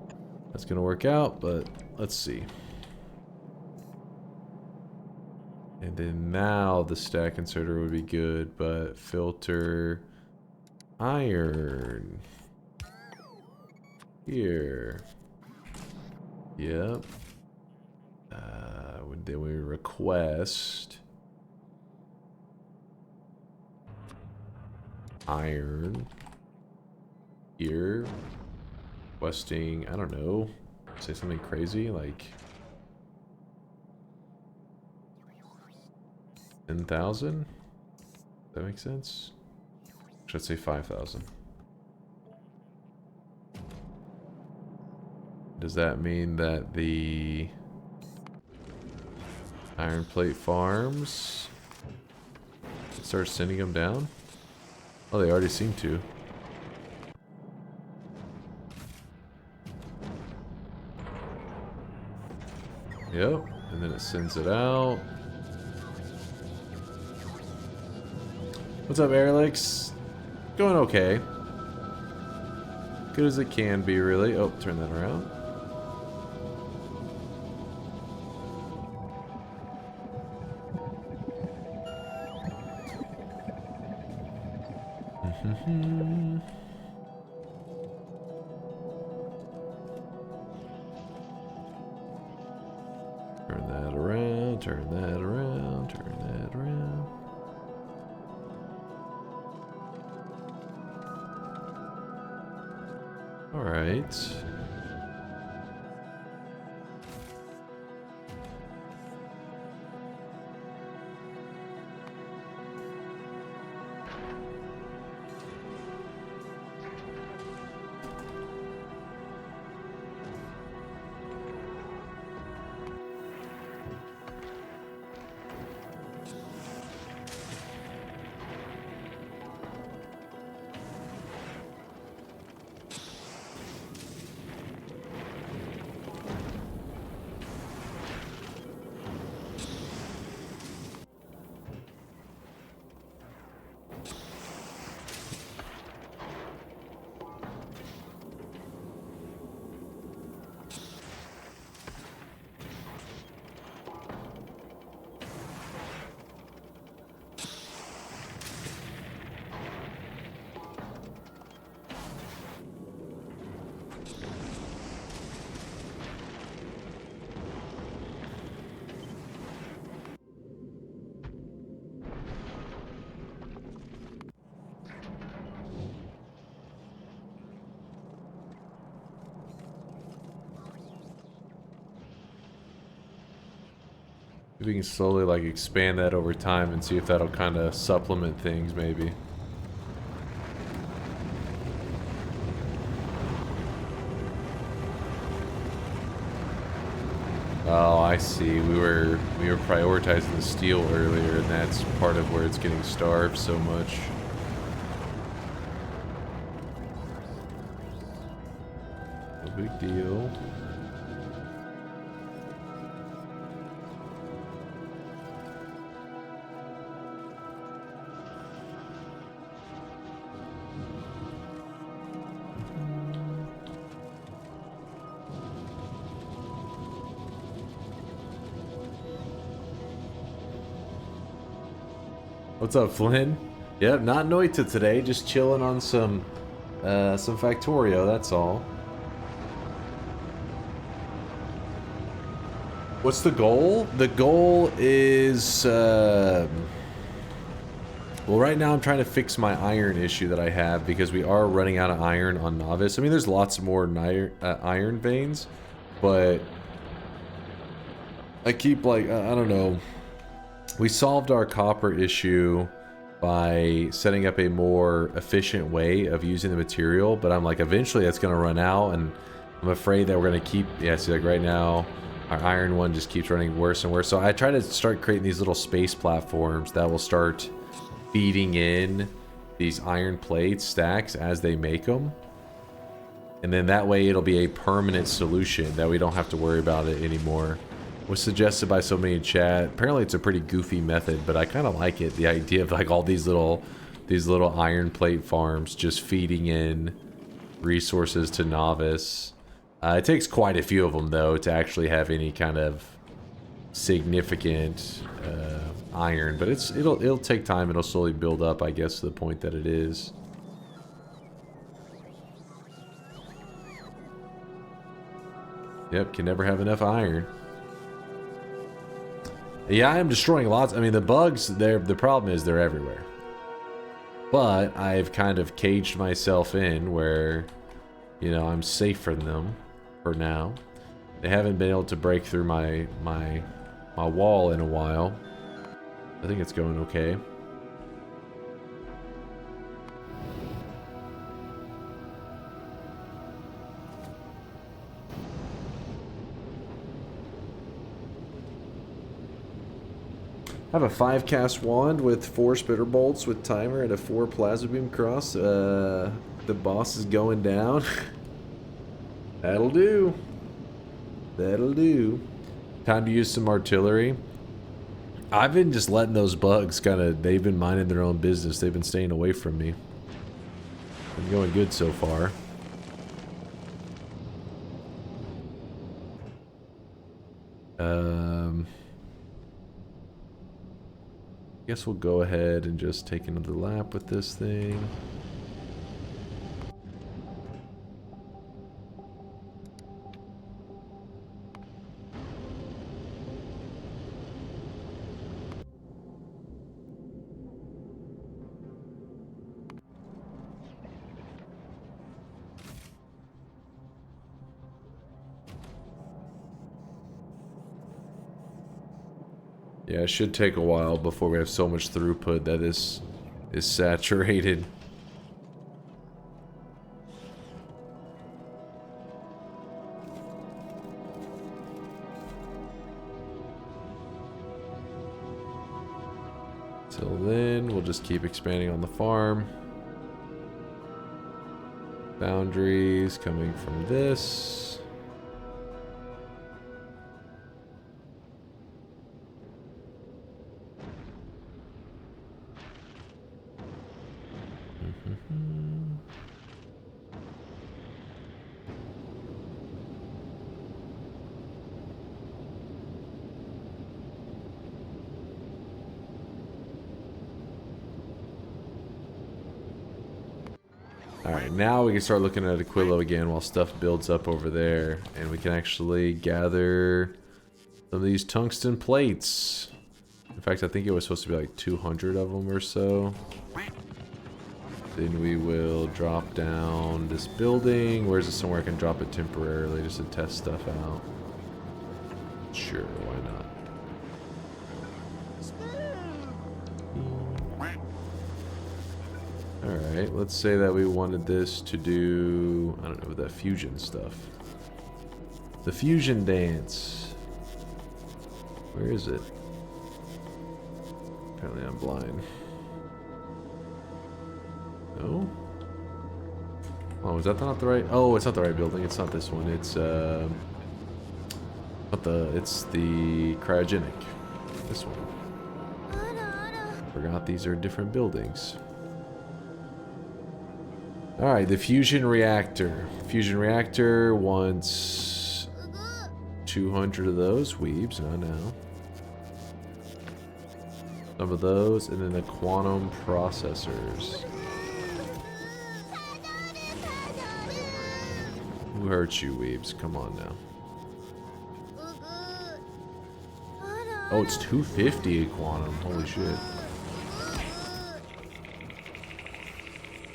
S6: if that's gonna work out, but let's see. And then now the stack inserter would be good, but filter iron here. Yep. Then we request iron here. Requesting, I don't know, say something crazy like 10,000? Does that make sense? Should say 5,000. Does that mean that the iron plate farms start sending them down? Oh, they already seem to. Yep, and then it sends it out. What's up, Airlix? Going okay. Good as it can be, really. Oh, turn that around. Turn that around, turn that around, turn that around. All right. We can slowly like expand that over time and see if that'll kind of supplement things maybe. Oh, I see. We were prioritizing the steel earlier, and that's part of where it's getting starved so much. No big deal. What's up, Flynn? Yep, not Noita today, just chilling on some Factorio, that's all. What's the goal? The goal is, well, right now I'm trying to fix my iron issue that I have because we are running out of iron on Novice. I mean, there's lots more iron veins, but I keep like, I don't know. We solved our copper issue by setting up a more efficient way of using the material, but I'm like, eventually that's going to run out, and I'm afraid that we're going to keep, yeah, see, like right now, our iron one just keeps running worse and worse. So I try to start creating these little space platforms that will start feeding in these iron plate stacks as they make them. And then that way it'll be a permanent solution that we don't have to worry about it anymore. Was suggested by somebody in chat. Apparently it's a pretty goofy method, but I kind of like it. The idea of like all these little iron plate farms just feeding in resources to Novice. It takes quite a few of them though to actually have any kind of significant iron, but it'll take time. It'll slowly build up, I guess, to the point that it is. Yep, can never have enough iron. Yeah, I am destroying lots. I mean, the bugs, the problem is they're everywhere. But I've kind of caged myself in where, you know, I'm safe from them for now. They haven't been able to break through my wall in a while. I think it's going okay. I have a 5-cast wand with 4 spitter bolts with timer and a 4 plasma beam cross. The boss is going down. That'll do. That'll do. Time to use some artillery. I've been just letting those bugs they've been minding their own business. They've been staying away from me. Been going good so far. Guess we'll go ahead and just take another lap with this thing. Yeah, it should take a while before we have so much throughput that is saturated. Till then, we'll just keep expanding on the farm. Boundaries coming from this. Alright, now we can start looking at Aquilo again while stuff builds up over there. And we can actually gather some of these tungsten plates. In fact, I think it was supposed to be like 200 of them or so. Then we will drop down this building. Where's it somewhere I can drop it temporarily just to test stuff out? Sure, why not? Alright, let's say that we wanted this to do, I don't know, that fusion stuff. The fusion dance. Where is it? Apparently I'm blind. No? Oh, is that not the right? Oh, it's not the right building. It's not this one. It's it's the cryogenic. This one. Forgot these are different buildings. All right, the fusion reactor. Fusion reactor wants 200 of those weebs. I know. Some of those, and then the quantum processors. Who hurt you, weebs? Come on now. Oh, it's 250 a quantum. Holy shit.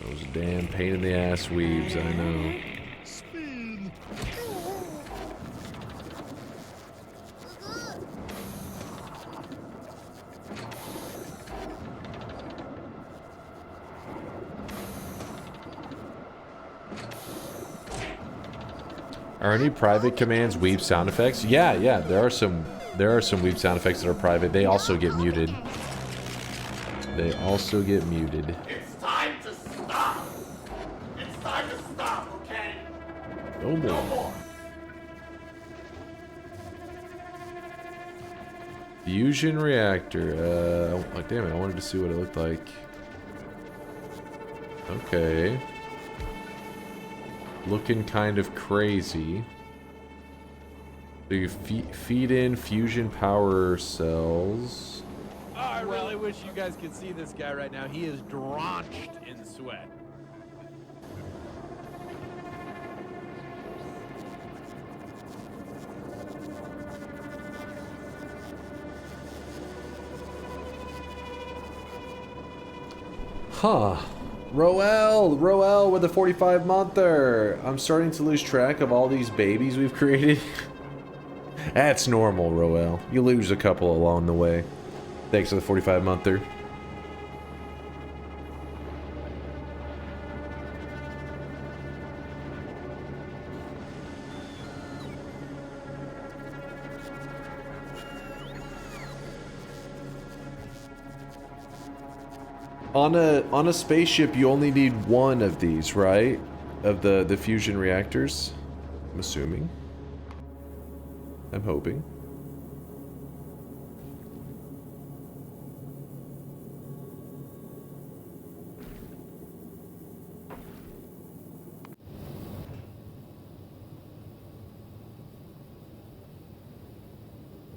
S6: Those damn pain in the ass weebs, I know. Are any private commands weeb sound effects? Yeah, there are some weeb sound effects that are private. They also get muted. They also get muted.
S10: It's time to stop. It's time to stop, okay?
S6: No more.
S10: No more.
S6: Fusion reactor. Oh, damn it! I wanted to see what it looked like. Okay. Looking kind of crazy. So you feed in fusion power cells.
S1: Oh, I really wish you guys could see this guy right now. He is drenched in sweat.
S6: Huh. Roel with a 45-monther. I'm starting to lose track of all these babies we've created. That's normal, Roel. You lose a couple along the way. Thanks for the 45-monther. On a spaceship, you only need one of these, right? Of the fusion reactors. I'm assuming. I'm hoping.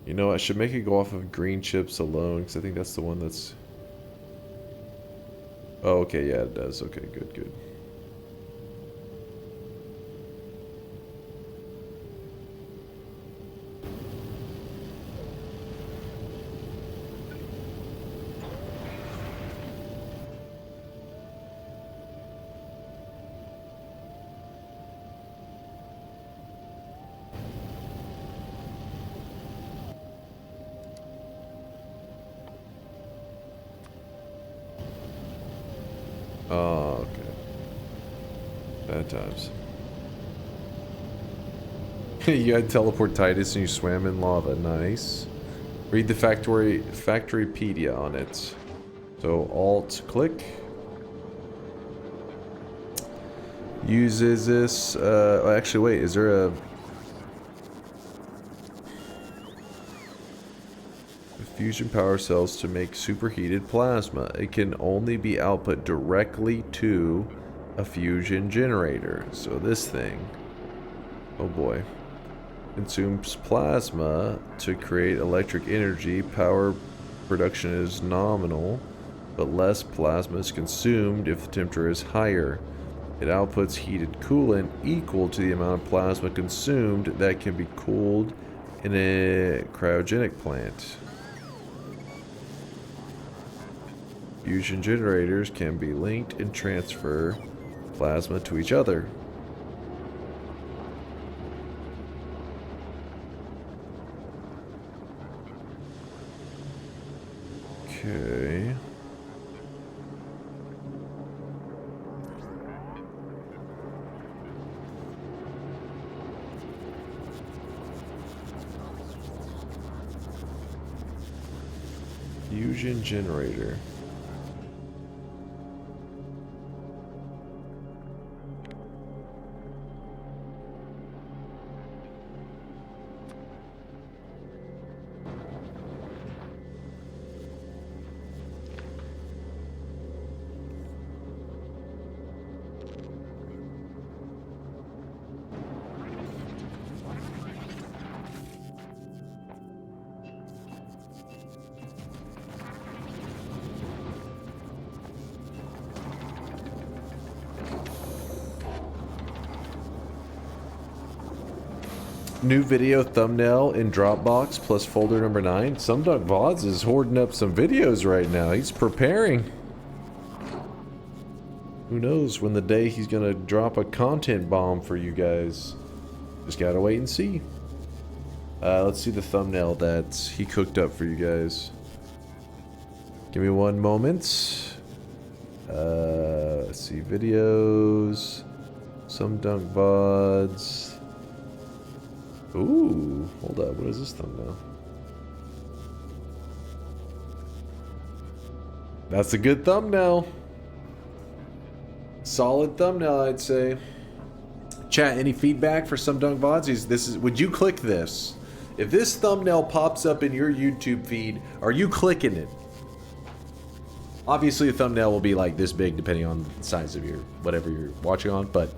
S6: You know, I should make it go off of green chips alone, because I think that's the one that's... Oh, okay, yeah, it does. Okay, good. Oh, okay. Bad times. You had teleportitis and you swam in lava. Nice. Read the Factorypedia on it. So Alt click. Uses this. Actually, wait. Is there a fusion power cells to make superheated plasma? It can only be output directly to a fusion generator. So this thing, oh boy, consumes plasma to create electric energy. Power production is nominal, but less plasma is consumed if the temperature is higher. It outputs heated coolant equal to the amount of plasma consumed that can be cooled in a cryogenic plant. Fusion generators can be linked and transfer plasma to each other. Okay. Fusion generator. New video thumbnail in Dropbox plus folder number 9. Some Duck VODs is hoarding up some videos right now. He's preparing. Who knows when the day he's gonna drop a content bomb for you guys. Just gotta wait and see. Let's see the thumbnail that he cooked up for you guys. Give me one moment. Let's see, videos. Some Dunk VODs. Ooh, hold up. What is this thumbnail? That's a good thumbnail. Solid thumbnail, I'd say. Chat, any feedback for Some Dunk VODs? This is. Would you click this? If this thumbnail pops up in your YouTube feed, are you clicking it? Obviously, a thumbnail will be like this big, depending on the size of your whatever you're watching on. But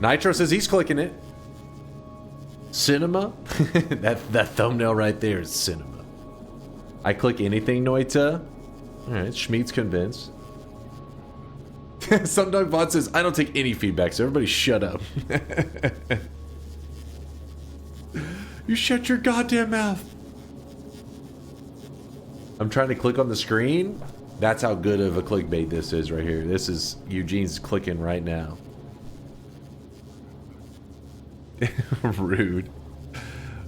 S6: Nitro says he's clicking it. Cinema? that thumbnail right there is cinema. I click anything, Noita. Alright, Schmeat's convinced. Some Dunk VOD says, I don't take any feedback, so everybody shut up. You shut your goddamn mouth. I'm trying to click on the screen. That's how good of a clickbait this is right here. This is Eugene's clicking right now. Rude.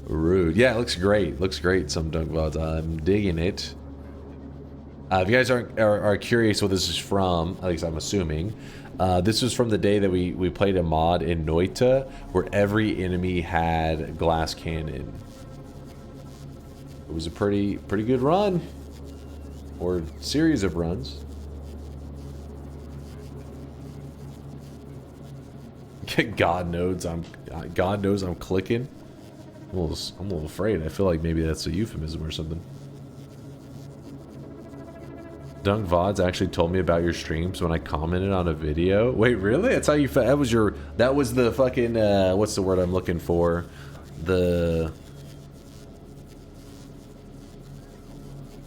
S6: Rude. Yeah, it looks great. Looks great, Some Dunk VODs. I'm digging it. If you guys are curious what this is from, at least I'm assuming, this was from the day that we played a mod in Noita where every enemy had glass cannon. It was a pretty good run. Or series of runs. God knows I'm clicking. I'm a little afraid. I feel like maybe that's a euphemism or something. Dunk VODs actually told me about your streams when I commented on a video. Wait, really? That's how you felt? That was the fucking what's the word I'm looking for? Damn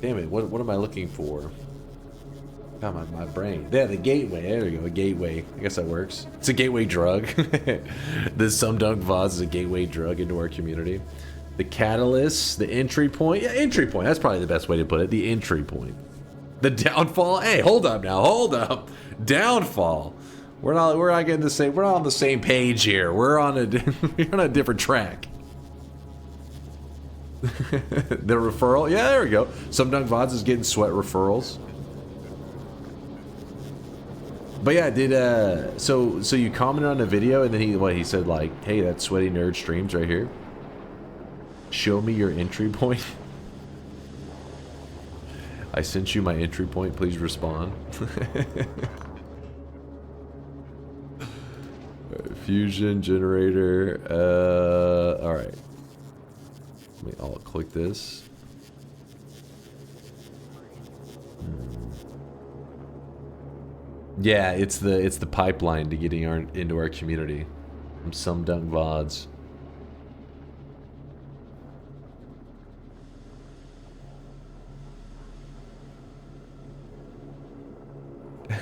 S6: it, what am I looking for? God, my brain. Yeah, the gateway. There we go, a gateway. I guess that works. It's a gateway drug. This Some Dunk VODs is a gateway drug into our community. The catalyst, the entry point. Yeah, entry point. That's probably the best way to put it. The entry point. The downfall. Hey, hold up now. Hold up. Downfall. We're not getting the same. We're not on the same page here. We're on a different track. The referral. Yeah, there we go. Some Dunk VODs is getting sweat referrals. But yeah, so you commented on a video and then he said like, hey, that sweaty nerd streams right here. Show me your entry point. I sent you my entry point, please respond. Fusion generator. Alright. I'll click this. Yeah, it's the pipeline to getting into our community from Some Dunk VODs.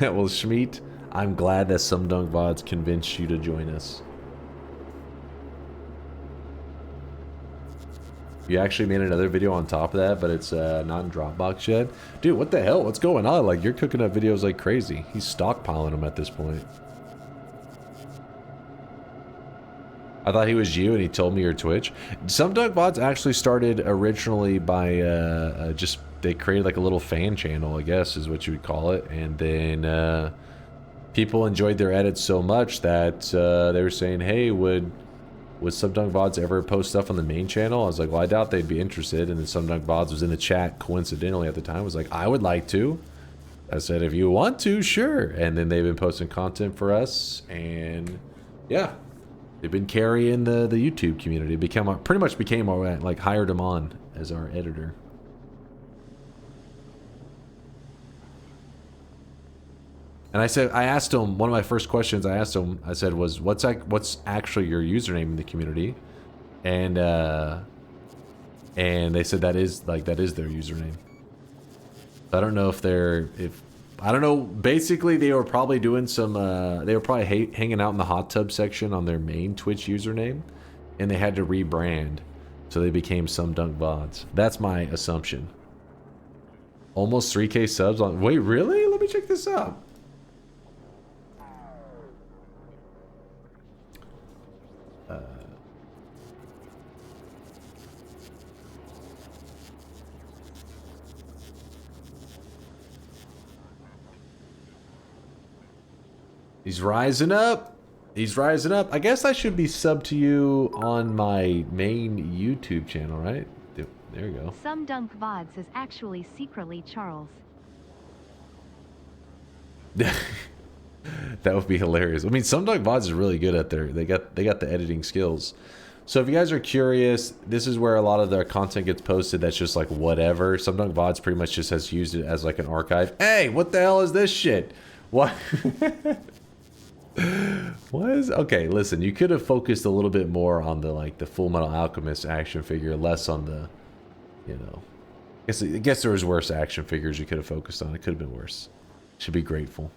S6: Well, Schmeat, I'm glad that Some Dunk VODs convinced you to join us. You actually made another video on top of that, but it's not in Dropbox yet. Dude, what the hell? What's going on? Like, you're cooking up videos like crazy. He's stockpiling them at this point. I thought he was you, and he told me your Twitch. Some Dunk VODs actually started originally by just they created like a little fan channel, I guess is what you would call it, and then people enjoyed their edits so much that they were saying, "Hey, would Some Dunk VODs ever post stuff on the main channel?" I was like, "Well, I doubt they'd be interested." And then Some Dunk VODs was in the chat coincidentally at the time. Was like, "I would like to." I said, "If you want to, sure." And then they've been posting content for us, and yeah. They've been carrying the YouTube community. Pretty much became our, like, hired him on as our editor. And I asked him, one of my first questions I asked him, I said, what's actually your username in the community? And they said that is their username. I don't know I don't know. Basically, they were probably doing some. They were probably hanging out in the hot tub section on their main Twitch username, and they had to rebrand, so they became Some Dunk VODs. That's my assumption. Almost 3K subs on. Wait, really? Let me check this out. He's rising up. He's rising up. I guess I should be subbed to you on my main YouTube channel, right? There you go.
S2: Some Dunk VODs is actually secretly Charles.
S6: That would be hilarious. I mean, Some Dunk VODs is really good at they got the editing skills. So if you guys are curious, this is where a lot of their content gets posted. That's just like whatever. Some Dunk VODs pretty much just has used it as like an archive. Hey, what the hell is this shit? What? Okay, listen, you could have focused a little bit more on the Full Metal Alchemist action figure, less on the, you know, I guess there was worse action figures you could have focused on. It could have been worse. Should be grateful.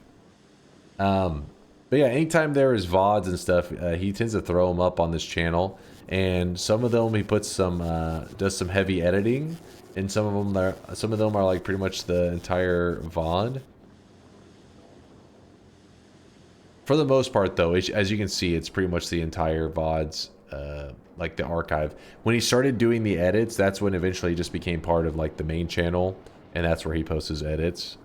S6: But yeah, anytime there is VODs and stuff, he tends to throw them up on this channel, and some of them he puts some does some heavy editing, and some of them are like pretty much the entire VOD. For the most part, though, as you can see, it's pretty much the entire VODs, like the archive. When he started doing the edits, that's when eventually he just became part of like the main channel, and that's where he posts his edits.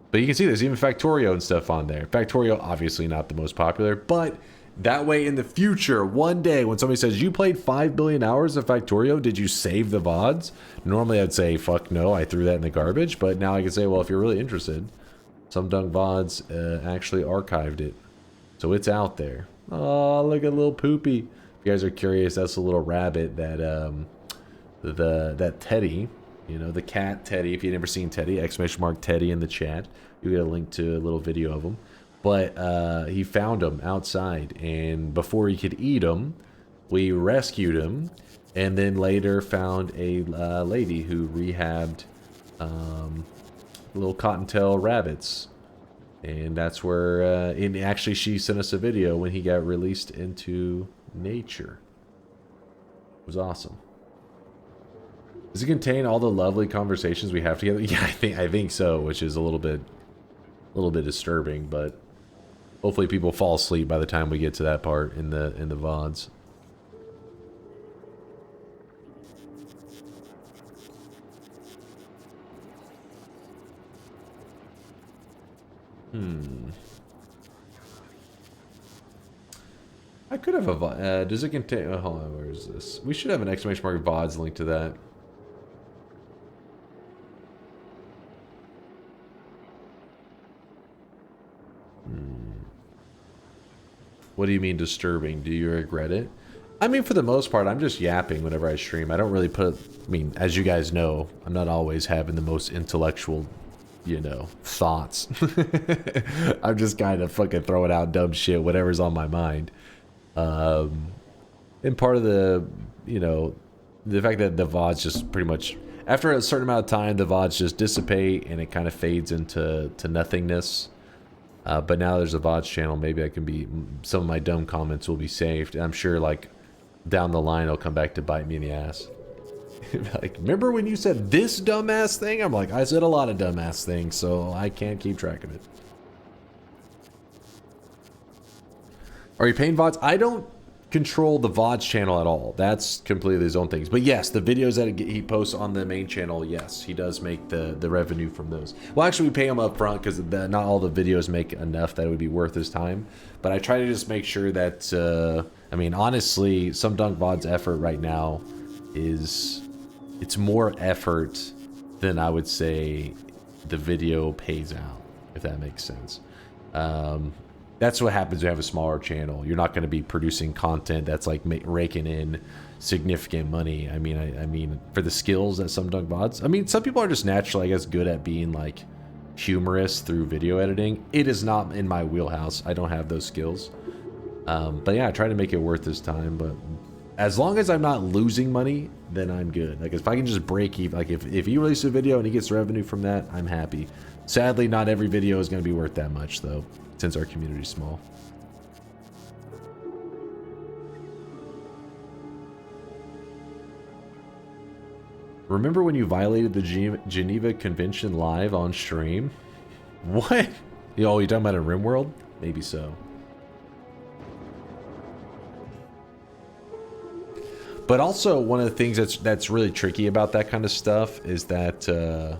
S6: But you can see there's even Factorio and stuff on there. Factorio, obviously not the most popular, but that way in the future, one day when somebody says, "You played 5 billion hours of Factorio, did you save the VODs?" Normally I'd say, fuck no, I threw that in the garbage. But now I can say, well, if you're really interested, Some Dunk VODs actually archived it. So it's out there. Oh, look at little Poopy. If you guys are curious, that's a little rabbit that that Teddy, you know, the cat Teddy. If you've never seen Teddy, ! Teddy in the chat. You get a link to a little video of him. But he found him outside, and before he could eat him, we rescued him, and then later found a lady who rehabbed little cottontail rabbits, and that's where and actually she sent us a video when he got released into nature. It was awesome. Does it contain all the lovely conversations we have together? Yeah, I think so, which is a little bit disturbing, but hopefully people fall asleep by the time we get to that part in the VODs. I could have a VOD. Does it contain... Oh, hold on, where is this? We should have an ! VODs link to that. What do you mean disturbing? Do you regret it? I mean, for the most part, I'm just yapping whenever I stream. I don't really put... I mean, as you guys know, I'm not always having the most intellectual, you know, thoughts. I'm just kind of fucking throwing out dumb shit, whatever's on my mind. And part of the, you know, the fact that the VODs just pretty much... After a certain amount of time, the VODs just dissipate and it kind of fades into nothingness. But now there's a VODs channel, maybe I can be... Some of my dumb comments will be saved. And I'm sure, like, down the line, it'll come back to bite me in the ass. Like, remember when you said this dumbass thing? I'm like, I said a lot of dumbass things, so I can't keep track of it. Are you paying VODs? I don't control the VODs channel at all. That's completely his own things. But yes, the videos that he posts on the main channel, yes, he does make the revenue from those. Well, actually, we pay him up front because not all the videos make enough that it would be worth his time. But I try to just make sure that, I mean, honestly, some Dunk VOD's effort right now is, it's more effort than I would say the video pays out, if that makes sense. That's what happens when you have a smaller channel. You're not going to be producing content that's like raking in significant money. I mean, for the skills that some Dunk VODs, I mean, some people are just naturally, I guess, good at being like humorous through video editing. It is not in my wheelhouse. I don't have those skills. But yeah, I try to make it worth his time. But as long as I'm not losing money, then I'm good. Like if I can just break even, like if he releases a video and he gets revenue from that, I'm happy. Sadly, not every video is going to be worth that much though, since our community is small. Remember when you violated the Geneva Convention live on stream? What? Oh, you talking about a RimWorld? Maybe so. But also, one of the things that's really tricky about that kind of stuff is that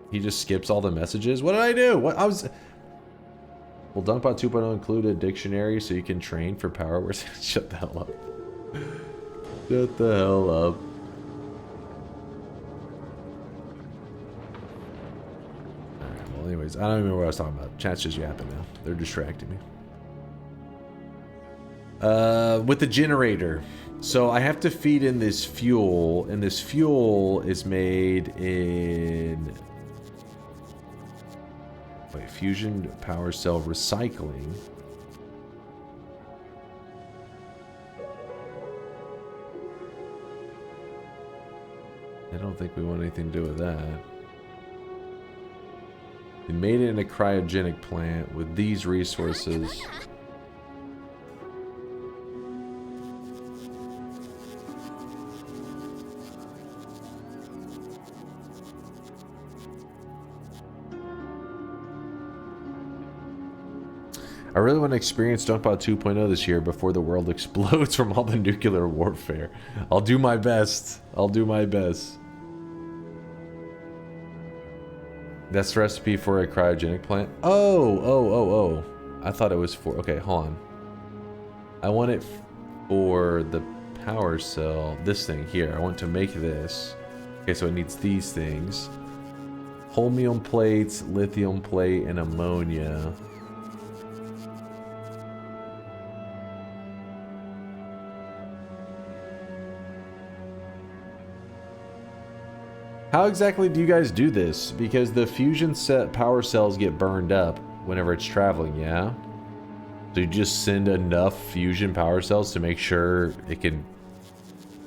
S6: he just skips all the messages. What did I do? What I was? Will DunkBot 2.0 include a dictionary so you can train for power words? Shut the hell up. Shut the hell up. Alright, well anyways, I don't even remember what I was talking about. Chat's just yapping now. They're distracting me. With the generator. So I have to feed in this fuel, and this fuel is made in... Wait, fusion power cell recycling. I don't think we want anything to do with that. They made it in a cryogenic plant with these resources. I really want to experience DunkBot 2.0 this year before the world explodes from all the nuclear warfare. I'll do my best. I'll do my best. That's the recipe for a cryogenic plant. Oh. I thought it was for... Okay, hold on. I want it for the power cell. This thing here. I want to make this. Okay, so it needs these things. Holmium plates, lithium plate, and ammonia. How exactly do you guys do this? Because the fusion set power cells get burned up whenever it's traveling, yeah? So you just send enough fusion power cells to make sure it can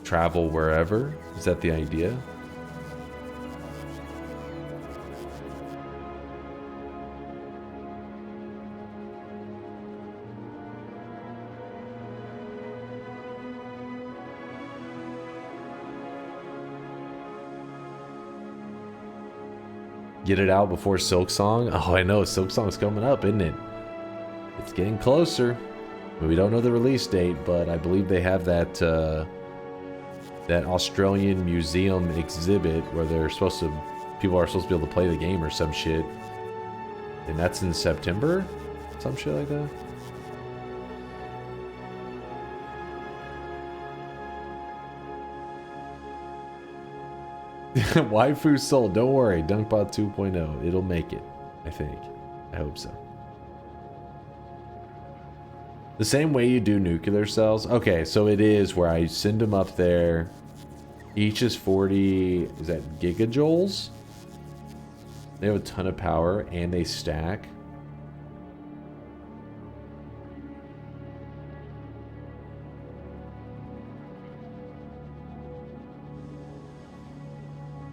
S6: travel wherever? Is that the idea? Get it out before Silksong? Oh, I know. Silksong's coming up, isn't it? It's getting closer. We don't know the release date, but I believe they have that that Australian museum exhibit where they're supposed to, people are supposed to be able to play the game or some shit. And that's in September? Some shit like that? Waifu Soul, don't worry. DunkBot 2.0, it'll make it. I think. I hope so. The same way you do nuclear cells. Okay, so it is where I send them up there. Each is 40, is that gigajoules? They have a ton of power and they stack.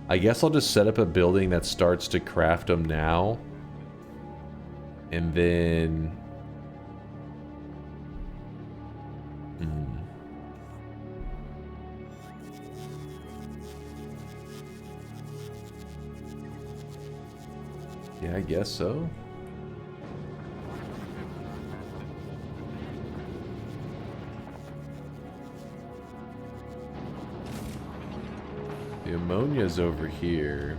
S6: I guess I'll just set up a building that starts to craft them now. And then... Yeah, I guess so. The ammonia's over here.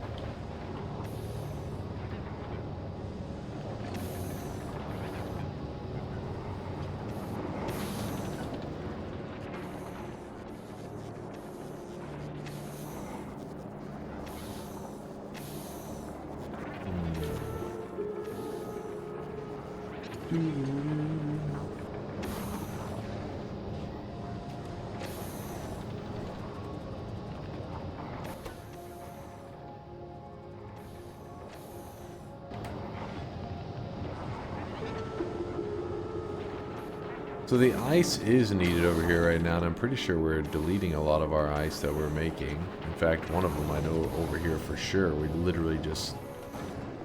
S6: So the ice is needed over here right now, and I'm pretty sure we're deleting a lot of our ice that we're making. In fact, one of them I know over here for sure. We're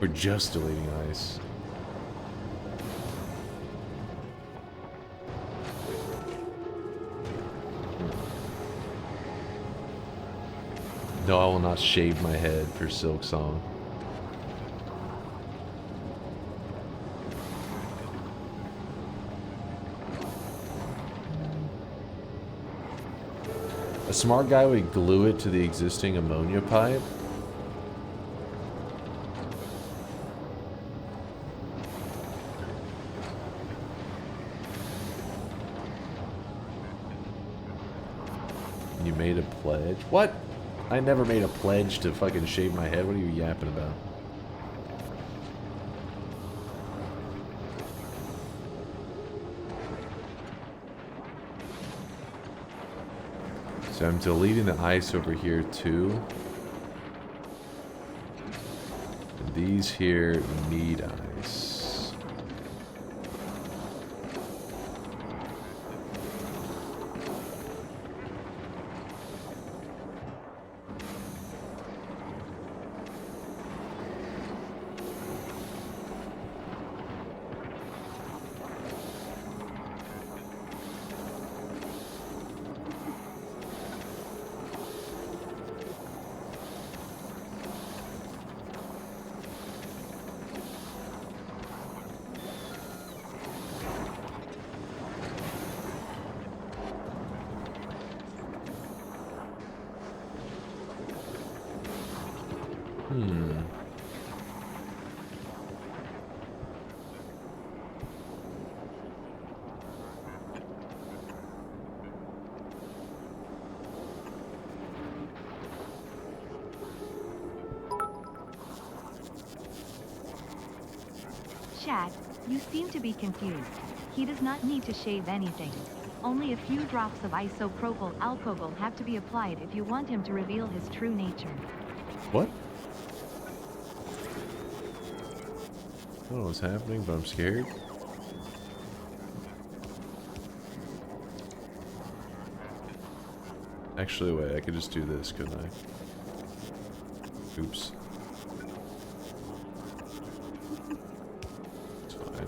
S6: just deleting ice. No, I will not shave my head for Silk Song. A smart guy would glue it to the existing ammonia pipe. You made a pledge? What? I never made a pledge to fucking shave my head. What are you yapping about? So I'm deleting the ice over here too. And these here need ice.
S2: Chad, you seem to be confused. He does not need to shave anything. Only a few drops of isopropyl alcohol have to be applied if you want him to reveal his true nature.
S6: What? I don't know what's happening, but I'm scared. Actually, wait, I could just do this, couldn't I? Oops. It's fine.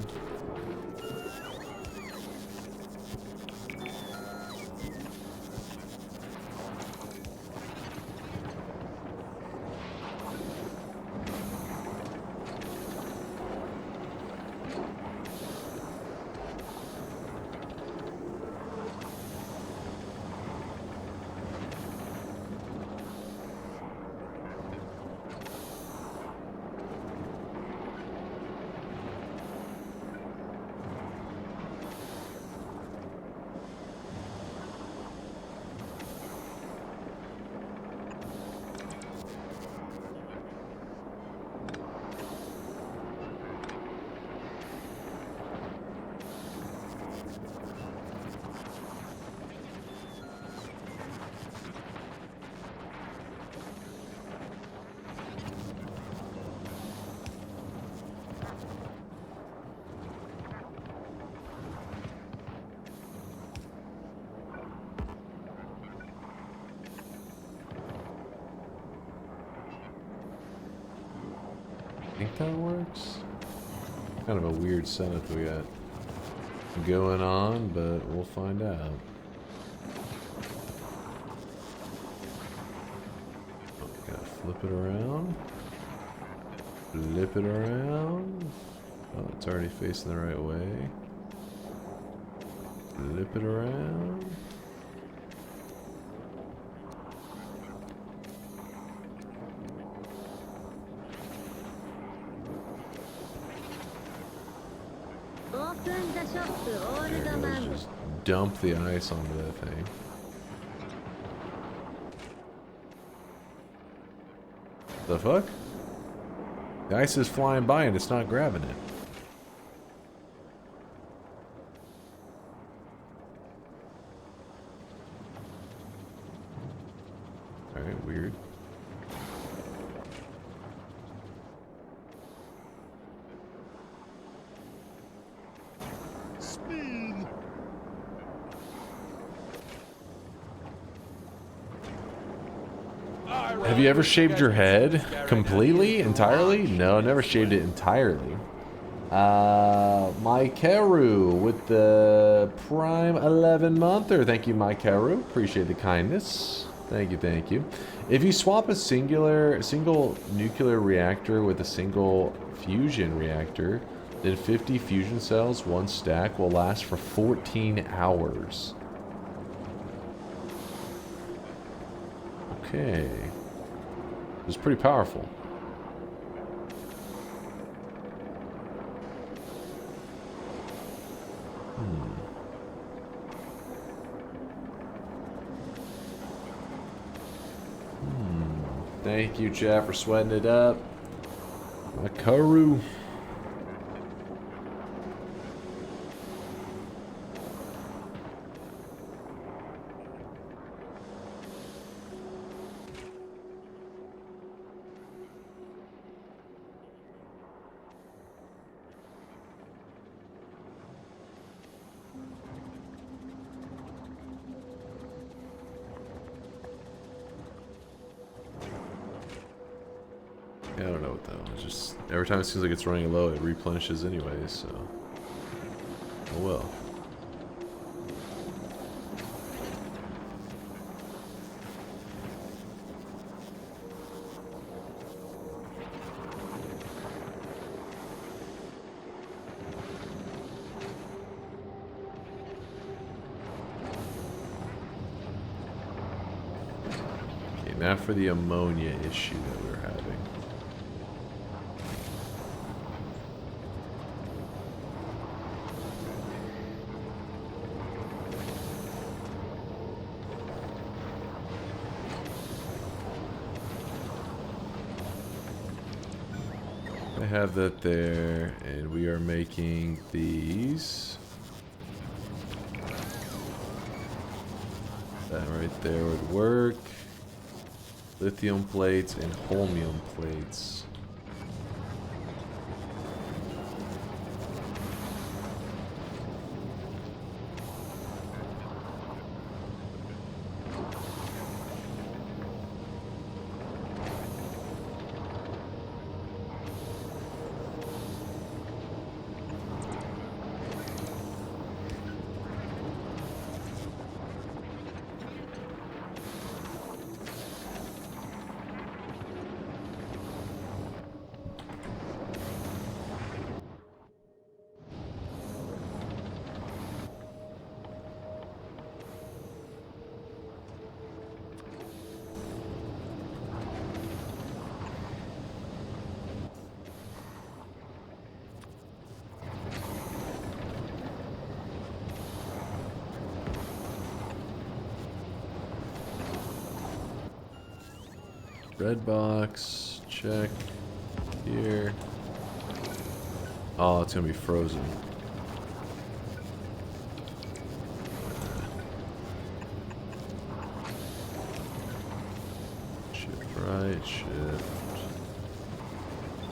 S6: I think that works. Kind of a weird setup we got going on, but we'll find out. Oh, gotta flip it around. Flip it around. Oh, it's already facing the right way. Flip it around. There it goes. Just dump the ice onto that thing. The fuck? The ice is flying by and it's not grabbing it. Alright, weird.
S10: Speed.
S6: Have you ever shaved your head completely, entirely? No, never shaved it entirely. Maikeru with the Prime 11 monther. Thank you, Maikeru. Appreciate the kindness. Thank you, thank you. If you swap a single nuclear reactor with a single fusion reactor, then 50 fusion cells, one stack, will last for 14 hours. Okay. It's pretty powerful. Thank you, chat, for sweating it up. Makaru. Yeah, I don't know what that was. Just every time it seems like it's running low, it replenishes anyways, so. Oh well. Okay, now for the ammonia issue that we're having. I have that there, and we are making these. That right there would work. Lithium plates and holmium plates. Red box, check. Here. Oh, it's gonna be frozen. Shift right, shift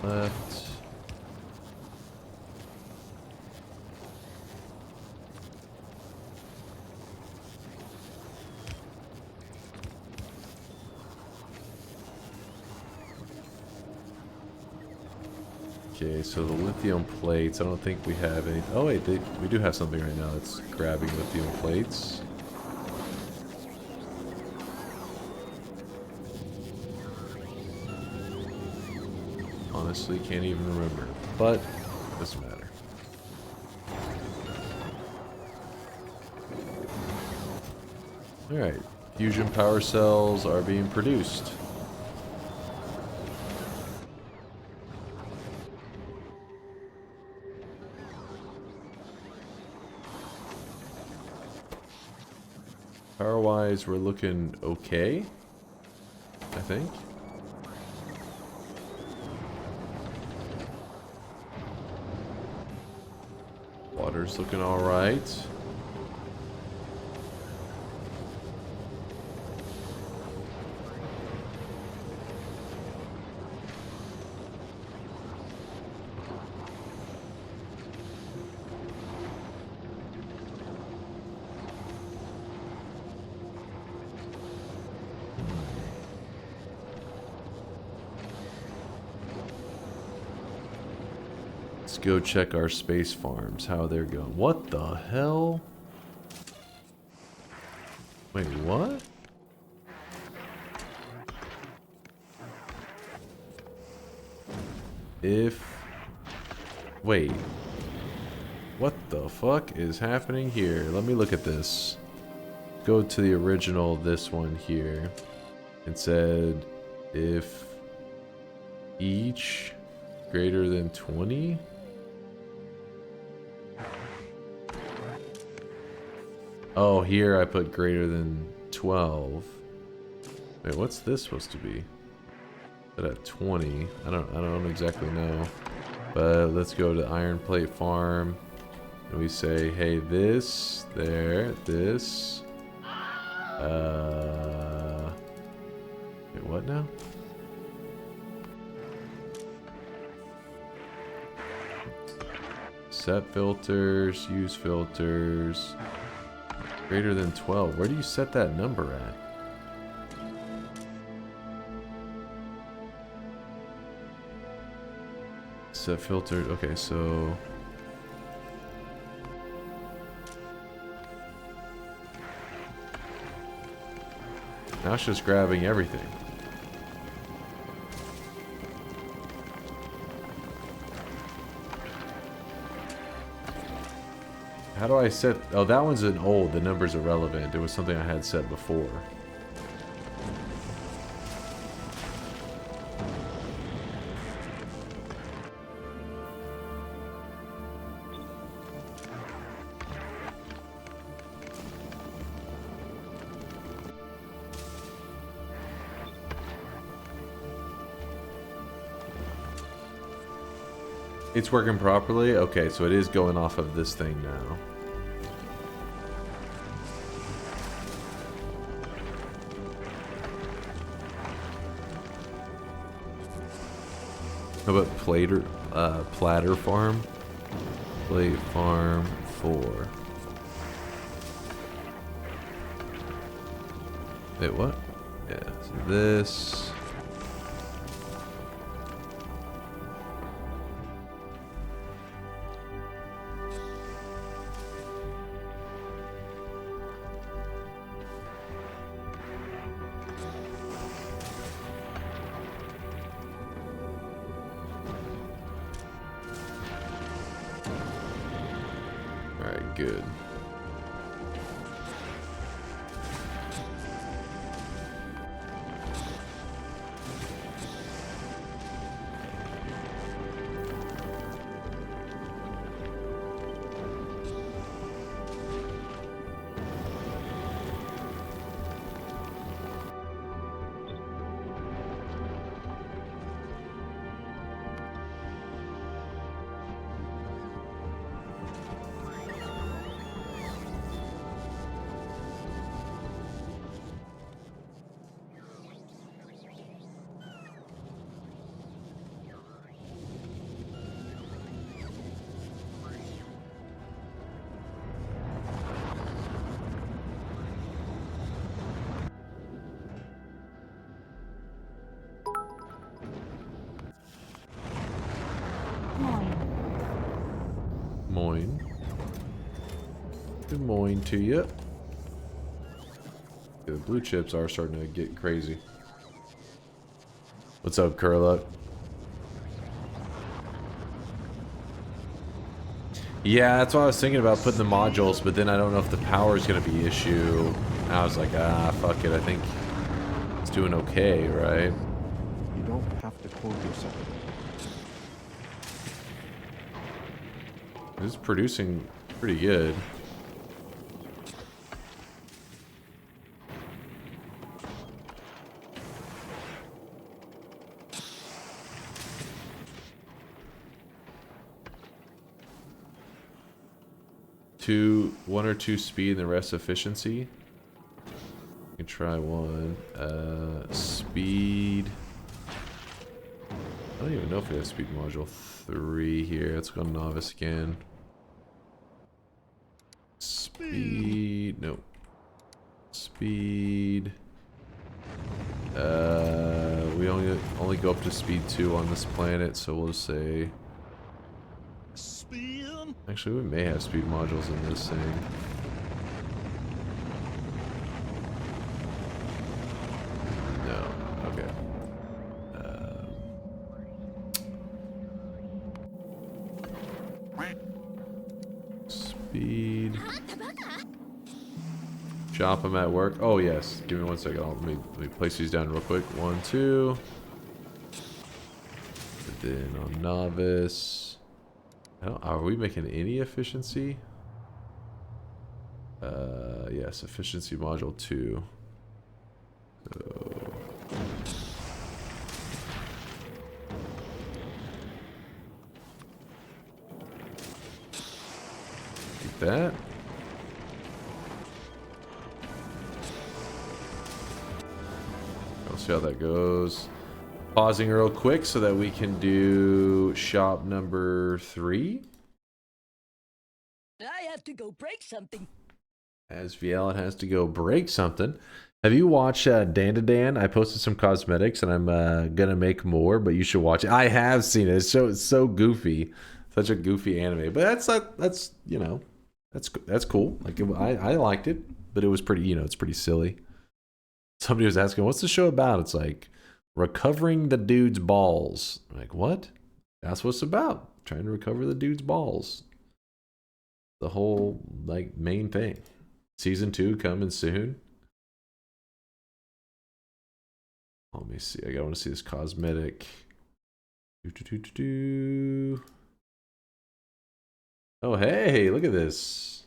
S6: left. Okay, so the lithium plates, I don't think we have any. Oh wait, we do have something right now that's grabbing lithium plates. Honestly, can't even remember, but it doesn't matter. Alright, fusion power cells are being produced. Power wise, we're looking okay, I think. Water's looking alright. Let's go check our space farms, how they're going. What the hell? Wait, what? Wait. What the fuck is happening here? Let me look at this. Go to the original, this one here. It said, if each greater than 20? Oh, here I put greater than 12. Wait, what's this supposed to be? But at 20, I don't exactly know. But let's go to Iron Plate Farm, and we say, hey, this, there, this. Wait, what now? Set filters, use filters. Greater than 12. Where do you set that number at? Set filtered. Okay, so now it's just grabbing everything. How do I set... Oh, that one's an old. The number's irrelevant. It was something I had set before. It's working properly? Okay, so it is going off of this thing now. How about platter farm? Plate farm 4. Wait, what? Yeah, so this. Good. Moin. Good morning to you. The blue chips are starting to get crazy. What's up, Curluck? Yeah, that's what I was thinking about, putting the modules, but then I don't know if the power is going to be an issue. And I was like, fuck it. I think it's doing okay, right?
S8: You don't have to quote yourself.
S6: It's producing pretty good. 1 or 2 speed and the rest efficiency. You can try 1. Speed. I don't even know if we have speed module 3 here. Let's go novice again. Speed. Nope. Speed. We only go up to speed 2 on this planet, so we'll just say. Actually, we may have speed modules in this thing. No. Okay. Speed. Shop them at work. Oh yes. Give me 1 second. Let me place these down real quick. 1, 2. And then on novice. Are we making any efficiency? Yes, efficiency module 2. So. Like that. We'll see how that goes. Pausing real quick so that we can do shop number 3.
S3: I have to go break something.
S6: As Vielit has to go break something. Have you watched Dan to Dan? I posted some cosmetics and I'm gonna make more, but you should watch it. I have seen it. It's so goofy, such a goofy anime. But that's you know, that's cool. Like I liked it, but it was pretty, you know, it's pretty silly. Somebody was asking, "What's the show about?" It's like recovering the dude's balls. I'm like, what? That's what it's about. Trying to recover the dude's balls. The whole like main thing. Season 2 coming soon. Let me see. I want to see this cosmetic. Oh, hey, look at this.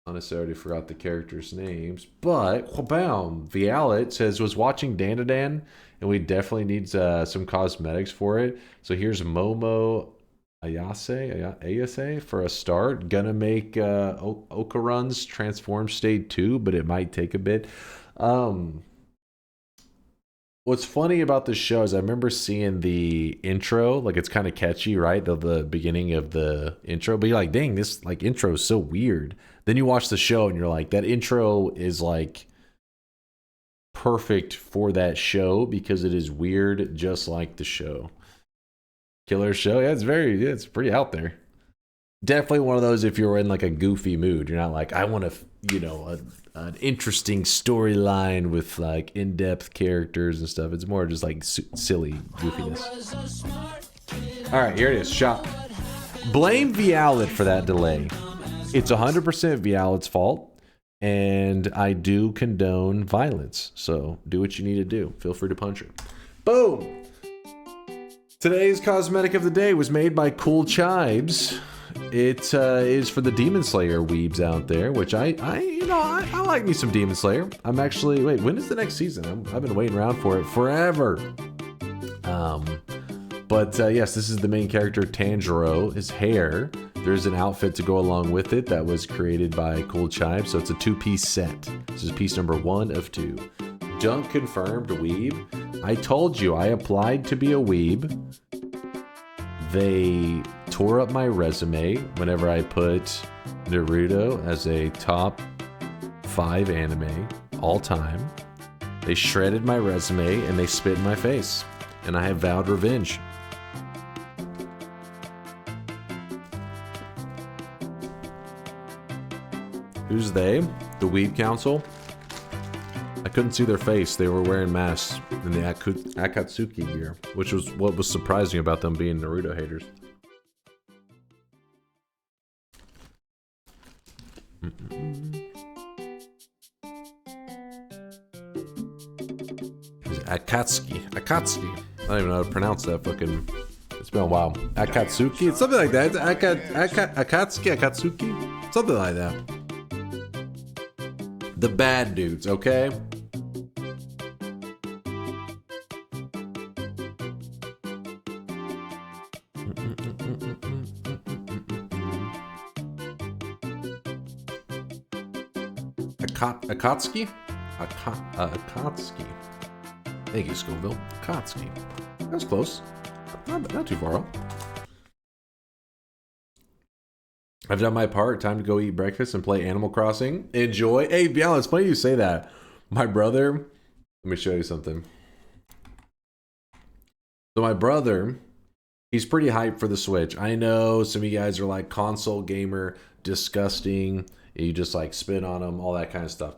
S6: Honestly, I already forgot the characters' names. But, bam, Vielit says, was watching Dan to Dan, and we definitely need some cosmetics for it. So here's Momo Ayase for a start. Gonna make Okarun's Transform State 2, but it might take a bit. What's funny about this show is I remember seeing the intro, like it's kind of catchy, right? The beginning of the intro, but you're like, dang, this like intro is so weird. Then you watch the show and you're like, that intro is like perfect for that show because it is weird just like the show. Killer show, yeah, it's pretty out there. Definitely one of those if you're in like a goofy mood. You're not like, I want to, you know, an interesting storyline with like in-depth characters and stuff. It's more just like silly goofiness. All right, here it is. Shop. Blame Vielit for that delay. It's 100% Vialit's fault, and I do condone violence. So do what you need to do. Feel free to punch her. Boom. Today's cosmetic of the day was made by Cool Chibes. It is for the Demon Slayer weebs out there, which I like me some Demon Slayer. I'm actually, wait, when is the next season? I've been waiting around for it forever. But yes, this is the main character, Tanjiro. His hair, there's an outfit to go along with it that was created by Cool Chibes. So it's a 2-piece set. This is piece number 1 of 2. Dunk confirmed weeb. I told you I applied to be a weeb. They tore up my resume whenever I put Naruto as a top 5 anime all time. They shredded my resume and they spit in my face. And I have vowed revenge. Who's they? The Weeb Council? I couldn't see their face. They were wearing masks in the Akatsuki gear, which was what was surprising about them being Naruto haters. Akatsuki. I don't even know how to pronounce that fucking. It's been a while. Akatsuki? It's something like that. Akatsuki? Something like that. The bad dudes, okay? Akatsuki? Akatsuki. Thank you, Scoville. Akatsuki. That was close. Not too far off. I've done my part. Time to go eat breakfast and play Animal Crossing. Enjoy. Hey, Biala, it's funny you say that. My brother, let me show you something. So my brother, he's pretty hyped for the Switch. I know some of you guys are like console gamer, disgusting. You just like spit on them, all that kind of stuff.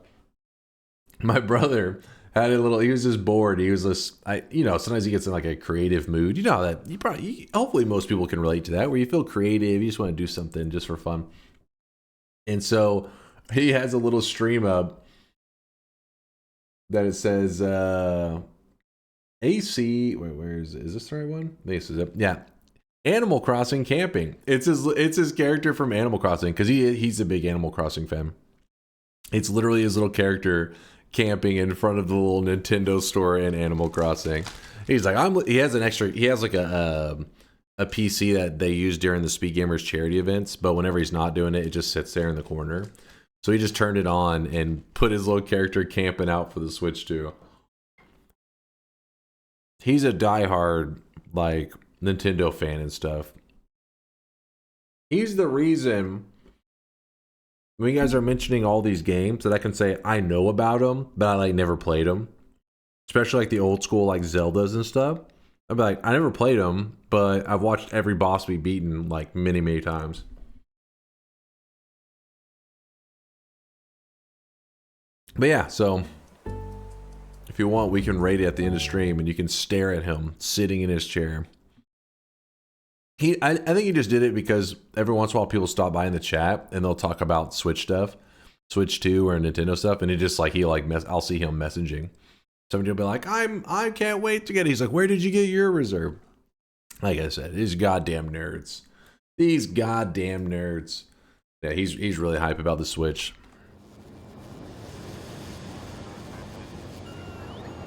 S6: My brother had a little, he was just bored. He was just, sometimes he gets in like a creative mood. You know that hopefully most people can relate to that, where you feel creative, you just want to do something just for fun. And so he has a little stream up that it says, AC, wait, where is this the right one? This is it. Yeah. Animal Crossing camping. It's his character from Animal Crossing, because he's a big Animal Crossing fan. It's literally his little character camping in front of the little Nintendo store in Animal Crossing. He's like, he has like a PC that they use during the Speed Gamers charity events, but whenever he's not doing it, it just sits there in the corner. So he just turned it on and put his little character camping out for the Switch too. He's a diehard like Nintendo fan and stuff. He's the reason when you guys are mentioning all these games that I can say I know about them, but I like never played them. Especially like the old school like Zeldas and stuff. I'd be like, I never played them, but I've watched every boss be beaten like many, many times. But yeah, so if you want, we can rate it at the end of stream and you can stare at him sitting in his chair. I think he just did it because every once in a while people stop by in the chat and they'll talk about Switch stuff, Switch 2 or Nintendo stuff, and it just like I'll see him messaging. Somebody will be like, I can't wait to get it. He's like, where did you get your reserve? Like I said, these goddamn nerds. These goddamn nerds. Yeah, he's really hype about the Switch.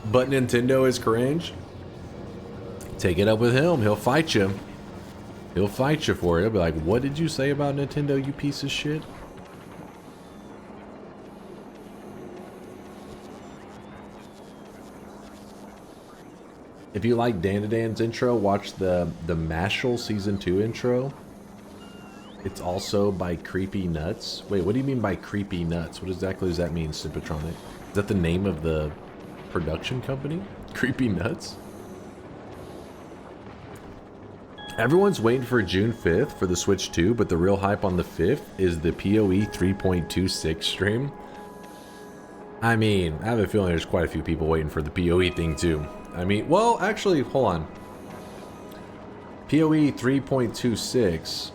S6: But Nintendo is cringe. Take it up with him. He'll fight you. He'll fight you for it. He'll be like, what did you say about Nintendo, you piece of shit? If you like Dan intro, watch the Mashal Season 2 intro. It's also by Creepy Nuts. Wait, what do you mean by Creepy Nuts? What exactly does that mean, Sympatronic? Is that the name of the production company? Creepy Nuts? Everyone's waiting for June 5th for the Switch 2, but the real hype on the 5th is the PoE 3.26 stream. I mean, I have a feeling there's quite a few people waiting for the PoE thing too. I mean, well, actually, hold on. PoE 3.26,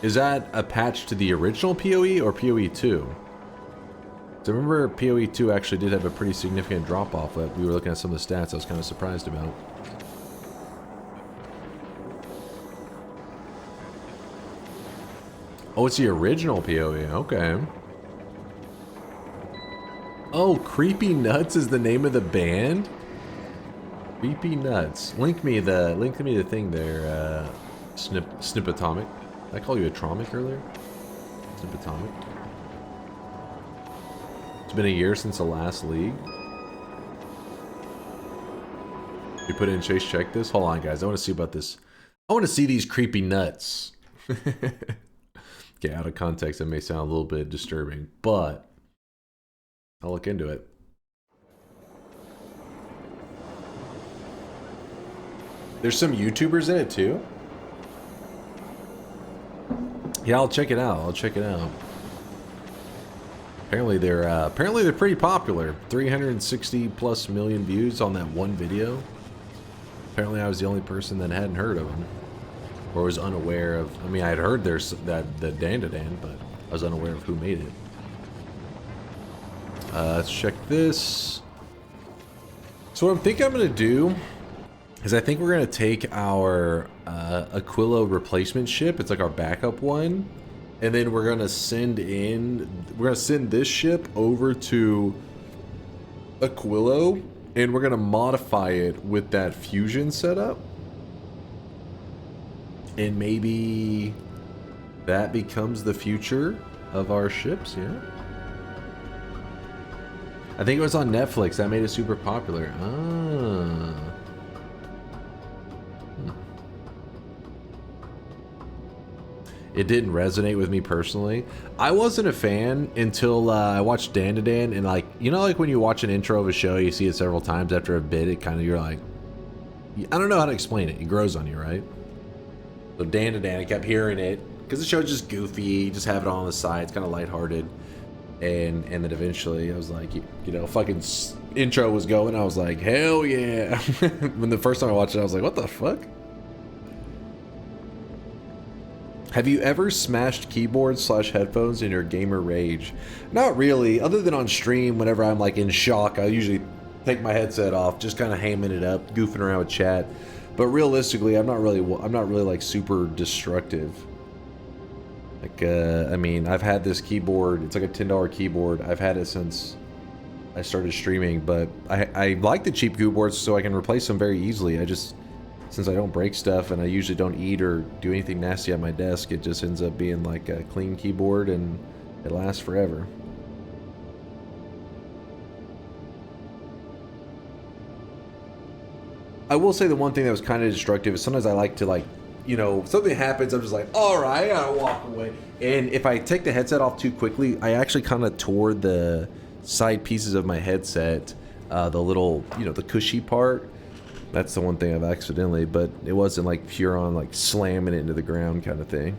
S6: is that a patch to the original PoE or PoE 2? So remember PoE 2 actually did have a pretty significant drop off that we were looking at some of the stats I was kind of surprised about. Oh, it's the original PoE. Okay. Oh, Creepy Nuts is the name of the band? Creepy Nuts. Link me the thing there, Snipatomic. Did I call you Atomic earlier? Snipatomic. It's been a year since the last league. You put in Chase, check this. Hold on, guys. I want to see about this. I want to see these Creepy Nuts. Okay, out of context, that may sound a little bit disturbing, but I'll look into it. There's some YouTubers in it too? Yeah, I'll check it out. Apparently they're pretty popular. 360 plus million views on that one video. Apparently I was the only person that hadn't heard of them. Or was unaware of, I mean, I had heard there's the Dan, but I was unaware of who made it. Let's check this. So what I'm thinking I'm going to do is I think we're going to take our Aquila replacement ship. It's like our backup one. And then we're going to send this ship over to Aquilo. And we're going to modify it with that fusion setup. And maybe that becomes the future of our ships, yeah? I think it was on Netflix. That made it super popular. Ah. It didn't resonate with me personally. I wasn't a fan until I watched Dan to Dan, and like, you know, like when you watch an intro of a show, you see it several times after a bit, it kind of, you're like, I don't know how to explain it. It grows on you, right? So Dan to Dan, I kept hearing it because the show's just goofy. You just have it all on the side. It's kind of lighthearted. And then eventually I was like, you know, fucking intro was going. I was like, hell yeah. When the first time I watched it, I was like, what the fuck? Have you ever smashed keyboards/headphones in your gamer rage? Not really, other than on stream. Whenever I'm like in shock, I usually take my headset off, just kind of hamming it up, goofing around with chat. But realistically, I'm not really like super destructive. Like, I mean, I've had this keyboard. It's like a $10 keyboard. I've had it since I started streaming, but I like the cheap keyboards so I can replace them very easily. Since I don't break stuff and I usually don't eat or do anything nasty at my desk, it just ends up being like a clean keyboard and it lasts forever. I will say the one thing that was kind of destructive is sometimes I like to, like, you know, something happens, I'm just like, all right, I gotta walk away. And if I take the headset off too quickly, I actually kind of tore the side pieces of my headset, the little, you know, the cushy part. That's the one thing I've accidentally, but it wasn't like pure on like slamming it into the ground kind of thing.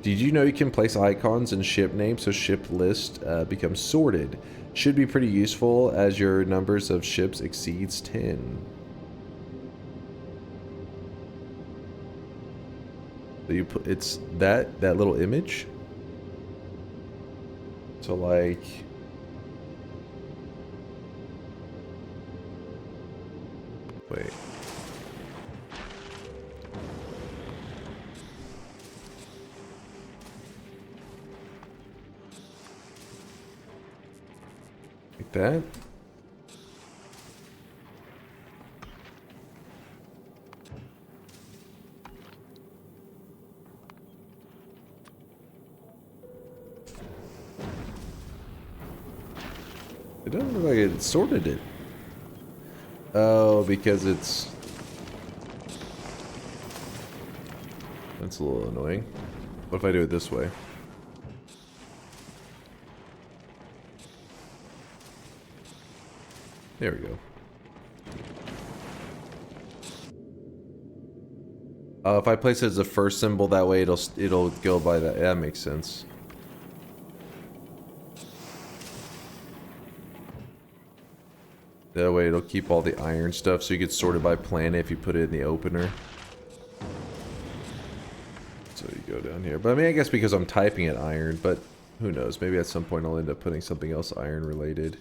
S6: Did you know you can place icons in ship names so ship list becomes sorted? Should be pretty useful as your numbers of ships exceeds 10. So you put, it's that little image. So like, wait. Like that. It doesn't look like it sorted it. Oh, because it's... That's a little annoying. What if I do it this way? There we go. If I place it as the first symbol, that way it'll go by that. Yeah, that makes sense. That way it'll keep all the iron stuff, so you get sorted by planet if you put it in the opener. So you go down here. But I mean, I guess because I'm typing it iron, but who knows? Maybe at some point I'll end up putting something else iron related.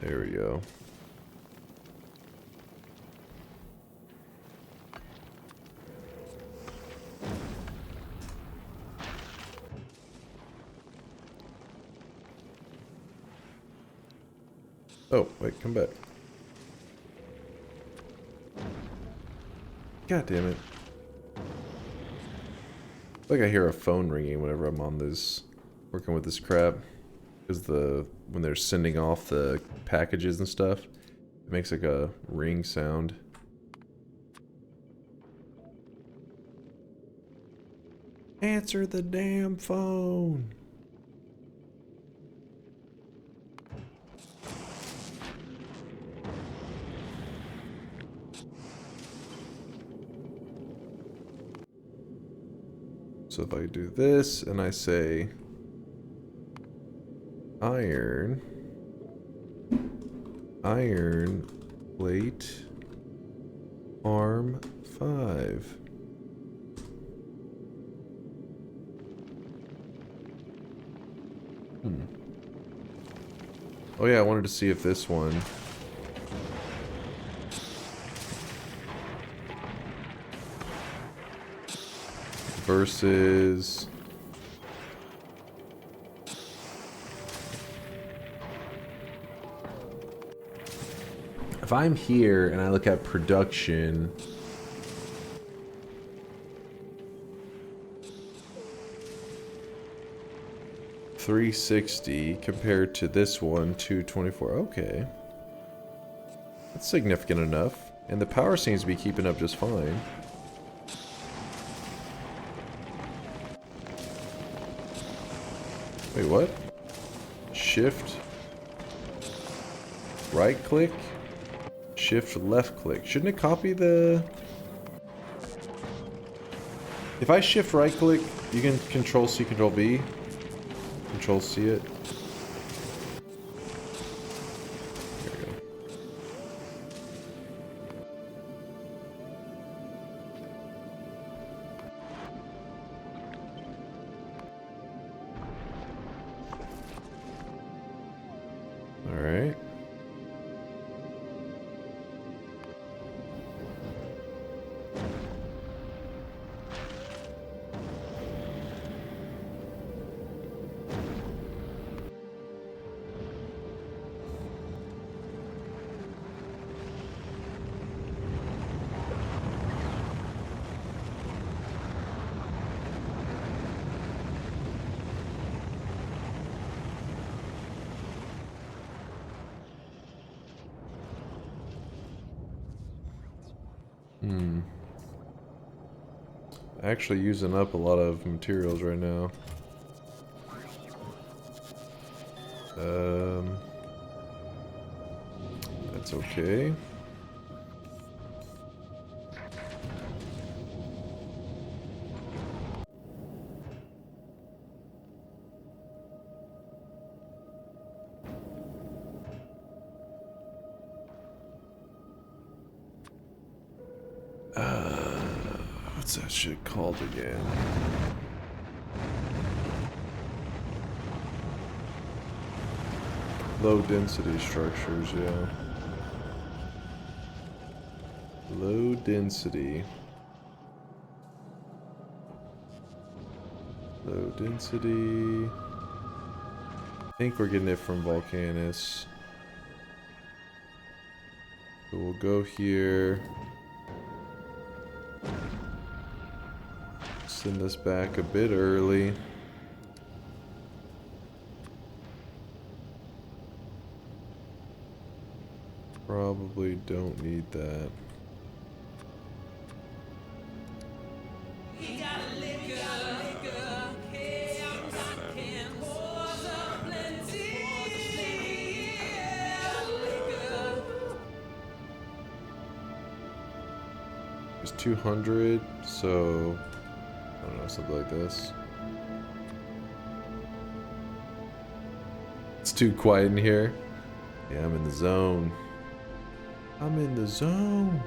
S6: There we go. Oh, wait, come back. God damn it. Like I hear a phone ringing whenever I'm on this, working with this crap. Because when they're sending off the packages and stuff, it makes like a ring sound. Answer the damn phone. So if I do this and I say iron plate arm 5. Oh yeah, I wanted to see if this one versus if I'm here and I look at production, 360 compared to this one, 224. Okay. That's significant enough. And the power seems to be keeping up just fine. Wait, what? Shift. Right click. Shift left click. Shouldn't it copy the... If I shift right click, you can control C, control V. Control C it. There we go. All right. Actually using up a lot of materials right now. That's okay. What's that shit called again? Low density structures, yeah. Low density. Low density. I think we're getting it from Volcanus. So we'll go here. Send us back a bit early. Probably don't need that. It's 200, so I don't know, something like this. It's too quiet in here. Yeah, I'm in the zone. I'm in the zone.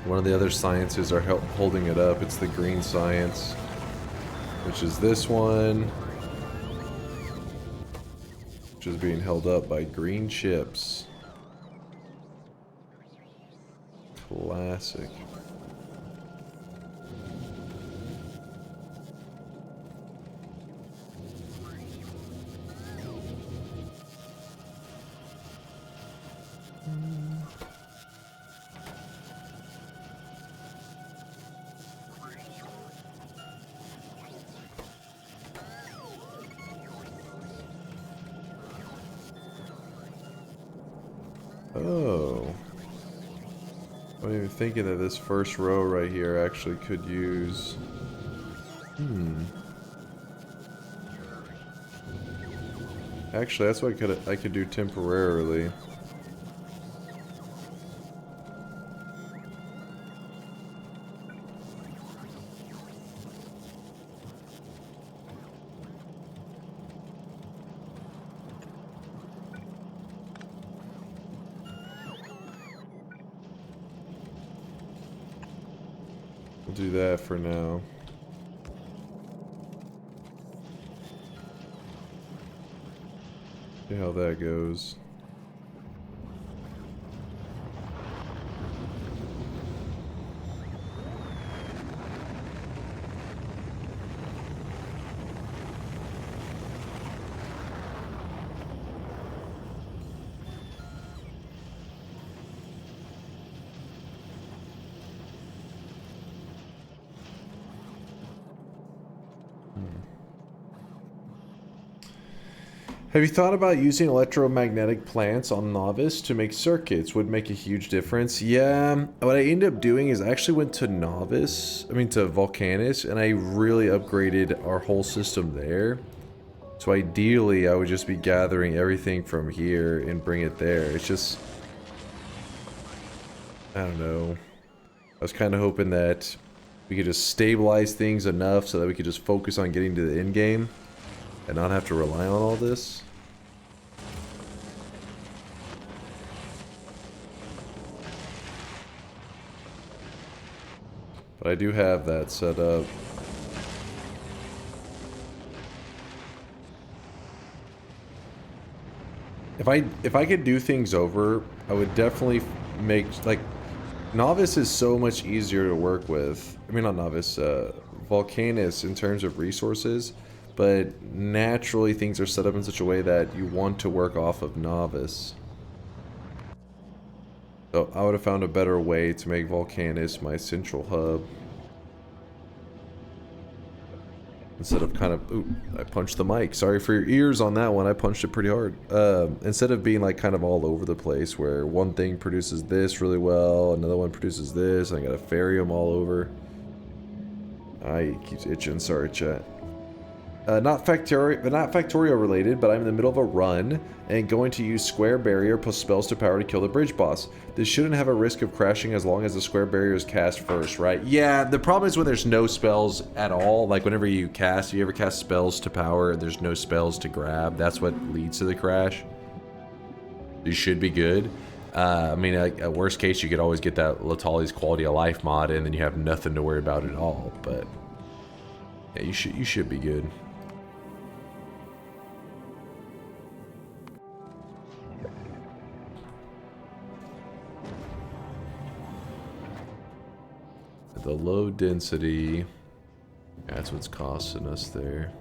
S6: One of the other sciences are holding it up. It's the green science, which is this one, which is being held up by green ships. Classic. Oh. I'm even thinking that this first row right here actually could use... Actually, that's what I could do temporarily. We'll do that for now. See how that goes. Have you thought about using electromagnetic plants on Novice to make circuits? Would make a huge difference. Yeah, what I ended up doing is I actually went to to Volcanus, and I really upgraded our whole system there. So ideally, I would just be gathering everything from here and bring it there. It's just, I don't know. I was kind of hoping that we could just stabilize things enough so that we could just focus on getting to the end game and not have to rely on all this. But I do have that set up. If I could do things over, I would definitely make, like, Novice is so much easier to work with. I mean, not Novice, Volcanus in terms of resources, but naturally things are set up in such a way that you want to work off of Novice. So I would have found a better way to make Volcanus my central hub. Instead of kind of, ooh, I punched the mic. Sorry for your ears on that one. I punched it pretty hard. Instead of being like kind of all over the place where one thing produces this really well, another one produces this, and I gotta ferry them all over. It keeps itching. Sorry, chat. Not Factorio related, but I'm in the middle of a run and going to use Square Barrier plus spells to power to kill the bridge boss. This shouldn't have a risk of crashing as long as the Square Barrier is cast first, right? Yeah, the problem is when there's no spells at all. Like whenever you ever cast spells to power and there's no spells to grab, that's what leads to the crash. You should be good. I mean, at worst case, you could always get that Latali's Quality of Life mod and then you have nothing to worry about at all. But yeah, you should be good. The low density, that's what's costing us there.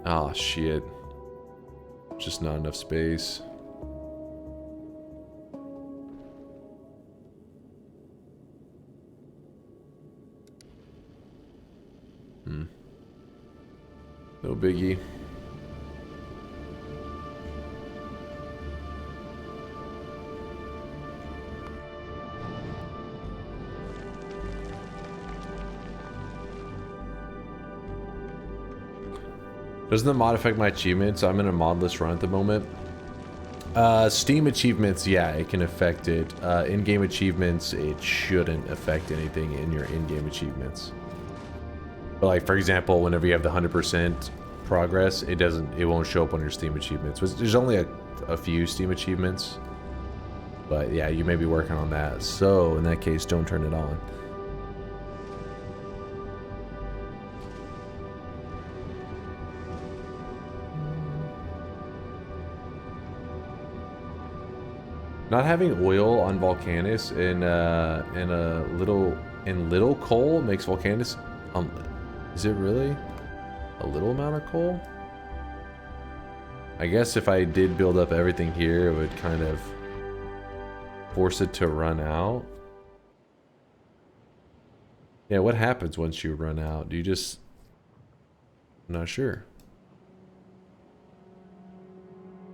S6: Ah, shit. Just not enough space. No biggie. Doesn't the mod affect my achievements? I'm in a modless run at the moment. Steam achievements, yeah, it can affect it. In-game achievements, it shouldn't affect anything in your in-game achievements. But like, for example, whenever you have the 100% progress, it won't show up on your Steam achievements. There's only a few Steam achievements. But yeah, you may be working on that. So in that case, don't turn it on. Not having oil on Volcanus in little coal makes Volcanus is it really a little amount of coal? I guess if I did build up everything here, it would kind of force it to run out. Yeah, what happens once you run out? Do you just... I'm not sure.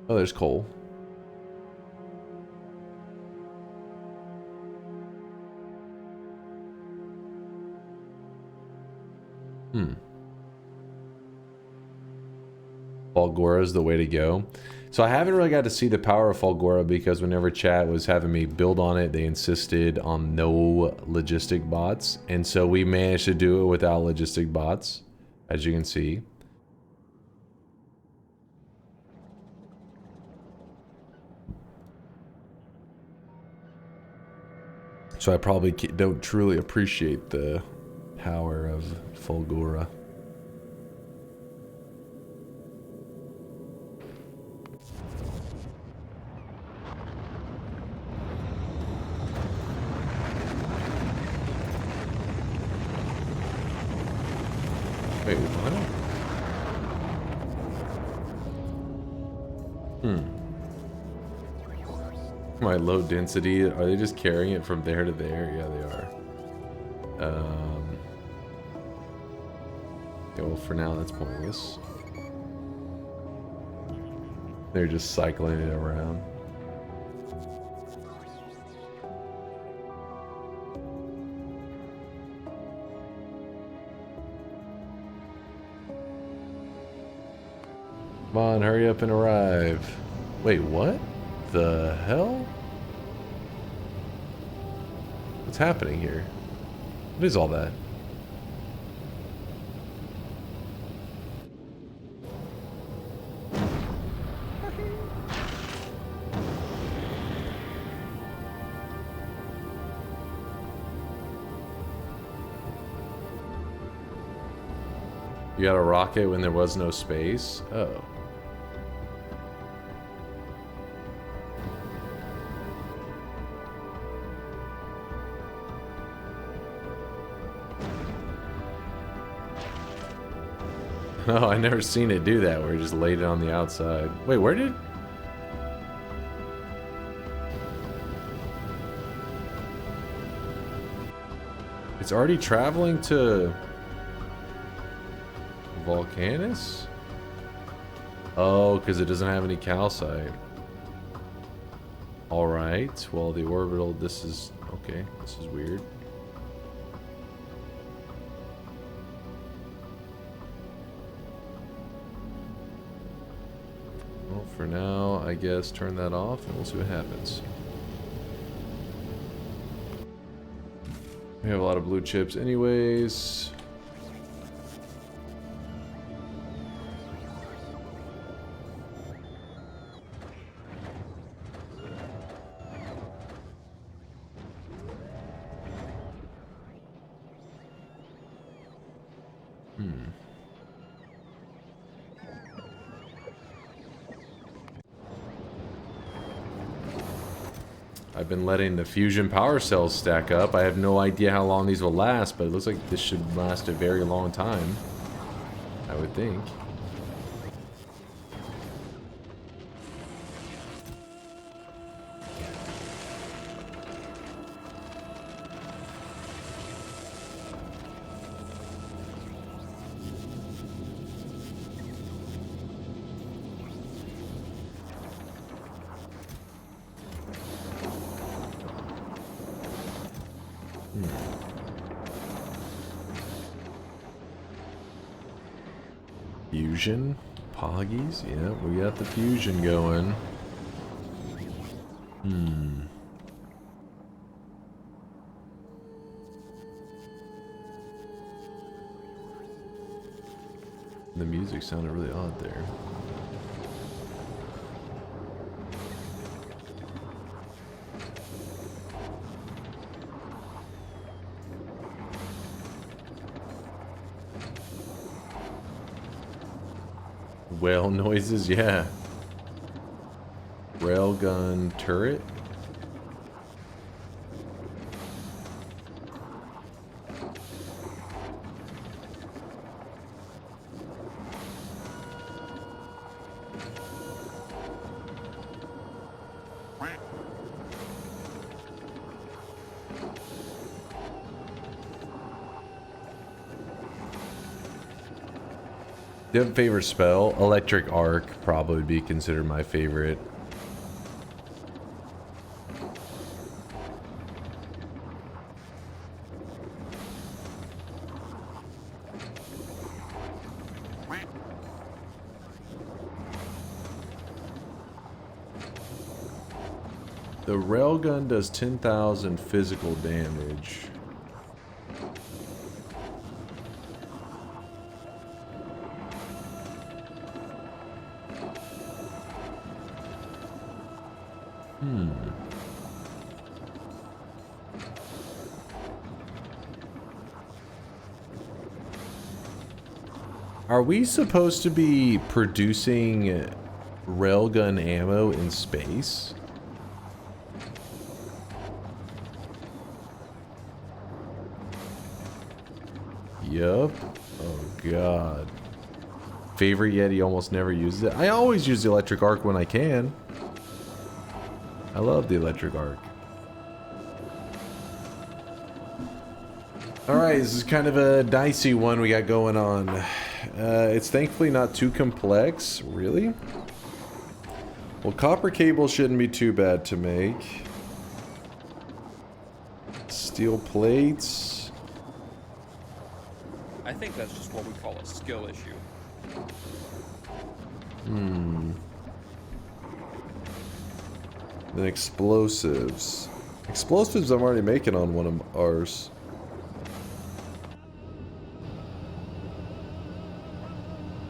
S6: Oh, there's coal. Falgora is the way to go. So I haven't really got to see the power of Falgora because whenever chat was having me build on it, they insisted on no logistic bots. And so we managed to do it without logistic bots, as you can see. So I probably don't truly appreciate the power of Falgora. Wait, what? My low density, are they just carrying it from there to there? Yeah, they are. Okay, well, for now, that's pointless. They're just cycling it around. Come on, hurry up and arrive. Wait, what? The hell? What's happening here? What is all that? You got a rocket when there was no space? Oh. Oh, I never seen it do that where it just laid it on the outside. Wait, where did... It's already traveling to... Volcanus? Oh, because it doesn't have any calcite. Alright, well the orbital, this is... Okay, this is weird. Well, for now, I guess turn that off and we'll see what happens. We have a lot of blue chips anyways. I've been letting the fusion power cells stack up. I have no idea how long these will last, but it looks like this should last a very long time, I would think. Fusion? Poggies? Yeah, we got the fusion going. The music sounded really odd there. Whale noises, yeah. Railgun turret. Do you have a favorite spell? Electric Arc probably would be considered my favorite. The railgun does 10,000 physical damage. Are we supposed to be producing railgun ammo in space? Yup. Oh god. Favorite Yeti almost never uses it. I always use the electric arc when I can. I love the electric arc. Alright, this is kind of a dicey one we got going on. It's thankfully not too complex. Really? Well, copper cable shouldn't be too bad to make. Steel plates.
S11: I think that's just what we call a skill issue.
S6: Then explosives. Explosives I'm already making on one of ours.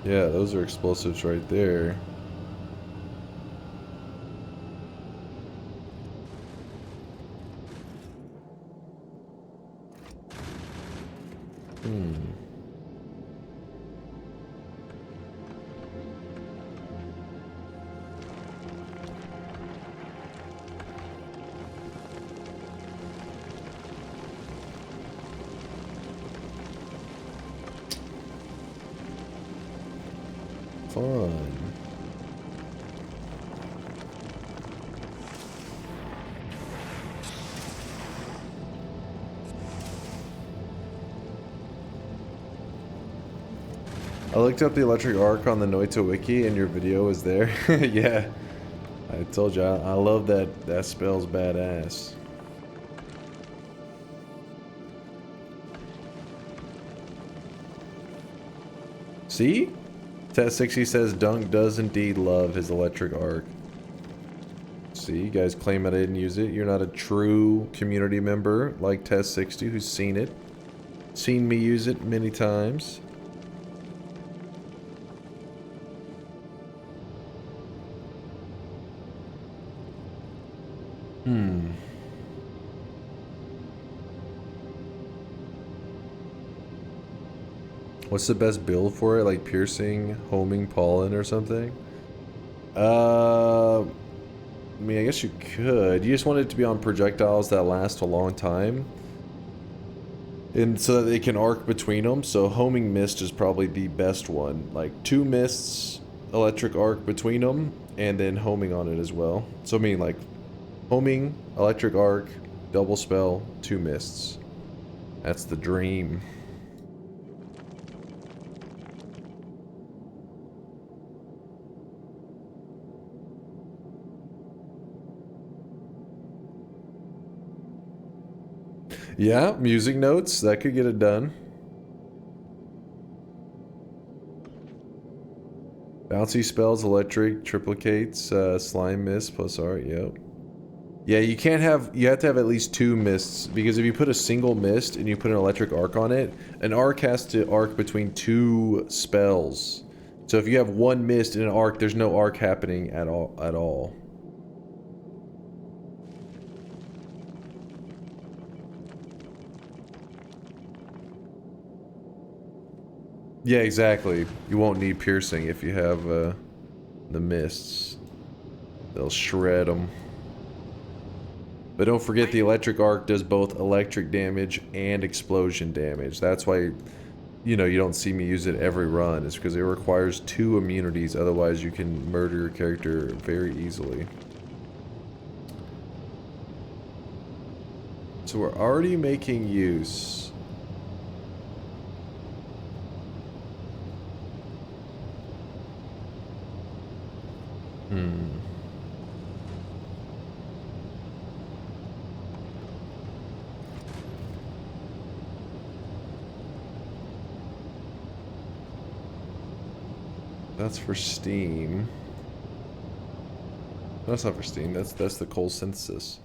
S6: Yeah, those are explosives right there. Fun. I looked up the electric arc on the Noita wiki and your video was there. Yeah. I told you, I love that. That spell's badass. See? Test60 says Dunk does indeed love his electric arc. See, you guys claim I didn't use it. You're not a true community member like Test60 who's seen it. Seen me use it many times. What's the best build for it? Like piercing, homing, pollen, or something? I mean, I guess you could. You just want it to be on projectiles that last a long time. And so that they can arc between them. So homing mist is probably the best one. Like 2 mists, electric arc between them, and then homing on it as well. So I mean like homing, electric arc, double spell, 2 mists. That's the dream. Yeah, music notes, that could get it done. Bouncy spells, electric, triplicates, slime mist plus art, yep. Yeah, you can't have, you have to have at least 2 mists, because if you put a single mist and you put an electric arc on it, an arc has to arc between 2 spells. So if you have 1 mist and an arc, there's no arc happening at all. Yeah, exactly. You won't need piercing if you have the mists. They'll shred them. But don't forget the electric arc does both electric damage and explosion damage. That's why, you know, you don't see me use it every run. It's because it requires 2 immunities. Otherwise, you can murder your character very easily. So we're already making use. That's for steam. That's not for steam. That's the coal synthesis.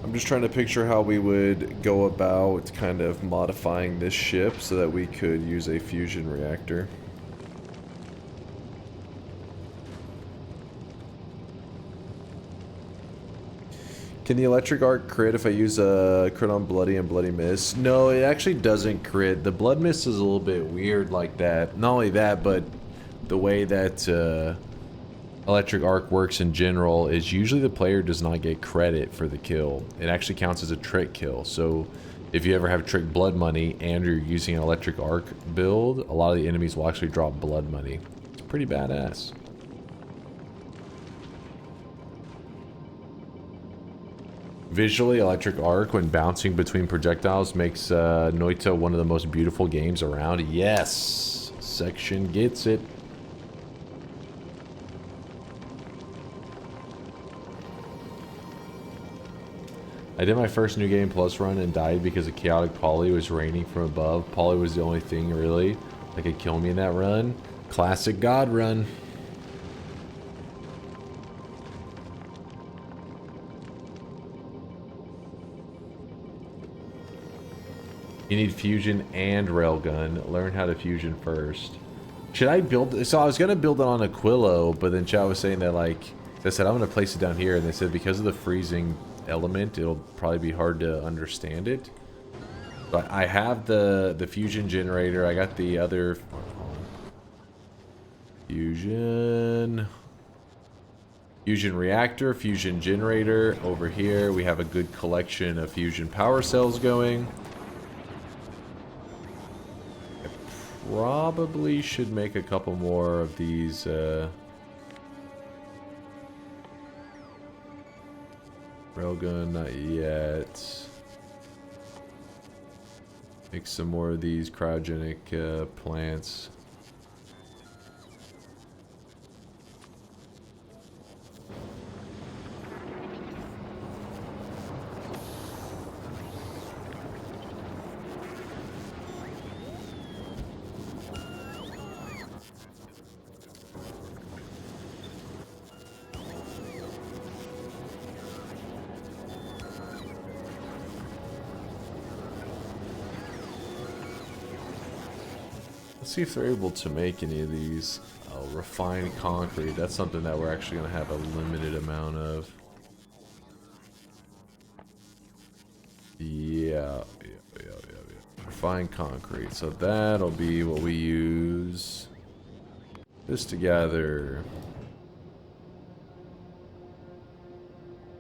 S6: I'm just trying to picture how we would go about kind of modifying this ship so that we could use a fusion reactor. Can the electric arc crit if I use a crit on Bloody and Bloody Mist? No, it actually doesn't crit. The Blood Mist is a little bit weird like that. Not only that, but the way that electric arc works in general is usually the player does not get credit for the kill. It actually counts as a trick kill. So if you ever have trick blood money and you're using an electric arc build, a lot of the enemies will actually drop blood money. It's pretty badass. Visually, electric arc when bouncing between projectiles makes Noita one of the most beautiful games around. Yes! Section gets it. I did my first New Game Plus run and died because a chaotic poly was raining from above. Poly was the only thing really that could kill me in that run. Classic God run. You need fusion and railgun. Learn how to fusion first. Should I build? So I was gonna build it on Aquilo, but then Chad was saying that, like, they said I'm gonna place it down here, and they said because of the freezing element, it'll probably be hard to understand it. But I have the fusion generator. I got the other fusion reactor, fusion generator. Over here we have a good collection of fusion power cells going. Probably should make a couple more of these railgun, not yet. Make some more of these cryogenic plants. Let's see if they're able to make any of these. Oh, refined concrete. That's something that we're actually going to have a limited amount of. Yeah. Refined concrete. So that'll be what we use. This together.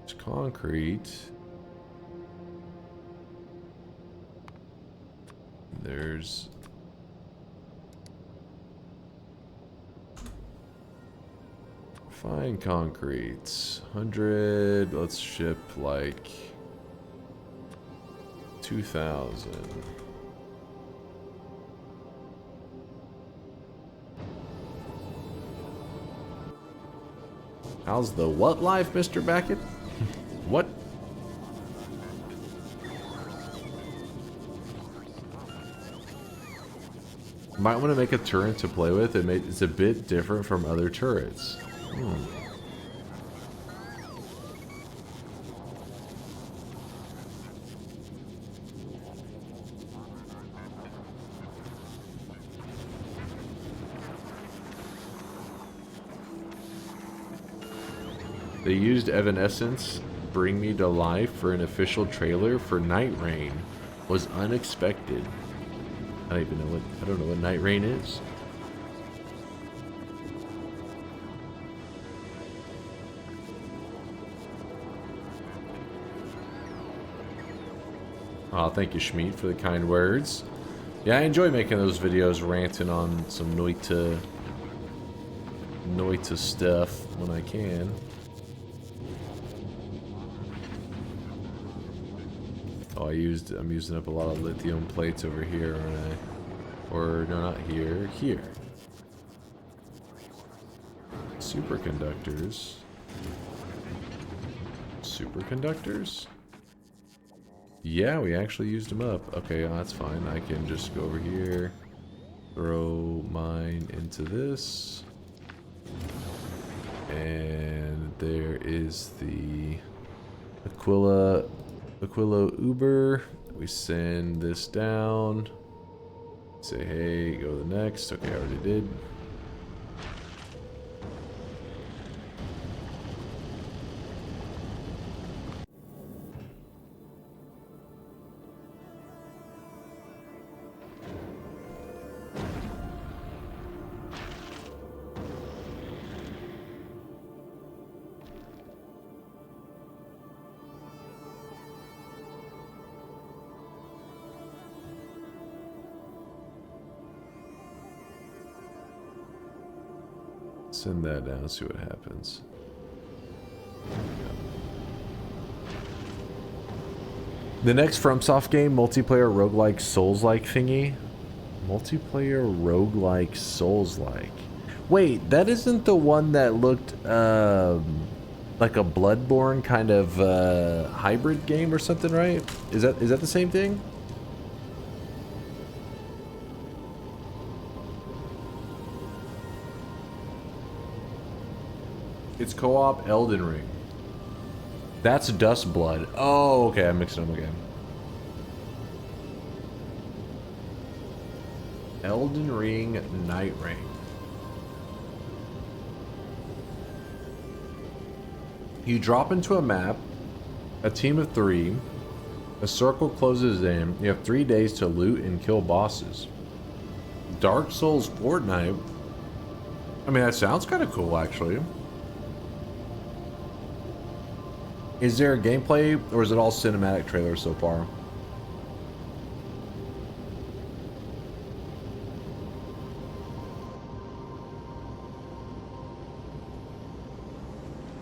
S6: It's concrete. There's fine concrete. 100. Let's ship like 2,000. How's the what life, Mr. Beckett? What? Might want to make a turret to play with. It's a bit different from other turrets. They used Evanescence, Bring Me to Life for an official trailer for Night Rain. Was unexpected. I don't know what Night Rain is. Oh, thank you, Schmeat, for the kind words. Yeah, I enjoy making those videos ranting on some Noita stuff when I can. Oh, I'm using up a lot of lithium plates over here, aren't I? Or, no, not here. Here. Superconductors. Superconductors? Yeah, we actually used them up. Okay, well, that's fine. I can just go over here, throw mine into this. And there is the Aquilo Uber. We send this down. Say, hey, go to the next. Okay, I already did. Send that down, see what happens. The next FromSoft game, multiplayer roguelike Souls-like thingy. Multiplayer roguelike Souls-like. Wait, that isn't the one that looked like a Bloodborne kind of hybrid game or something, right? Is that the same thing? It's co-op Elden Ring. That's Dustblood. Oh, okay, I mixed them again. Elden Ring Night Ring. You drop into a map, a team of 3, a circle closes in, you have 3 days to loot and kill bosses. Dark Souls Fortnite. I mean, that sounds kind of cool, actually. Is there a gameplay, or is it all cinematic trailers so far?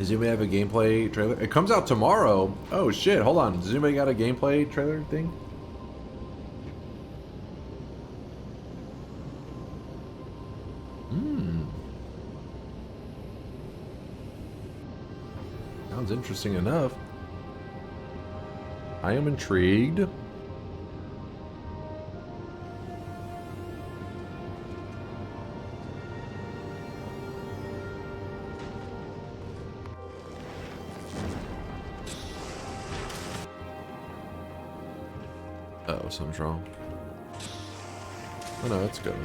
S6: Does anybody have a gameplay trailer? It comes out tomorrow. Oh shit, hold on. Does anybody got a gameplay trailer thing? Sounds interesting enough. I am intrigued. Uh-oh, something's wrong. Oh no, it's good.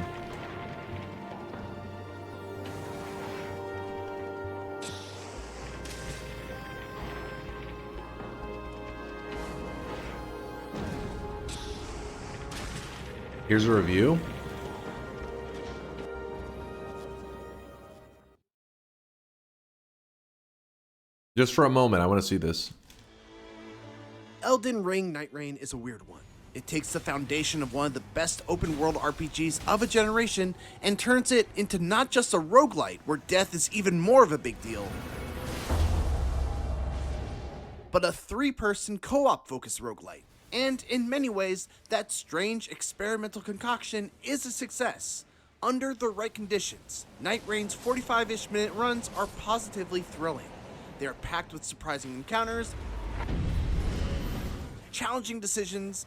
S6: Here's a review. Just for a moment, I want to see this.
S12: Elden Ring Night Rain is a weird one. It takes the foundation of one of the best open world RPGs of a generation and turns it into not just a roguelite where death is even more of a big deal, but a 3-person co-op focused roguelite. And in many ways, that strange experimental concoction is a success. Under the right conditions, Night Rain's 45-ish minute runs are positively thrilling. They are packed with surprising encounters, challenging decisions,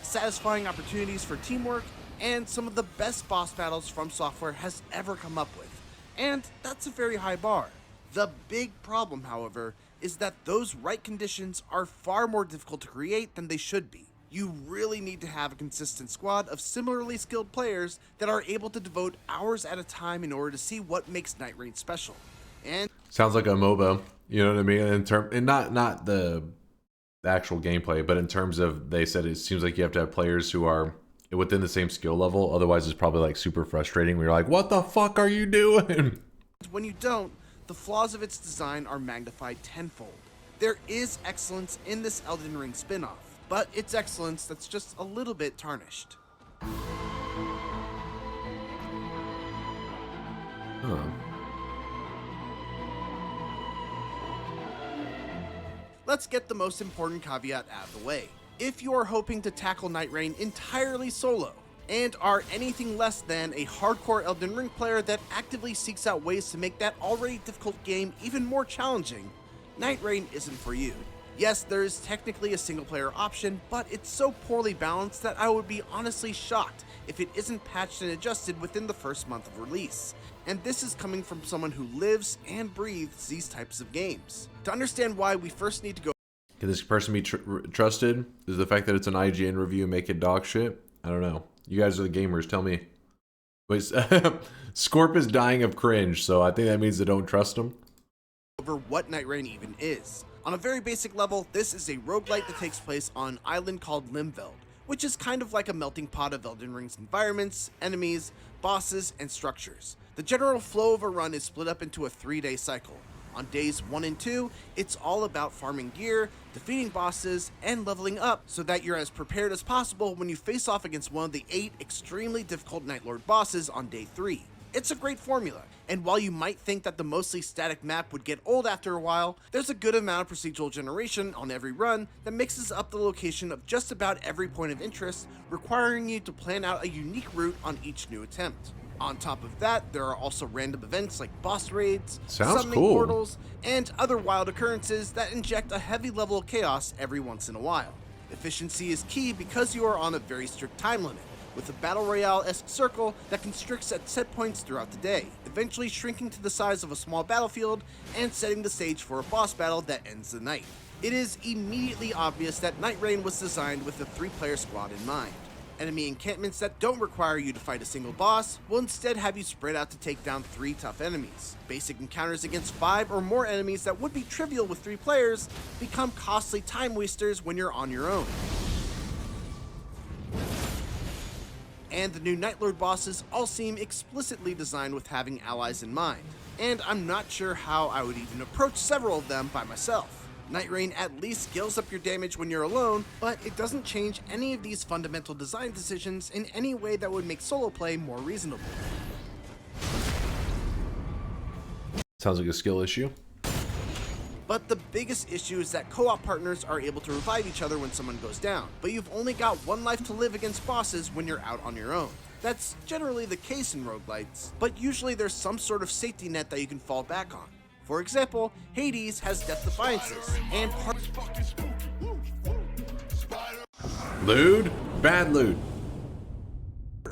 S12: satisfying opportunities for teamwork, and some of the best boss battles FromSoftware has ever come up with. And that's a very high bar. The big problem, however, is that those right conditions are far more difficult to create than they should be. You really need to have a consistent squad of similarly skilled players that are able to devote hours at a time in order to see what makes Night Rain special. And
S6: sounds like a MOBA, you know what I mean? And not the actual gameplay, but in terms of, they said it seems like you have to have players who are within the same skill level. Otherwise, it's probably like super frustrating where you're like, what the fuck are you doing?
S12: when you don't, the flaws of its design are magnified tenfold. There is excellence in this Elden Ring spin-off, but it's excellence that's just a little bit tarnished.
S6: Huh.
S12: Let's get the most important caveat out of the way. If you are hoping to tackle Night Rain entirely solo, and are anything less than a hardcore Elden Ring player that actively seeks out ways to make that already difficult game even more challenging, Night Rain isn't for you. Yes, there is technically a single player option, but it's so poorly balanced that I would be honestly shocked if it isn't patched and adjusted within the first month of release. And this is coming from someone who lives and breathes these types of games. To understand why, we first need to go.
S6: Can this person be trusted? Is the fact that it's an IGN review make it dog shit? I don't know. You guys are the gamers, tell me. Wait, Scorp is dying of cringe, so I think that means they don't trust him.
S12: Over what Night Rain even is. On a very basic level, this is a roguelite that takes place on an island called Limveld, which is kind of like a melting pot of Elden Ring's environments, enemies, bosses, and structures. The general flow of a run is split up into a 3-day cycle. On days 1 and 2, it's all about farming gear, defeating bosses, and leveling up so that you're as prepared as possible when you face off against one of the 8 extremely difficult Night Lord bosses on day 3. It's a great formula, and while you might think that the mostly static map would get old after a while, there's a good amount of procedural generation on every run that mixes up the location of just about every point of interest, requiring you to plan out a unique route on each new attempt. On top of that, there are also random events like boss raids, summoning portals, and other wild occurrences that inject a heavy level of chaos every once in a while. Efficiency is key because you are on a very strict time limit, with a battle royale-esque circle that constricts at set points throughout the day, eventually shrinking to the size of a small battlefield and setting the stage for a boss battle that ends the night. It is immediately obvious that Night Rain was designed with a 3-player squad in mind. Enemy encampments that don't require you to fight a single boss will instead have you spread out to take down 3 tough enemies. Basic encounters against 5 or more enemies that would be trivial with 3 players become costly time wasters when you're on your own. And the new Night Lord bosses all seem explicitly designed with having allies in mind, and I'm not sure how I would even approach several of them by myself. Night Rain at least scales up your damage when you're alone, but it doesn't change any of these fundamental design decisions in any way that would make solo play more reasonable.
S6: Sounds like a skill issue.
S12: But the biggest issue is that co-op partners are able to revive each other when someone goes down, but you've only got 1 life to live against bosses when you're out on your own. That's generally the case in roguelites, but usually there's some sort of safety net that you can fall back on. For example, Hades has Death Defiances, and part
S6: Lewd? Bad loot.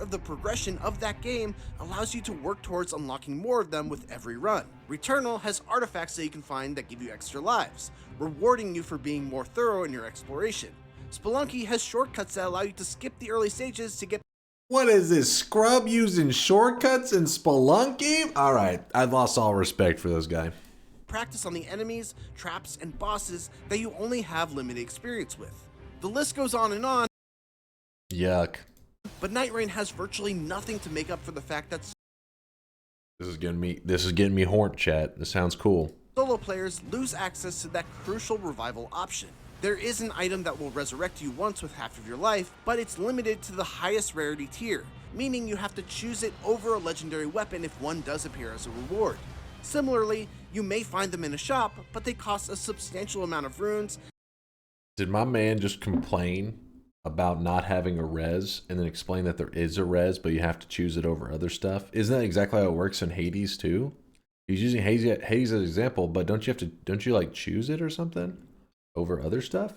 S12: of the progression of that game allows you to work towards unlocking more of them with every run. Returnal has artifacts that you can find that give you extra lives, rewarding you for being more thorough in your exploration. Spelunky has shortcuts that allow you to skip the early stages to get...
S6: What is this, scrub using shortcuts in Spelunky? Alright, I've lost all respect for this guy.
S12: Practice on the enemies, traps, and bosses that you only have limited experience with. The list goes on and on.
S6: Yuck.
S12: But Night Rain has virtually nothing to make up for the fact that
S6: This is getting me horned, chat. This sounds cool.
S12: solo players lose access to that crucial revival option. There is an item that will resurrect you once with half of your life, but it's limited to the highest rarity tier, meaning you have to choose it over a legendary weapon if one does appear as a reward. Similarly, you may find them in a shop, but they cost a substantial amount of runes.
S6: Did my man just complain about not having a res and then explain that there is a res, but you have to choose it over other stuff? Isn't that exactly how it works in Hades too? He's using Hades as an example, but don't you like choose it or something over other stuff?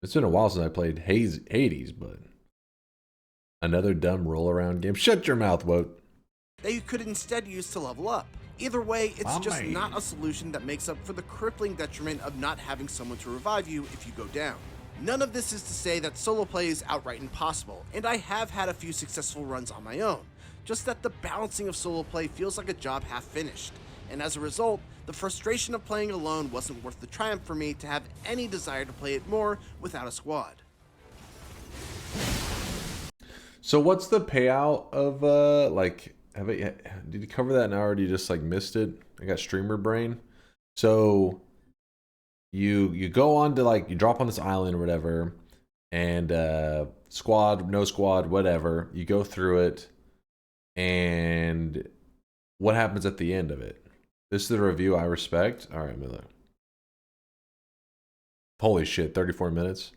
S6: It's been a while since I played Hades, but another dumb roll around game. Shut your mouth, Woat.
S12: That you could instead use to level up. Either way, it's just not a solution that makes up for the crippling detriment of not having someone to revive you if you go down. None of this is to say that solo play is outright impossible, and I have had a few successful runs on my own, just that the balancing of solo play feels like a job half finished, and as a result, the frustration of playing alone wasn't worth the triumph for me to have any desire to play it more without a squad.
S6: So what's the payout of did you cover that and I already just like missed it? I got streamer brain. So you go on to like, you drop on this island or whatever, and squad, no squad, whatever. You go through it, and what happens at the end of it? This is the review I respect. All right, Miller. Holy shit, 34 minutes.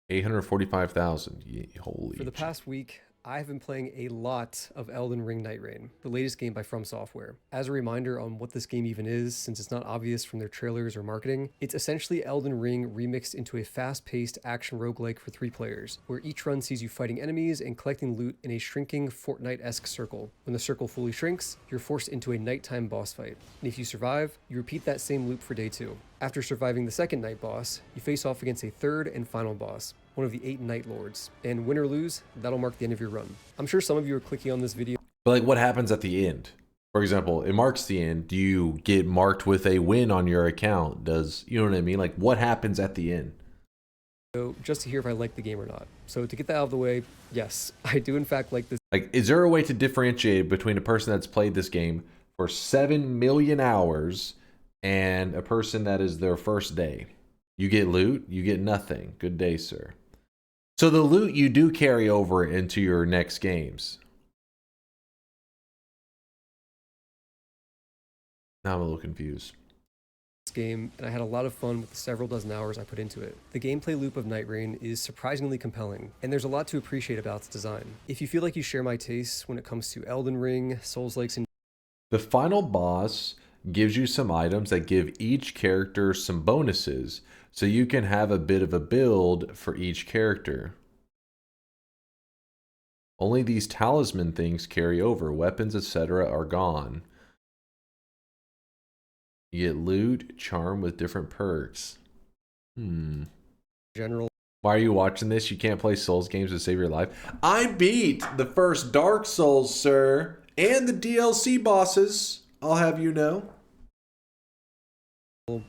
S6: 845,000. Holy
S13: For the past week, I have been playing a lot of Elden Ring Night Rain, the latest game by From Software. As a reminder on what this game even is, since it's not obvious from their trailers or marketing, it's essentially Elden Ring remixed into a fast-paced action roguelike for 3 players, where each run sees you fighting enemies and collecting loot in a shrinking Fortnite-esque circle. When the circle fully shrinks, you're forced into a nighttime boss fight, and if you survive, you repeat that same loop for day 2. After surviving the second night boss, you face off against a third and final boss, one of the 8 Night Lords, and win or lose, that'll mark the end of your run. I'm sure some of you are clicking on this video.
S6: But like, what happens at the end? For example, it marks the end. Do you get marked with a win on your account? You know what I mean? Like, what happens at the end?
S13: Just to hear if I like the game or not. So to get that out of the way, yes, I do in fact like this.
S6: Like, is there a way to differentiate between a person that's played this game for 7 million hours and a person that is their first day? You get loot, you get nothing. Good day, sir. So the loot you do carry over into your next games. Now I'm a little confused.
S13: Game, and I had a lot of fun with the several dozen hours I put into it. The gameplay loop of Night Rain is surprisingly compelling, and there's a lot to appreciate about its design. If you feel like you share my tastes when it comes to Elden Ring, Souls-likes, and
S6: the final boss gives you some items that give each character some bonuses, so you can have a bit of a build for each character. Only these talisman things carry over. Weapons, etc. are gone. You get loot, charm with different perks.
S13: General.
S6: Why are you watching this? You can't play Souls games to save your life. I beat the first Dark Souls, sir, and the DLC bosses, I'll have you know.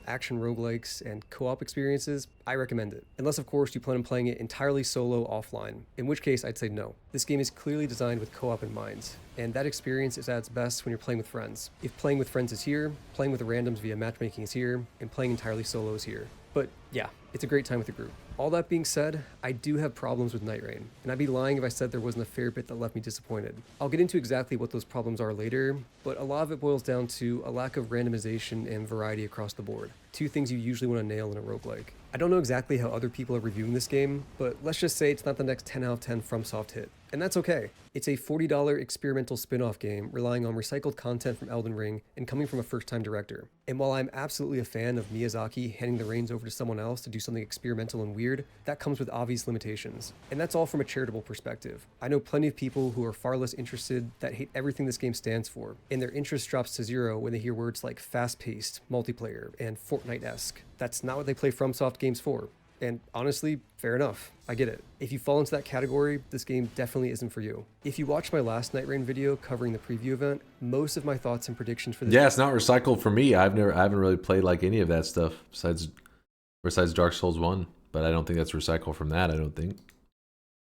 S13: Action roguelikes and co-op experiences, I recommend it. Unless, of course, you plan on playing it entirely solo offline, in which case I'd say no. This game is clearly designed with co-op in mind, and that experience is at its best when you're playing with friends. If playing with friends is here, playing with randoms via matchmaking is here, and playing entirely solo is here. But yeah, it's a great time with the group. All that being said, I do have problems with Night Rain, and I'd be lying if I said there wasn't a fair bit that left me disappointed. I'll get into exactly what those problems are later, but a lot of it boils down to a lack of randomization and variety across the board. Two things you usually want to nail in a roguelike. I don't know exactly how other people are reviewing this game, but let's just say it's not the next 10 out of 10 FromSoft hit. And that's okay. It's a $40 experimental spin-off game relying on recycled content from Elden Ring and coming from a first-time director. And while I'm absolutely a fan of Miyazaki handing the reins over to someone else to do something experimental and weird, that comes with obvious limitations. And that's all from a charitable perspective. I know plenty of people who are far less interested that hate everything this game stands for, and their interest drops to zero when they hear words like fast-paced, multiplayer, and Fortnite-esque. That's not what they play FromSoft games for. And honestly, fair enough. I get it. If you fall into that category, this game definitely isn't for you. If you watched my last Night Rain video covering the preview event, most of my thoughts and predictions for this
S6: it's not recycled for me. I haven't really played like any of that stuff besides Dark Souls 1, but I don't think that's recycled from that, I don't think.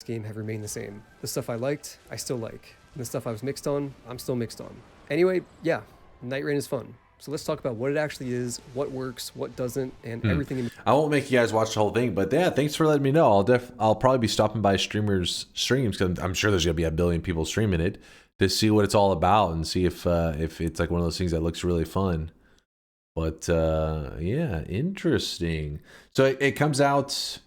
S13: This game have remained the same. The stuff I liked, I still like. And the stuff I was mixed on, I'm still mixed on. Anyway, yeah, Night Rain is fun. So let's talk about what it actually is, what works, what doesn't, and everything in between.
S6: I won't make you guys watch the whole thing, but yeah, thanks for letting me know. I'll probably be stopping by streamers' streams because I'm sure there's gonna be a billion people streaming it to see what it's all about and see if it's like one of those things that looks really fun. But yeah, interesting. So it comes out.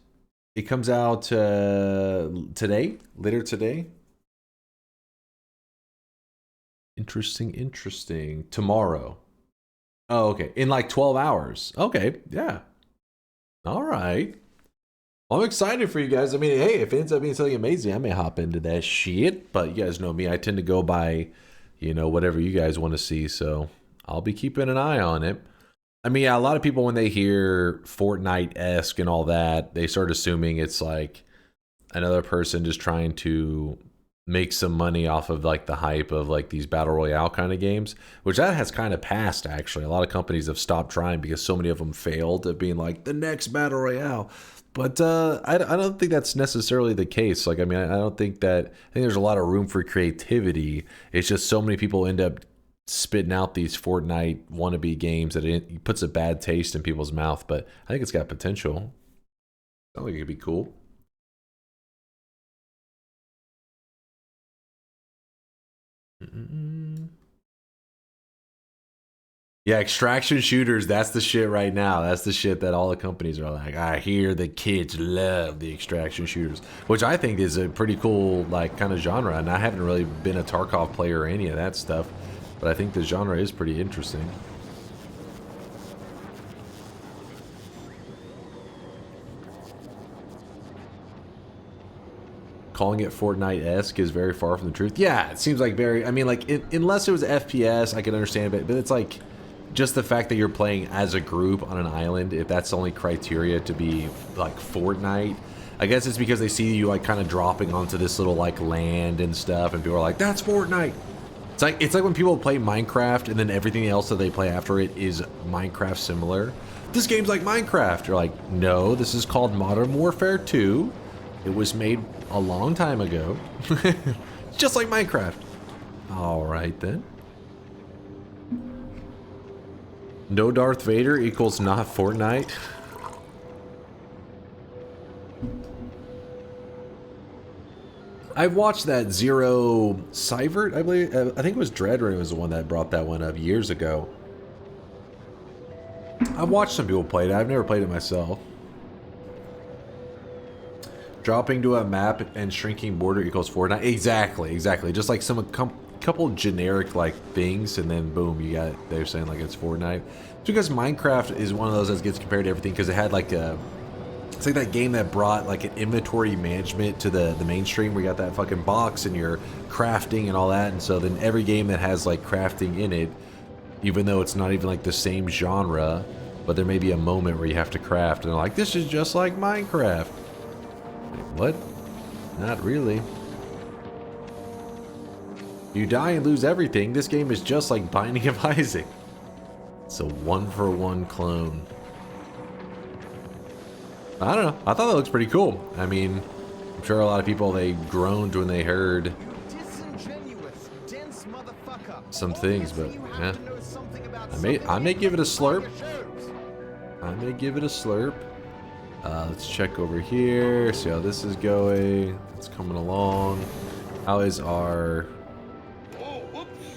S6: It comes out today, later today. Interesting. Tomorrow. Oh, okay. In like 12 hours. Okay, yeah. All right. Well, I'm excited for you guys. I mean, hey, if it ends up being something amazing, I may hop into that shit. But you guys know me. I tend to go by, whatever you guys want to see. So I'll be keeping an eye on it. I mean, yeah, a lot of people, when they hear Fortnite-esque and all that, they start assuming it's like another person just trying to make some money off of like the hype of like these battle royale kind of games, which that has kind of passed actually. A lot of companies have stopped trying because so many of them failed at being like the next battle royale. But I don't think that's necessarily the case. Like, I mean, I don't think that, I think there's a lot of room for creativity. It's just so many people end up spitting out these Fortnite wannabe games that it puts a bad taste in people's mouth. But I think it's got potential. I think it could be cool. Yeah, extraction shooters, that's the shit right now. That's the shit that all the companies are like, I hear the kids love the extraction shooters, which I think is a pretty cool like kind of genre. And I haven't really been a Tarkov player or any of that stuff, but I think the genre is pretty interesting. Calling it Fortnite-esque is very far from the truth. Yeah, it seems like very, I mean, like, unless it was FPS, I could understand it, but it's like, just the fact that you're playing as a group on an island, if that's the only criteria to be, like, Fortnite, I guess it's because they see you, like, kind of dropping onto this little, like, land and stuff, and people are like, that's Fortnite! It's like when people play Minecraft, and then everything else that they play after it is Minecraft similar. This game's like Minecraft! You're like, no, this is called Modern Warfare 2. It was made a long time ago. Just like Minecraft. Alright then. No Darth Vader equals not Fortnite. I've watched that Zero Seivert, I believe. I think it was Dreadrunner was the one that brought that one up years ago. I've watched some people play it. I've never played it myself. Dropping to a map and shrinking border equals Fortnite. Exactly. Just like some couple generic like things, and then boom, you got. They're saying like it's Fortnite. It's because Minecraft is one of those that gets compared to everything because it had like a. It's like that game that brought like an inventory management to the mainstream. Where you got that fucking box and you're crafting and all that, and so then every game that has like crafting in it, even though it's not even like the same genre, but there may be a moment where you have to craft, and they're like, this is just like Minecraft. What? Not really. You die and lose everything. This game is just like Binding of Isaac. It's a 1-for-1 clone. I don't know. I thought that looks pretty cool. I mean, I'm sure a lot of people, they groaned when they heard some things, but yeah. I may give it a slurp. Let's check over here, see how this is going. It's coming along. How is our...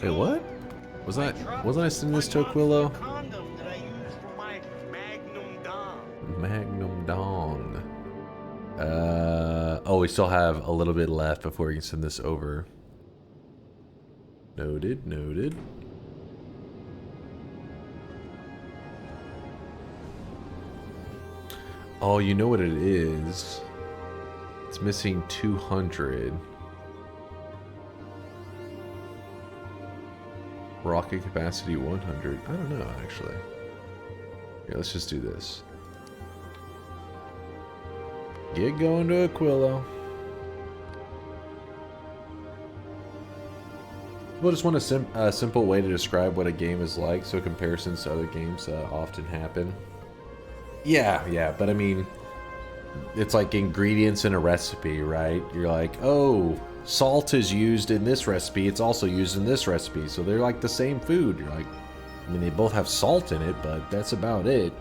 S6: Wait, what? Wasn't I sending this to Aquilo? Magnum Dong. Oh, we still have a little bit left before we can send this over. Noted. Oh, you know what it is? It's missing 200. Rocket capacity 100. I don't know, actually. Here, let's just do this. Get going to Aquilo. We'll just want a simple way to describe what a game is like, so comparisons to other games often happen. Yeah, but I mean, it's like ingredients in a recipe, right? You're like, oh, salt is used in this recipe, it's also used in this recipe, so they're like the same food. You're like, I mean, they both have salt in it, but that's about it.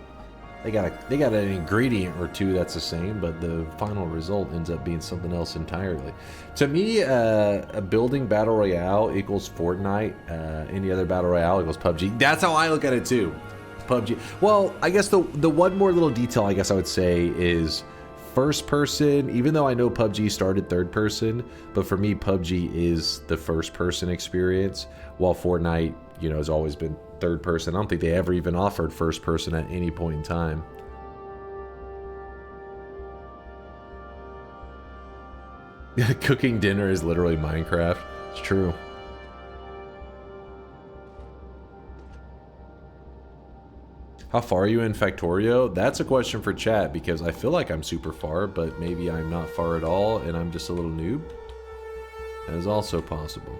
S6: They got an ingredient or two that's the same, but the final result ends up being something else entirely. To me, a building battle royale equals Fortnite. Any other battle royale equals PUBG. That's how I look at it too. PUBG. Well, I guess the one more little detail I guess I would say is first person. Even though I know PUBG started third person, but for me PUBG is the first person experience, while Fortnite, you know, has always been third person. I don't think they ever even offered first person at any point in time. Cooking dinner is literally Minecraft. It's true. How far are you in Factorio? That's a question for chat, because I feel like I'm super far, but maybe I'm not far at all and I'm just a little noob. That is also possible.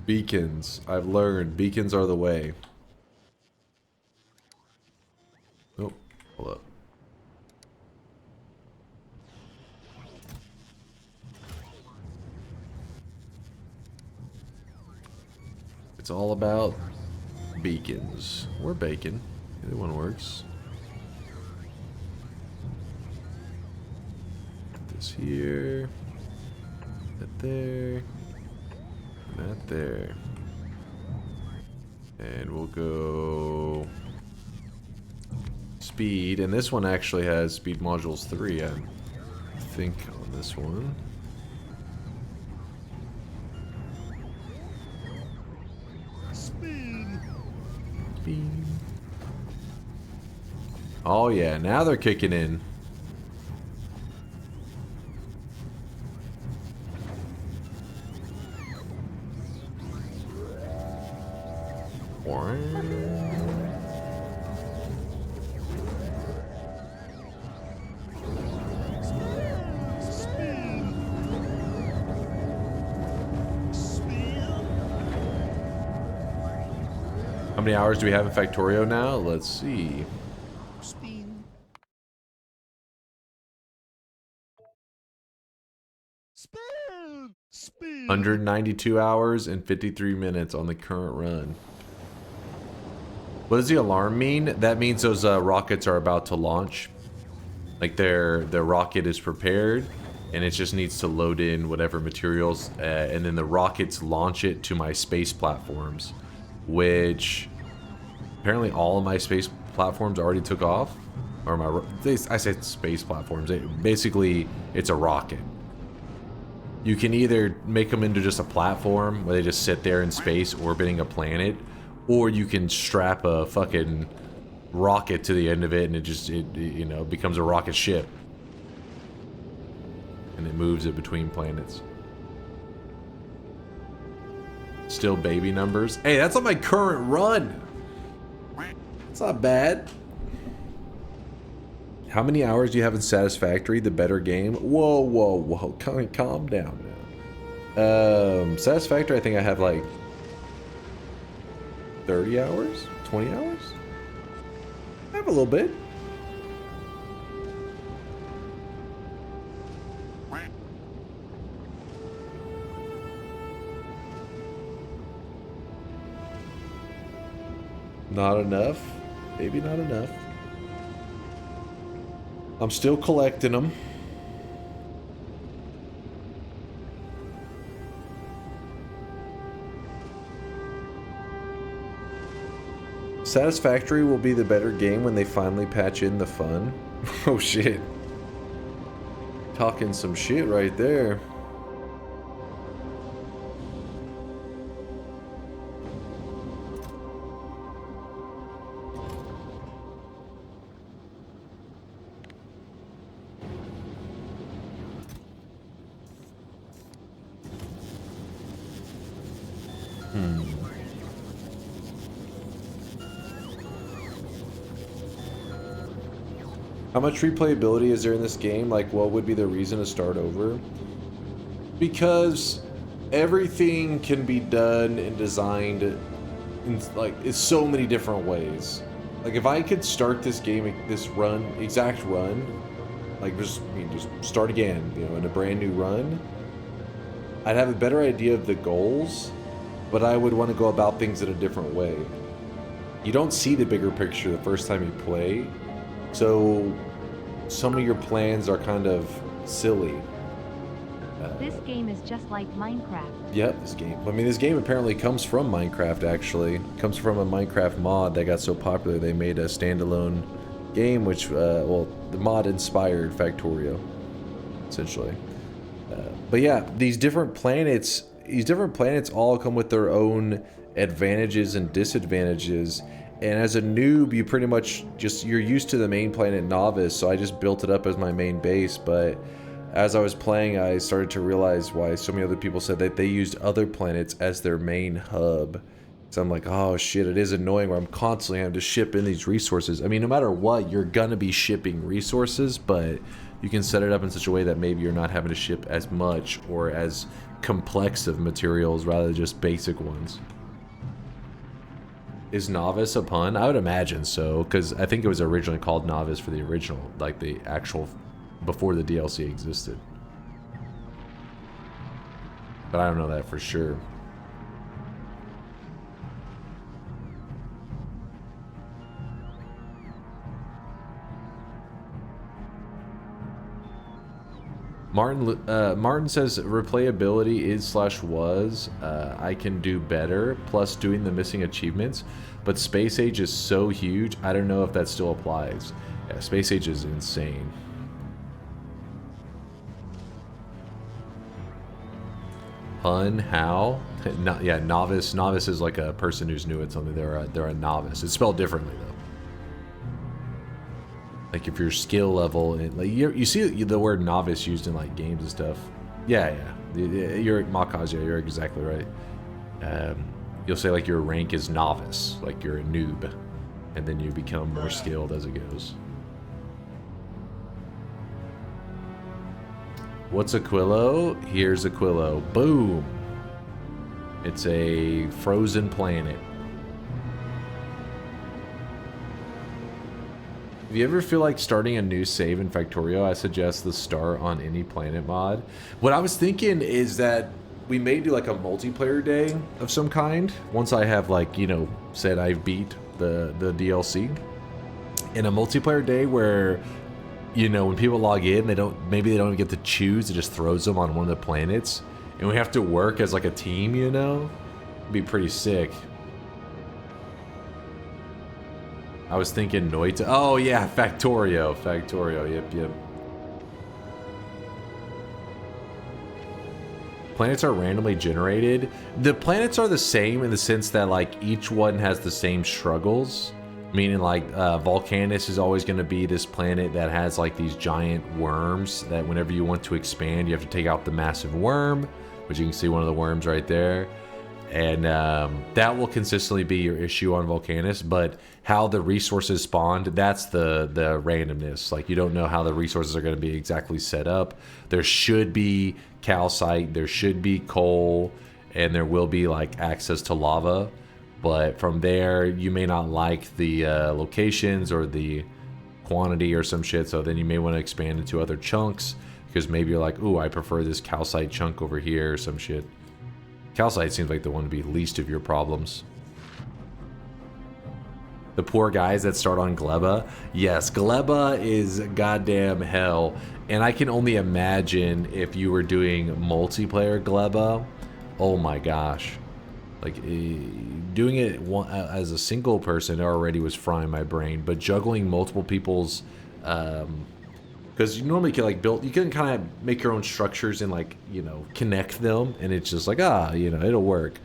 S6: Beacons. I've learned beacons are the way. Oh, hold up. It's all about beacons or bacon. Either one works. Put this here. That there. That there. And we'll go speed. And this one actually has speed modules 3, I think, on this one. Speed. Oh yeah, now they're kicking in. How many hours do we have in Factorio now? Let's see. 192 hours and 53 minutes on the current run. What does the alarm mean? That means those rockets are about to launch. Like their rocket is prepared, and it just needs to load in whatever materials, and then the rockets launch it to my space platforms, which apparently all of my space platforms already took off. Or I said space platforms. Basically, it's a rocket. You can either make them into just a platform where they just sit there in space orbiting a planet, or you can strap a fucking rocket to the end of it and it becomes a rocket ship. And it moves it between planets. Still baby numbers. Hey, that's on my current run. It's not bad. How many hours do you have in Satisfactory, the better game? Whoa, whoa, whoa. Calm down now. Satisfactory, I think I have like 30 hours? 20 hours? I have a little bit. Not enough. Maybe not enough. I'm still collecting them. Satisfactory will be the better game when they finally patch in the fun. Oh shit. Talking some shit right there. How much replayability is there in this game? Like, what would be the reason to start over? Because everything can be done and designed in so many different ways. Like, if I could start this game, this exact run, like just start again, in a brand new run, I'd have a better idea of the goals, but I would want to go about things in a different way. You don't see the bigger picture the first time you play, so some of your plans are kind of silly.
S2: This game is just like Minecraft.
S6: Yep, this game. I mean, this game apparently comes from Minecraft, actually. It comes from a Minecraft mod that got so popular they made a standalone game, which, well, the mod inspired Factorio, essentially. But yeah, these different planets all come with their own advantages and disadvantages. And as a noob, you pretty much you're used to the main planet Novice, so I just built it up as my main base. But as I was playing, I started to realize why so many other people said that they used other planets as their main hub. So I'm like, oh shit, it is annoying where I'm constantly having to ship in these resources. I mean, no matter what, you're gonna be shipping resources, but you can set it up in such a way that maybe you're not having to ship as much or as complex of materials rather than just basic ones. Is Novice a pun? I would imagine so, because I think it was originally called Novice for the original, like the actual, before the DLC existed. But I don't know that for sure. Martin says replayability is/was. I can do better, plus doing the missing achievements, but Space Age is so huge, I don't know if that still applies. Yeah, Space Age is insane. Pun? How? Yeah, novice. Novice is like a person who's new at something. They're a novice. It's spelled differently though. Like if your skill level, like you see the word novice used in like games and stuff. Yeah. You're Makazi. You're exactly right. You'll say like your rank is novice, like you're a noob, and then you become more skilled as it goes. What's Aquilo? Here's Aquilo. Boom. It's a frozen planet. If you ever feel like starting a new save in Factorio, I suggest the start on any planet mod. What I was thinking is that we may do like a multiplayer day of some kind. Once I have like, said I beat the DLC. In a multiplayer day where you know, when people log in, maybe they don't even get to choose. It just throws them on one of the planets. And we have to work as like a team, you know? It'd be pretty sick. I was thinking Noita. Oh yeah, Factorio. Factorio, yep. Planets are randomly generated. The planets are the same in the sense that like each one has the same struggles. Meaning like Volcanus is always going to be this planet that has like these giant worms that whenever you want to expand, you have to take out the massive worm, which you can see one of the worms right there. And that will consistently be your issue on Volcanus, but how the resources spawned, that's the randomness. Like you don't know how the resources are going to be exactly set up. There should be calcite, there should be coal, and there will be like access to lava. But from there, you may not like the locations or the quantity or some shit, so then you may want to expand into other chunks, because maybe you're like, ooh, I prefer this calcite chunk over here or some shit. Calcite seems like the one to be least of your problems. The poor guys that start on Gleba. Yes, Gleba is goddamn hell. And I can only imagine if you were doing multiplayer Gleba. Oh my gosh. Like, doing it as a single person already was frying my brain. But juggling multiple people's... because you normally can like you can kind of make your own structures and like, you know, connect them, and it's just like, you know, it'll work.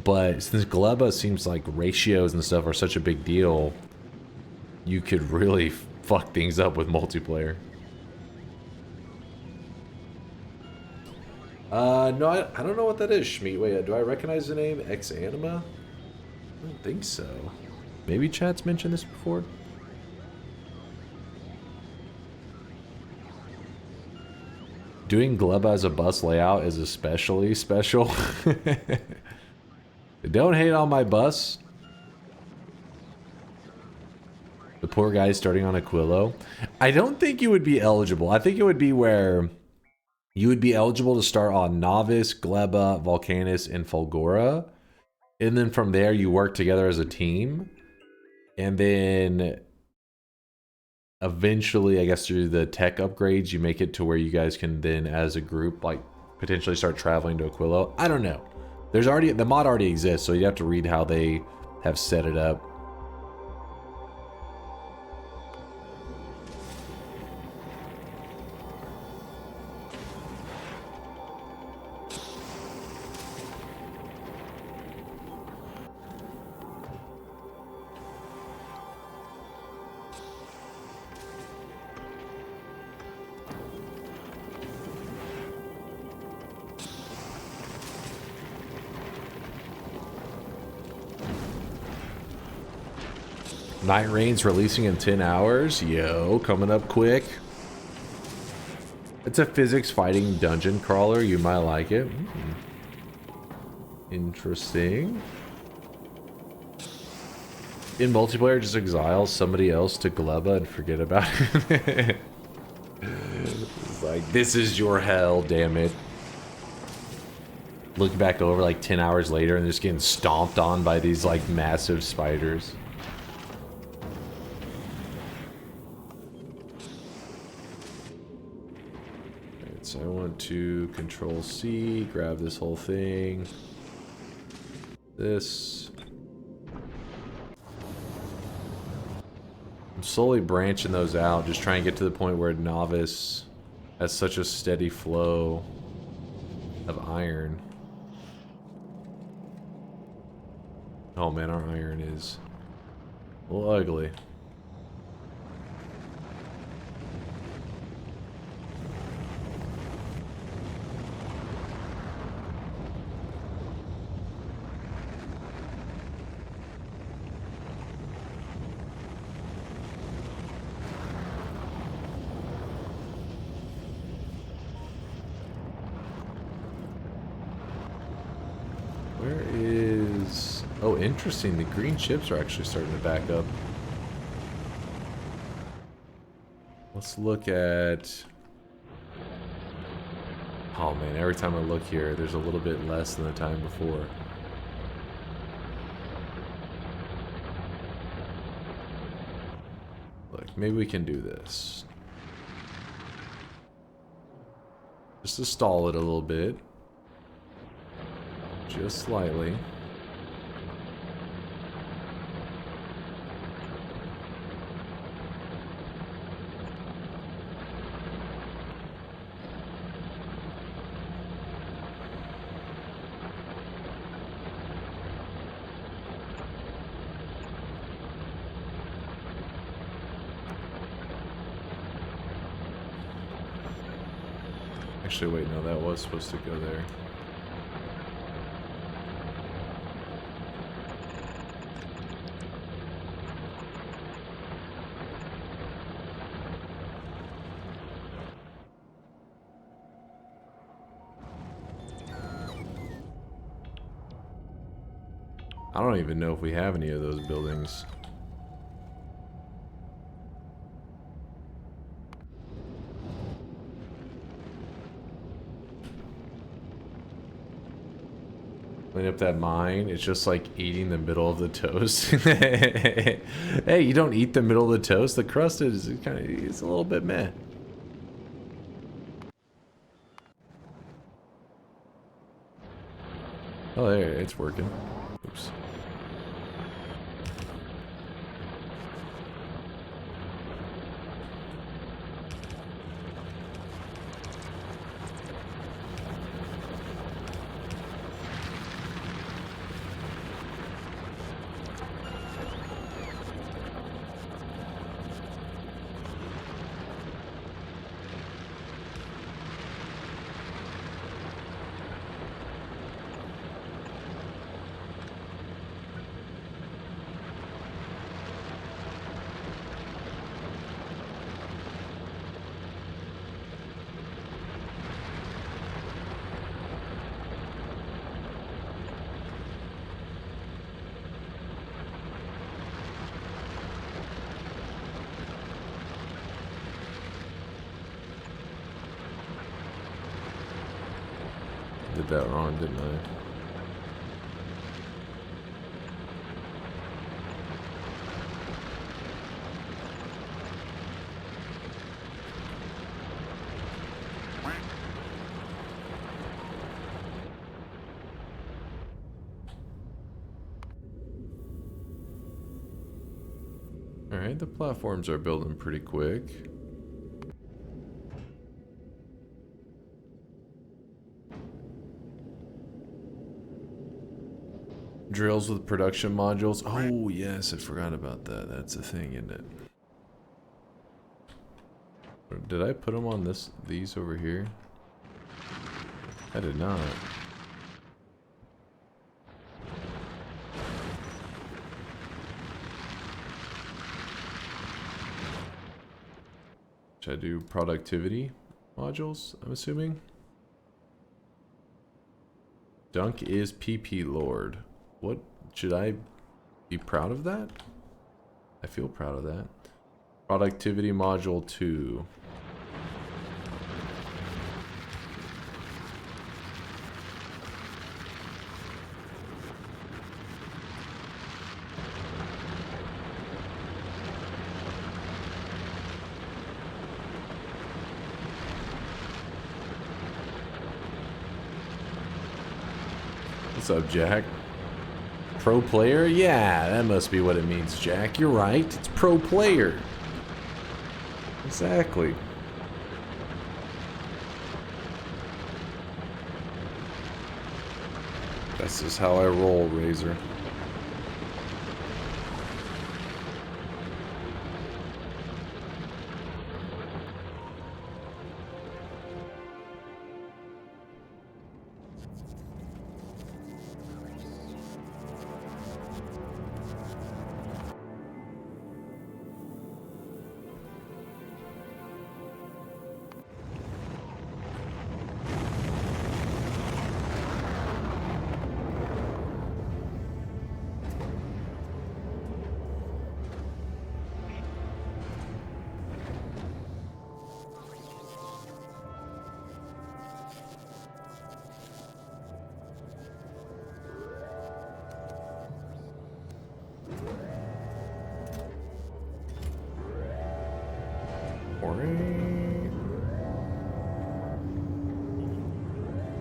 S6: But since Gleba seems like ratios and stuff are such a big deal, you could really fuck things up with multiplayer. No, I don't know what that is, Schmeat. Wait, do I recognize the name Ex Anima? I don't think so. Maybe chat's mentioned this before? Doing Gleba as a bus layout is especially special. Don't hate on my bus. The poor guy starting on Aquilo. I don't think you would be eligible. I think it would be where you would be eligible to start on Novice, Gleba, Volcanus, and Fulgora. And then from there, you work together as a team. And then... eventually, I guess through the tech upgrades, you make it to where you guys can then, as a group, like potentially start traveling to Aquilo. I don't know. There's already the mod already exists, so you have to read how they have set it up. Night Rain's releasing in 10 hours. Yo, coming up quick. It's a physics fighting dungeon crawler. You might like it. Interesting. In multiplayer, just exile somebody else to Gleba and forget about it. It's like, this is your hell, damn it. Look back over like 10 hours later and just getting stomped on by these like massive spiders. So I want to Control C, grab this whole thing. This. I'm slowly branching those out, just trying to get to the point where Novice has such a steady flow of iron. Oh man, our iron is a little ugly. Where is... Oh, interesting. The green chips are actually starting to back up. Let's look at... Oh man, every time I look here, there's a little bit less than the time before. Look, maybe we can do this. Just to stall it a little bit. Just slightly. Actually, wait, no, that was supposed to go there. I don't even know if we have any of those buildings. Clean up that mine. It's just like eating the middle of the toast. Hey, you don't eat the middle of the toast. The crust is kind of, it's a little bit meh. Oh, there, it's working. Oops. Did that wrong, didn't I? Alright, the platforms are building pretty quick. Drills with production modules. Oh, yes, I forgot about that. That's a thing, isn't it? Did I put them on these over here? I did not. Should I do productivity modules, I'm assuming? Dunk is PP Lord. What, should I be proud of that? I feel proud of that. Productivity module 2. What's up, Jack? Pro player? Yeah, that must be what it means, Jack. You're right. It's pro player. Exactly. That's just how I roll, Razor.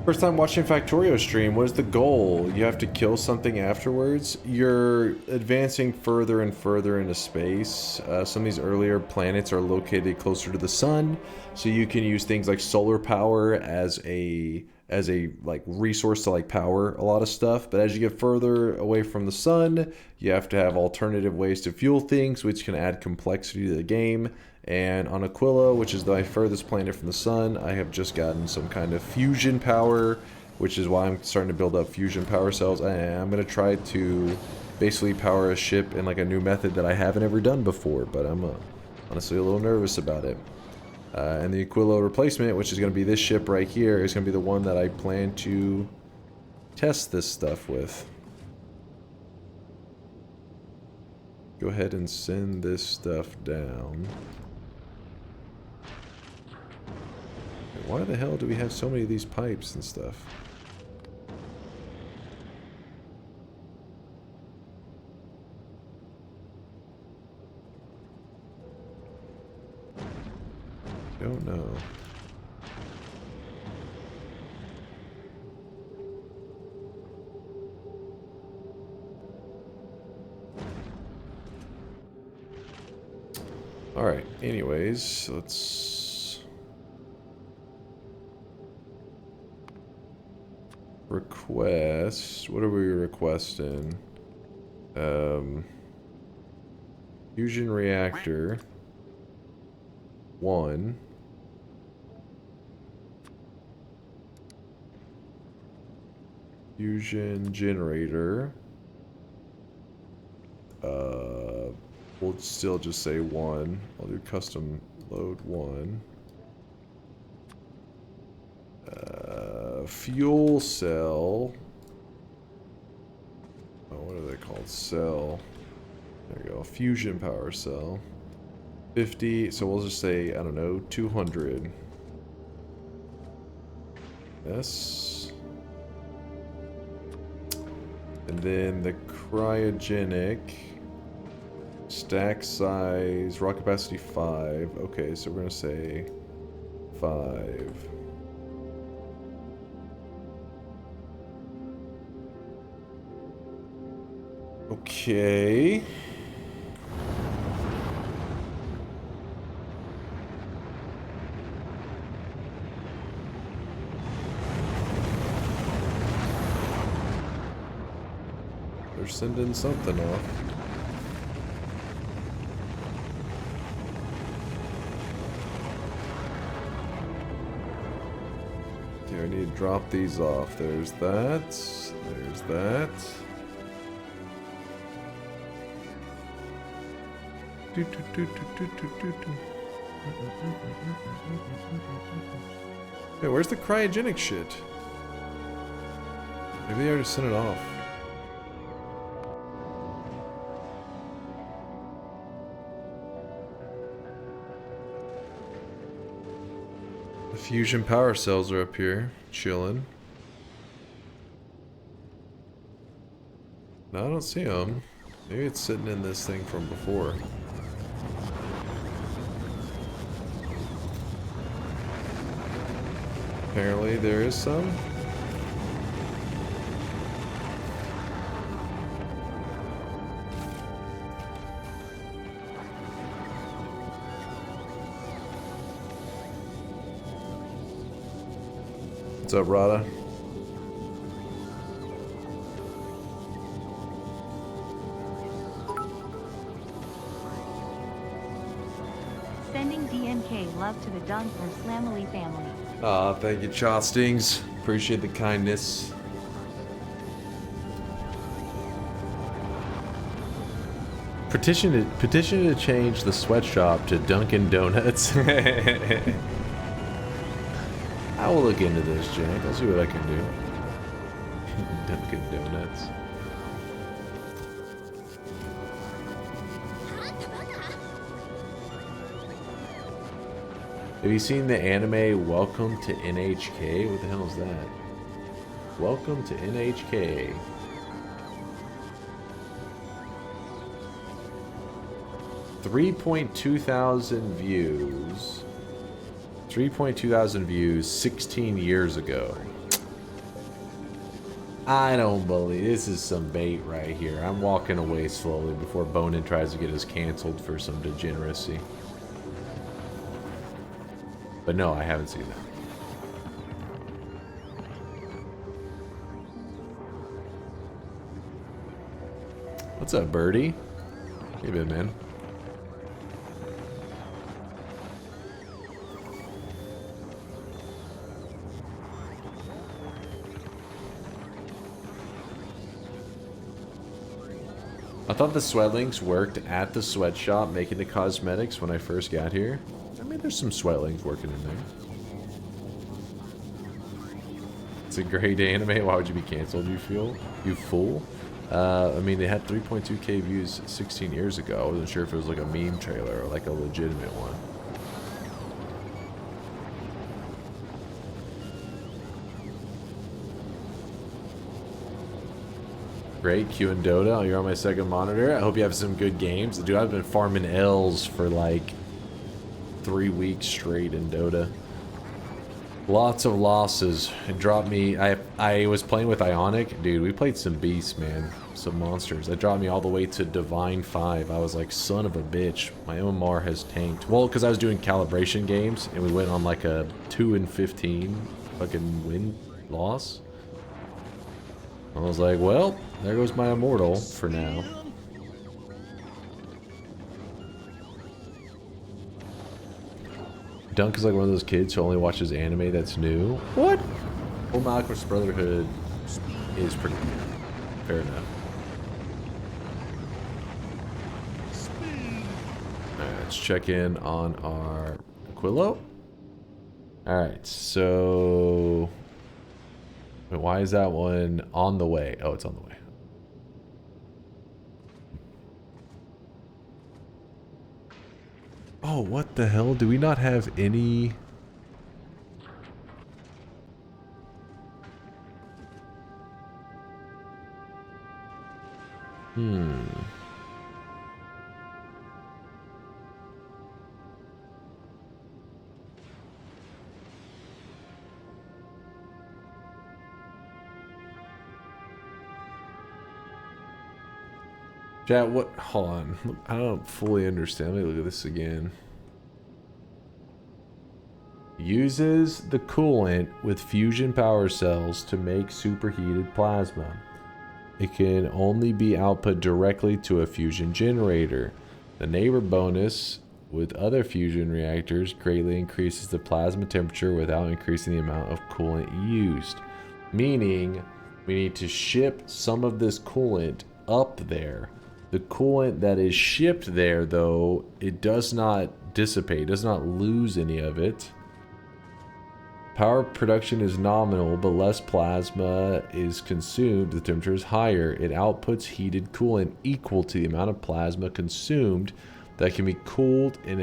S6: First time watching Factorio stream, what is the goal? You have to kill something afterwards? You're advancing further and further into space. Some of these earlier planets are located closer to the sun, so you can use things like solar power as a like resource to like power a lot of stuff. But as you get further away from the sun, you have to have alternative ways to fuel things, which can add complexity to the game. And on Aquila, which is my furthest planet from the sun, I have just gotten some kind of fusion power, which is why I'm starting to build up fusion power cells. I'm going to try to basically power a ship in like a new method that I haven't ever done before, but I'm honestly a little nervous about it. And the Aquila replacement, which is going to be this ship right here, is going to be the one that I plan to test this stuff with. Go ahead and send this stuff down. Why the hell do we have so many of these pipes and stuff? Don't know. Alright, anyways, let's... request... What are we requesting? Fusion reactor. 1. Fusion generator. We'll still just say 1. I'll do custom load 1. Fuel cell. Oh, what are they called? Cell. There we go. Fusion power cell. 50. So we'll just say, I don't know, 200. Yes. And then the cryogenic. Stack size. Raw capacity 5. Okay, so we're going to say 5. Okay. They're sending something off. Okay, I need to drop these off. There's that. There's that. Hey, where's the cryogenic shit? Maybe they already sent it off. The fusion power cells are up here, chilling. No, I don't see them. Maybe it's sitting in this thing from before. Apparently there is some. What's up, Rada?
S2: Sending DNK love to the DunkOrSlam family.
S6: Aw, thank you, Chostings. Appreciate the kindness. Petition to change the sweatshop to Dunkin' Donuts. I will look into this, Jack. I'll see what I can do. Dunkin' Donuts. Have you seen the anime Welcome to NHK? What the hell is that? Welcome to NHK. $3.2 thousand views. 3.2 thousand views 16 years ago. I don't believe this is some bait right here. I'm walking away slowly before Bonin tries to get us canceled for some degeneracy. But no, I haven't seen that. What's up, Birdie? Hey, bit man. I thought the sweatlings worked at the sweatshop making the cosmetics when I first got here. I mean, there's some sweatlings working in there. It's a great anime. Why would you be canceled, you fool? I mean, they had 3.2k views 16 years ago. I wasn't sure if it was like a meme trailer or like a legitimate one. Great, Q and Dota. You're on my second monitor. I hope you have some good games. Dude, I've been farming L's for like 3 weeks straight in Dota. Lots of losses. It dropped me. I was playing with Ionic. Dude, we played some beasts, man. Some monsters. That dropped me all the way to Divine 5. I was like, son of a bitch. My MMR has tanked. Well, because I was doing calibration games, and we went on like a 2-15 fucking win-loss. I was like, well, there goes my immortal for now. Dunk is like one of those kids who only watches anime that's new. What? Full Alchemist Brotherhood is pretty good. Fair enough. Alright, let's check in on our Aquilo. Alright, so... why is that one on the way? Oh, it's on the way. Oh, what the hell? Do we not have any... Chat, what? Hold on. I don't fully understand. Let me look at this again. Uses the coolant with fusion power cells to make superheated plasma. It can only be output directly to a fusion generator. The neighbor bonus with other fusion reactors greatly increases the plasma temperature without increasing the amount of coolant used. Meaning, we need to ship some of this coolant up there. The coolant that is shipped there, though, it does not dissipate, does not lose any of it. Power production is nominal, but less plasma is consumed. The temperature is higher. It outputs heated coolant equal to the amount of plasma consumed that can be cooled in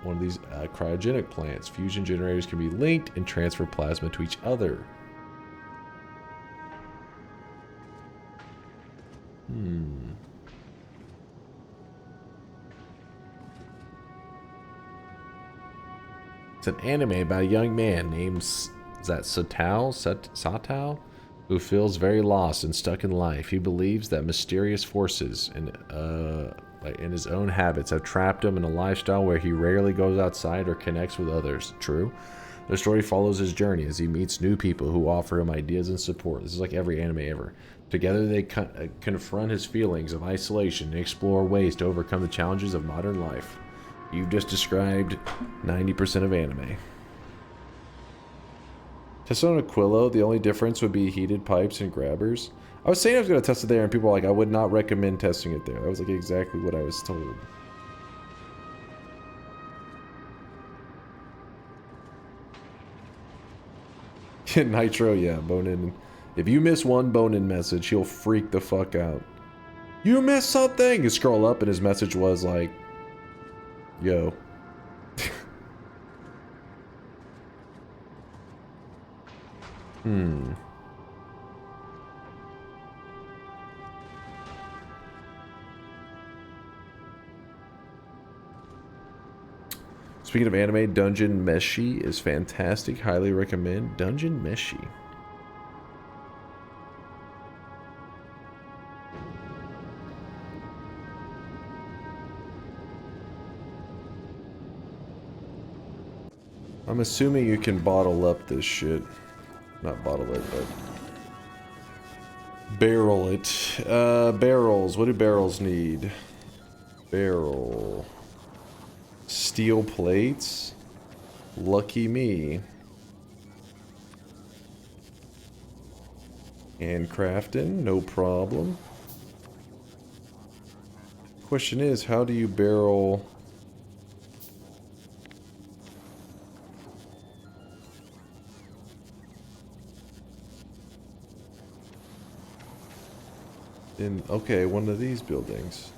S6: one of these cryogenic plants. Fusion generators can be linked and transfer plasma to each other. It's an anime about a young man named Satao, who feels very lost and stuck in life. He believes that mysterious forces in his own habits have trapped him in a lifestyle where he rarely goes outside or connects with others. True. The story follows his journey as he meets new people who offer him ideas and support. This is like every anime ever. Together they confront his feelings of isolation and explore ways to overcome the challenges of modern life. You've just described 90% of anime. Test on Aquilo, the only difference would be heated pipes and grabbers. I was saying I was going to test it there, and people were like, I would not recommend testing it there. That was like exactly what I was told. Nitro, yeah, Bonin. If you miss one Bonin message, he'll freak the fuck out. You missed something! You scroll up, and his message was like, yo. Speaking of anime, Dungeon Meshi is fantastic. Highly recommend Dungeon Meshi. I'm assuming you can bottle up this shit. Not bottle it, but barrel it. Barrels. What do barrels need? Barrel. Steel plates? Lucky me. Handcrafting, no problem. Question is, how do you barrel... in, okay, one of these buildings.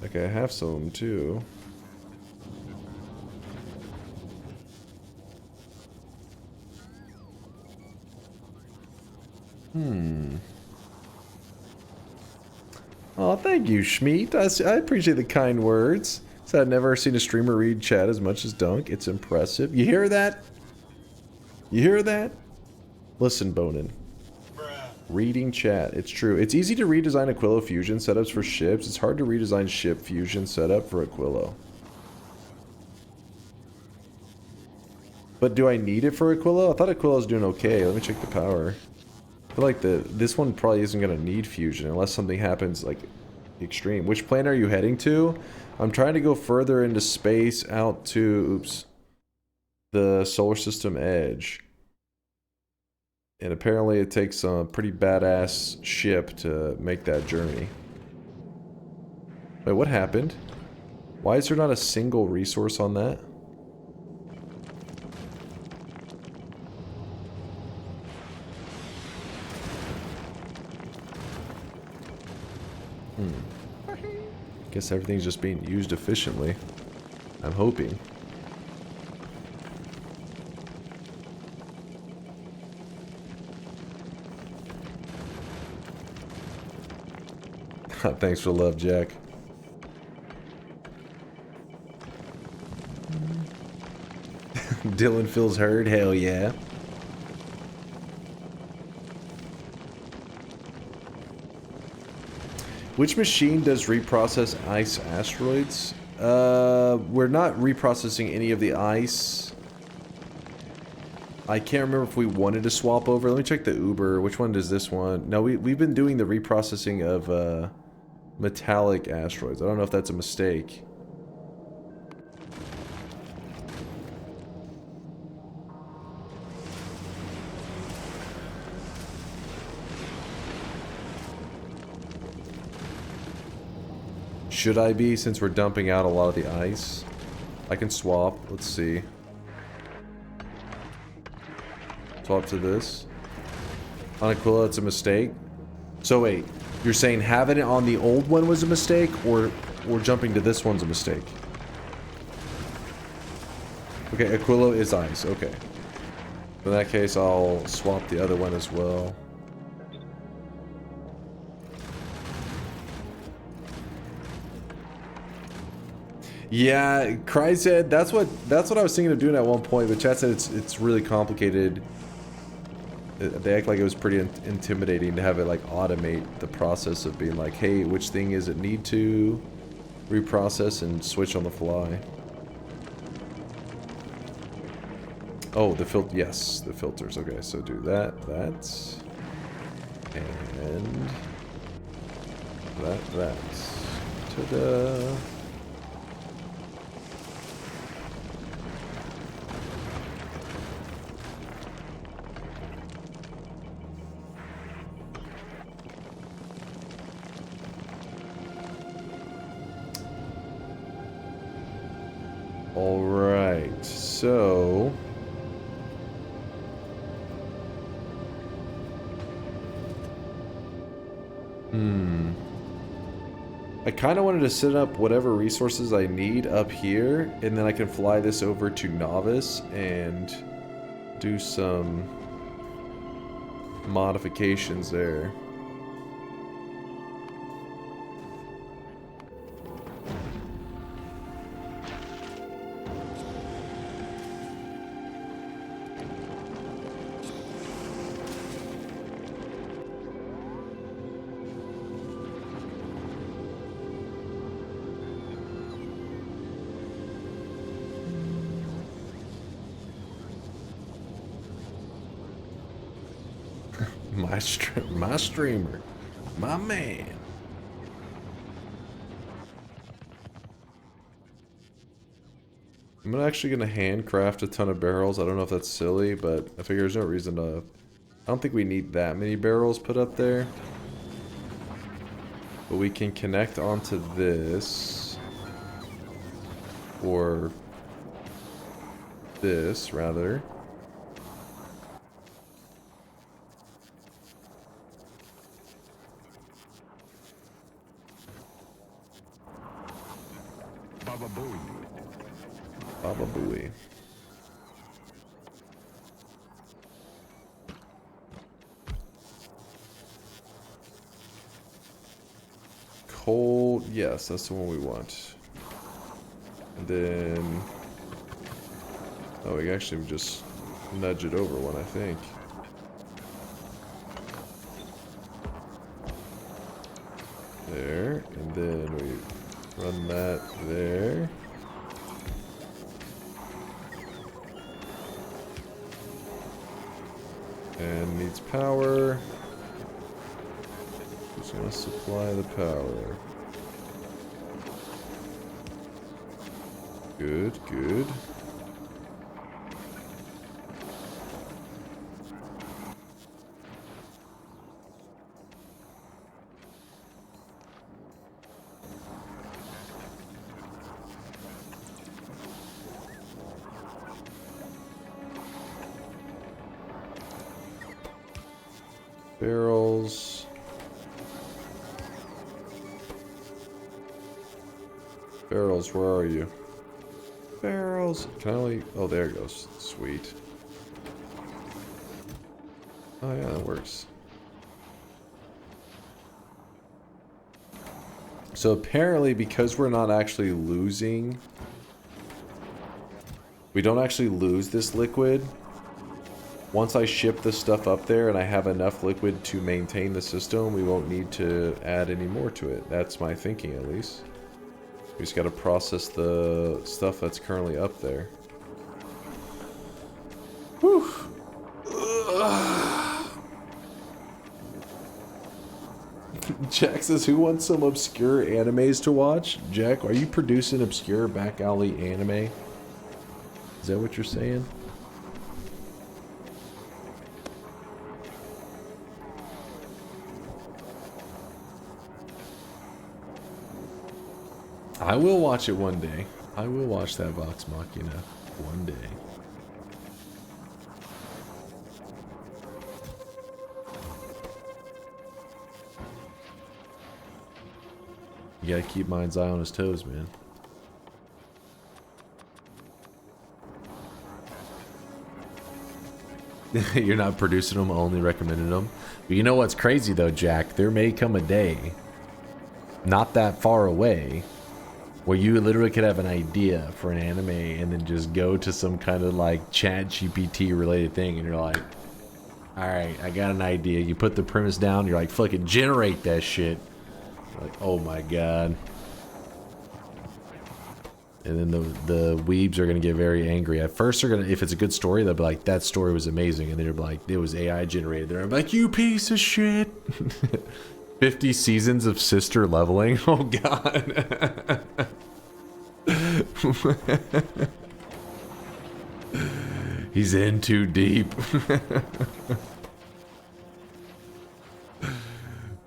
S6: Okay, I have some of them too. Oh, thank you, Schmeat. I appreciate the kind words. So I've never seen a streamer read chat as much as Dunk. It's impressive. You hear that? You hear that? Listen, Bonin. Reading chat. It's true. It's easy to redesign Aquilo fusion setups for ships. It's hard to redesign ship fusion setup for Aquilo. But do I need it for Aquilo? I thought Aquilo was doing okay. Let me check the power. I feel like this one probably isn't going to need fusion unless something happens like extreme. Which planet are you heading to? I'm trying to go further into space out to, oops, the solar system edge. And apparently it takes a pretty badass ship to make that journey. Wait, what happened? Why is there not a single resource on that? Guess everything's just being used efficiently. I'm hoping. Thanks for the love, Jack. Dylan feels heard? Hell yeah. Which machine does reprocess ice asteroids? We're not reprocessing any of the ice. I can't remember if we wanted to swap over. Let me check the Uber. Which one does this one? No, we've been doing the reprocessing of metallic asteroids. I don't know if that's a mistake. Should I be, since we're dumping out a lot of the ice? I can swap. Let's see. Swap to this. On Aquila, it's a mistake. So wait, you're saying having it on the old one was a mistake, or jumping to this one's a mistake? Okay, Aquila is ice. Okay. In that case, I'll swap the other one as well. Yeah, Cry said that's what I was thinking of doing at one point, but chat said it's really complicated. They act like it was pretty intimidating to have it like automate the process of being like, hey, which thing is it need to reprocess and switch on the fly. Oh, the filter. Yes, the filters. Okay, so do that, and that. Ta-da. Alright, so... I kind of wanted to set up whatever resources I need up here, and then I can fly this over to Novice and do some modifications there. My streamer. My man. I'm actually gonna handcraft a ton of barrels. I don't know if that's silly, but I figure there's no reason to... I don't think we need that many barrels put up there. But we can connect onto this. Or... this, rather.
S8: Baba Booey.
S6: Baba Booey. Cold, yes, that's the one we want. And then... oh, we actually just nudge it over one, I think. There, and then we run that there. And needs power. Who's gonna supply the power? Good, good. Barrels. Barrels, where are you? Barrels. Can I only... oh, there it goes. Sweet. Oh yeah, that works. So apparently, because we're not actually losing... we don't actually lose this liquid. Once I ship this stuff up there and I have enough liquid to maintain the system, we won't need to add any more to it. That's my thinking, at least. We just gotta process the stuff that's currently up there. Whew. Jack says, who wants some obscure animes to watch? Jack, are you producing obscure back alley anime? Is that what you're saying? I will watch it one day. I will watch that Vox Machina one day. You gotta keep mind's eye on his toes, man. You're not producing them, only recommending them. But you know what's crazy though, Jack? There may come a day, not that far away, where you literally could have an idea for an anime and then just go to some kind of like chat GPT related thing and you're like, alright, I got an idea. You put the premise down, you're like, fucking generate that shit. You're like, oh my god. And then the weebs are gonna get very angry. At first they're gonna, if it's a good story, they'll be like, that story was amazing. And then they'll be like, it was AI generated. They're like, you piece of shit. 50 seasons of sister leveling. Oh god. He's in too deep.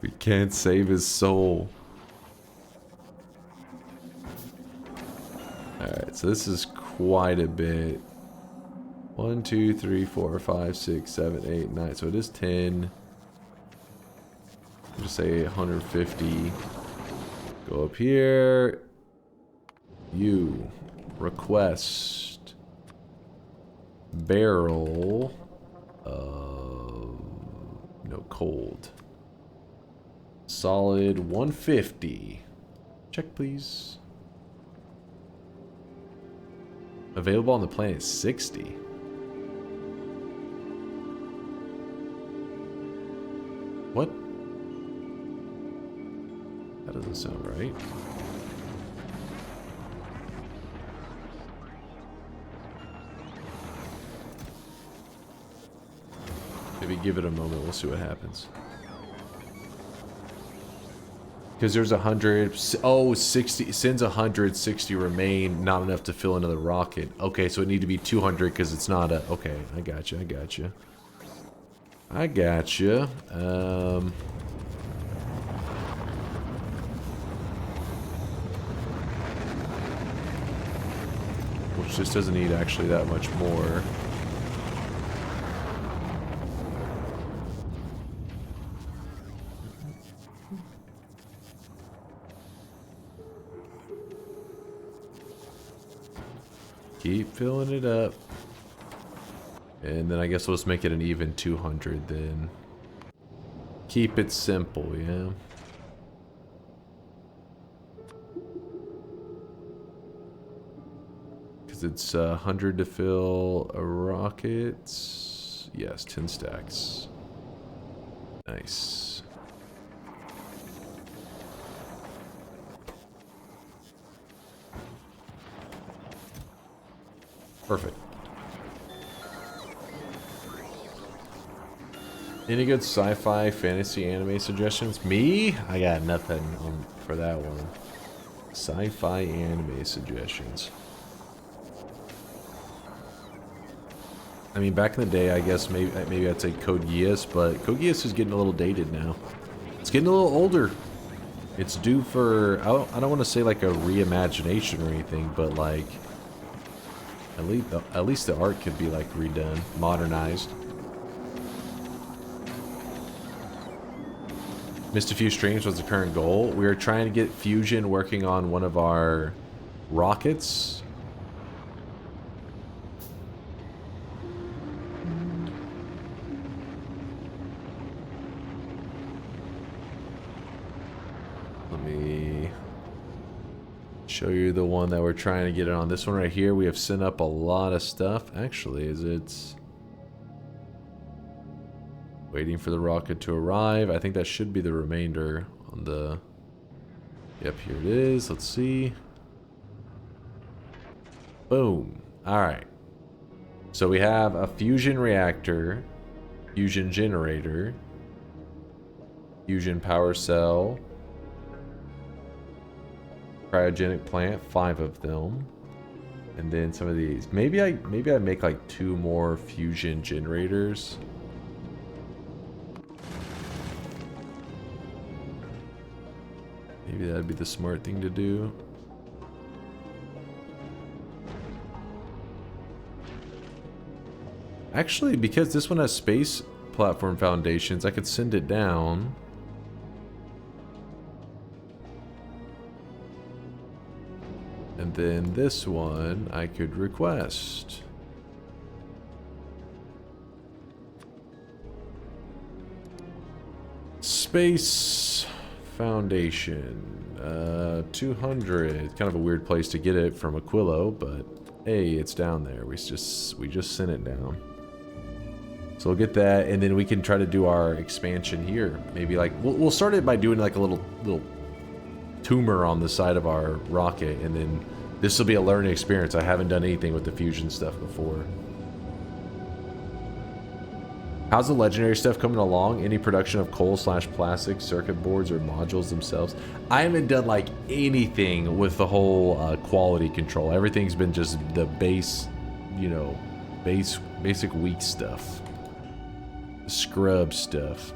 S6: We can't save his soul. Alright, so this is quite a bit. 1, 2, 3, 4, 5, 6, 7, 8, 9. So it is 10. Just say 150. Go up here. You request barrel of no cold. Solid 150. Check please. Available on the planet 60. What? That doesn't sound right. Maybe give it a moment. We'll see what happens. Because there's 100. Oh, 60. Sends 160 remain. Not enough to fill another rocket. Okay, so it need to be 200 because it's not a. Okay, I got you. I got you. I got you. Which just doesn't need actually that much more. Keep filling it up. And then I guess we'll just make it an even 200 then. Keep it simple, yeah. Because it's 100 to fill a rocket. Yes, 10 stacks. Nice. Perfect. Any good sci-fi fantasy anime suggestions? Me? I got nothing for that one. Sci-fi anime suggestions. I mean, back in the day, I guess maybe I'd say Code Geass, but Code Geass is getting a little dated now. It's getting a little older. It's due for, I don't want to say like a reimagination or anything, but like at least the art could be like redone, modernized. Missed a few streams. Was the current goal? We are trying to get Fusion working on one of our rockets. Let me show you the one that we're trying to get it on. This one right here, we have sent up a lot of stuff. Actually, is it waiting for the rocket to arrive? I think that should be the remainder on the... Yep, here it is. Let's see. Boom. Alright. So we have a fusion reactor, fusion generator, fusion power cell, cryogenic plant, 5 of them, and then some of these. Maybe I make like 2 more fusion generators. Maybe that'd be the smart thing to do. Actually, because this one has space platform foundations, I could send it down. And then this one I could request. Space foundation. 200. Kind of a weird place to get it from Aquilo, but hey, it's down there. We just sent it down. So we'll get that, and then we can try to do our expansion here. Maybe like we'll start it by doing like a little tumor on the side of our rocket, and then this will be a learning experience. I haven't done anything with the fusion stuff before. How's the legendary stuff coming along? Any production of coal/plastic circuit boards or modules themselves? I haven't done like anything with the whole quality control. Everything's been just the base, you know, basic weak stuff. Scrub stuff.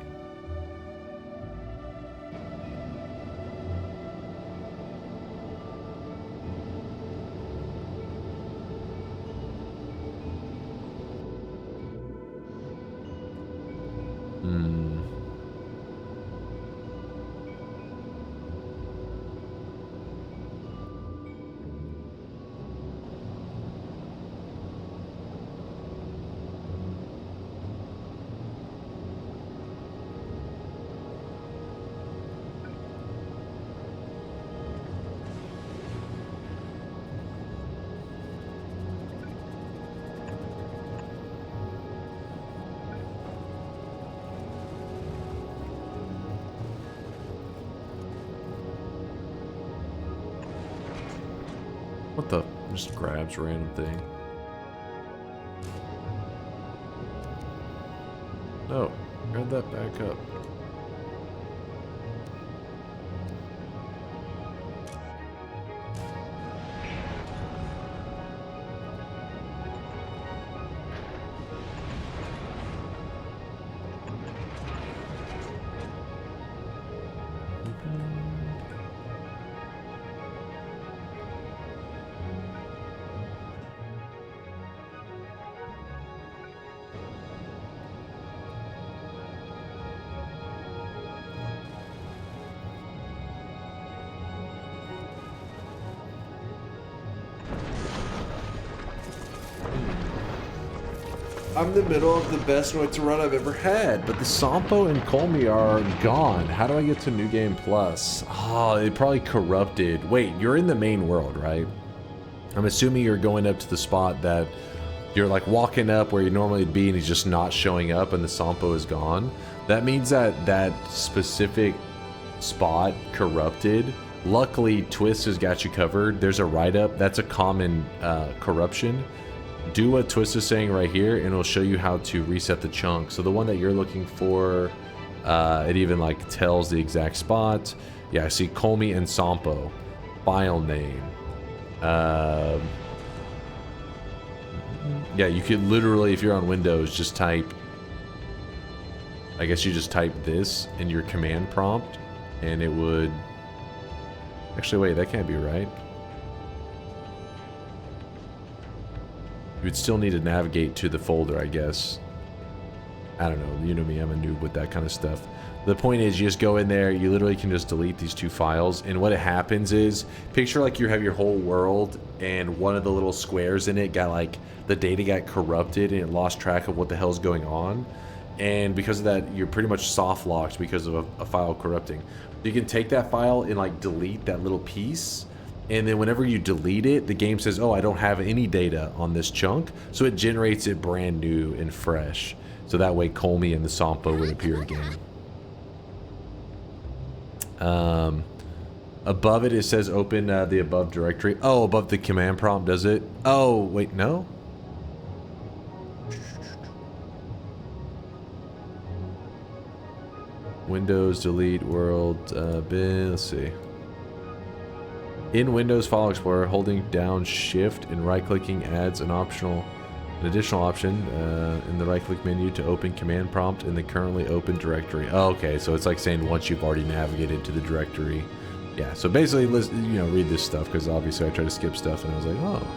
S6: What the? Just grabs random thing. No, grab that back up. I'm in the middle of the best Noite run I've ever had, but the Sampo and Colmy are gone. How do I get to New Game Plus? Oh, it probably corrupted. Wait, you're in the main world, right? I'm assuming you're going up to the spot that you're like walking up where you normally would be and he's just not showing up and the Sampo is gone. That means that that specific spot corrupted. Luckily, Twist has got you covered. There's a write-up. That's a common corruption. Do what Twist is saying right here and it'll show you how to reset the chunk. So the one that you're looking for, it even like tells the exact spot. Yeah, I see Colmy and Sampo. File name. Yeah, you could literally, if you're on Windows, just type, I guess you just type this in your command prompt and it would, actually wait, that can't be right. You would still need to navigate to the folder, I guess. I don't know, you know me, I'm a noob with that kind of stuff. The point is, you just go in there, you literally can just delete these two files, and what happens is, picture like you have your whole world, and one of the little squares in it got like, the data got corrupted, and it lost track of what the hell's going on, and because of that, you're pretty much soft locked because of a file corrupting. You can take that file and like delete that little piece, and then whenever you delete it, the game says, oh, I don't have any data on this chunk, so it generates it brand new and fresh. So that way Colmy and the Sampo would appear again. Above it, it says open the above directory. Oh, above the command prompt, does it? Oh, wait, no? Windows, delete, world, bin, let's see. In Windows File Explorer, holding down Shift and right-clicking adds an additional option in the right-click menu to open command prompt in the currently open directory. Oh, okay, so it's like saying once you've already navigated to the directory. Yeah, so basically, read this stuff, because obviously I tried to skip stuff and I was like, oh.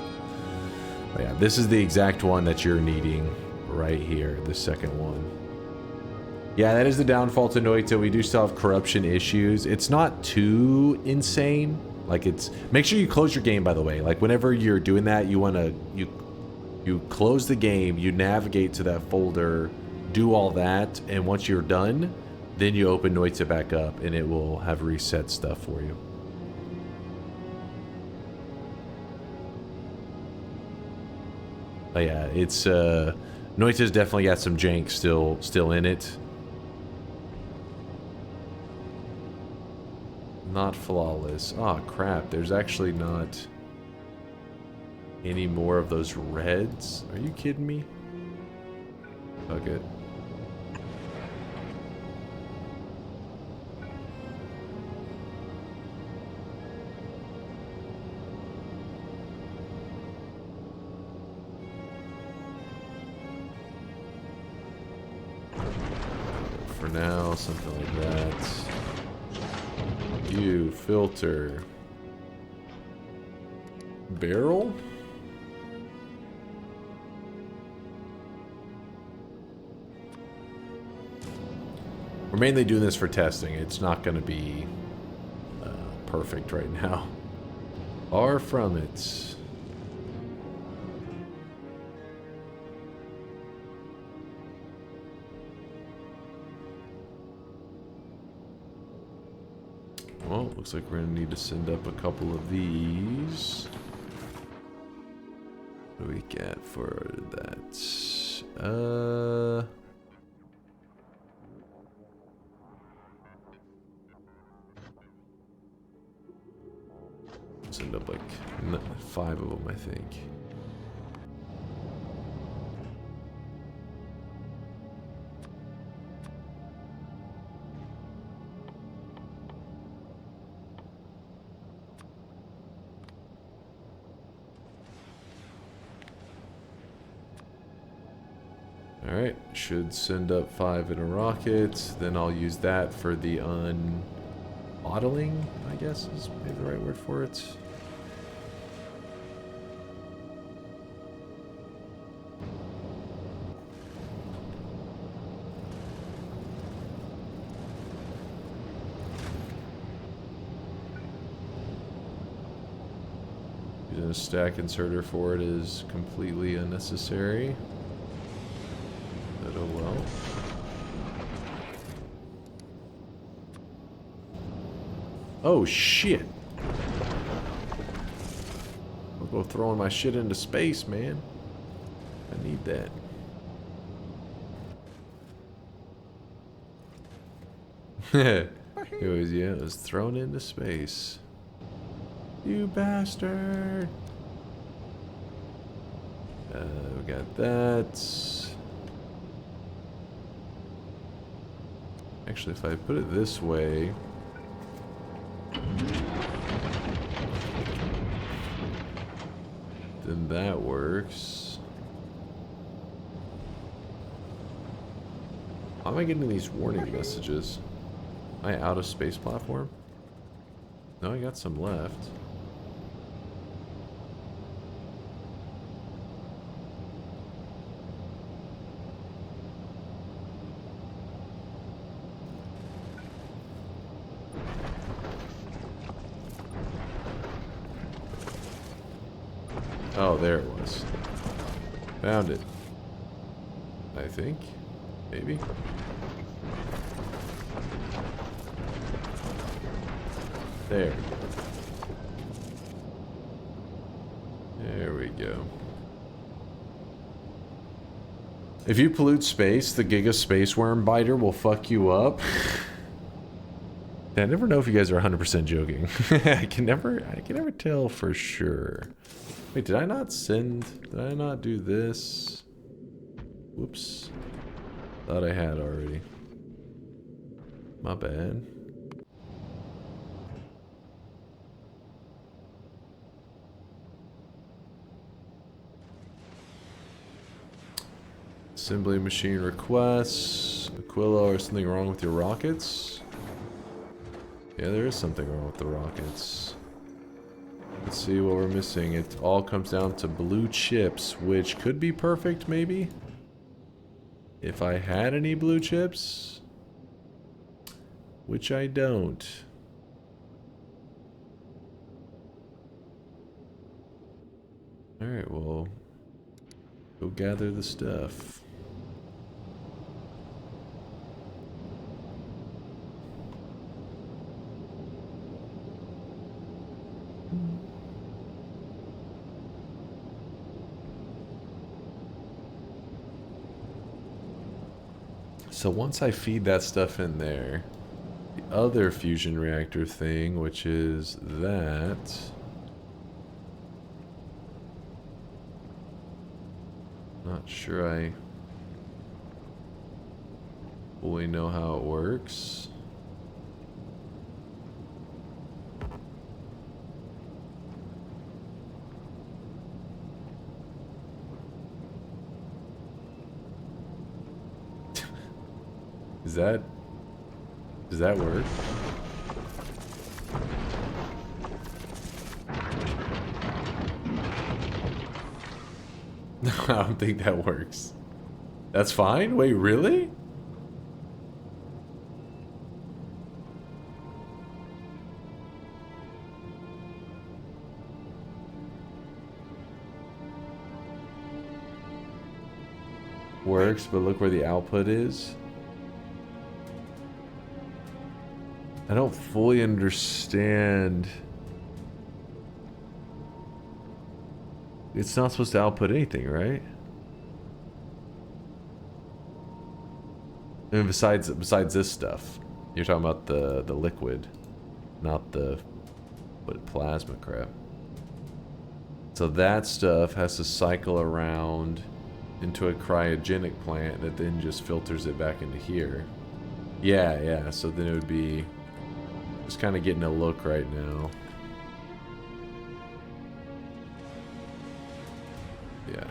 S6: But yeah, this is the exact one that you're needing right here, the second one. Yeah, that is the downfall to Noita. We do still have corruption issues. It's not too insane. Like, it's... Make sure you close your game, by the way. Like, whenever you're doing that, you want to... You close the game, you navigate to that folder, do all that, and once you're done, then you open Noita back up, and it will have reset stuff for you. But yeah, it's... Noita's definitely got some jank still in it. Not flawless. Oh crap, there's actually not any more of those reds. Are you kidding me? Fuck it. For now, something like that. You filter barrel. We're mainly doing this for testing. It's not going to be perfect right now. Far from it. Well, looks like we're going to need to send up a couple of these. What do we get for that? Send up like 5 of them, I think. Alright, should send up 5 in a rocket. Then I'll use that for the unbottling, I guess is maybe the right word for it. Using a stack inserter for it is completely unnecessary. But oh well. Oh shit! I'll go throwing my shit into space, man. I need that. It was thrown into space. You bastard! We got that. Actually, if I put it this way, then that works. How am I getting these warning messages? Am I out of space platform? No, I got some left. Oh, there it was. Found it. I think. Maybe. There. There we go. If you pollute space, the Giga Space Worm Biter will fuck you up. I never know if you guys are 100% joking. I can never tell for sure. Wait, did I not do this? Whoops. Thought I had already. My bad. Assembly machine requests. Aquila, is something wrong with your rockets? Yeah, there is something wrong with the rockets. Let's see what we're missing. It all comes down to blue chips, which could be perfect, maybe? If I had any blue chips. Which I don't. Alright, well, go gather the stuff. So once I feed that stuff in there, the other fusion reactor thing, which is that, not sure I fully know how it works. Does that work? No, I don't think that works. That's fine? Wait, really? Works, but look where the output is. I don't fully understand. It's not supposed to output anything, right? I mean, besides this stuff. You're talking about the liquid, not the plasma crap. So that stuff has to cycle around into a cryogenic plant that then just filters it back into here. Yeah, so then it would be just kind of getting a look right now. Yeah.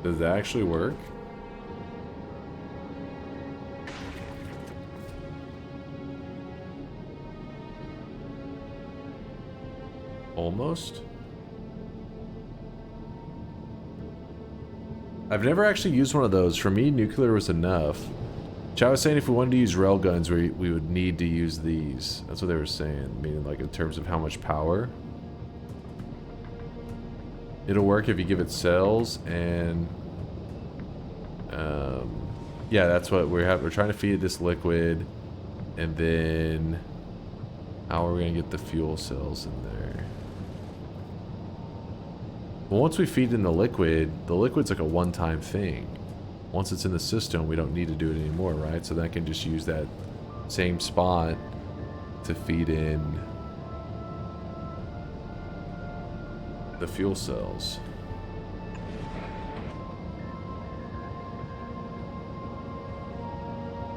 S6: Does that actually work? Almost. I've never actually used one of those. For me, nuclear was enough. Chow was saying if we wanted to use railguns, we would need to use these. That's what they were saying. Meaning, like, in terms of how much power. It'll work if you give it cells and... yeah, that's what we're trying to feed it this liquid. And then... how are we going to get the fuel cells in there? Well, once we feed in the liquid's like a one-time thing. Once it's in the system, we don't need to do it anymore, right? So then I can just use that same spot to feed in the fuel cells.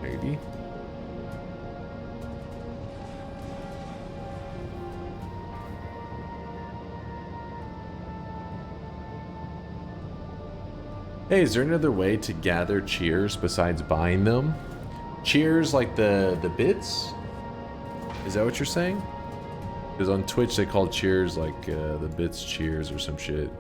S6: Maybe. Hey, is there another way to gather cheers besides buying them? Cheers like the bits? Is that what you're saying? Because on Twitch they call cheers like the bits cheers or some shit.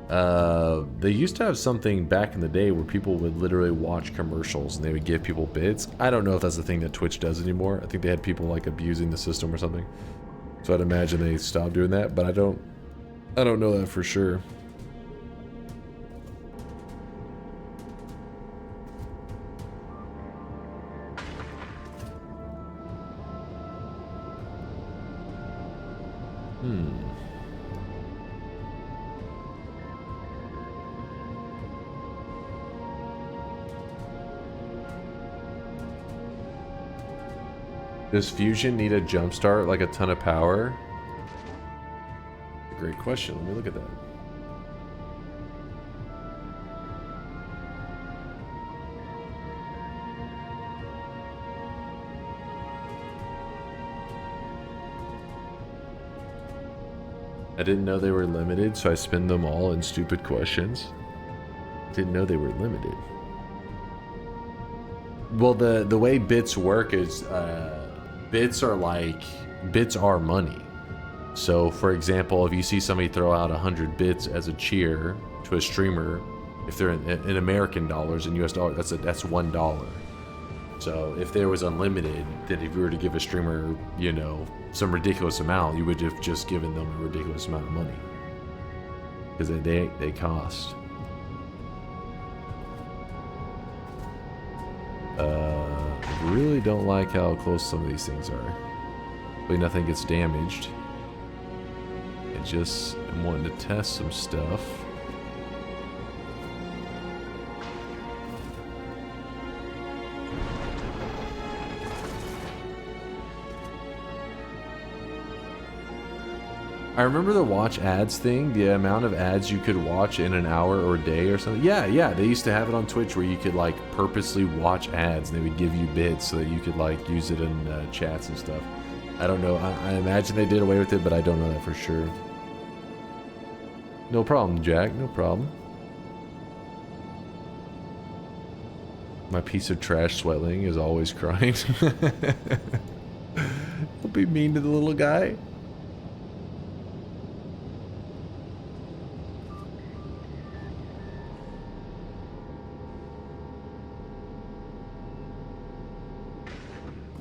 S6: They used to have something back in the day where people would literally watch commercials and they would give people bits. I don't know if that's the thing that Twitch does anymore. I think they had people like abusing the system or something. So I'd imagine they stopped doing that, but I don't know that for sure. Does fusion need a jump start like a ton of power? A great question. Let me look at that. I didn't know they were limited, so I spend them all in stupid questions. Didn't know they were limited. Well, the way bits work is bits are money. So, for example, if you see somebody throw out 100 bits as a cheer to a streamer, if they're in American dollars and US dollars, that's $1. So, if there was unlimited, then if you were to give a streamer, you know, some ridiculous amount, you would have just given them a ridiculous amount of money because they cost. I really don't like how close some of these things are. But nothing gets damaged. I just am wanting to test some stuff. I remember the watch ads thing, the amount of ads you could watch in an hour or a day or something. Yeah, they used to have it on Twitch where you could like purposely watch ads and they would give you bits so that you could like use it in chats and stuff. I don't know, I imagine they did away with it, but I don't know that for sure. No problem, Jack, no problem. My piece of trash Sweatling is always crying. Don't be mean to the little guy.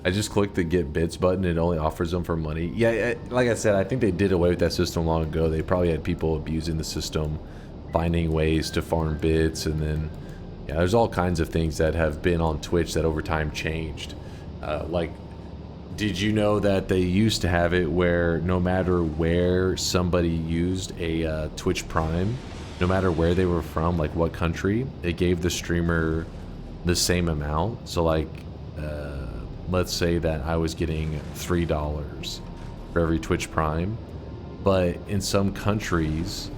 S6: I just clicked the get bits button. It only offers them for money. Yeah, like I said, I think they did away with that system long ago. They probably had people abusing the system, finding ways to farm bits, and then yeah, there's all kinds of things that have been on Twitch that over time changed. Like, did you know that they used to have it where no matter where somebody used a Twitch Prime, no matter where they were from, like what country, it gave the streamer the same amount. So like, let's say that I was getting $3 for every Twitch Prime, but in some countries,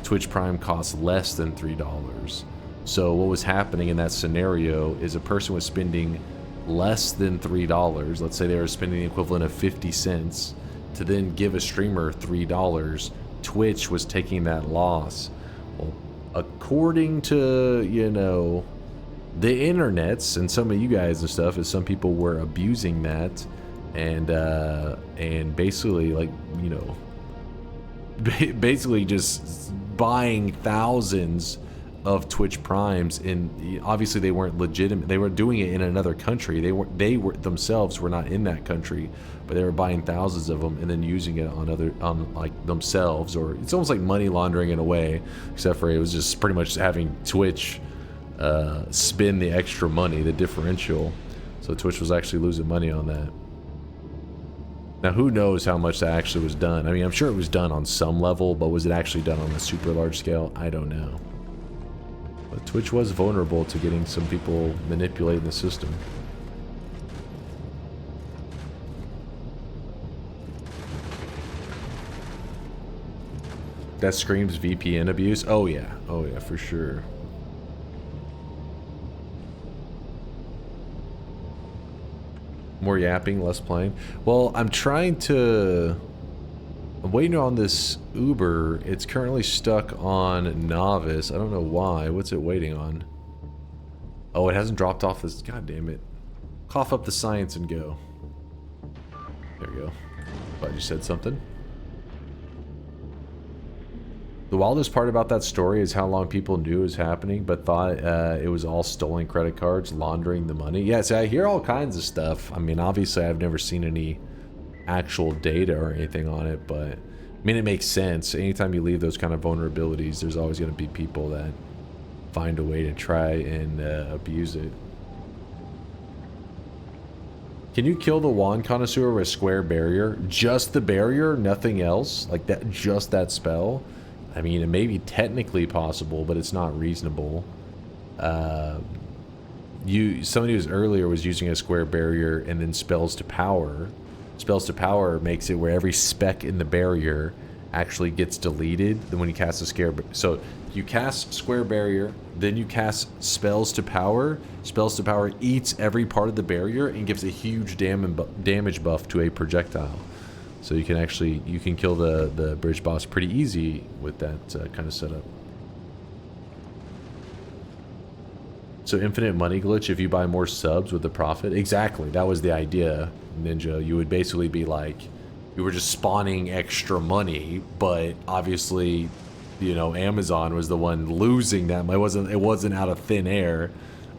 S6: Twitch Prime costs less than $3. So what was happening in that scenario is a person was spending less than $3. Let's say they were spending the equivalent of 50 cents to then give a streamer $3. Twitch was taking that loss. Well, according to, you know, the internets and some of you guys and stuff, is some people were abusing that and basically, like, you know, basically just buying thousands of Twitch Primes, and obviously they weren't legitimate. They were doing it in another country. They were themselves were not in that country, but they were buying thousands of them and then using it on like themselves, or it's almost like money laundering in a way, except for it was just pretty much having Twitch spin the extra money, the differential. So Twitch was actually losing money on that. Now, who knows how much that actually was done? I mean, I'm sure it was done on some level, but was it actually done on a super large scale? I don't know. But Twitch was vulnerable to getting some people manipulating the system. That screams VPN abuse? Oh yeah, for sure. More yapping, less playing. Well, I'm waiting on this Uber. It's currently stuck on novice. I don't know why. What's it waiting on? Oh, it hasn't dropped off this. God damn it. Cough up the science and go. There we go. Glad you said something. The wildest part about that story is how long people knew it was happening, but thought it was all stolen credit cards, laundering the money. Yeah, see, I hear all kinds of stuff. I mean, obviously, I've never seen any actual data or anything on it, but I mean, it makes sense. Anytime you leave those kind of vulnerabilities, there's always going to be people that find a way to try and abuse it. Can you kill the wand connoisseur with square barrier? Just the barrier, nothing else? Like that, just that spell? I mean, it may be technically possible, but it's not reasonable. Somebody who was earlier was using a square barrier and then spells to power. Spells to power makes it where every speck in the barrier actually gets deleted. Then when you cast a so you cast square barrier, then you cast spells to power. Spells to power eats every part of the barrier and gives a huge damage buff to a projectile. So you can kill the bridge boss pretty easy with that kind of setup. So infinite money glitch if you buy more subs with the profit. Exactly, that was the idea, Ninja. You would basically be like, you were just spawning extra money, but obviously, you know, Amazon was the one losing that. It wasn't out of thin air.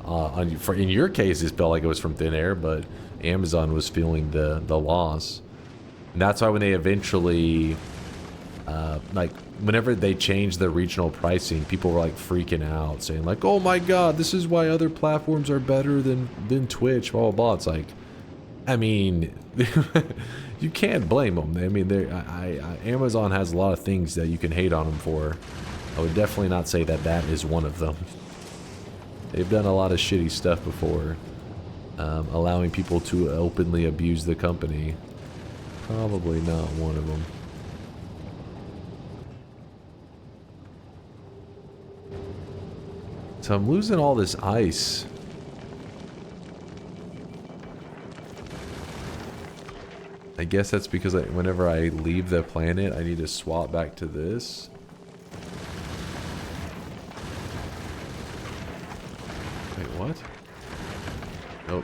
S6: In your case, it felt like it was from thin air, but Amazon was feeling the loss. And that's why when they eventually, like, whenever they changed the regional pricing, people were like freaking out, saying like, "Oh my God, this is why other platforms are better than Twitch." Blah blah blah. It's like, I mean, you can't blame them. I mean, Amazon has a lot of things that you can hate on them for. I would definitely not say that that is one of them. They've done a lot of shitty stuff before, allowing people to openly abuse the company. Probably not one of them. So I'm losing all this ice. I guess that's because whenever I leave the planet, I need to swap back to this. Wait, what? Nope.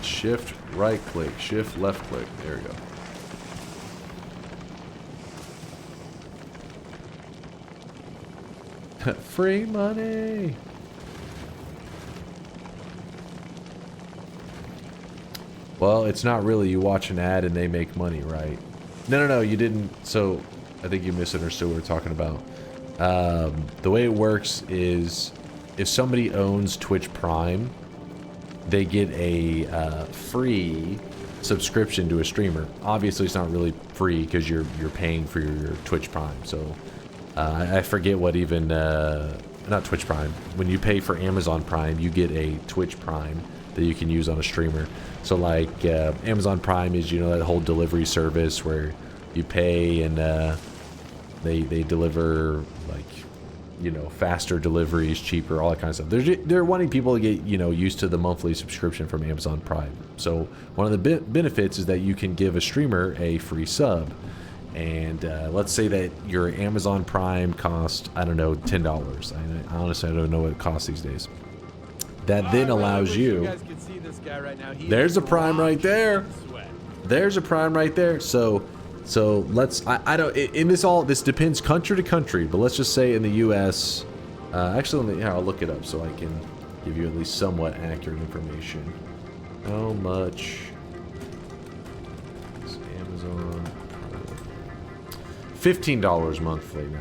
S6: Shift right click, shift left click. There we go. Free money! Well, it's not really. You watch an ad and they make money, right? No, you didn't. So, I think you misunderstood what we're talking about. The way it works is, if somebody owns Twitch Prime, they get a free subscription to a streamer. Obviously, it's not really free because you're paying for your Twitch Prime. So, I forget what even, not Twitch Prime. When you pay for Amazon Prime, you get a Twitch Prime that you can use on a streamer. So like Amazon Prime is, you know, that whole delivery service where you pay and they deliver, like, you know, faster deliveries, cheaper, all that kind of stuff. They're wanting people to get, you know, used to the monthly subscription from Amazon Prime. So one of the benefits is that you can give a streamer a free sub. And let's say that your Amazon Prime cost, I don't know, $10. I honestly, I don't know what it costs these days. That then allows you.
S1: guys can see this guy right now.
S6: There's a Prime right there. There's a Prime right there. So let's. I don't. In this depends country to country, but let's just say in the U.S. Actually, I'll look it up so I can give you at least somewhat accurate information. How much is Amazon Prime? $15 monthly now.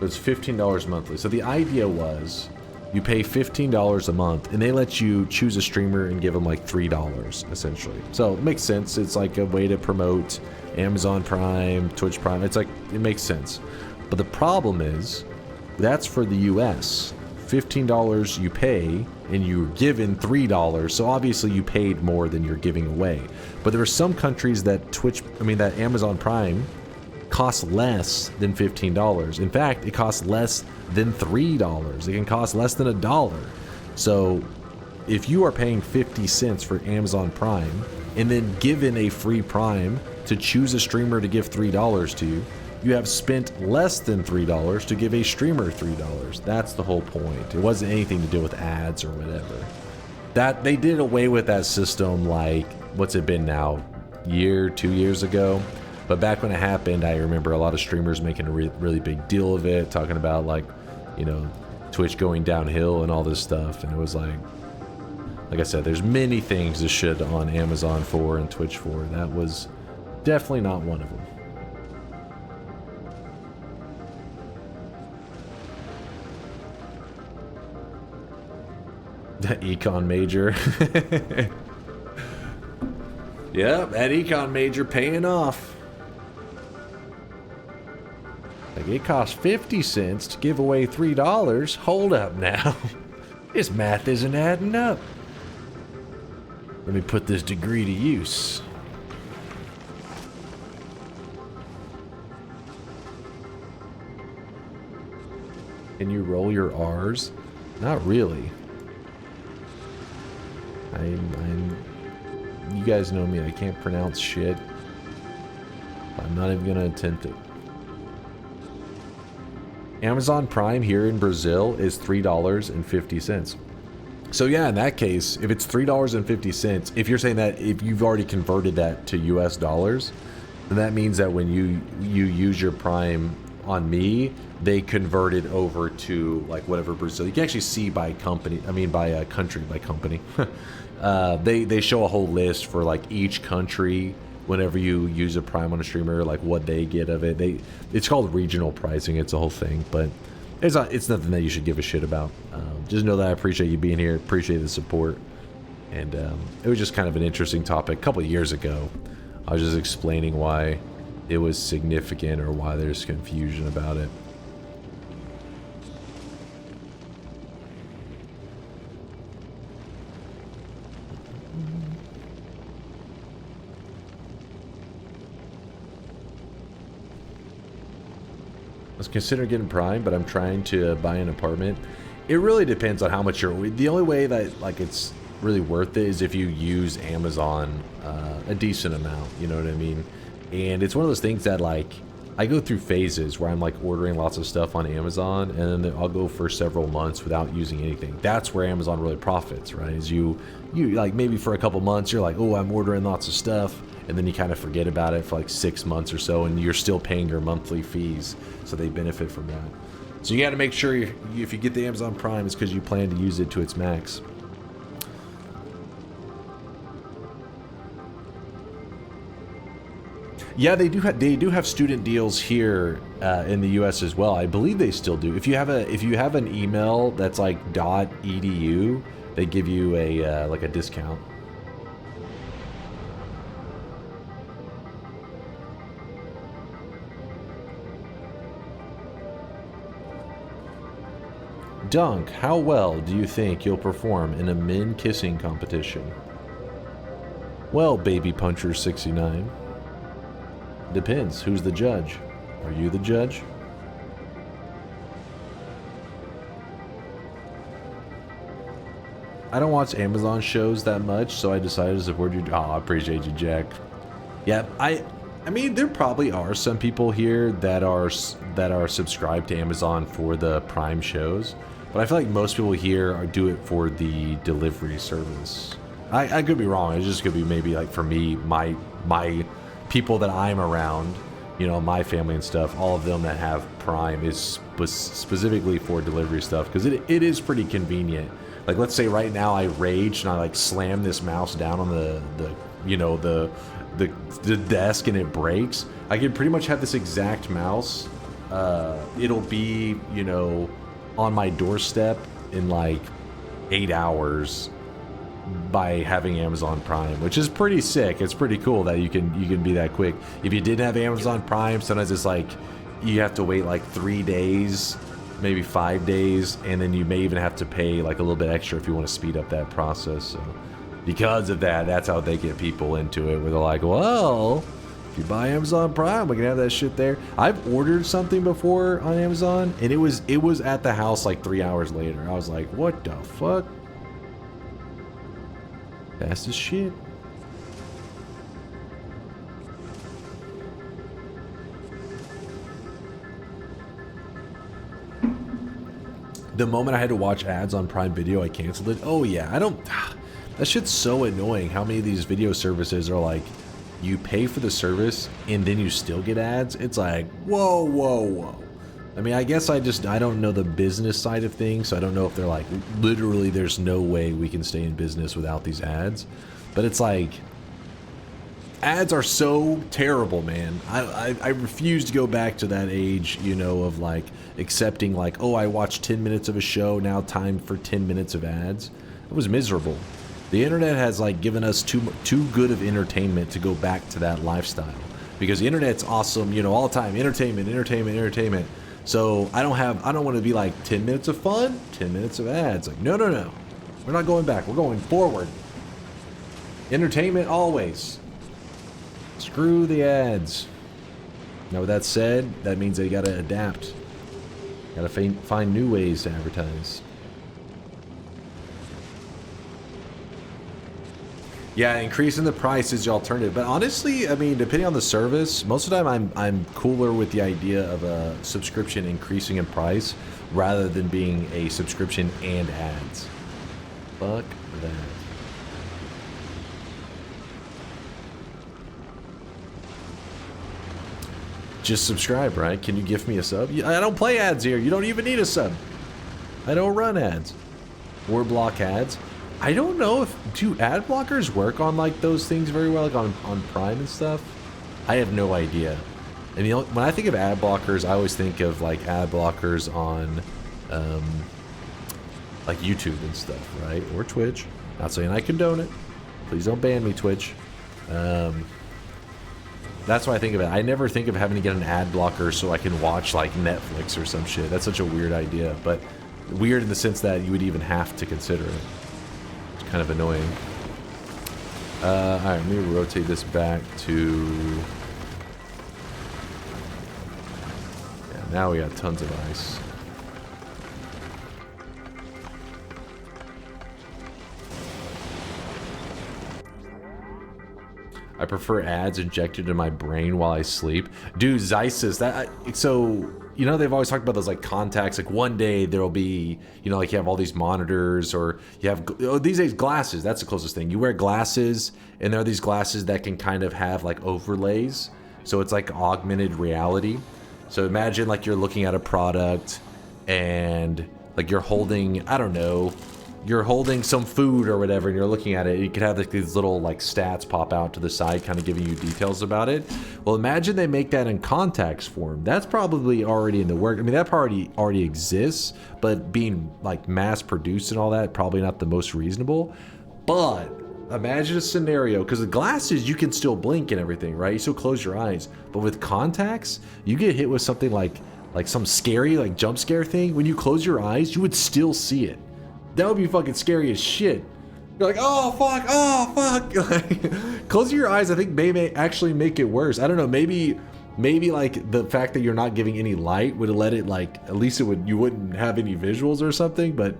S6: It's $15 monthly. So the idea was you pay $15 a month and they let you choose a streamer and give them like $3 essentially. So it makes sense. It's like a way to promote Amazon Prime, Twitch Prime. It's like, it makes sense. But the problem is that's for the US. $15 you pay and you're given $3. So obviously you paid more than you're giving away. But there are some countries that that Amazon Prime costs less than $15. In fact, it costs less than $3. It can cost less than $1. So if you are paying 50 cents for Amazon Prime and then given a free Prime to choose a streamer to give $3 to you, you have spent less than $3 to give a streamer $3. That's the whole point. It wasn't anything to do with ads or whatever. That they did away with that system like, what's it been now? 2 years ago. But back when it happened, I remember a lot of streamers making a really big deal of it, talking about like, you know, Twitch going downhill and all this stuff. And it was like I said, there's many things to shit on Amazon for and Twitch for. That was definitely not one of them. That econ major. Yep, that econ major paying off. Like, it costs 50 cents to give away $3. Hold up now. This math isn't adding up. Let me put this degree to use. Can you roll your R's? Not really. You guys know me, I can't pronounce shit. I'm not even gonna attempt it. Amazon Prime here in Brazil is $3.50. So yeah, in that case, if it's $3.50, if you're saying that if you've already converted that to US dollars, then that means that when you use your Prime on me, they convert it over to like whatever Brazil. You can actually see by company, by country, by company. They show a whole list for like each country whenever you use a Prime on a streamer, like what they get of it. It's called regional pricing. It's a whole thing, but it's nothing that you should give a shit about. Just know that I appreciate you being here, appreciate the support, and it was just kind of an interesting topic. A couple of years ago, I was just explaining why it was significant or why there's confusion about it. I was considering getting Prime, but I'm trying to buy an apartment. It really depends on how much you're. The only way that like it's really worth it is if you use Amazon a decent amount. You know what I mean? And it's one of those things that like I go through phases where I'm like ordering lots of stuff on Amazon, and then I'll go for several months without using anything. That's where Amazon really profits, right? Is you like maybe for a couple months you're like, oh, I'm ordering lots of stuff. And then you kind of forget about it for like 6 months or so, and you're still paying your monthly fees, so they benefit from that. So you got to make sure if you get the Amazon Prime, it's because you plan to use it to its max. Yeah, they do have student deals here in the U.S. as well. I believe they still do. If you have an email that's like .edu, they give you a like a discount. Dunk, how well do you think you'll perform in a men kissing competition? Well, Baby Puncher 69. Depends. Who's the judge? Are you the judge? I don't watch Amazon shows that much, so I decided to support you. Oh, I appreciate you, Jack. Yeah, I mean, there probably are some people here that are subscribed to Amazon for the Prime shows, but I feel like most people here do it for the delivery service. I could be wrong. It just could be maybe like for me, my people that I'm around, you know, my family and stuff, all of them that have Prime is specifically for delivery stuff, because it is pretty convenient. Like, let's say right now I rage and I like slam this mouse down on the desk and it breaks. I can pretty much have this exact mouse. It'll be, you know, on my doorstep in like 8 hours by having Amazon Prime, which is pretty sick. It's pretty cool that you can be that quick. If you didn't have Amazon Prime, sometimes it's like you have to wait like 3 days, maybe 5 days, and then you may even have to pay like a little bit extra if you want to speed up that process. So because of that, that's how they get people into it, where they're like, well, if you buy Amazon Prime, we can have that shit there. I've ordered something before on Amazon, and it was at the house like 3 hours later. I was like, what the fuck? Fast as shit. The moment I had to watch ads on Prime Video, I canceled it. Oh yeah, that shit's so annoying. How many of these video services are like, you pay for the service and then you still get ads? It's like, whoa, whoa, whoa. I mean, I guess I don't know the business side of things, so I don't know if they're like, literally there's no way we can stay in business without these ads. But it's like, ads are so terrible, man. I refuse to go back to that age, you know, of like accepting like, oh, I watched 10 minutes of a show, now time for 10 minutes of ads. It was miserable. The internet has like given us too good of entertainment to go back to that lifestyle, because the internet's awesome, you know, all the time, entertainment. So I don't want to be like 10 minutes of fun, 10 minutes of ads. Like, no. We're not going back. We're going forward. Entertainment always. Screw the ads. Now with that said, that means they gotta adapt. Gotta find new ways to advertise. Yeah, increasing the price is the alternative. But honestly, I mean, depending on the service, most of the time I'm cooler with the idea of a subscription increasing in price rather than being a subscription and ads. Fuck that. Just subscribe, right? Can you gift me a sub? I don't play ads here. You don't even need a sub. I don't run ads or block ads. I don't know do ad blockers work on like those things very well, like on Prime and stuff? I have no idea. And you know, when I think of ad blockers, I always think of like ad blockers on like YouTube and stuff, right? Or Twitch. Not saying I condone it. Please don't ban me, Twitch. That's why I think of it. I never think of having to get an ad blocker so I can watch like Netflix or some shit. That's such a weird idea, but weird in the sense that you would even have to consider it. It's kind of annoying. Alright, let me rotate this back to... Yeah, now we got tons of ice. I prefer ads injected in my brain while I sleep. Dude, Zeiss, so, you know, they've always talked about those like contacts. Like one day there'll be, you know, like you have all these monitors, or you have, these days glasses. That's the closest thing. You wear glasses, and there are these glasses that can kind of have like overlays. So it's like augmented reality. So imagine like you're looking at a product and like you're holding, I don't know, you're holding some food or whatever, and you're looking at it. You could have like these little like stats pop out to the side, kind of giving you details about it. Well, imagine they make that in contacts form. That's probably already in the work. I mean, that probably already exists, but being like mass produced and all that, probably not the most reasonable. But imagine a scenario, because the glasses, you can still blink and everything, right? You still close your eyes. But with contacts, you get hit with something like some scary, like jump scare thing. When you close your eyes, you would still see it. That would be fucking scary as shit. You're like, oh fuck, oh fuck. Like, closing your eyes, I think may actually make it worse. I don't know, maybe like the fact that you're not giving any light would let it, like, at least you wouldn't have any visuals or something, but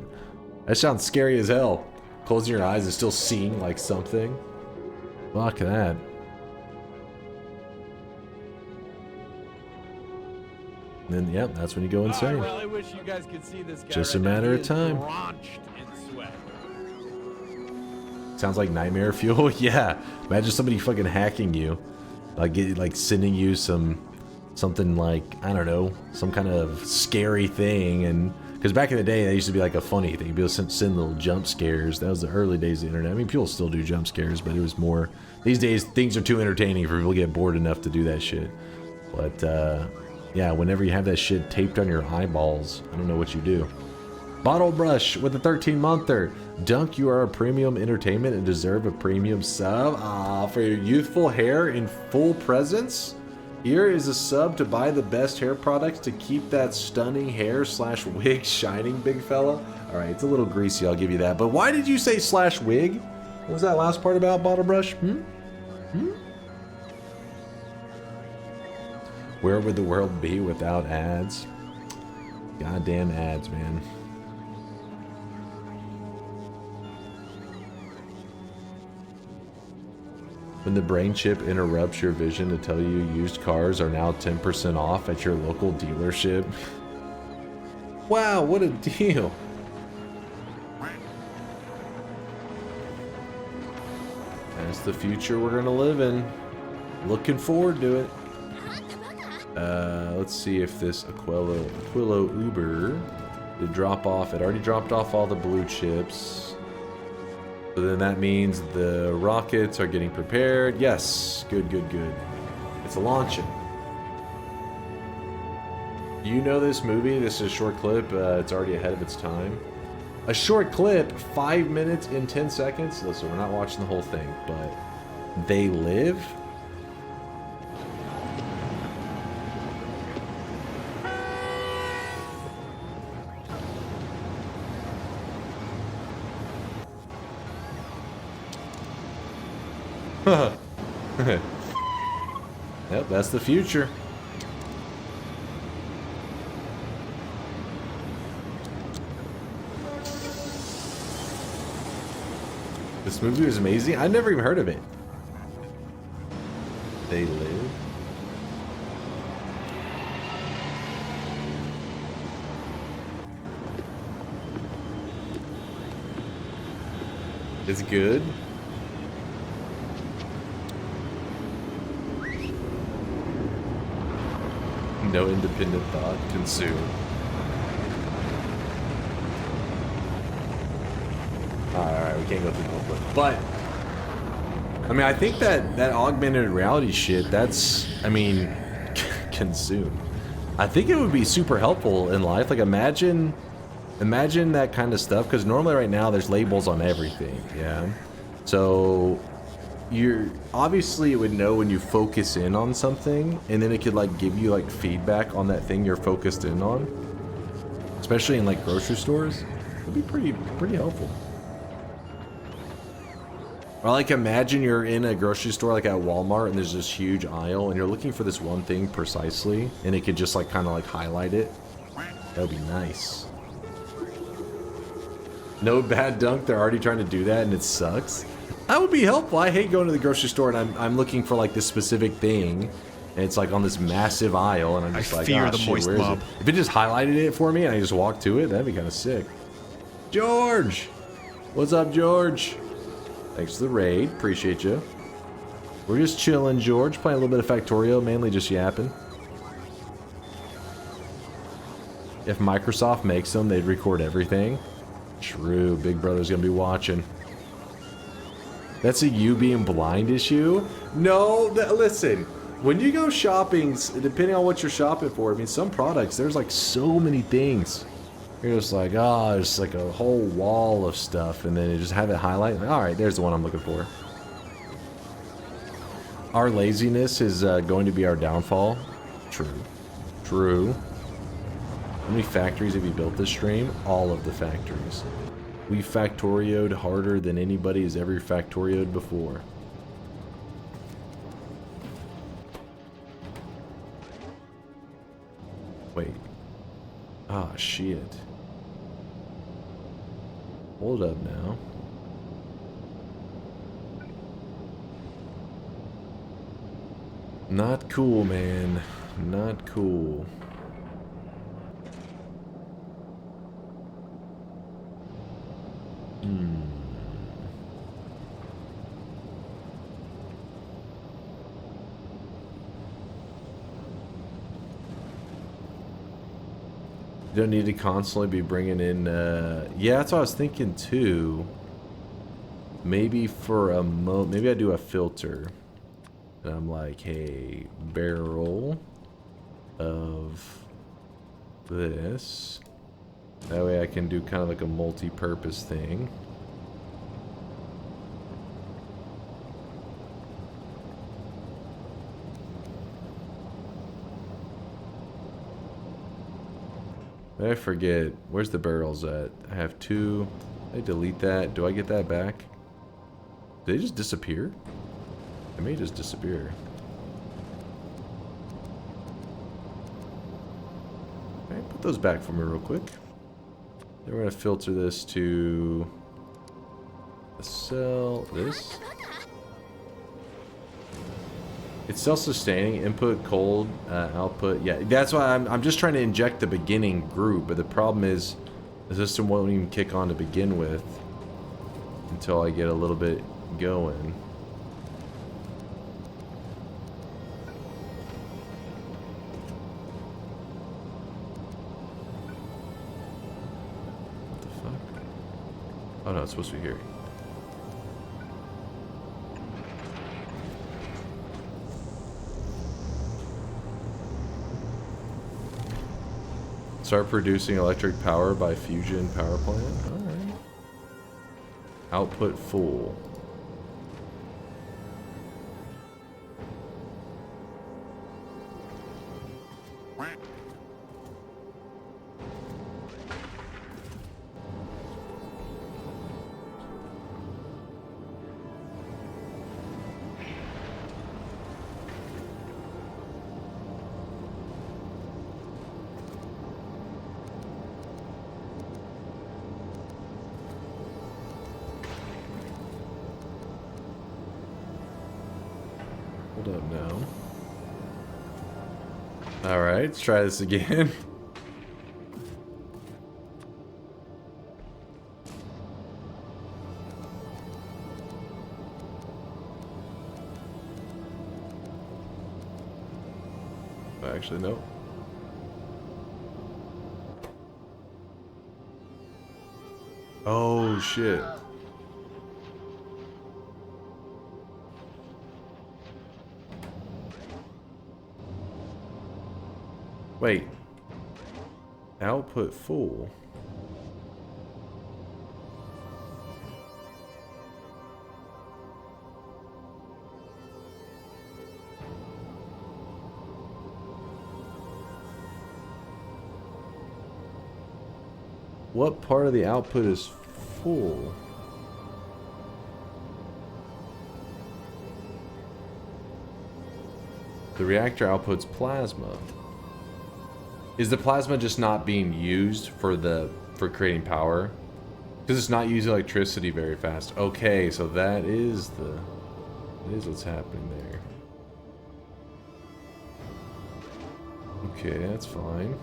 S6: that sounds scary as hell. Closing your eyes and still seeing like something. Fuck that. then, yep, that's when you go
S1: I
S6: insane.
S1: really wish you guys could see this guy.
S6: Just
S1: right
S6: a
S1: now.
S6: matter
S1: He
S6: of
S1: is
S6: time.
S1: Drenched in sweat.
S6: Sounds like nightmare fuel. Yeah, imagine somebody fucking hacking you, like sending you something like, I don't know, some kind of scary thing. And because back in the day, that used to be like a funny thing. People send little jump scares. That was the early days of the internet. I mean, people still do jump scares, but it was more, these days things are too entertaining for people to get bored enough to do that shit. But yeah, whenever you have that shit taped on your eyeballs, I don't know what you do. Bottle Brush with a 13-monther. Dunk, you are a premium entertainment and deserve a premium sub. For your youthful hair in full presence, here is a sub to buy the best hair products to keep that stunning hair / wig shining, big fella. All right, it's a little greasy, I'll give you that. But why did you say / wig? What was that last part about, Bottle Brush? Where would the world be without ads? Goddamn ads, man. When the brain chip interrupts your vision to tell you used cars are now 10% off at your local dealership. Wow, what a deal. That's the future we're gonna live in. Looking forward to it. Let's see if this Aquilo Uber did drop off. It already dropped off all the blue chips. So then that means the rockets are getting prepared. Yes, good. It's launching. Do you know this movie? This is a short clip. It's already ahead of its time. A short clip, 5 minutes and 10 seconds. Listen, we're not watching the whole thing, but They Live? Yep, that's the future. This movie was amazing. I never even heard of it. They Live. It's good. No independent thought consumed. Alright, we can't go through the whole book. But I mean, I think that augmented reality shit, that's, I mean, consumed. I think it would be super helpful in life. Like imagine that kind of stuff, because normally right now there's labels on everything, yeah? So you're obviously, it would know when you focus in on something, and then it could like give you like feedback on that thing you're focused in on, especially in like grocery stores. It'd be pretty helpful. Or like imagine you're in a grocery store like at Walmart and there's this huge aisle and you're looking for this one thing precisely, and it could just like kind of like highlight it. That would be nice. No bad dunk, they're already trying to do that and it sucks. That would be helpful. I hate going to the grocery store and I'm looking for like this specific thing, and it's like on this massive aisle, and I'm just like,
S5: fear
S6: ah,
S5: the
S6: shit,
S5: moist
S6: where is
S5: mob.
S6: it? If it just highlighted it for me and I just walked to it, that'd be kind of sick. George! What's up, George? Thanks for the raid. Appreciate you. We're just chilling, George. Playing a little bit of Factorio, mainly just yapping. If Microsoft makes them, they'd record everything. True. Big Brother's gonna be watching. That's a you being blind issue? No, listen. When you go shopping, depending on what you're shopping for, I mean, some products, there's like so many things. You're just like, oh, there's like a whole wall of stuff, and then you just have it highlight. Like, all right, there's the one I'm looking for. Our laziness is going to be our downfall. True. True. How many factories have you built this stream? All of the factories. We factorioed harder than anybody has ever factorioed before. Wait. Ah, shit. Hold up now. Not cool, man. Not cool. You don't need to constantly be bringing in, yeah, that's what I was thinking too. Maybe for a maybe I do a filter. And I'm like, hey, barrel of this. That way I can do kind of like a multi-purpose thing. I forget. Where's the barrels at? I have 2. I delete that. Do I get that back? Did they just disappear? They may just disappear. Alright, put those back for me real quick. Then we're going to filter this to sell this. It's self-sustaining, input cold, output. Yeah, that's why I'm just trying to inject the beginning group, but the problem is the system won't even kick on to begin with until I get a little bit going. What the fuck? Oh no, it's supposed to be here. Start producing electric power by fusion power plant. Alright. Output full. Hold up now. Alright, let's try this again. Actually, no. Oh, shit. Wait. Output full. What part of the output is full? The reactor outputs plasma. Is the plasma just not being used for creating power? Because it's not using electricity very fast. Okay, so that is what's happening there. Okay, that's fine.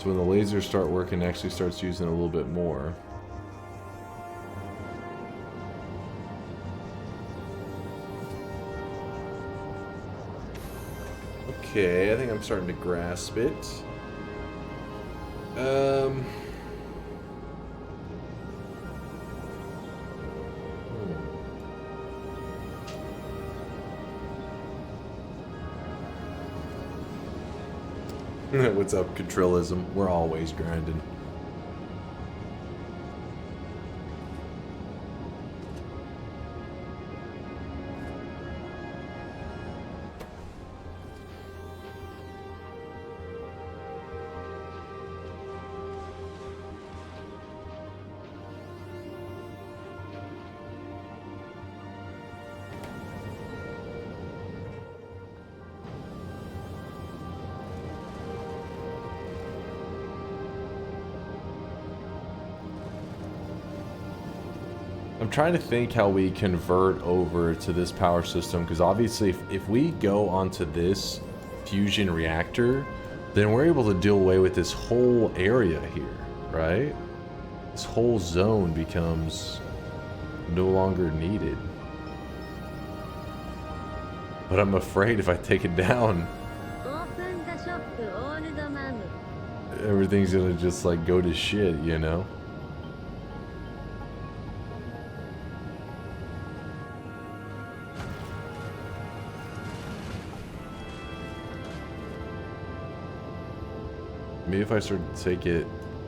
S6: So when the lasers start working, it actually starts using a little bit more. Okay, I think I'm starting to grasp it. What's up, Contrillism? We're always grinding. I'm trying to think how we convert over to this power system, because obviously if we go onto this fusion reactor, then we're able to do away with this whole area here, right? This whole zone becomes no longer needed. But I'm afraid if I take it down, everything's gonna just like go to shit, you know? Maybe if I start to take it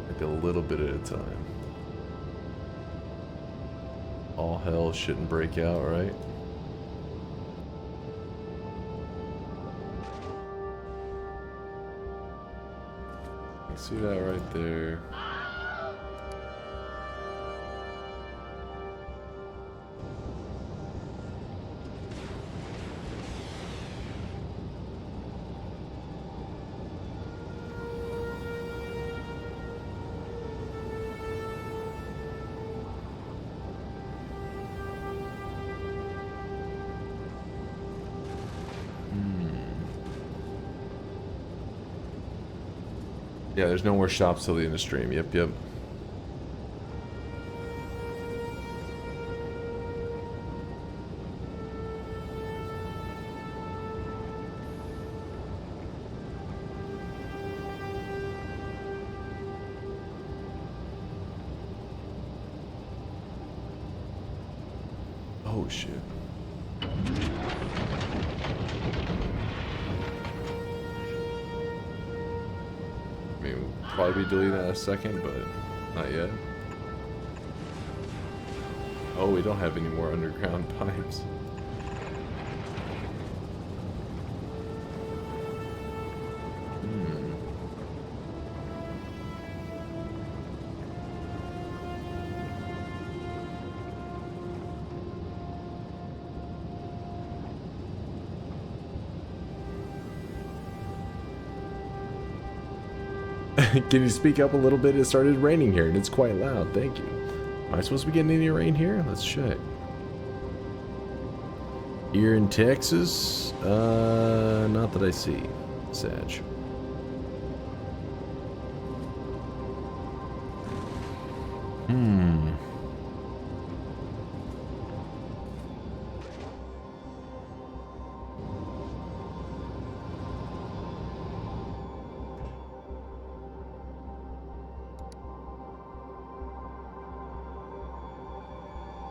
S6: like a little bit at a time. All hell shouldn't break out, right? You see that right there. Yeah, there's no more shops till the end of the stream. Yep, yep. Oh shit. I mean, we'll probably be deleting that in a second, but not yet. Oh, we don't have any more underground pipes. Can you speak up a little bit? It started raining here and it's quite loud. Thank you. Am I supposed to be getting any rain here? Let's check. Here in Texas? Not that I see. Sag.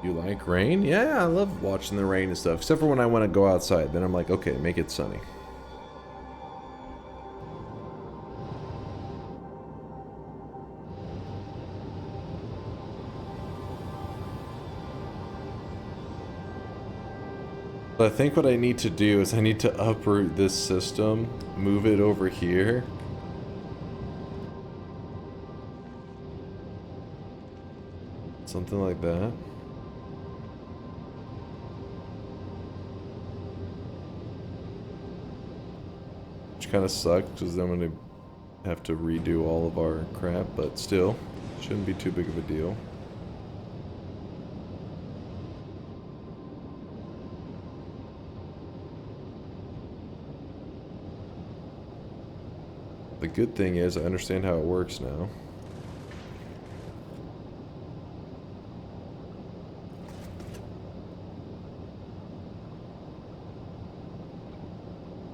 S6: You like rain? Yeah, I love watching the rain and stuff. Except for when I want to go outside. Then I'm like, okay, make it sunny. But I think what I need to do is I need to uproot this system, move it over here. Something like that. Which kind of sucks because I'm going to have to redo all of our crap, but still, shouldn't be too big of a deal. The good thing is I understand how it works now.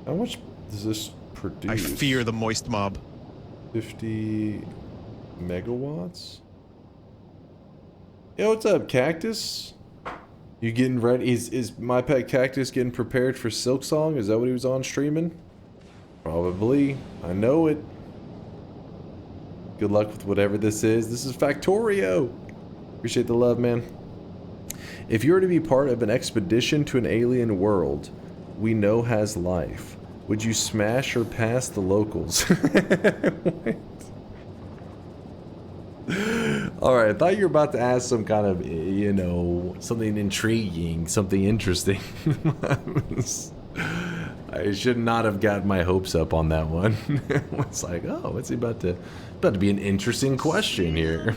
S6: How much does this produce?
S5: I fear the moist mob.
S6: 50 megawatts? Yo, what's up, Cactus? You getting ready? Is my pet Cactus getting prepared for Silk Song? Is that what he was on streaming? Probably. I know it. Good luck with whatever this is. This is Factorio. Appreciate the love, man. If you were to be part of an expedition to an alien world we know has life, would you smash or pass the locals? Alright, I thought you were about to ask some kind of, you know, something intriguing, something interesting. I should not have got my hopes up on that one. It's like, oh, what's he about to be an interesting question here.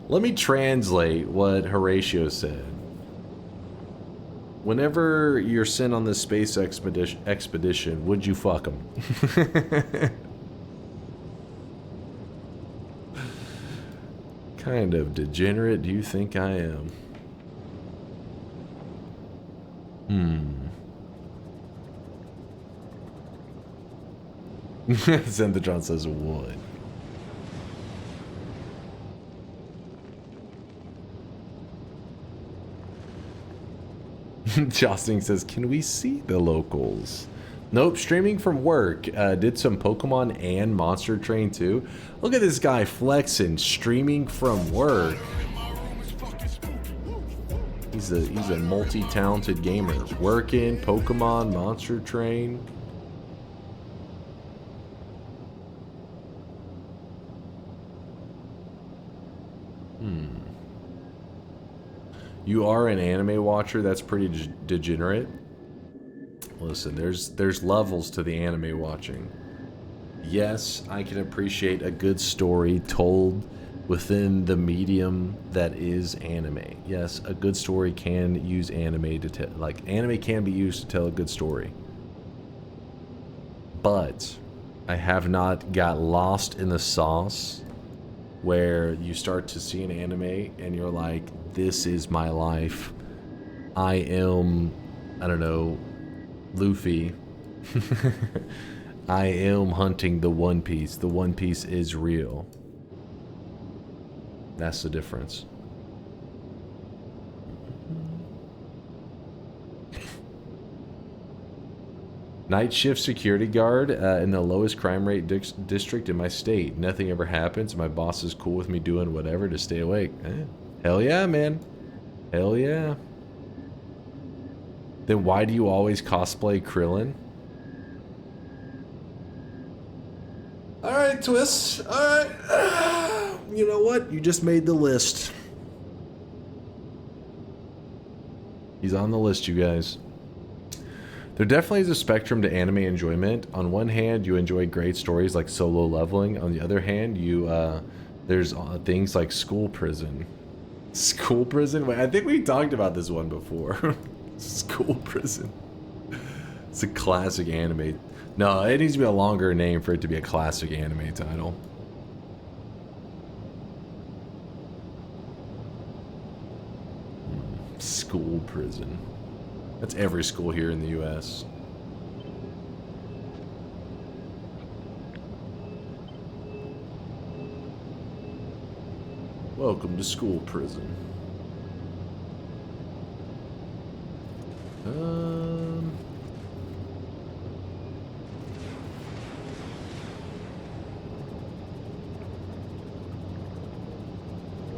S6: Let me translate what Horatio said. Whenever you're sent on this space expedition, would you fuck him? Kind of degenerate do you think I am? Zenthatron says would. Josting says, can we see the locals? Nope, streaming from work. Did some Pokemon and Monster Train too. Look at this guy flexing, streaming from work. He's a multi-talented gamer. Working, Pokemon, Monster Train. You are an anime watcher? That's pretty degenerate. Listen, there's levels to the anime watching. Yes, I can appreciate a good story told within the medium that is anime. Yes, a good story can use anime to tell, like, anime can be used to tell a good story. But I have not got lost in the sauce where you start to see an anime and you're like, this is my life. I am, I don't know, Luffy. I am hunting the One Piece. The One Piece is real. That's the difference. Night shift security guard in the lowest crime rate district in my state. Nothing ever happens. My boss is cool with me doing whatever to stay awake. Hell yeah, man. Hell yeah. Then why do you always cosplay Krillin? Alright, Twist. Alright. You know what? You just made the list. He's on the list, you guys. There definitely is a spectrum to anime enjoyment. On one hand, you enjoy great stories like Solo Leveling. On the other hand, there's things like School Prison. School Prison? Wait, I think we talked about this one before. School Prison. It's a classic anime. No, it needs to be a longer name for it to be a classic anime title. School Prison. That's every school here in the U.S. Welcome to School Prison.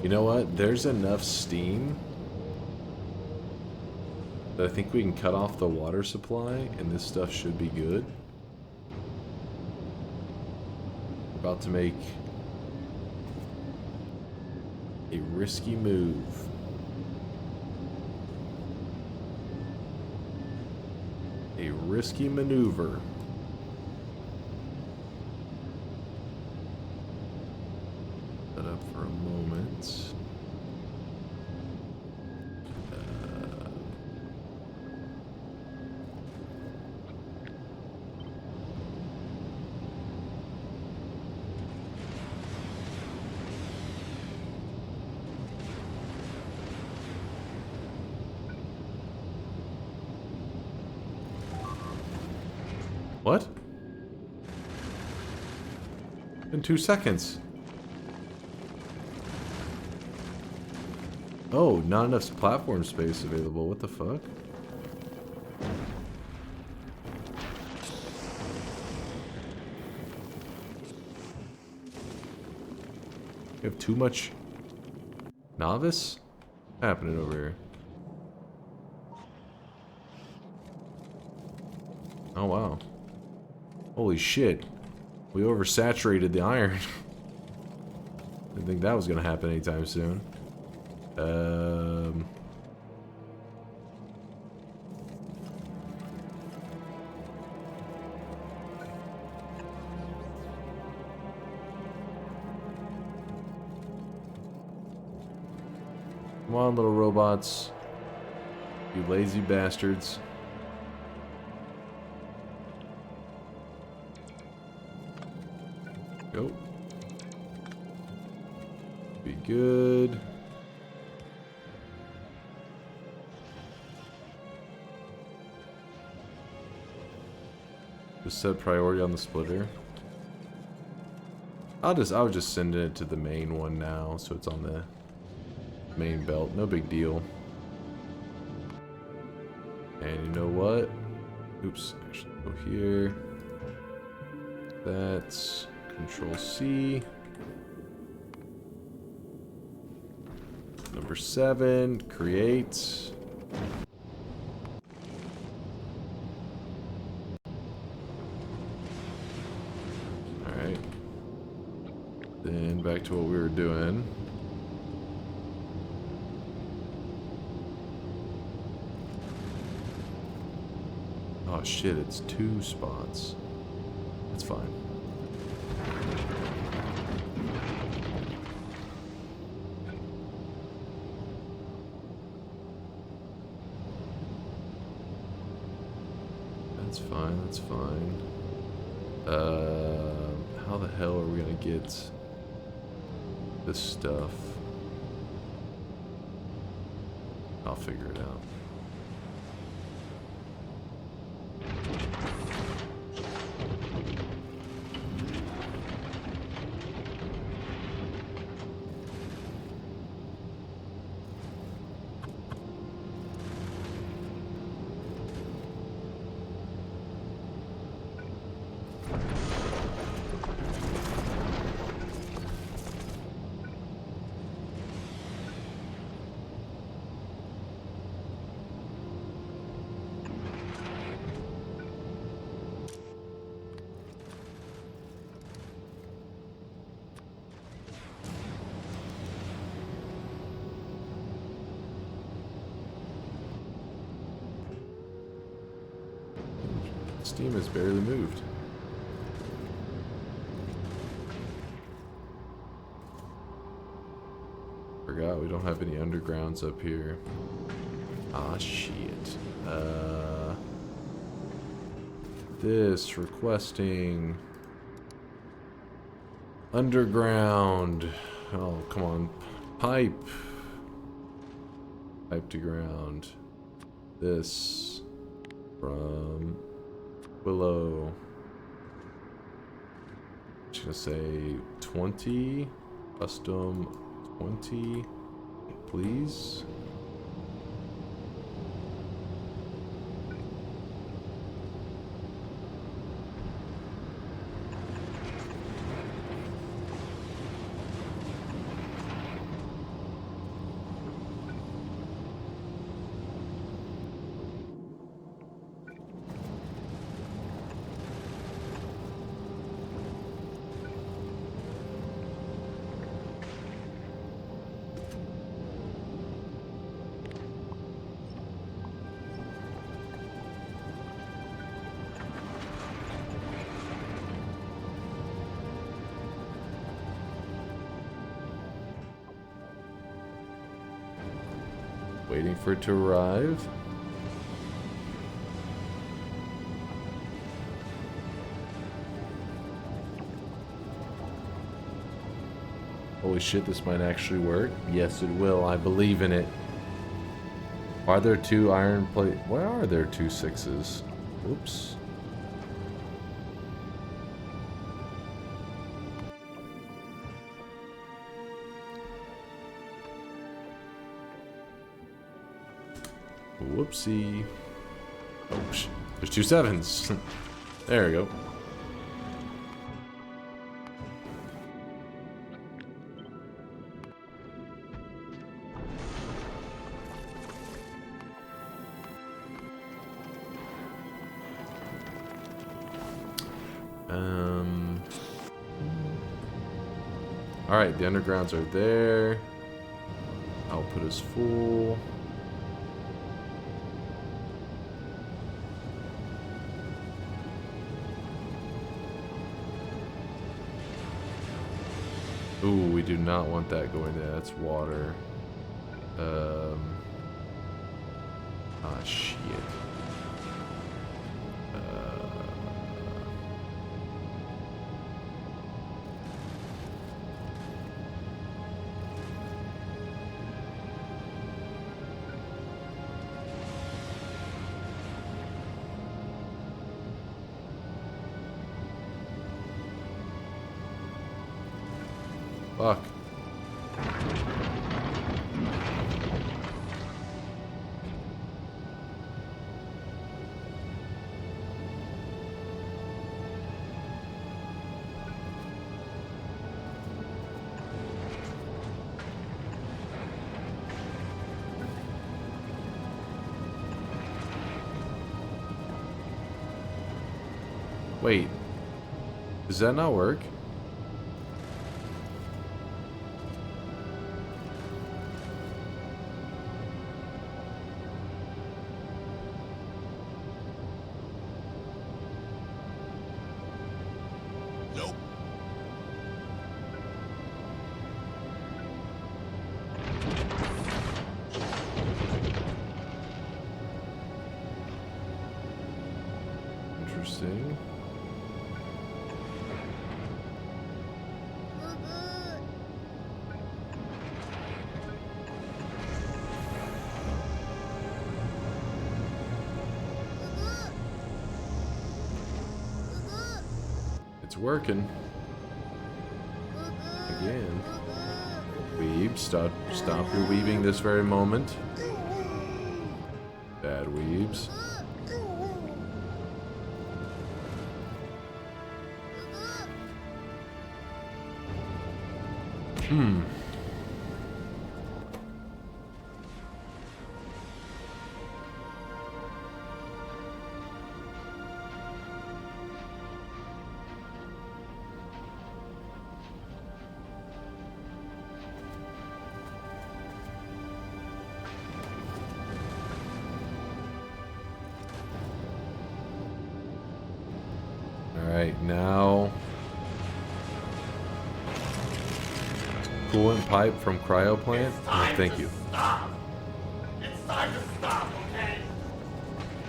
S6: You know what? There's enough steam that I think we can cut off the water supply and this stuff should be good. We're about to make a risky move. A risky maneuver. Shut up for a moment. What? In 2 seconds. Oh, not enough platform space available. What the fuck? We have too much novice? What's happening over here? Oh wow. Holy shit. We oversaturated the iron. Didn't think that was gonna happen anytime soon. Come on, little robots. You lazy bastards. Go. Be good. Just set priority on the splitter. I'll just send it to the main one now, so it's on the main belt. No big deal. And you know what? Oops, actually go here. That's Control C. Number 7, create. Alright. Then back to what we were doing. Oh shit, it's 2 spots. That's fine. That's fine, that's fine. How the hell are we gonna get this stuff? I'll figure it out. Steam has barely moved. Forgot we don't have any undergrounds up here. Ah, shit. This requesting underground. Oh, come on. Pipe to ground. This from Willow. Just gonna say 20, custom 20, please. Waiting for it to arrive. Holy shit, this might actually work. Yes, it will. I believe in it. Why are there 2 iron plate? Why are there 2 6s? Oops. Whoopsie. Oh, there's 2 7s. There we go. Alright, the undergrounds are there. Output is full. Ooh, we do not want that going there. That's water. Ah, shit. Fuck. Wait. Does that not work?
S10: Nope.
S6: Interesting. It's working. Again. Weeb, stop your weaving this very moment. Bad weebs. Alright, now coolant pipe from cryo plant. Oh, thank you.
S10: Stop! It's time to stop, okay?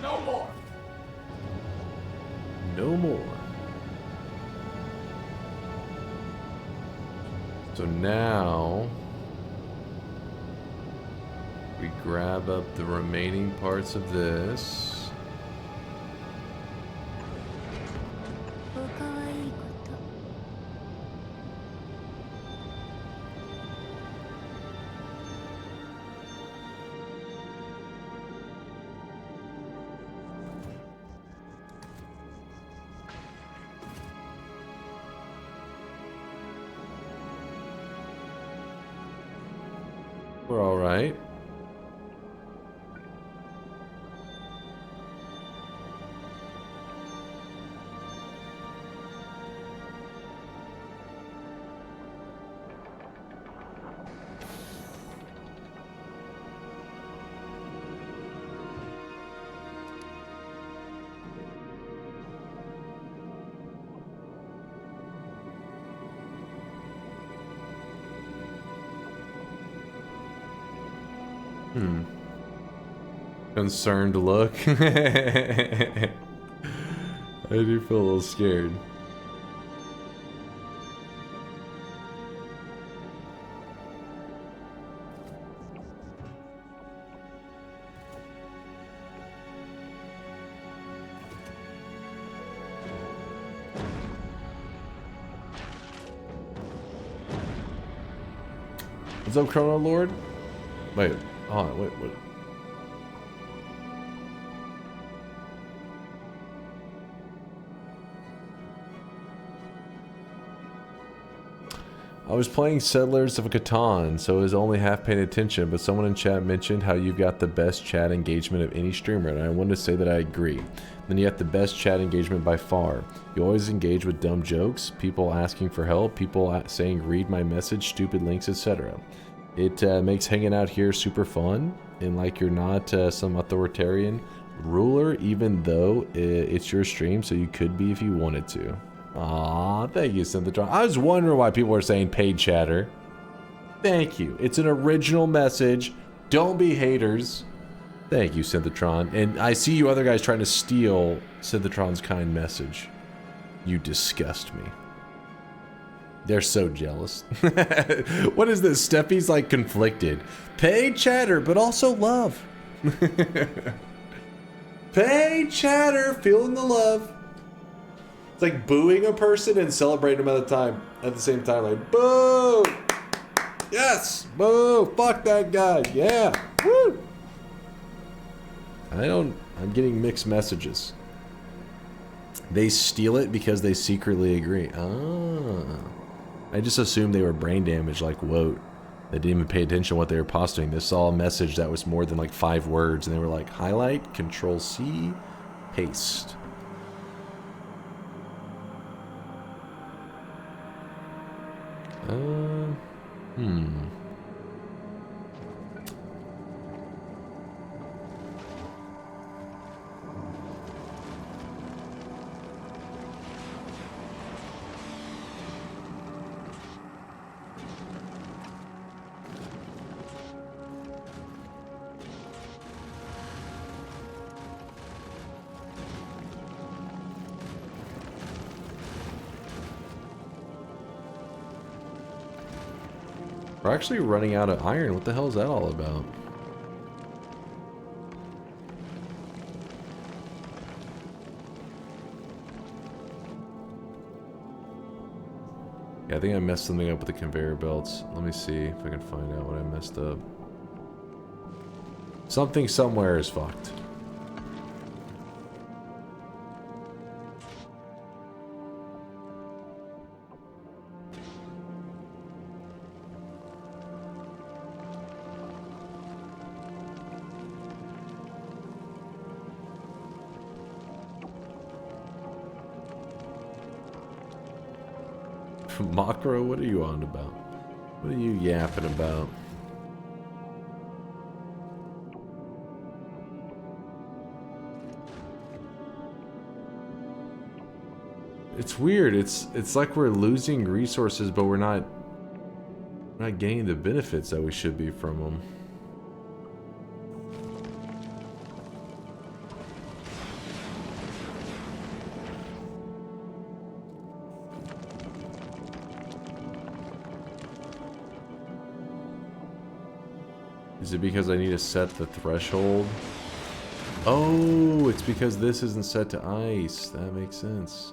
S10: No more!
S6: No more. So now we grab up the remaining parts of this. We're all right. Concerned look. I do feel a little scared. What's up, Chrono Lord? Wait, hold on, wait, what? I was playing Settlers of Catan, so I was only half paying attention, but someone in chat mentioned how you've got the best chat engagement of any streamer, and I wanted to say that I agree. Then you have the best chat engagement by far. You always engage with dumb jokes, people asking for help, people saying read my message, stupid links, etc. It makes hanging out here super fun, and like you're not some authoritarian ruler, even though it's your stream, so you could be if you wanted to. Aw, thank you, Synthetron. I was wondering why people were saying paid chatter. Thank you. It's an original message. Don't be haters. Thank you, Synthetron. And I see you other guys trying to steal Synthetron's kind message. You disgust me. They're so jealous. What is this? Steffi's like conflicted. Paid chatter, but also love. Paid chatter, feeling the love. It's like booing a person and celebrating them at the same time. Like, boo! Yes! Boo! Fuck that guy! Yeah! Woo! I'm getting mixed messages. They steal it because they secretly agree. Ah. I just assumed they were brain damaged like Woat. They didn't even pay attention to what they were posting. They saw a message that was more than like 5 words and they were like, highlight, control C, paste. We're actually running out of iron. What the hell is that all about? Yeah, I think I messed something up with the conveyor belts. Let me see if I can find out what I messed up. Something somewhere is fucked. Macro, what are you on about? What are you yapping about? It's weird. It's like we're losing resources, but we're not getting the benefits that we should be from them. Is it because I need to set the threshold? Oh, it's because this isn't set to ice. That makes sense.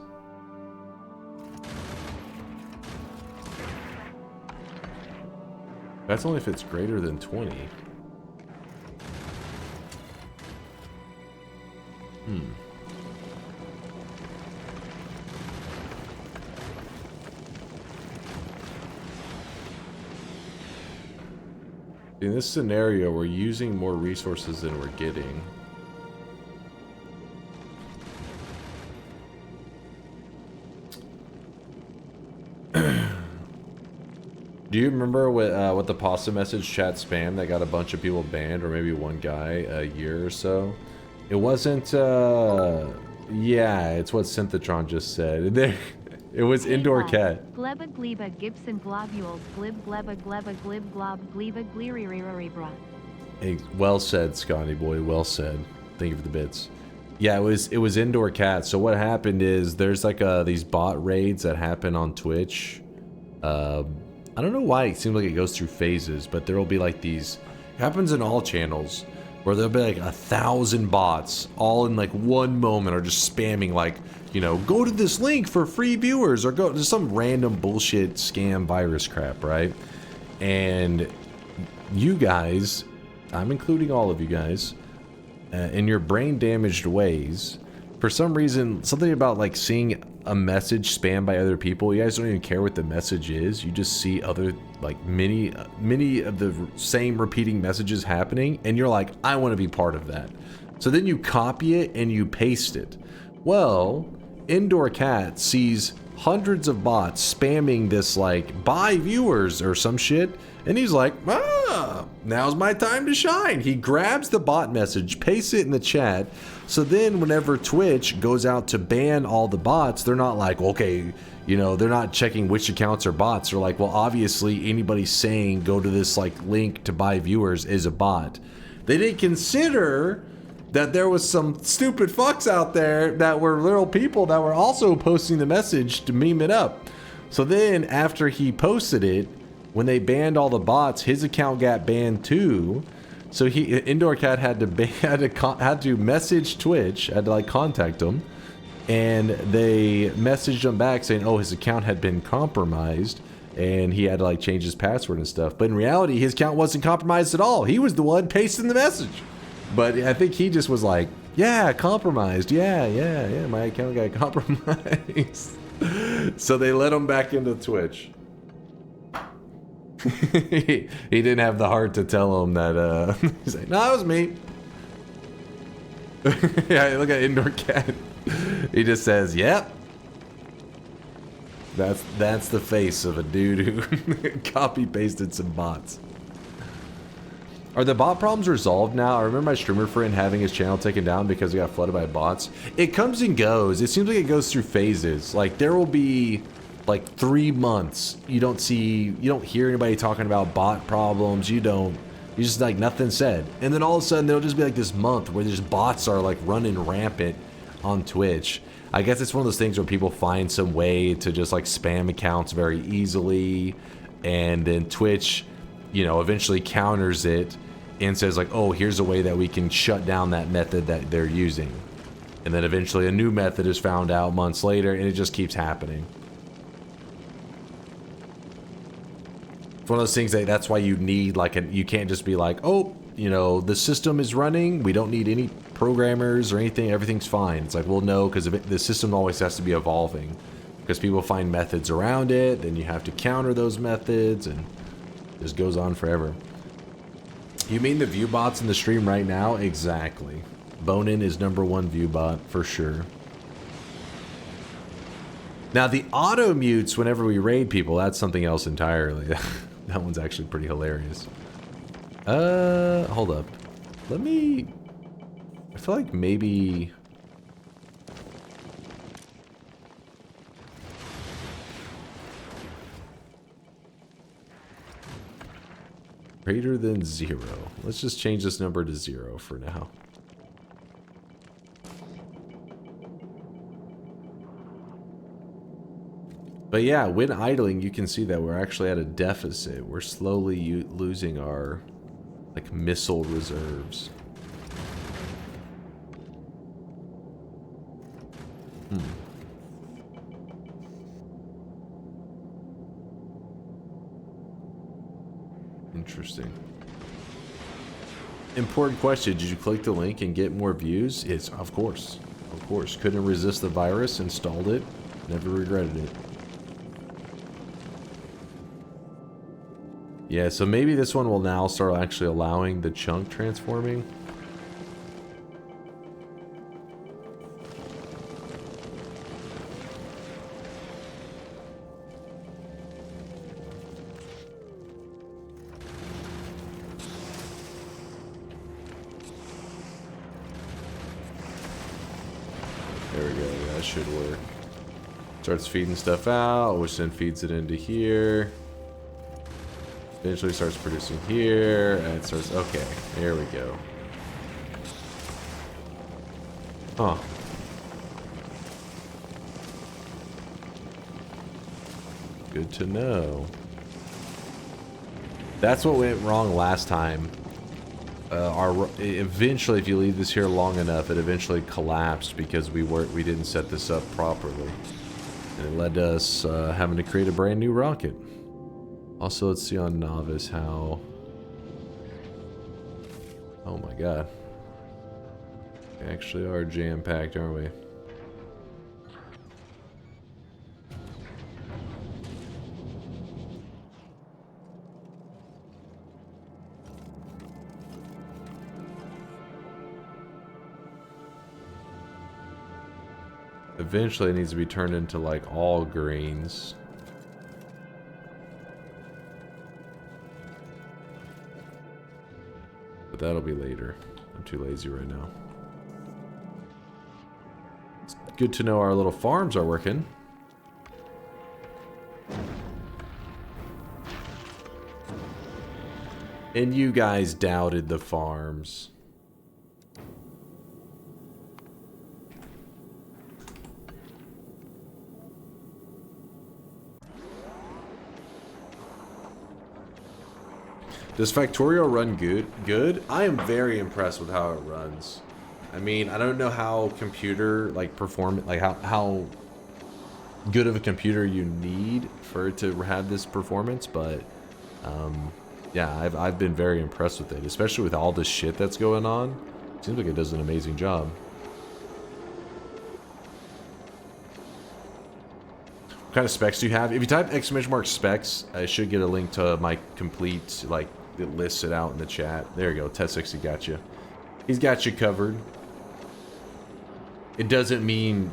S6: That's only if it's greater than 20. In this scenario, we're using more resources than we're getting. Do you remember what the pasta message chat spam that got a bunch of people banned, or maybe one guy a year or so? It wasn't, yeah, it's what Synthetron just said. It was indoor cat.
S2: Gleba gleba Gibson globules glib gleba gleba glib glob gleba gliririribra.
S6: Hey, well said, Scotty boy, well said. Thank you for the bits. Yeah, it was indoor cat. So what happened is there's like these bot raids that happen on Twitch. I don't know why it seems like it goes through phases, but there will be like these, it happens in all channels, where there'll be like 1,000 bots all in like one moment are just spamming like, you know, go to this link for free viewers, or go to some random bullshit scam virus crap, right? And you guys, I'm including all of you guys, in your brain damaged ways, for some reason, something about like seeing a message spammed by other people, you guys don't even care what the message is. You just see other, like, many of the same repeating messages happening, and you're like, I want to be part of that. So then you copy it and you paste it. Well, Indoor Cat sees hundreds of bots spamming this, like, buy viewers or some shit, and he's like, now's my time to shine. He grabs the bot message, pastes it in the chat, so then whenever Twitch goes out to ban all the bots, they're not like, okay, you know, they're not checking which accounts are bots. They're like, well, obviously anybody saying go to this, like, link to buy viewers is a bot. They didn't consider that there was some stupid fucks out there that were little people that were also posting the message to meme it up. So then after he posted it, when they banned all the bots, his account got banned too. So Indoor Cat had to message Twitch, had to, like, contact them, and they messaged him back saying, oh, his account had been compromised, and he had to, like, change his password and stuff. But in reality, his account wasn't compromised at all. He was the one pasting the message. But I think he just was like, yeah, compromised. Yeah, my account got compromised. So they let him back into Twitch. He didn't have the heart to tell him that, he's like, no, it was me. Yeah, look at Indoor Cat. He just says, yep. That's the face of a dude who copy-pasted some bots. Are the bot problems resolved now? I remember my streamer friend having his channel taken down because he got flooded by bots. It comes and goes. It seems like it goes through phases. Like, there will be, like, 3 months you don't hear anybody talking about bot problems. You just, like, nothing said. And then all of a sudden there'll just be like this month where there's bots are, like, running rampant on Twitch. I guess it's one of those things where people find some way to just, like, spam accounts very easily, and then Twitch, you know, eventually counters it and says, like, oh, here's a way that we can shut down that method that they're using. And then eventually a new method is found out months later, and it just keeps happening. It's one of those things that's why you need, like, you can't just be like, oh, you know, the system is running, we don't need any programmers or anything, everything's fine. It's like, well, no, because the system always has to be evolving, because people find methods around it, then you have to counter those methods, and it just goes on forever. You mean the view bots in the stream right now? Exactly. Bonin is #1 view bot for sure. Now the auto mutes whenever we raid people, that's something else entirely. That one's actually pretty hilarious. Hold up. I feel like maybe... Greater than 0. Let's just change this number to 0 for now. But yeah, when idling, you can see that we're actually at a deficit. We're slowly losing our, like, missile reserves. Interesting. Important question. Did you click the link and get more views? It's, of course. Of course. Couldn't resist the virus, installed it, never regretted it. Yeah, so maybe this one will now start actually allowing the chunk transforming. There we go, that should work. Starts feeding stuff out, which then feeds it into here. Eventually starts producing here, and it starts, okay, there we go. Huh. Good to know. That's what went wrong last time. Eventually, if you leave this here long enough, it eventually collapsed because we didn't set this up properly. And it led to us having to create a brand new rocket. Also, let's see on Novice how... Oh my god. We actually are jam-packed, aren't we? Eventually it needs to be turned into like all greens. But that'll be later. I'm too lazy right now. It's good to know our little farms are working. And you guys doubted the farms. Does Factorio run good? I am very impressed with how it runs. I mean, I don't know how computer like how good of a computer you need for it to have this performance, but yeah, I've been very impressed with it, especially with all this shit that's going on. Seems like it does an amazing job. What kind of specs do you have? If you type !specs, I should get a link to my complete, like, it lists it out in the chat. There you go, Ted60 got you. He's got you covered. It doesn't mean,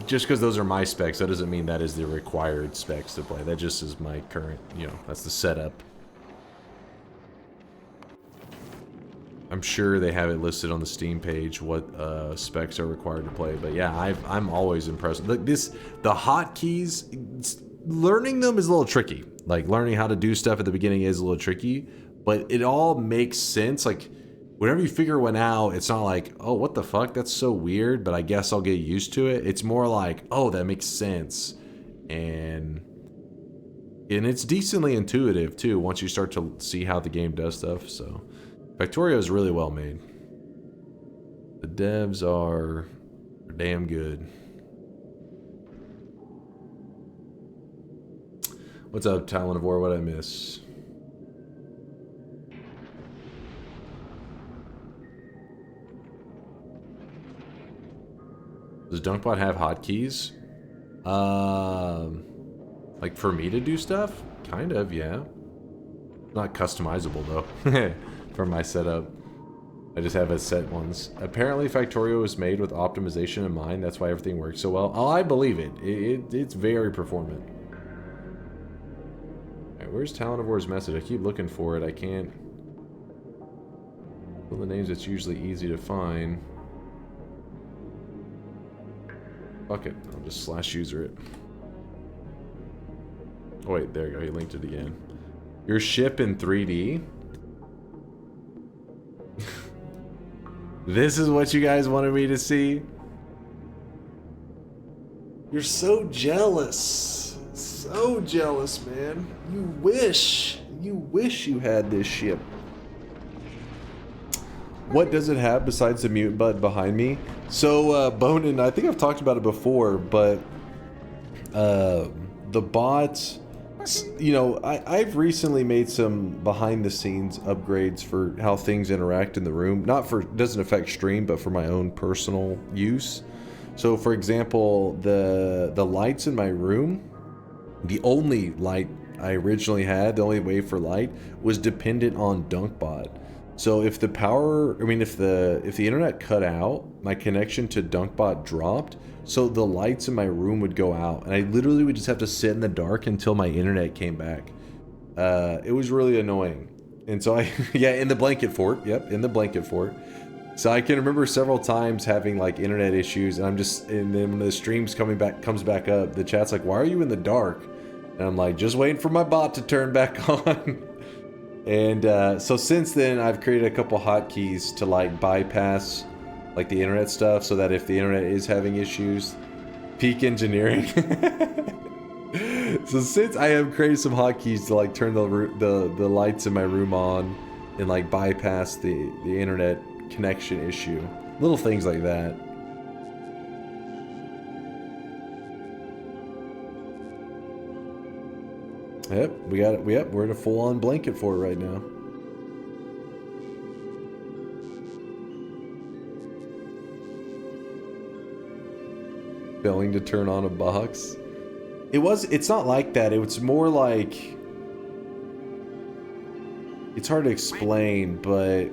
S6: just because those are my specs, that doesn't mean that is the required specs to play. That just is my current, you know, that's the setup. I'm sure they have it listed on the Steam page what specs are required to play, but yeah, I'm always impressed. Like the hotkeys, learning them is a little tricky. Like learning how to do stuff at the beginning is a little tricky, but it all makes sense. Like whenever you figure one out, it's not like, oh, what the fuck, that's so weird, but I guess I'll get used to it. It's more like, oh, that makes sense, and it's decently intuitive too once you start to see how the game does stuff. So Factorio is really well made. The devs are damn good. What's up, Talon of War? What'd I miss? Does Dunkbot have hotkeys? Like for me to do stuff? Kind of, yeah. Not customizable though. For my setup. I just have it set ones. Apparently Factorio was made with optimization in mind. That's why everything works so well. Oh, I believe it. It's very performant. Alright, where's Talon of War's message? I keep looking for it. I can't. Well, the names, it's usually easy to find. Fuck it. I'll just slash user it. Oh wait, there you go. He linked it again. Your ship in 3D? This is what you guys wanted me to see? You're so jealous. So jealous, man. You wish you had this ship. What does it have besides the mute button behind me? So, Bonin, I think I've talked about it before, but the bot, you know, I've recently made some behind the scenes upgrades for how things interact in the room. Not for, doesn't affect stream, but for my own personal use. So for example, the lights in my room, the only light I originally had, the only way for light, was dependent on DunkBot. So if the power, I mean, if the internet cut out, my connection to DunkBot dropped, so the lights in my room would go out, and I literally would just have to sit in the dark until my internet came back. It was really annoying. And so yeah, in the blanket fort, yep, in the blanket fort. So I can remember several times having like internet issues, and and then when the streams comes back up, the chat's like, why are you in the dark? And I'm like, just waiting for my bot to turn back on. And so since then, I've created a couple hotkeys to like bypass like the internet stuff, so that if the internet is having issues, peak engineering. So since I have created some hotkeys to like turn the lights in my room on and like bypass the internet connection issue, little things like that. Yep, we got it. Yep, we're in a full-on blanket for it right now. Failing to turn on a box. It's not like that. It's more like, it's hard to explain, but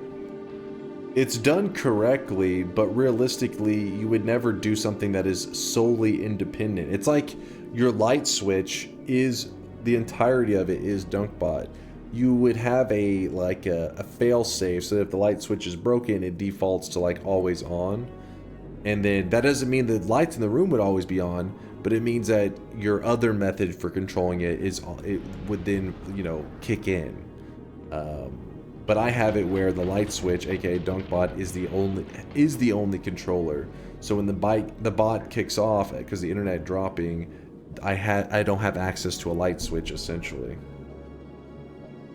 S6: it's done correctly, but realistically, you would never do something that is solely independent. It's like your light switch is, the entirety of it is DunkBot. You would have a fail safe so that if the light switch is broken, it defaults to like always on. And then that doesn't mean the lights in the room would always be on, but it means that your other method for controlling it would then, you know, kick in. But I have it where the light switch, aka DunkBot, is the only controller. So when the bot kicks off because the internet dropping, I don't have access to a light switch essentially.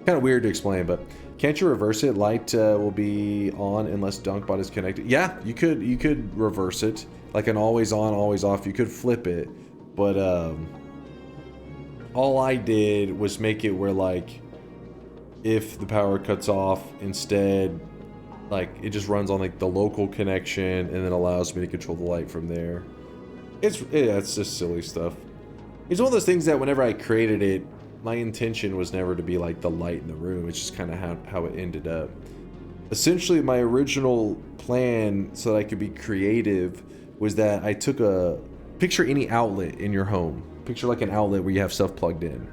S6: Kind of weird to explain, but can't you reverse it? Light will be on unless DunkBot is connected. Yeah, you could reverse it, like an always on, always off. You could flip it, but all I did was make it where like if the power cuts off, instead, like it just runs on like the local connection and then allows me to control the light from there. It's just silly stuff. It's one of those things that whenever I created it, my intention was never to be like the light in the room. It's just kind of how it ended up. Essentially, my original plan so that I could be creative was that I took picture any outlet in your home. Picture like an outlet where you have stuff plugged in.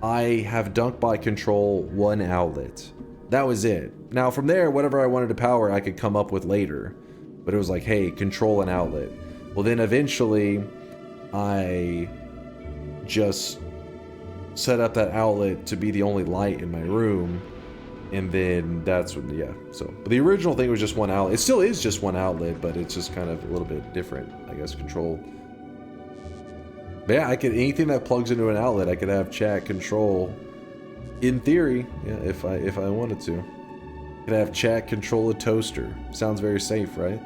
S6: I have DunkBot control one outlet. That was it. Now from there, whatever I wanted to power, I could come up with later. But it was like, hey, control an outlet. Well, then eventually, I just set up that outlet to be the only light in my room. And then that's when, yeah. So, but the original thing was just one outlet. It still is just one outlet, but it's just kind of a little bit different, I guess, control. But yeah, anything that plugs into an outlet, I could have chat control. In theory, yeah, if I wanted to. I could have chat control a toaster. Sounds very safe, right?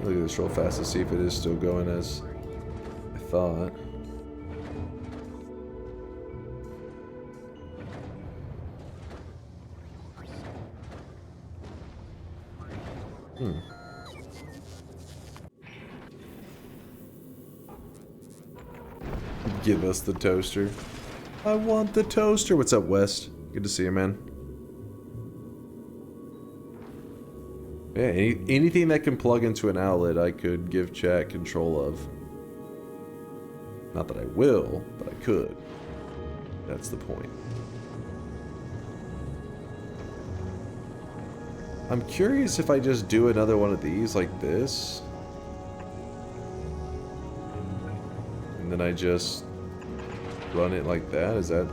S6: Look at this real fast to see if it is still going as I thought. Give us the toaster. I want the toaster. What's up, West? Good to see you, man. Yeah, anything that can plug into an outlet, I could give chat control of. Not that I will, but I could. That's the point. I'm curious if I just do another one of these like this. And then I just run it like that. Is that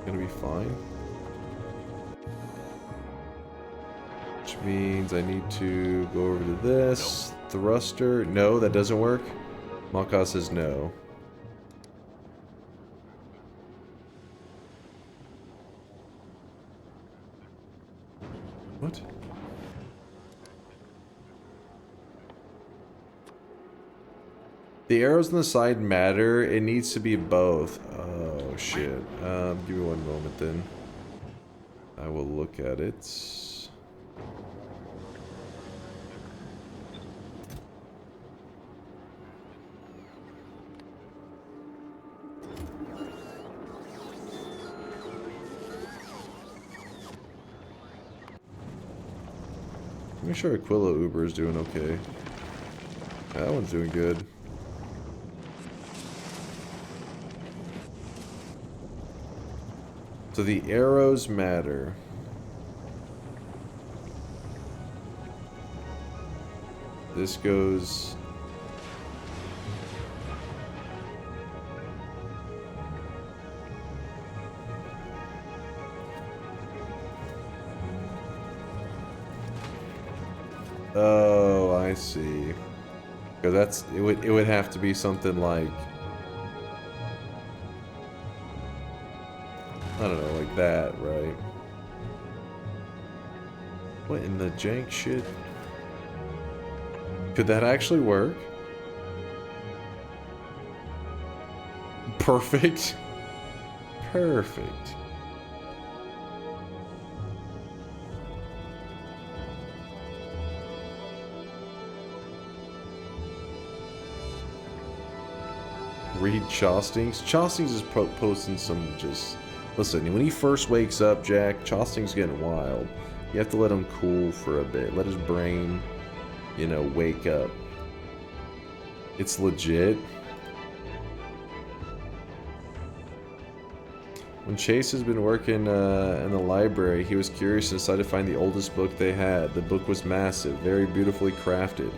S6: gonna be fine? Which means I need to go over to this. Nope. Thruster. No, that doesn't work. Maka says no. What? The arrows on the side matter. It needs to be both. Oh, shit. Give me one moment then. I will look at it. Make sure Aquila Uber is doing okay. Yeah, that one's doing good. So the arrows matter. This goes... Oh, I see. Because it would have to be something like, I don't know, like that, right? What in the jank shit? Could that actually work? Perfect. Perfect. read Chostings. Chostings is posting some just... Listen, when he first wakes up, Jack, Chosting's getting wild. You have to let him cool for a bit. Let his brain, you know, wake up. It's legit. When Chase has been working in the library, he was curious and decided to find the oldest book they had. The book was massive, very beautifully crafted,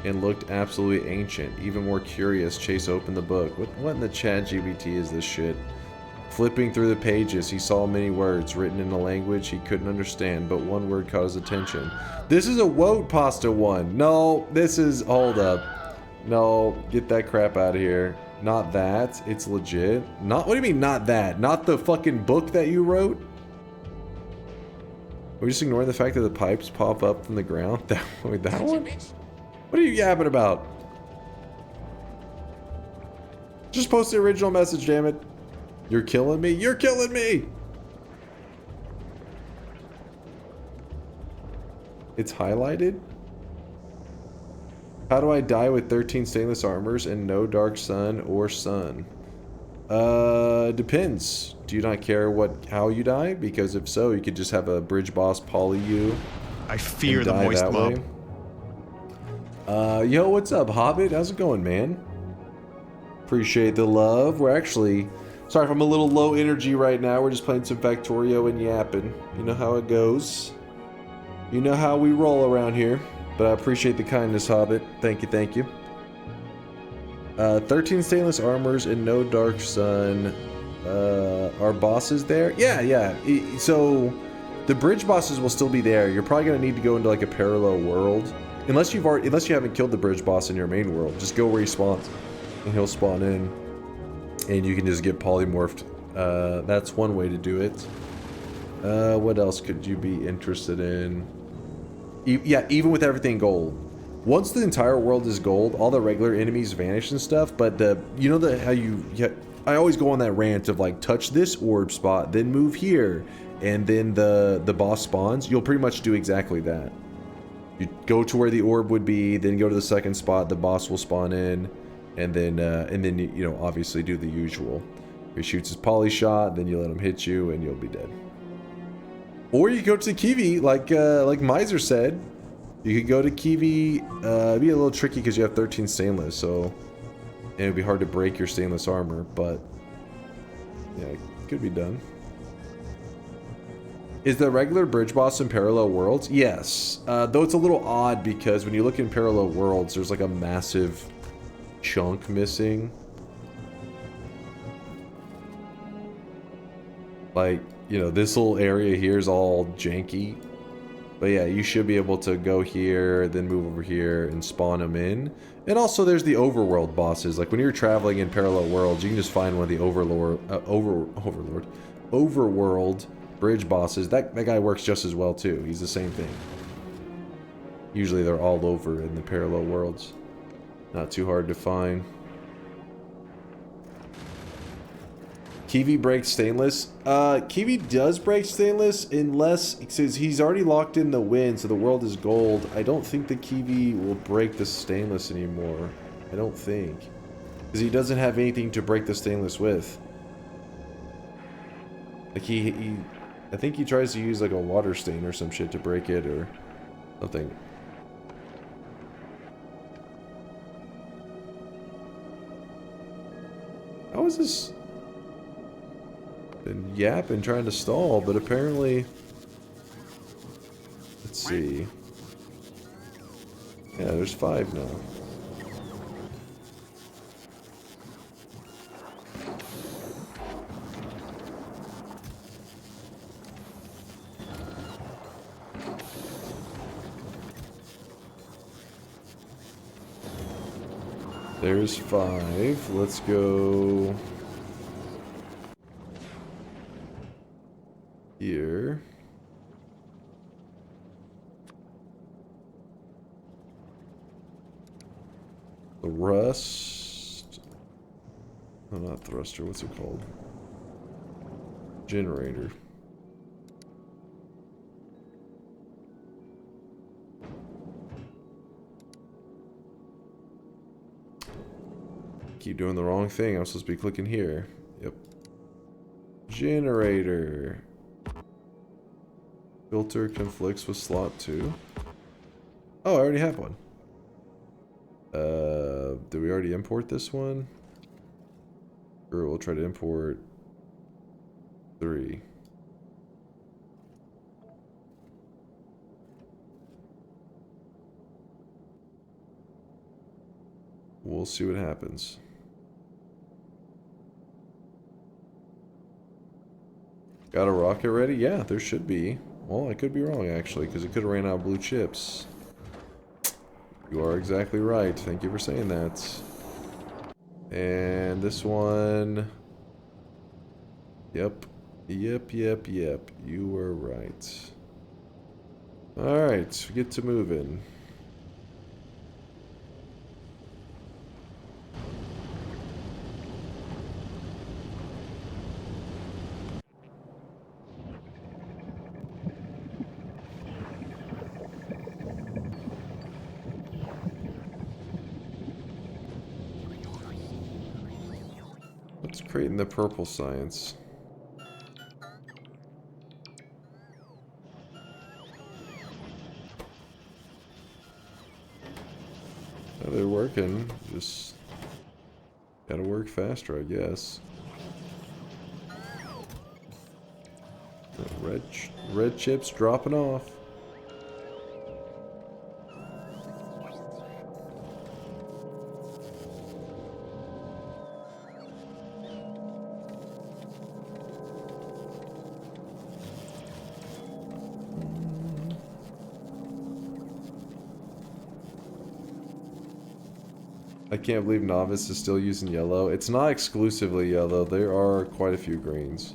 S6: and looked absolutely ancient. Even more curious, Chase opened the book. What in the chat GBT is this shit? Flipping through the pages, he saw many words written in a language he couldn't understand, but one word caught his attention. This is a woad pasta one. No, this is... Hold up. No, get that crap out of here. Not that. It's legit. Not... What do you mean, not that? Not the fucking book that you wrote? Are we just ignoring the fact that the pipes pop up from the ground? Wait, that one? What are you yapping about? Just post the original message, damn it. You're killing me? You're killing me! It's highlighted? How do I die with 13 stainless armors and no dark sun or sun? Depends. Do you not care how you die? Because if so, you could just have a bridge boss poly you.
S5: I fear the moist mob.
S6: Yo, what's up, Hobbit? How's it going, man? Appreciate the love. We're actually... Sorry if I'm a little low energy right now. We're just playing some Factorio and yapping. You know how it goes. You know how we roll around here. But I appreciate the kindness, Hobbit. Thank you, thank you. 13 stainless armors and no dark sun. Are bosses there? Yeah. So the bridge bosses will still be there. You're probably gonna need to go into like a parallel world. Unless you haven't killed the bridge boss in your main world. Just go where he spawns. And he'll spawn in. And you can just get polymorphed. That's one way to do it. What else could you be interested in? Yeah, even with everything gold. Once the entire world is gold, all the regular enemies vanish and stuff, but I always go on that rant of like, touch this orb spot, then move here, and then the boss spawns. You'll pretty much do exactly that. You go to where the orb would be, then go to the second spot, the boss will spawn in. And then you know, obviously do the usual. He shoots his poly shot, then you let him hit you, and you'll be dead. Or you go to Kiwi, like Miser said. You could go to Kiwi. It'd be a little tricky because you have 13 stainless, so and it'd be hard to break your stainless armor. But yeah, it could be done. Is the regular bridge boss in parallel worlds? Yes, though it's a little odd because when you look in parallel worlds, there's like a massive chunk missing. Like, you know, this little area here is all janky. But yeah, you should be able to go here, then move over here and spawn them in. And also there's the overworld bosses. Like when you're traveling in parallel worlds, you can just find one of the overworld bridge bosses. That guy works just as well too. He's the same thing. Usually they're all over in the parallel worlds. Not too hard to find. Kiwi breaks stainless. Kiwi does break stainless unless it says he's already locked in the win, so the world is gold. I don't think the Kiwi will break the stainless anymore. I don't think. Because he doesn't have anything to break the stainless with. Like I think he tries to use like a water stain or some shit to break it or something. How is this? Been yapping trying to stall, but apparently... Let's see. Yeah, there's 5 now. There's 5. Let's go here. The rust. No, not thruster. What's it called? Generator. keep doing the wrong thing. I'm supposed to be clicking here. Yep. Generator. Filter conflicts with slot 2. Oh, I already have one. Did we already import this one? Or we'll try to import 3. We'll see what happens. Got a rocket ready? Yeah, there should be. Well, I could be wrong, actually, because it could have ran out of blue chips. You are exactly right. Thank you for saying that. And this one... Yep. Yep. You were right. Alright, get to moving. Let's create the purple science. Oh, they're working. Just gotta work faster, I guess. Red chips dropping off. I can't believe Novice is still using yellow. It's not exclusively yellow. There are quite a few greens.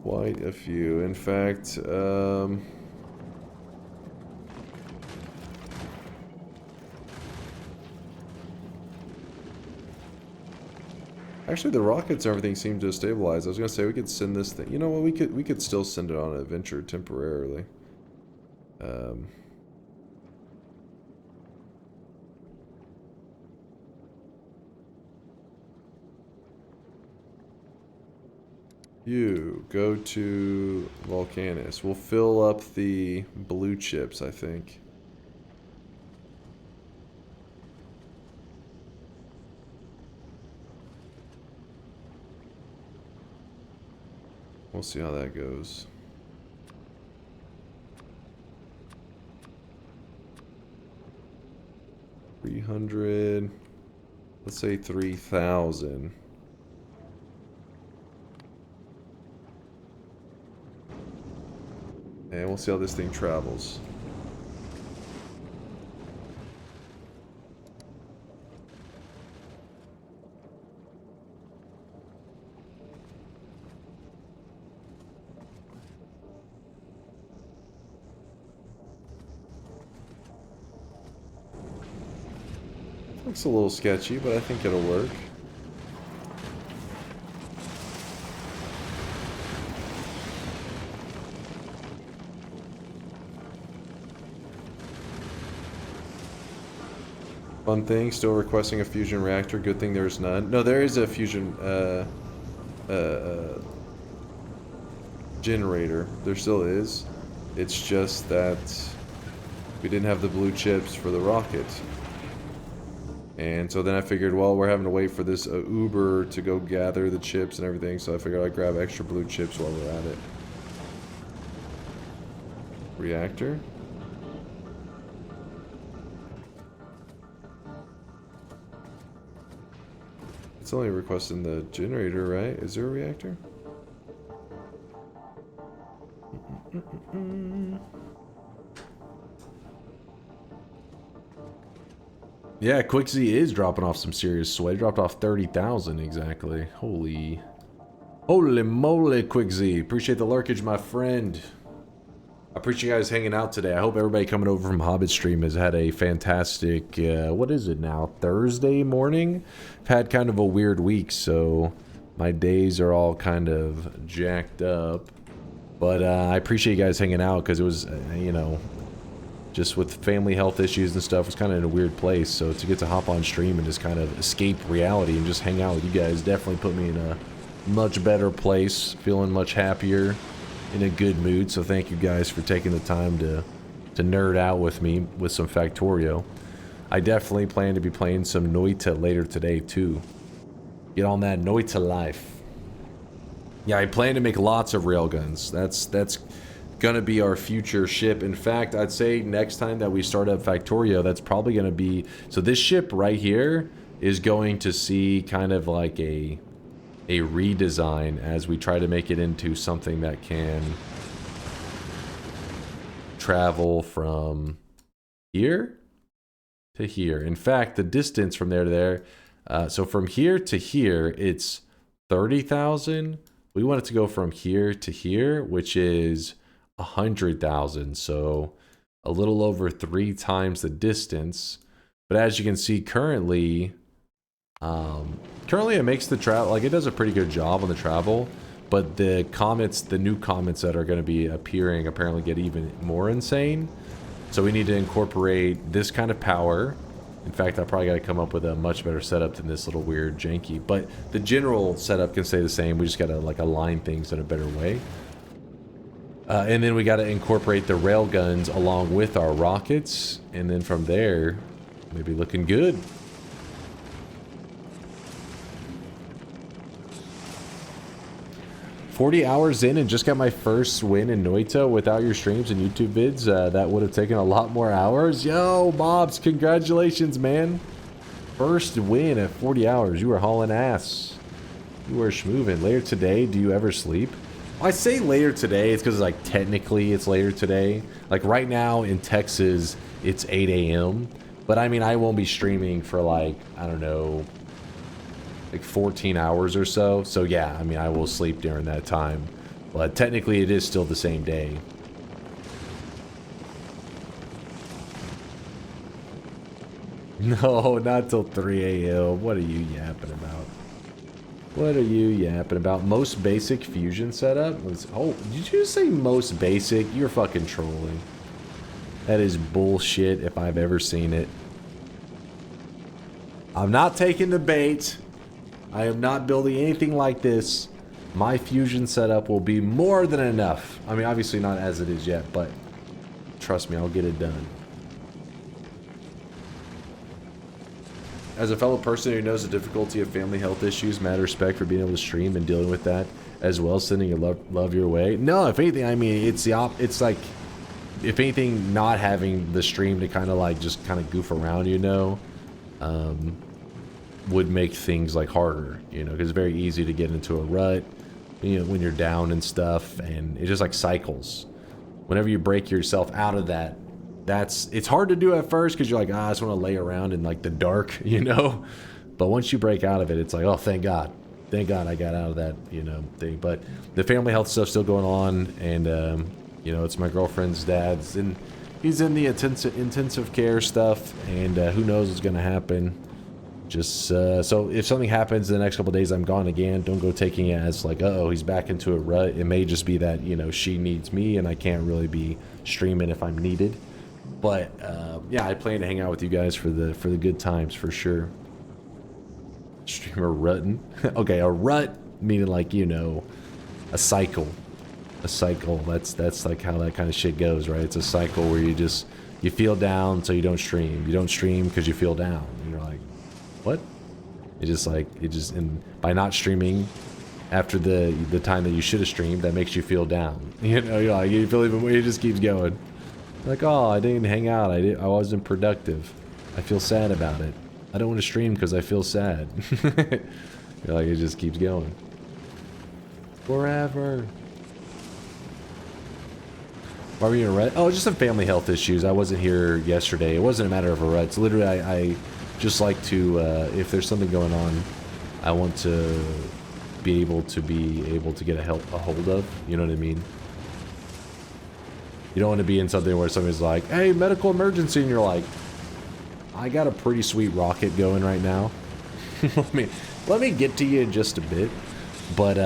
S6: Quite a few. In fact, actually the rockets and everything seem to stabilize. I was gonna say we could send this thing. You know what? We could still send it on an adventure temporarily. You go to Volcanus. We'll fill up the blue chips, I think. We'll see how that goes. $300. Let's say 3,000. And we'll see how this thing travels. Looks a little sketchy, but I think it'll work. Fun thing, still requesting a fusion reactor. Good thing there's none. No, there is a fusion generator. There still is. It's just that we didn't have the blue chips for the rocket. And so then I figured, well, we're having to wait for this Uber to go gather the chips and everything, so I figured I'd grab extra blue chips while we're at it. Reactor? It's only requesting the generator, right? Is there a reactor? Yeah, QuickZ is dropping off some serious sweat. He dropped off 30,000 exactly. Holy moly, QuickZ. Appreciate the lurkage, my friend. I appreciate you guys hanging out today. I hope everybody coming over from Hobbit Stream has had a fantastic, what is it now, Thursday morning? I've had kind of a weird week, so my days are all kind of jacked up. But I appreciate you guys hanging out, because it was, you know, just with family health issues and stuff, was kind of in a weird place. So to get to hop on stream and just kind of escape reality and just hang out with you guys definitely put me in a much better place, feeling much happier, in a good mood. So thank you guys for taking the time to nerd out with me with some Factorio. I definitely plan to be playing some Noita later today too. Get on that Noita life. Yeah, I plan to make lots of railguns. That's gonna be our future ship. In fact, I'd say next time that we start up Factorio, that's probably gonna be, so this ship right here is going to see kind of like a redesign as we try to make it into something that can travel from here to here. In fact, the distance from there to there, so from here to here, it's 30,000. We want it to go from here to here, which is 100,000. So a little over 3 times the distance. But as you can see currently, it makes the travel, like it does a pretty good job on the travel, but the comets, the new comets that are going to be appearing apparently get even more insane. So we need to incorporate this kind of power. In fact, I probably got to come up with a much better setup than this little weird janky, but the general setup can stay the same. We just got to like align things in a better way. And then we got to incorporate the rail guns along with our rockets. And then from there, maybe looking good. "40 hours in and just got my first win in Noita without your streams and YouTube vids. That would have taken a lot more hours." Yo, Mobs, congratulations, man. First win at 40 hours. You were hauling ass. You were schmoovin'. Later today, do you ever sleep? I say later today, it's because like technically it's later today. Like right now in Texas, it's 8 a.m. But I mean, I won't be streaming for like, I don't know, like 14 hours or so. So yeah, I mean, I will sleep during that time. But technically it is still the same day. No, not till 3 a.m. What are you yapping about? What are you yapping about? Most basic fusion setup? Oh, did you just say most basic? You're fucking trolling. That is bullshit if I've ever seen it. I'm not taking the bait. I am not building anything like this. My fusion setup will be more than enough. I mean, obviously not as it is yet, but trust me, I'll get it done. As a fellow person who knows the difficulty of family health issues, mad respect for being able to stream and dealing with that as well, sending your love your way. No, if anything, I mean, it's like, if anything, not having the stream to kind of like just kind of goof around, you know, would make things like harder, you know, because it's very easy to get into a rut, you know, when you're down and stuff, and it just like cycles. Whenever you break yourself out of that, it's hard to do at first because you're like, I just want to lay around in like the dark, you know, but once you break out of it, it's like, oh, thank God I got out of that, you know, thing. But the family health stuff's still going on, and you know, it's my girlfriend's dad's, and he's in the intensive care stuff, and who knows what's gonna happen. Just so if something happens in the next couple of days, I'm gone again. Don't go taking it as like, uh-oh, he's back into a rut. It may just be that, you know, she needs me and I can't really be streaming if I'm needed. But yeah, I plan to hang out with you guys for the good times for sure. Streamer rutting. Okay, a rut meaning like, you know, a cycle. A cycle. That's like how that kind of shit goes, right? It's a cycle where you feel down, so you don't stream. You don't stream because you feel down. And you're like, what? And by not streaming after the time that you should have streamed, that makes you feel down. You know, you're like, you feel even more. It just keeps going. Like, oh, I didn't hang out. I wasn't productive. I feel sad about it. I don't want to stream because I feel sad. You're like, it just keeps going. Forever. Why were you in a rut? Oh, just some family health issues. I wasn't here yesterday. It wasn't a matter of a rut. It's literally, I just like to, if there's something going on, I want to be able to get a hold of. You know what I mean? You don't want to be in something where somebody's like, hey, medical emergency, and you're like, I got a pretty sweet rocket going right now. let me get to you in just a bit. But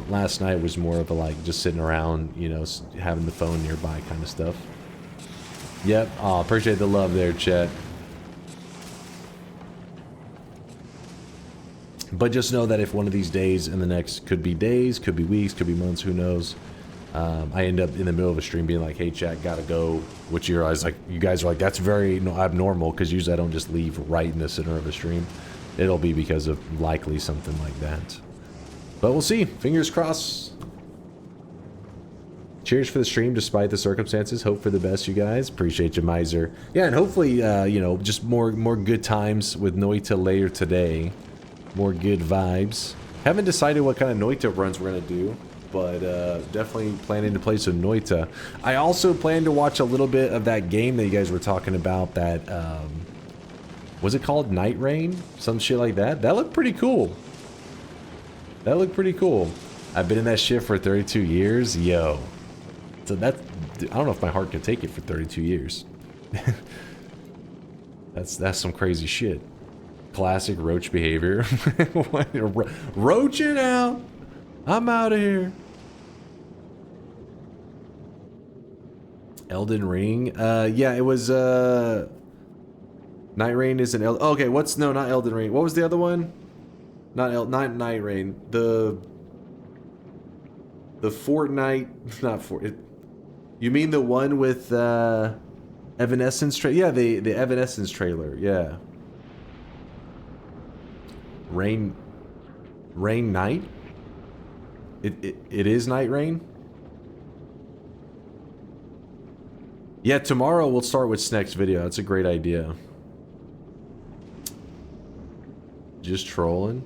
S6: last night was more of a like just sitting around, you know, having the phone nearby kind of stuff. Yep. Oh, appreciate the love there, chat. But just know that if one of these days in the next, could be days, could be weeks, could be months, who knows, I end up in the middle of a stream being like, hey chat, gotta go, which you guys are like, that's very abnormal, because usually I don't just leave right in the center of a stream. It'll be because of likely something like that. But we'll see. Fingers crossed. Cheers for the stream despite the circumstances. Hope for the best, you guys. Appreciate you, Miser. Yeah, and hopefully, you know, just more good times with Noita later today. More good vibes. Haven't decided what kind of Noita runs we're going to do, but definitely planning to play some Noita. I also plan to watch a little bit of that game that you guys were talking about, that, was it called Night Rain? Some shit like that? That looked pretty cool. That looked pretty cool. I've been in that shit for 32 years. Yo. So that's, I don't know if my heart can take it for 32 years. That's some crazy shit. Classic Roach behavior. Roaching out. I'm out of here. Elden Ring. Yeah, it was Night Rain isn't okay, what's no, not Elden Ring. What was the other one? Not Night Rain. The Fortnite, not Fort. You mean the one with Evanescence trailer? Yeah, the Evanescence trailer. Yeah. Rain Night? It is Night Rain? Yeah, tomorrow we'll start with Sneck's video. That's a great idea. Just trolling.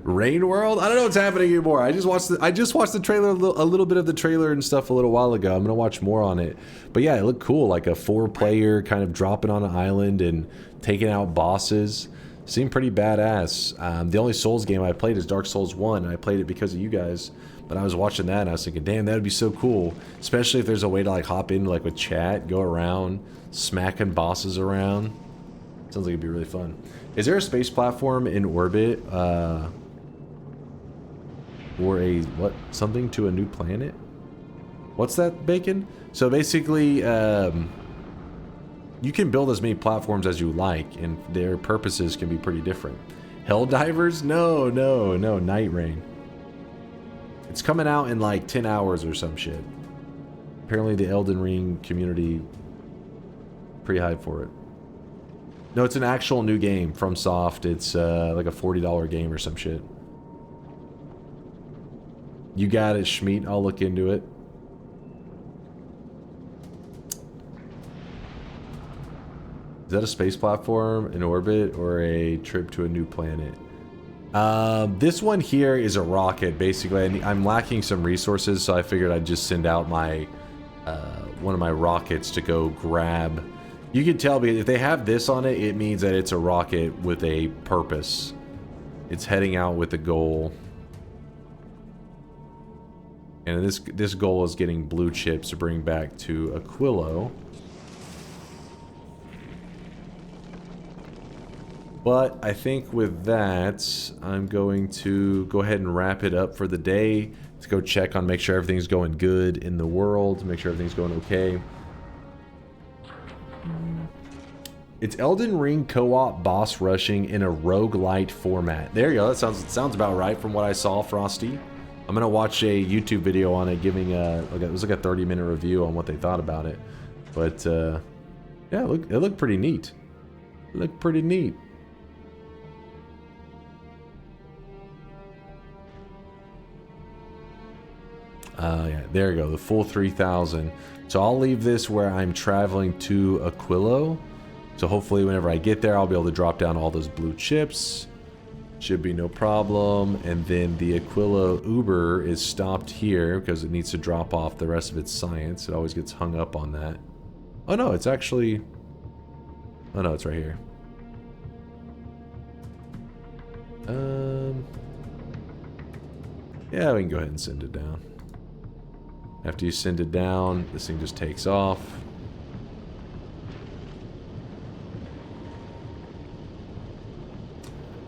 S6: Rain World? I don't know what's happening anymore. I just watched the trailer, a little bit of the trailer and stuff a little while ago. I'm gonna watch more on it. But yeah, it looked cool, like a 4-player kind of dropping on an island and taking out bosses. Seemed pretty badass. The only Souls game I played is Dark Souls 1, and I played it because of you guys. But I was watching that and I was thinking, damn, that would be so cool. Especially if there's a way to like hop in like with chat, go around, smacking bosses around. Sounds like it'd be really fun. Is there a space platform in orbit? Or something to a new planet? What's that, Bacon? So basically, you can build as many platforms as you like, and their purposes can be pretty different. Helldivers? No, Night Rain. It's coming out in like 10 hours or some shit. Apparently the Elden Ring community pretty hyped for it. No, it's an actual new game from Soft. It's like a $40 game or some shit. You got it, Schmeat. I'll look into it. Is that a space platform in orbit or a trip to a new planet? This one here is a rocket, basically. I'm lacking some resources, so I figured I'd just send out my one of my rockets to go grab. You can tell, because if they have this on it, it means that it's a rocket with a purpose. It's heading out with a goal. And this goal is getting blue chips to bring back to Aquilo. But I think with that, I'm going to go ahead and wrap it up for the day. To go check on, make sure everything's going good in the world, make sure everything's going okay. It's Elden Ring co-op boss rushing in a roguelite format. There you go. That sounds about right from what I saw, Frosty. I'm gonna watch a YouTube video on it, giving it was like a 30-minute review on what they thought about it. But yeah, it looked pretty neat. It looked pretty neat. Yeah, there you go, the full 3,000. So I'll leave this where I'm traveling to Aquilo. So hopefully whenever I get there, I'll be able to drop down all those blue chips. Should be no problem. And then the Aquilo Uber is stopped here because it needs to drop off the rest of its science. It always gets hung up on that. Oh no, it's actually... Oh no, it's right here. Yeah, we can go ahead and send it down. After you send it down, this thing just takes off.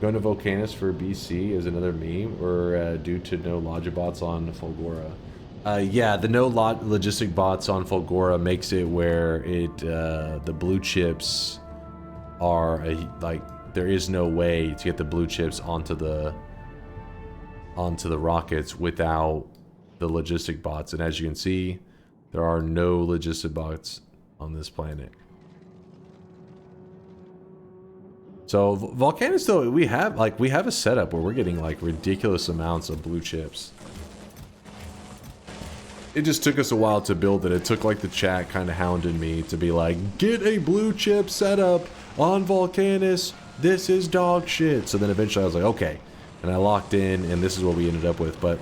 S6: Going to Volcanus for BC is another meme, or due to no Logibots on Fulgora. Yeah, the no lot logistic bots on Fulgora makes it where the blue chips are like there is no way to get the blue chips onto the rockets without the logistic bots, and as you can see, there are no logistic bots on this planet. So Volcanus, though, we have a setup where we're getting like ridiculous amounts of blue chips. It just took us a while to build it. It took like the chat kind of hounding me to be like, get a blue chip setup on Volcanus. This is dog shit. So then eventually I was like, okay. And I locked in, and this is what we ended up with. But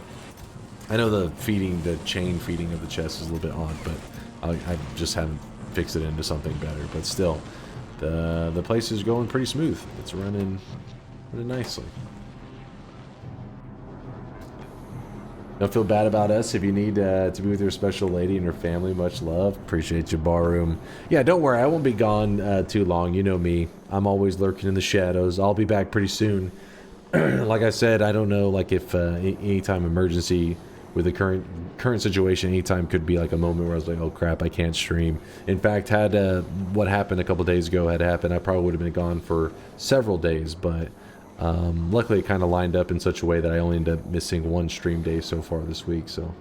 S6: I know the chain feeding of the chest is a little bit odd, but I just haven't fixed it into something better. But still, the place is going pretty smooth. It's running nicely. Don't feel bad about us if you need to be with your special lady and her family. Much love. Appreciate you, Barroom. Yeah, don't worry. I won't be gone too long. You know me. I'm always lurking in the shadows. I'll be back pretty soon. Like I said, I don't know like if anytime emergency with the current situation, anytime could be like a moment where I was like, oh crap, I can't stream. In fact, had what happened a couple days ago had happened, I probably would have been gone for several days, but luckily it kind of lined up in such a way that I only ended up missing one stream day so far this week, so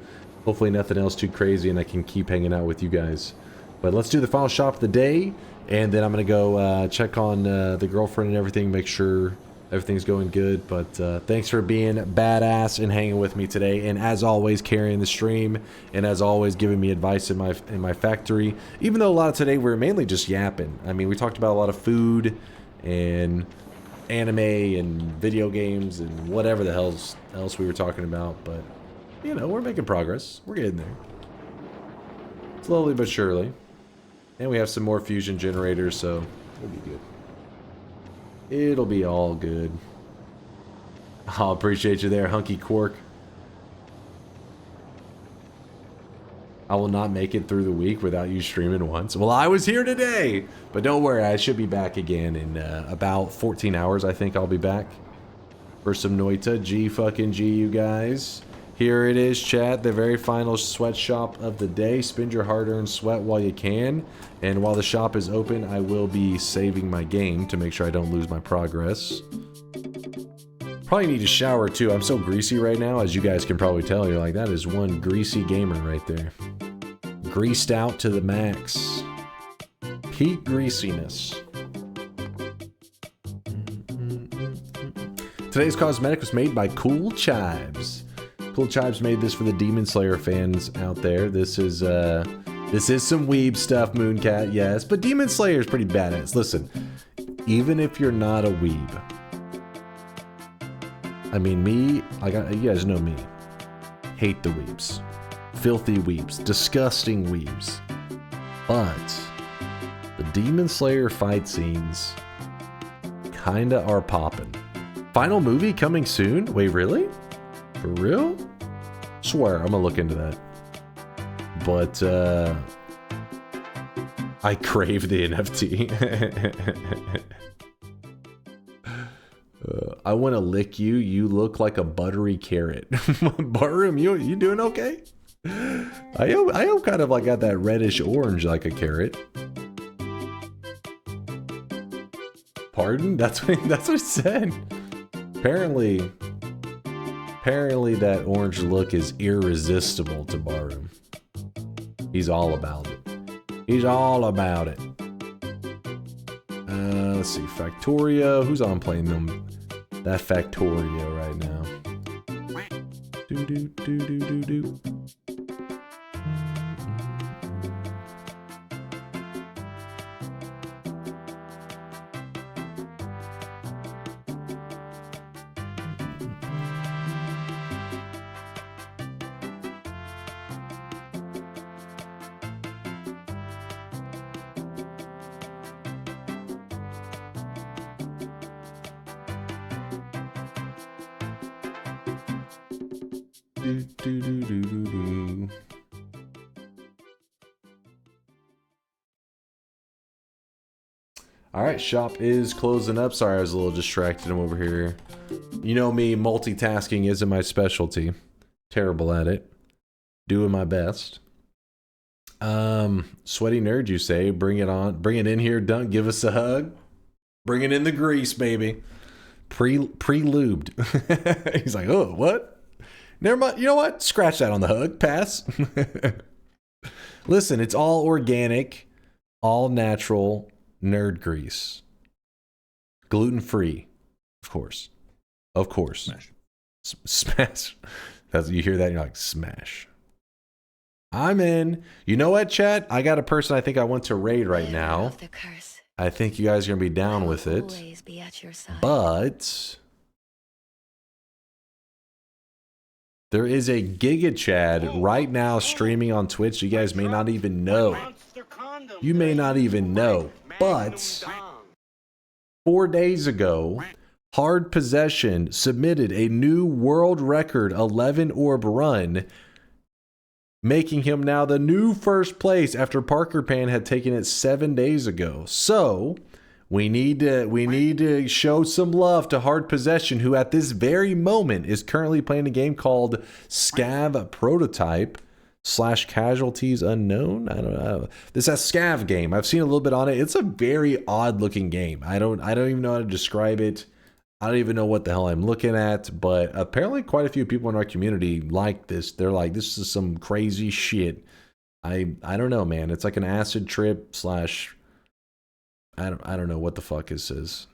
S6: hopefully nothing else too crazy and I can keep hanging out with you guys. But let's do the final shop of the day, and then I'm gonna go check on the girlfriend and everything, make sure everything's going good. But thanks for being badass and hanging with me today, and as always carrying the stream, and as always giving me advice in my factory, even though a lot of today we're mainly just yapping. I mean, we talked about a lot of food and anime and video games and whatever the else we were talking about, but you know, we're making progress. We're getting there slowly but surely, and we have some more fusion generators, so it'll be good. It'll be all good. I'll appreciate you there, Hunky Quark. I will not make it through the week without you streaming once. Well, I was here today, but don't worry, I should be back again in about 14 hours. I think I'll be back for some Noita. G fucking G, you guys. Here it is, chat, the very final sweatshop of the day. Spend your hard-earned sweat while you can, and while the shop is open, I will be saving my game to make sure I don't lose my progress. Probably need a shower too. I'm so greasy right now, as you guys can probably tell. You're like, that is one greasy gamer right there. Greased out to the max. Peak greasiness. Today's cosmetic was made by Cool Chives. Cool Chives made this for the Demon Slayer fans out there. This is some weeb stuff, Mooncat, yes, but Demon Slayer is pretty badass. Listen, even if you're not a weeb, I mean, me, you guys know me. Hate the weebs. Filthy weebs. Disgusting weebs. But the Demon Slayer fight scenes kinda are poppin'. Final movie coming soon? Wait, really? For real? Swear, I'm gonna look into that. But, I crave the NFT. I want to lick you. You look like a buttery carrot. Barroom, you doing okay? I am kind of like got that reddish orange like a carrot. Pardon? That's what it said. Apparently that orange look is irresistible to Barroom. He's all about it. He's all about it. Let's see, Factorio. Who's on playing them? That Factorio right now. Do. Alright, shop is closing up. Sorry, I was a little distracted. I'm over here. You know me, multitasking isn't my specialty. Terrible at it. Doing my best. Sweaty nerd, you say? Bring it on. Bring it in here, Dunk. Give us a hug. Bring it in the grease, baby. Pre-lubed. He's like, oh, what? Never mind. You know what? Scratch that on the hug. Pass. Listen, it's all organic, all natural nerd grease. Gluten-free, of course. Of course.
S5: Smash.
S6: Smash. That's, you hear that and you're like, smash. I'm in. You know what, chat? I got a person I think I want to raid right now. I think you guys are going to be down with it. But there is a Giga Chad right now streaming on Twitch. You guys may not even know. You may not even know. But 4 days ago, Hard Possession submitted a new world record 11 orb run, making him now the new first place after Parker Pan had taken it 7 days ago. So we need to show some love to Hard Possession, who at this very moment is currently playing a game called Scav Prototype / Casualties Unknown. I don't know. This is a Scav game. I've seen a little bit on it. It's a very odd looking game. I don't even know how to describe it. I don't even know what the hell I'm looking at, but apparently quite a few people in our community like this. They're like, this is some crazy shit. I don't know, man. It's like an acid trip / I don't know what the fuck this is.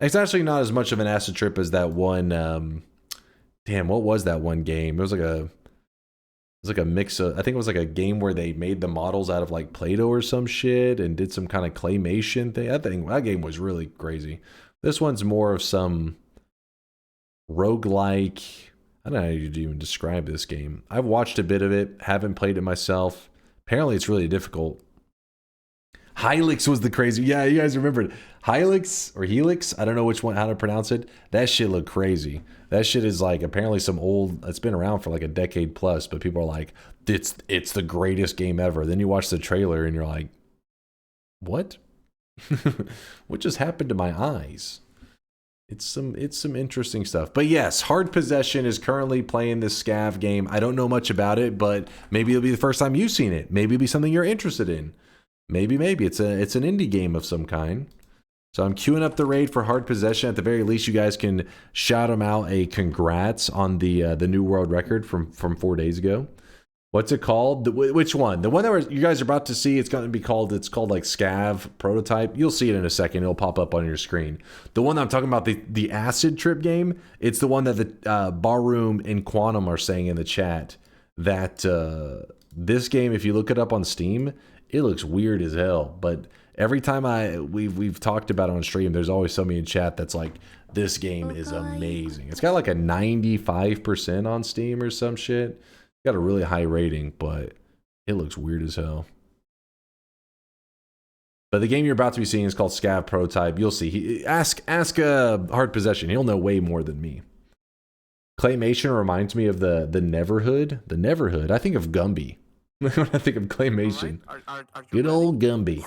S6: It's actually not as much of an acid trip as that one. Damn, what was that one game? It was like a mix of, I think it was like a game where they made the models out of like Play-Doh or some shit and did some kind of claymation thing. That game was really crazy. This one's more of some roguelike. I don't know how you even describe this game. I've watched a bit of it, haven't played it myself. Apparently it's really difficult. Helix was the crazy. Yeah, you guys remembered Helix or Helix? I don't know which one, how to pronounce it. That shit looked crazy. That shit is like apparently some old, it's been around for like a decade plus, but people are like, it's the greatest game ever. Then you watch the trailer and you're like, what? What just happened to my eyes? It's some interesting stuff. But yes, Hard Possession is currently playing this Scav game. I don't know much about it, but maybe it'll be the first time you've seen it. Maybe it'll be something you're interested in. Maybe it's an indie game of some kind. So I'm queuing up the raid for Hard Possession. At the very least, you guys can shout him out a congrats on the new world record from 4 days ago. What's it called? Which one? The one that you guys are about to see, it's called like Scav Prototype. You'll see it in a second. It'll pop up on your screen. The one that I'm talking about, the acid trip game, it's the one that the Barroom and Quantum are saying in the chat that this game, if you look it up on Steam, it looks weird as hell. But every time we've talked about it on stream, there's always somebody in chat that's like, this game is amazing. It's got like a 95% on Steam or some shit. Got a really high rating, but it looks weird as hell. But the game you're about to be seeing is called Scav Prototype. You'll see. Ask Hard Possession. He'll know way more than me. Claymation reminds me of the Neverhood. The Neverhood. I think of Gumby when I think of Claymation. Good old Gumby.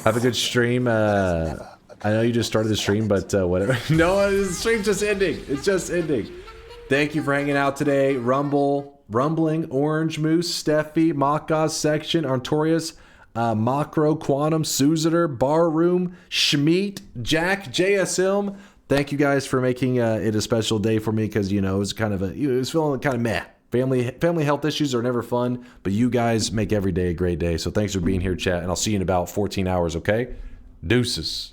S6: Have a good stream. I know you just started the stream, but whatever. No, the stream's just ending. It's just ending. Thank you for hanging out today. Rumbling, Orange Moose, Steffi, Makaz Section, Artorius, Macro, Quantum, Suziter, Barroom, Schmeat, Jack, JSM. Thank you guys for making it a special day for me because, you know, it was kind of it was feeling kind of meh. Family health issues are never fun, but you guys make every day a great day. So thanks for being here, chat, and I'll see you in about 14 hours, okay? Deuces.